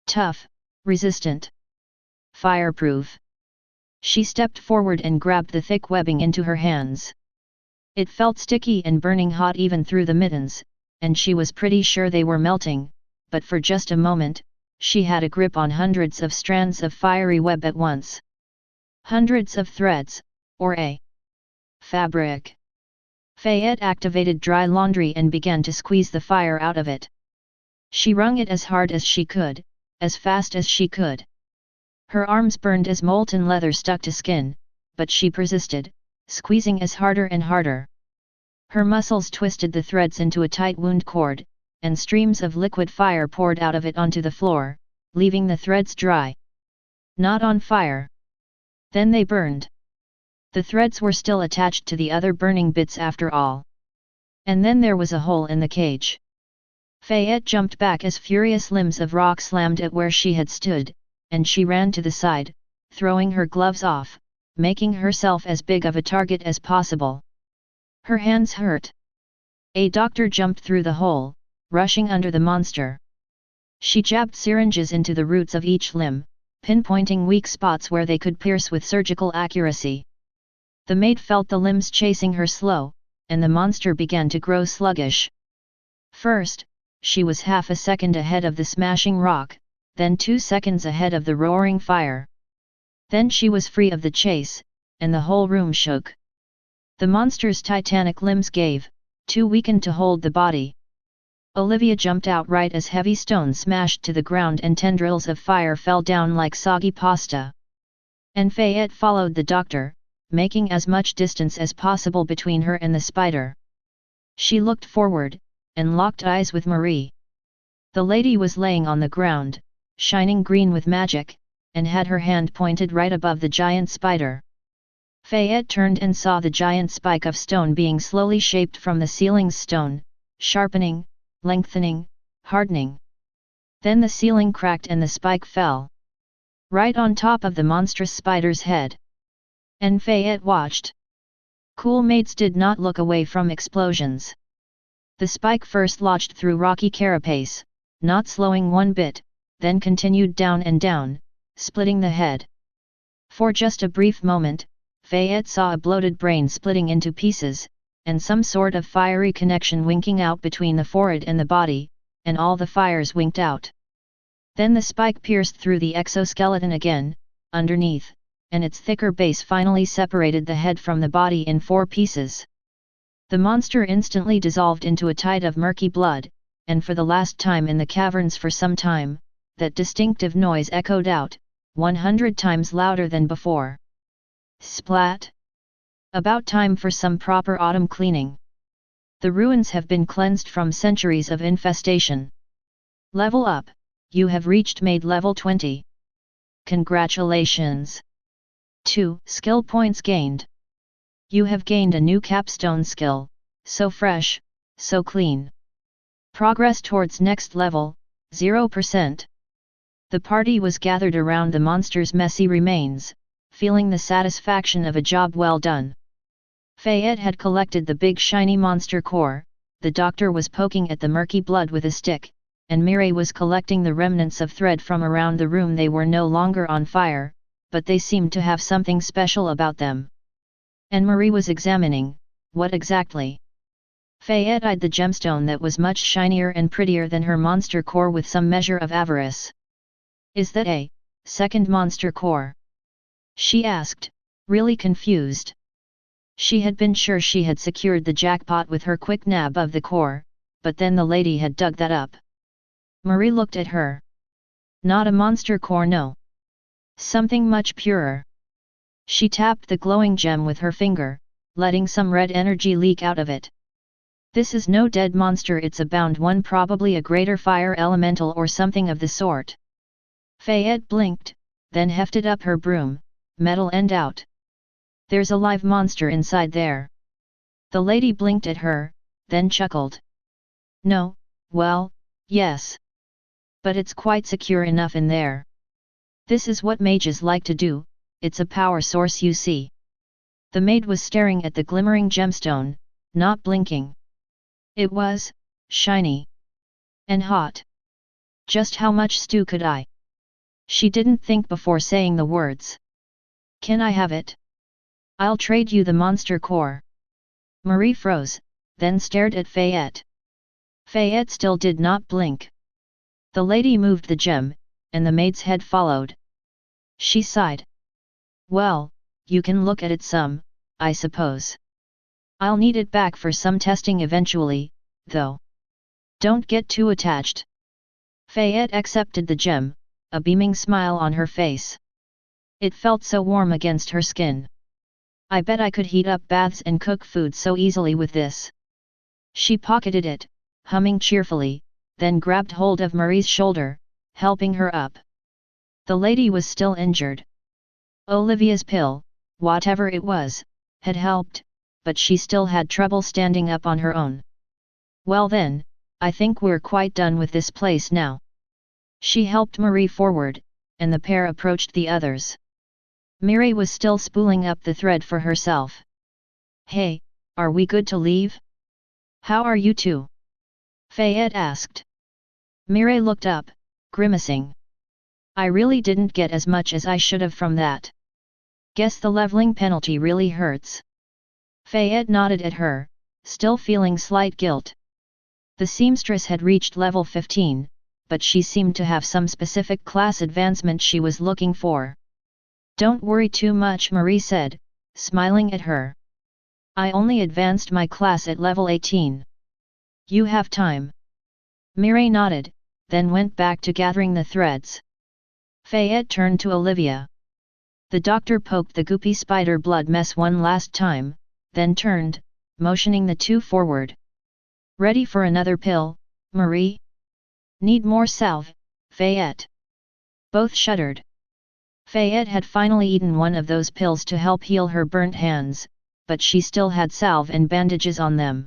Tough, resistant, fireproof. She stepped forward and grabbed the thick webbing into her hands. It felt sticky and burning hot even through the mittens, and she was pretty sure they were melting, but for just a moment, she had a grip on hundreds of strands of fiery web at once. Hundreds of threads, or a fabric. Fayette activated dry laundry and began to squeeze the fire out of it. She wrung it as hard as she could, as fast as she could. Her arms burned as molten leather stuck to skin, but she persisted, squeezing as harder and harder. Her muscles twisted the threads into a tight wound cord, and streams of liquid fire poured out of it onto the floor, leaving the threads dry. Not on fire. Then they burned. The threads were still attached to the other burning bits after all. And then there was a hole in the cage. Fayette jumped back as furious limbs of rock slammed at where she had stood, and she ran to the side, throwing her gloves off, making herself as big of a target as possible. Her hands hurt. A doctor jumped through the hole, rushing under the monster. She jabbed syringes into the roots of each limb, pinpointing weak spots where they could pierce with surgical accuracy. The maid felt the limbs chasing her slow, and the monster began to grow sluggish. First, she was half a second ahead of the smashing rock, then 2 seconds ahead of the roaring fire. Then she was free of the chase, and the whole room shook. The monster's titanic limbs gave, too weakened to hold the body. Olivia jumped out right as heavy stones smashed to the ground and tendrils of fire fell down like soggy pasta. And Fayette followed the doctor, making as much distance as possible between her and the spider. She looked forward, and locked eyes with Marie. The lady was laying on the ground, shining green with magic, and had her hand pointed right above the giant spider. Fayette turned and saw the giant spike of stone being slowly shaped from the ceiling's stone, sharpening, lengthening, hardening. Then the ceiling cracked and the spike fell right on top of the monstrous spider's head. And Fayette watched. Cool mates did not look away from explosions. The spike first lodged through rocky carapace, not slowing one bit, then continued down and down, splitting the head. For just a brief moment, Fayette saw a bloated brain splitting into pieces, and some sort of fiery connection winking out between the forehead and the body, and all the fires winked out. Then the spike pierced through the exoskeleton again, underneath, and its thicker base finally separated the head from the body in 4 pieces. The monster instantly dissolved into a tide of murky blood, and for the last time in the caverns for some time, that distinctive noise echoed out, 100 times louder than before. Splat! About time for some proper autumn cleaning. The ruins have been cleansed from centuries of infestation. Level up, you have reached Maid level 20. Congratulations! 2 skill points gained. You have gained a new capstone skill, so fresh, so clean. Progress towards next level, 0%. The party was gathered around the monster's messy remains, feeling the satisfaction of a job well done. Fayette had collected the big shiny monster core, the doctor was poking at the murky blood with a stick, and Mireille was collecting the remnants of thread from around the room. They were no longer on fire, but they seemed to have something special about them. And Marie was examining, what exactly? Fayette eyed the gemstone that was much shinier and prettier than her monster core with some measure of avarice. Is that a second monster core? She asked, really confused. She had been sure she had secured the jackpot with her quick nab of the core, but then the lady had dug that up. Marie looked at her. Not a monster core, no. Something much purer. She tapped the glowing gem with her finger, letting some red energy leak out of it. This is no dead monster, it's a bound one, probably a greater fire elemental or something of the sort. Fayette blinked, then hefted up her broom, metal end out. There's a live monster inside there. The lady blinked at her, then chuckled. No, well, yes. But it's quite secure enough in there. This is what mages like to do, it's a power source, you see. The maid was staring at the glimmering gemstone, not blinking. It was shiny and hot. Just how much stew could I? She didn't think before saying the words. Can I have it? I'll trade you the monster core. Marie froze, then stared at Fayette. Fayette still did not blink. The lady moved the gem, and the maid's head followed. She sighed. Well, you can look at it some, I suppose. I'll need it back for some testing eventually, though. Don't get too attached. Fayette accepted the gem, a beaming smile on her face. It felt so warm against her skin. I bet I could heat up baths and cook food so easily with this. She pocketed it, humming cheerfully, then grabbed hold of Marie's shoulder, helping her up. The lady was still injured. Olivia's pill, whatever it was, had helped, but she still had trouble standing up on her own. Well then, I think we're quite done with this place now. She helped Marie forward, and the pair approached the others. Mireille was still spooling up the thread for herself. Hey, are we good to leave? How are you two? Fayette asked. Mireille looked up, grimacing. I really didn't get as much as I should have from that. Guess the leveling penalty really hurts. Fayette nodded at her, still feeling slight guilt. The seamstress had reached level 15, but she seemed to have some specific class advancement she was looking for. Don't worry too much, Marie said, smiling at her. I only advanced my class at level 18. You have time. Mireille nodded, then went back to gathering the threads. Fayette turned to Olivia. The doctor poked the goopy spider blood mess one last time, then turned, motioning the two forward. Ready for another pill, Marie? Need more salve, Fayette? Both shuddered. Fayette had finally eaten one of those pills to help heal her burnt hands, but she still had salve and bandages on them.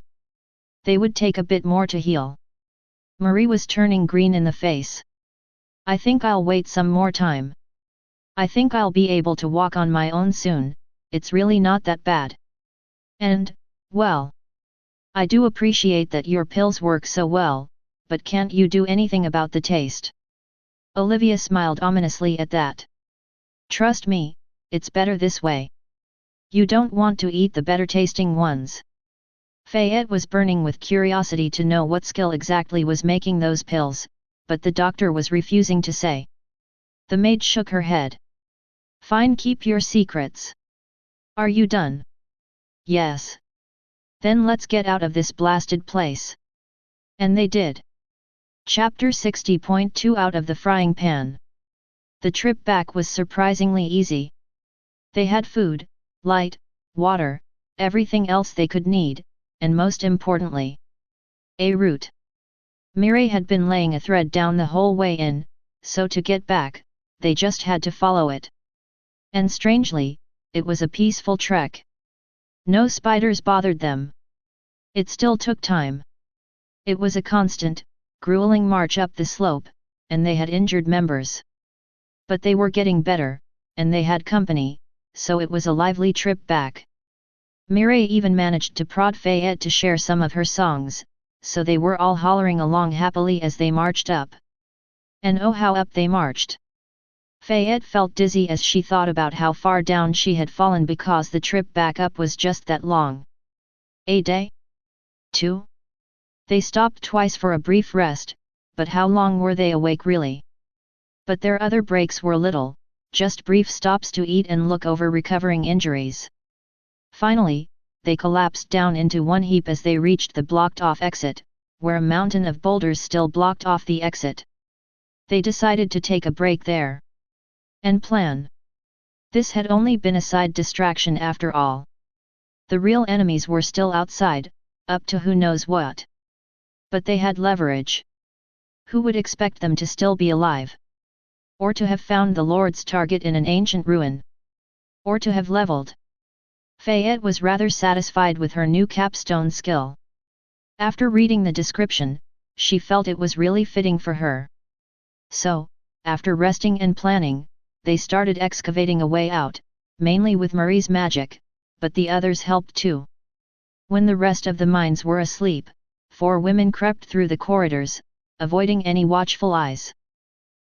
They would take a bit more to heal. Marie was turning green in the face. I think I'll wait some more time. I think I'll be able to walk on my own soon, it's really not that bad. And, well, I do appreciate that your pills work so well, but can't you do anything about the taste? Olivia smiled ominously at that. Trust me, it's better this way. You don't want to eat the better tasting ones. Fayette was burning with curiosity to know what skill exactly was making those pills, but the doctor was refusing to say. The maid shook her head. Fine, keep your secrets. Are you done? Yes. Then let's get out of this blasted place. And they did. Chapter 60.2 Out of the Frying Pan. The trip back was surprisingly easy. They had food, light, water, everything else they could need, and most importantly, a route. Mireille had been laying a thread down the whole way in, so to get back, they just had to follow it. And strangely, it was a peaceful trek. No spiders bothered them. It still took time. It was a constant, grueling march up the slope, and they had injured members. But they were getting better, and they had company, so it was a lively trip back. Mireille even managed to prod Fayette to share some of her songs, so they were all hollering along happily as they marched up. And oh, how up they marched! Fayette felt dizzy as she thought about how far down she had fallen because the trip back up was just that long. A day? 2? They stopped twice for a brief rest, but how long were they awake really? But their other breaks were little, just brief stops to eat and look over recovering injuries. Finally, they collapsed down into one heap as they reached the blocked-off exit, where a mountain of boulders still blocked off the exit. They decided to take a break there. And plan. This had only been a side distraction after all. The real enemies were still outside, up to who knows what. But they had leverage. Who would expect them to still be alive? Or to have found the Lord's target in an ancient ruin? Or to have leveled? Fayette was rather satisfied with her new capstone skill. After reading the description, she felt it was really fitting for her. So, after resting and planning, they started excavating a way out, mainly with Marie's magic, but the others helped too. When the rest of the mines were asleep, 4 women crept through the corridors, avoiding any watchful eyes.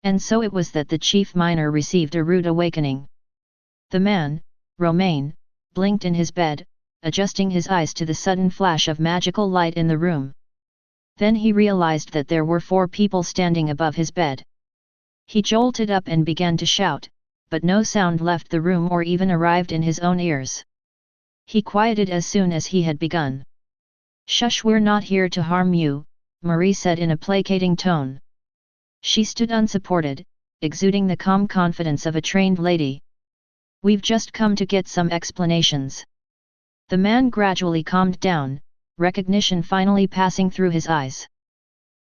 And so it was that the chief miner received a rude awakening. The man, Romain, blinked in his bed, adjusting his eyes to the sudden flash of magical light in the room. Then he realized that there were 4 people standing above his bed. He jolted up and began to shout, but no sound left the room or even arrived in his own ears. He quieted as soon as he had begun. "Shush, we're not here to harm you," Marie said in a placating tone. She stood unsupported, exuding the calm confidence of a trained lady. "We've just come to get some explanations." The man gradually calmed down, recognition finally passing through his eyes.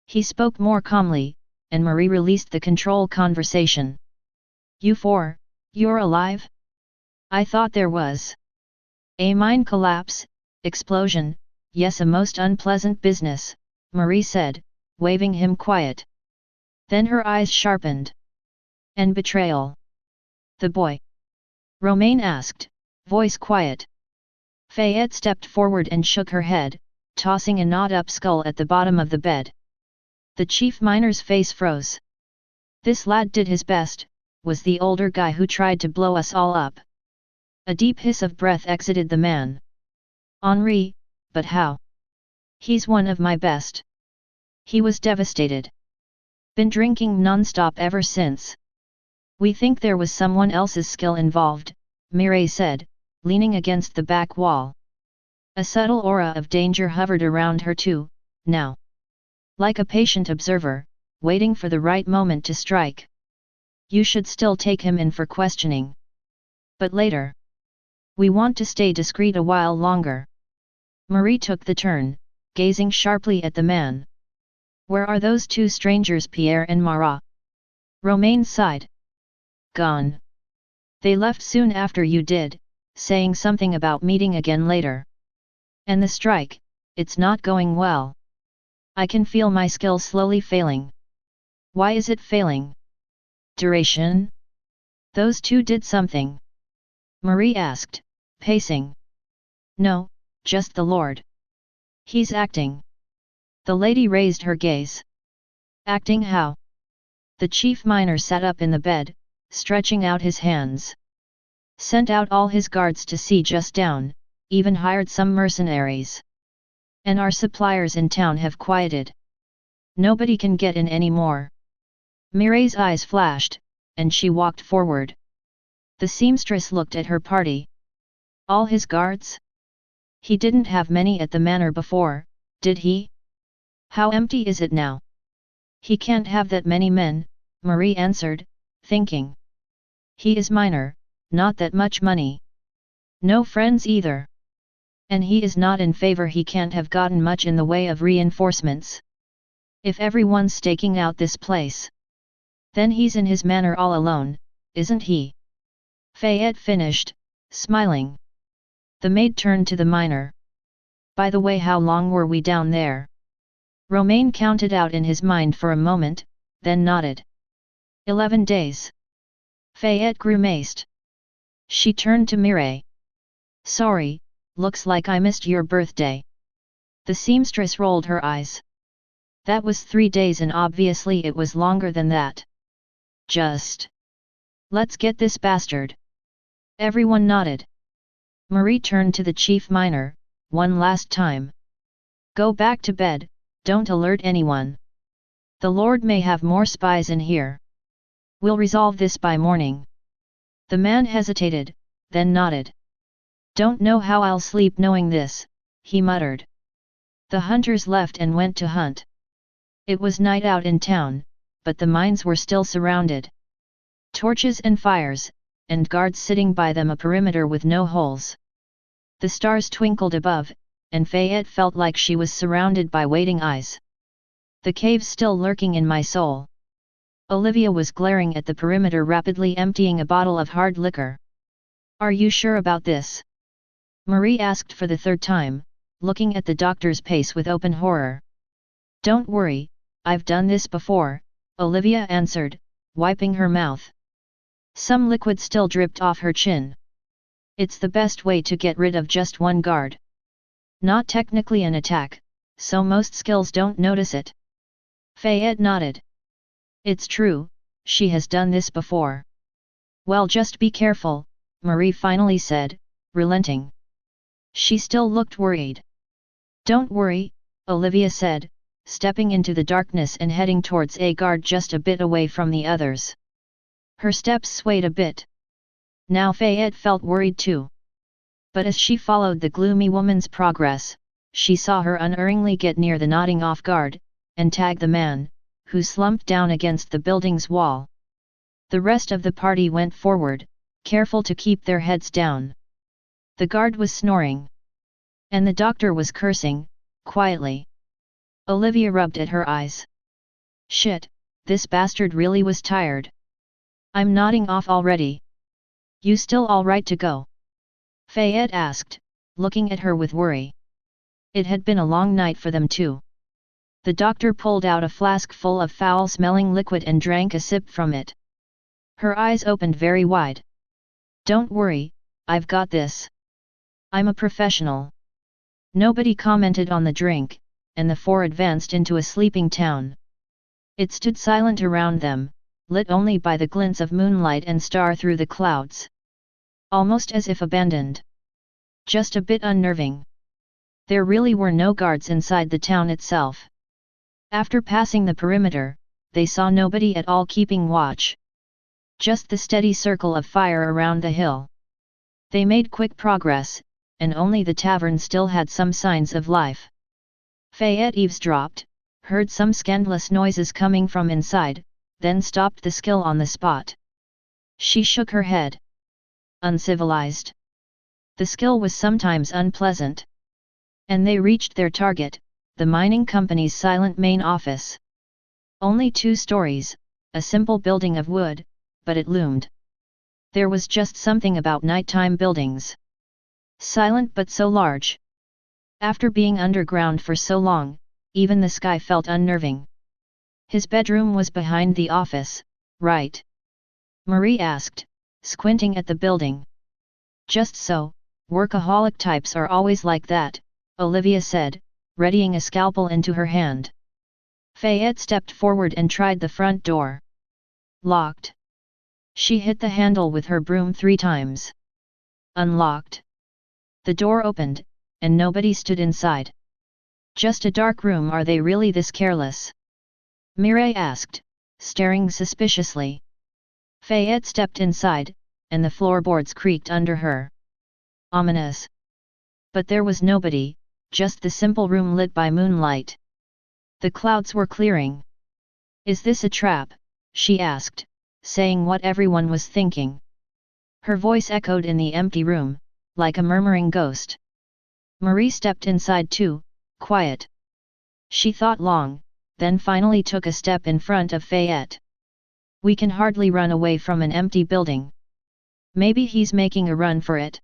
He spoke more calmly, and Marie released the control conversation. "You 4, you're alive? I thought there was a mine collapse, explosion, yes, a most unpleasant business," Marie said, waving him quiet. Then her eyes sharpened. "And betrayal? The boy?" Romain asked, voice quiet. Fayette stepped forward and shook her head, tossing a gnawed-up skull at the bottom of the bed. The chief miner's face froze. "This lad did his best, was the older guy who tried to blow us all up." A deep hiss of breath exited the man. "Henri, but how? He's one of my best." He was devastated. "Been drinking non-stop ever since." "We think there was someone else's skill involved," Mireille said, leaning against the back wall. A subtle aura of danger hovered around her too, now. Like a patient observer, waiting for the right moment to strike. "You should still take him in for questioning. But later. We want to stay discreet a while longer." Marie took the turn, gazing sharply at the man. "Where are those 2 strangers, Pierre and Marat?" Romain sighed. "Gone. They left soon after you did, saying something about meeting again later. And the strike, it's not going well. I can feel my skill slowly failing. Why is it failing? Duration? Those two did something? Marie asked, pacing. No, just the Lord. He's acting. The lady raised her gaze. Acting how? The chief miner sat up in the bed, stretching out his hands. Sent out all his guards to see just down, even hired some mercenaries. And our suppliers in town have quieted. Nobody can get in anymore. Mireille's eyes flashed, and she walked forward. The seamstress looked at her party. All his guards? He didn't have many at the manor before, did he? How empty is it now? He can't have that many men, Marie answered, thinking. He is minor, not that much money. No friends either. And he is not in favor, he can't have gotten much in the way of reinforcements. If everyone's staking out this place, then he's in his manor all alone, isn't he? Fayette finished, smiling. The maid turned to the miner. By the way, how long were we down there? Romain counted out in his mind for a moment, then nodded. 11 days. Fayette grimaced. She turned to Mireille. Sorry, looks like I missed your birthday. The seamstress rolled her eyes. That was 3 days and obviously it was longer than that. Just. Let's get this bastard. Everyone nodded. Marie turned to the chief miner, one last time. Go back to bed, don't alert anyone. The Lord may have more spies in here. We'll resolve this by morning. The man hesitated, then nodded. Don't know how I'll sleep knowing this, he muttered. The hunters left and went to hunt. It was night out in town, but the mines were still surrounded. Torches and fires, and guards sitting by them, a perimeter with no holes. The stars twinkled above, and Fayette felt like she was surrounded by waiting eyes. The cave's still lurking in my soul. Olivia was glaring at the perimeter, rapidly emptying a bottle of hard liquor. Are you sure about this? Marie asked for the third time, looking at the doctor's face with open horror. Don't worry, I've done this before, Olivia answered, wiping her mouth. Some liquid still dripped off her chin. It's the best way to get rid of just one guard. Not technically an attack, so most skills don't notice it. Fayette nodded. It's true, she has done this before. Well, just be careful, Marie finally said, relenting. She still looked worried. Don't worry, Olivia said, stepping into the darkness and heading towards a guard just a bit away from the others. Her steps swayed a bit. Now Fayette felt worried too. But as she followed the gloomy woman's progress, she saw her unerringly get near the nodding off guard, and tag the man, who slumped down against the building's wall. The rest of the party went forward, careful to keep their heads down. The guard was snoring. And the doctor was cursing, quietly. Olivia rubbed at her eyes. Shit, this bastard really was tired. I'm nodding off already. You still all right to go? Fayette asked, looking at her with worry. It had been a long night for them too. The doctor pulled out a flask full of foul-smelling liquid and drank a sip from it. Her eyes opened very wide. Don't worry, I've got this. I'm a professional. Nobody commented on the drink, and the four advanced into a sleeping town. It stood silent around them, lit only by the glints of moonlight and star through the clouds. Almost as if abandoned. Just a bit unnerving. There really were no guards inside the town itself. After passing the perimeter, they saw nobody at all keeping watch. Just the steady circle of fire around the hill. They made quick progress, and only the tavern still had some signs of life. Fayette eavesdropped, heard some scandalous noises coming from inside, then stopped the skill on the spot. She shook her head. Uncivilized. The skill was sometimes unpleasant. And they reached their target, the mining company's silent main office. Only 2 stories, a simple building of wood, but it loomed. There was just something about nighttime buildings. Silent but so large. After being underground for so long, even the sky felt unnerving. His bedroom was behind the office, right? Marie asked, squinting at the building. Just so, workaholic types are always like that, Olivia said, readying a scalpel into her hand. Fayette stepped forward and tried the front door. Locked. She hit the handle with her broom 3 times. Unlocked. The door opened, and nobody stood inside. Just a dark room. Are they really this careless? Mireille asked, staring suspiciously. Fayette stepped inside, and the floorboards creaked under her. Ominous. But there was nobody, just the simple room lit by moonlight. The clouds were clearing. Is this a trap? She asked, saying what everyone was thinking. Her voice echoed in the empty room, like a murmuring ghost. Marie stepped inside too, quiet. She thought long, then finally took a step in front of Fayette. We can hardly run away from an empty building. Maybe he's making a run for it.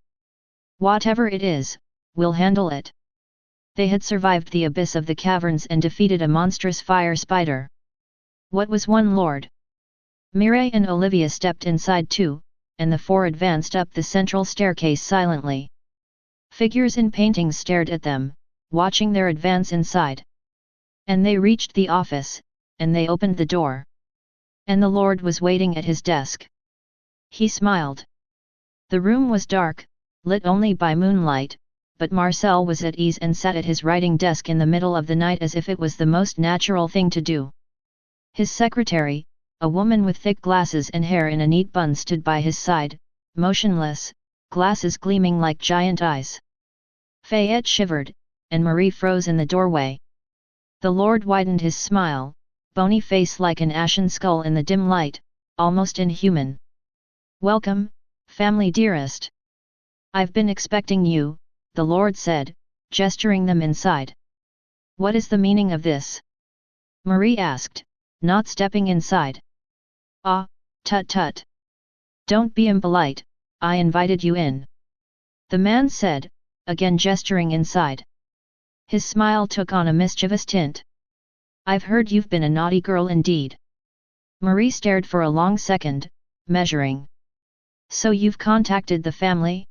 Whatever it is, we'll handle it. They had survived the abyss of the caverns and defeated a monstrous fire spider. What was one lord? Mireille and Olivia stepped inside too, and the 4 advanced up the central staircase silently. Figures in paintings stared at them, watching their advance inside. And they reached the office, and they opened the door. And the Lord was waiting at his desk. He smiled. The room was dark, lit only by moonlight, but Marcel was at ease and sat at his writing desk in the middle of the night as if it was the most natural thing to do. His secretary, a woman with thick glasses and hair in a neat bun, stood by his side, motionless, glasses gleaming like giant eyes. Fayette shivered, and Marie froze in the doorway. The Lord widened his smile, bony face like an ashen skull in the dim light, almost inhuman. Welcome, family dearest. I've been expecting you, the Lord said, gesturing them inside. What is the meaning of this? Marie asked, not stepping inside. Ah, tut-tut. Don't be impolite, I invited you in. The man said, again gesturing inside. His smile took on a mischievous tint. I've heard you've been a naughty girl indeed. Marie stared for a long second, measuring. So you've contacted the family?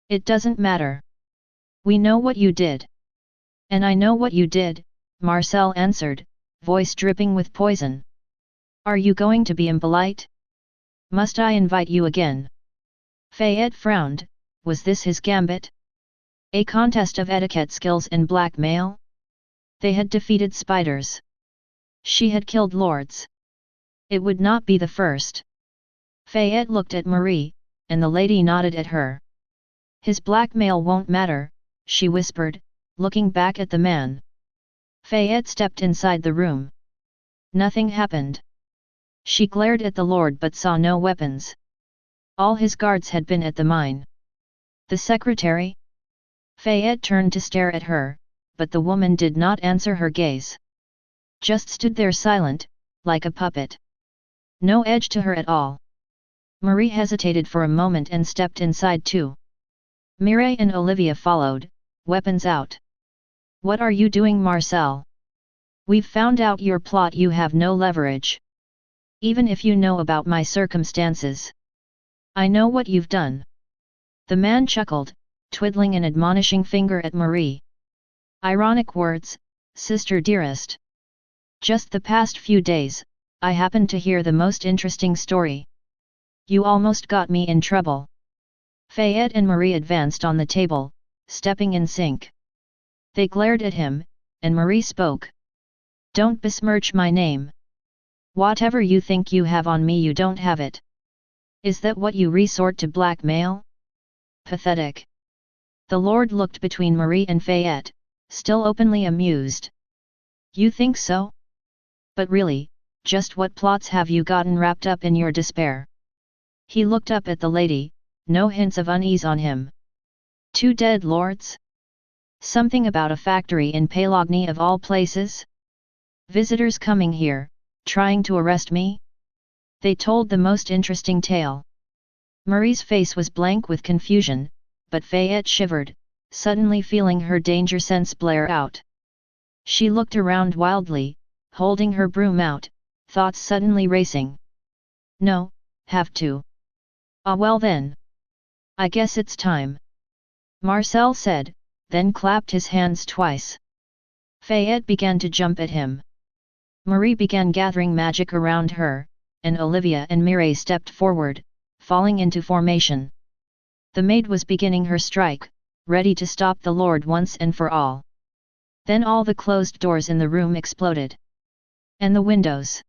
It doesn't matter. We know what you did. And I know what you did, Marcel answered, voice dripping with poison. Are you going to be impolite? Must I invite you again? Fayette frowned. Was this his gambit? A contest of etiquette skills and blackmail? They had defeated spiders. She had killed lords. It would not be the first. Fayette looked at Marie, and the lady nodded at her. His blackmail won't matter, she whispered, looking back at the man. Fayette stepped inside the room. Nothing happened. She glared at the Lord but saw no weapons. All his guards had been at the mine. The secretary? Fayette turned to stare at her, but the woman did not answer her gaze. Just stood there silent, like a puppet. No edge to her at all. Marie hesitated for a moment and stepped inside too. Mireille and Olivia followed, weapons out. What are you doing, Marcel? We've found out your plot. You have no leverage. Even if you know about my circumstances. I know what you've done. The man chuckled, twiddling an admonishing finger at Marie. Ironic words, sister dearest. Just the past few days, I happened to hear the most interesting story. You almost got me in trouble. Fayette and Marie advanced on the table, stepping in sync. They glared at him, and Marie spoke. Don't besmirch my name. Whatever you think you have on me, you don't have it. Is that what you resort to, blackmail? Pathetic. The Lord looked between Marie and Fayette, still openly amused. You think so? But really, just what plots have you gotten wrapped up in your despair? He looked up at the lady, no hints of unease on him. 2 dead lords? Something about a factory in Palogny of all places? Visitors coming here, trying to arrest me? They told the most interesting tale. Marie's face was blank with confusion, but Fayette shivered, suddenly feeling her danger sense blare out. She looked around wildly, holding her broom out, thoughts suddenly racing. No, have to. Ah well then. I guess it's time. Marcel said, then clapped his hands twice. Fayette began to jump at him. Marie began gathering magic around her, and Olivia and Mireille stepped forward, falling into formation. The maid was beginning her strike, ready to stop the Lord once and for all. Then all the closed doors in the room exploded. And the windows.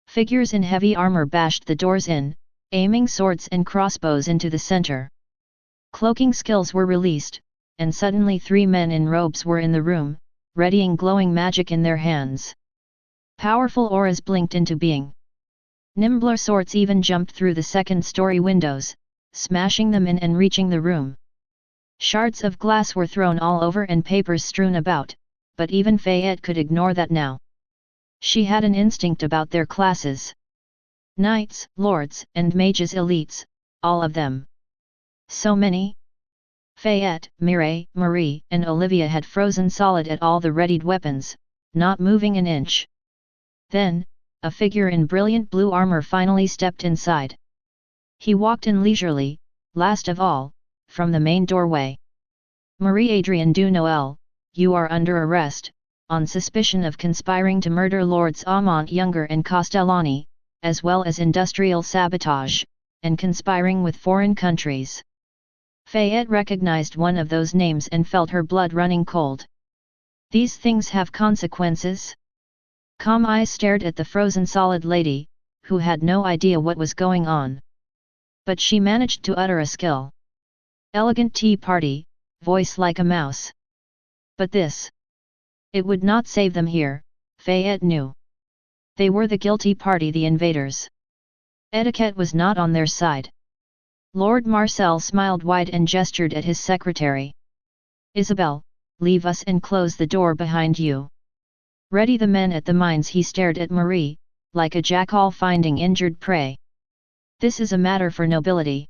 Figures in heavy armor bashed the doors in, aiming swords and crossbows into the center. Cloaking skills were released, and suddenly 3 men in robes were in the room, readying glowing magic in their hands. Powerful auras blinked into being. Nimbler swords even jumped through the second-story windows, smashing them in and reaching the room. Shards of glass were thrown all over and papers strewn about, but even Fayette could ignore that now. She had an instinct about their classes. Knights, lords, and mages elites, all of them. So many? Fayette, Mireille, Marie, and Olivia had frozen solid at all the readied weapons, not moving an inch. Then, a figure in brilliant blue armor finally stepped inside. He walked in leisurely, last of all, from the main doorway. Marie-Adrienne du Noël, you are under arrest, on suspicion of conspiring to murder Lords Aumont Younger and Castellani, as well as industrial sabotage, and conspiring with foreign countries. Fayette recognized one of those names and felt her blood running cold. These things have consequences? Calm eyes stared at the frozen solid lady, who had no idea what was going on. But she managed to utter a skill. Elegant tea party, voice like a mouse. But this. It would not save them here, Fayette knew. They were the guilty party, the invaders. Etiquette was not on their side. Lord Marcel smiled wide and gestured at his secretary. Isabelle, leave us and close the door behind you. Ready the men at the mines. He stared at Marie, like a jackal finding injured prey. This is a matter for nobility.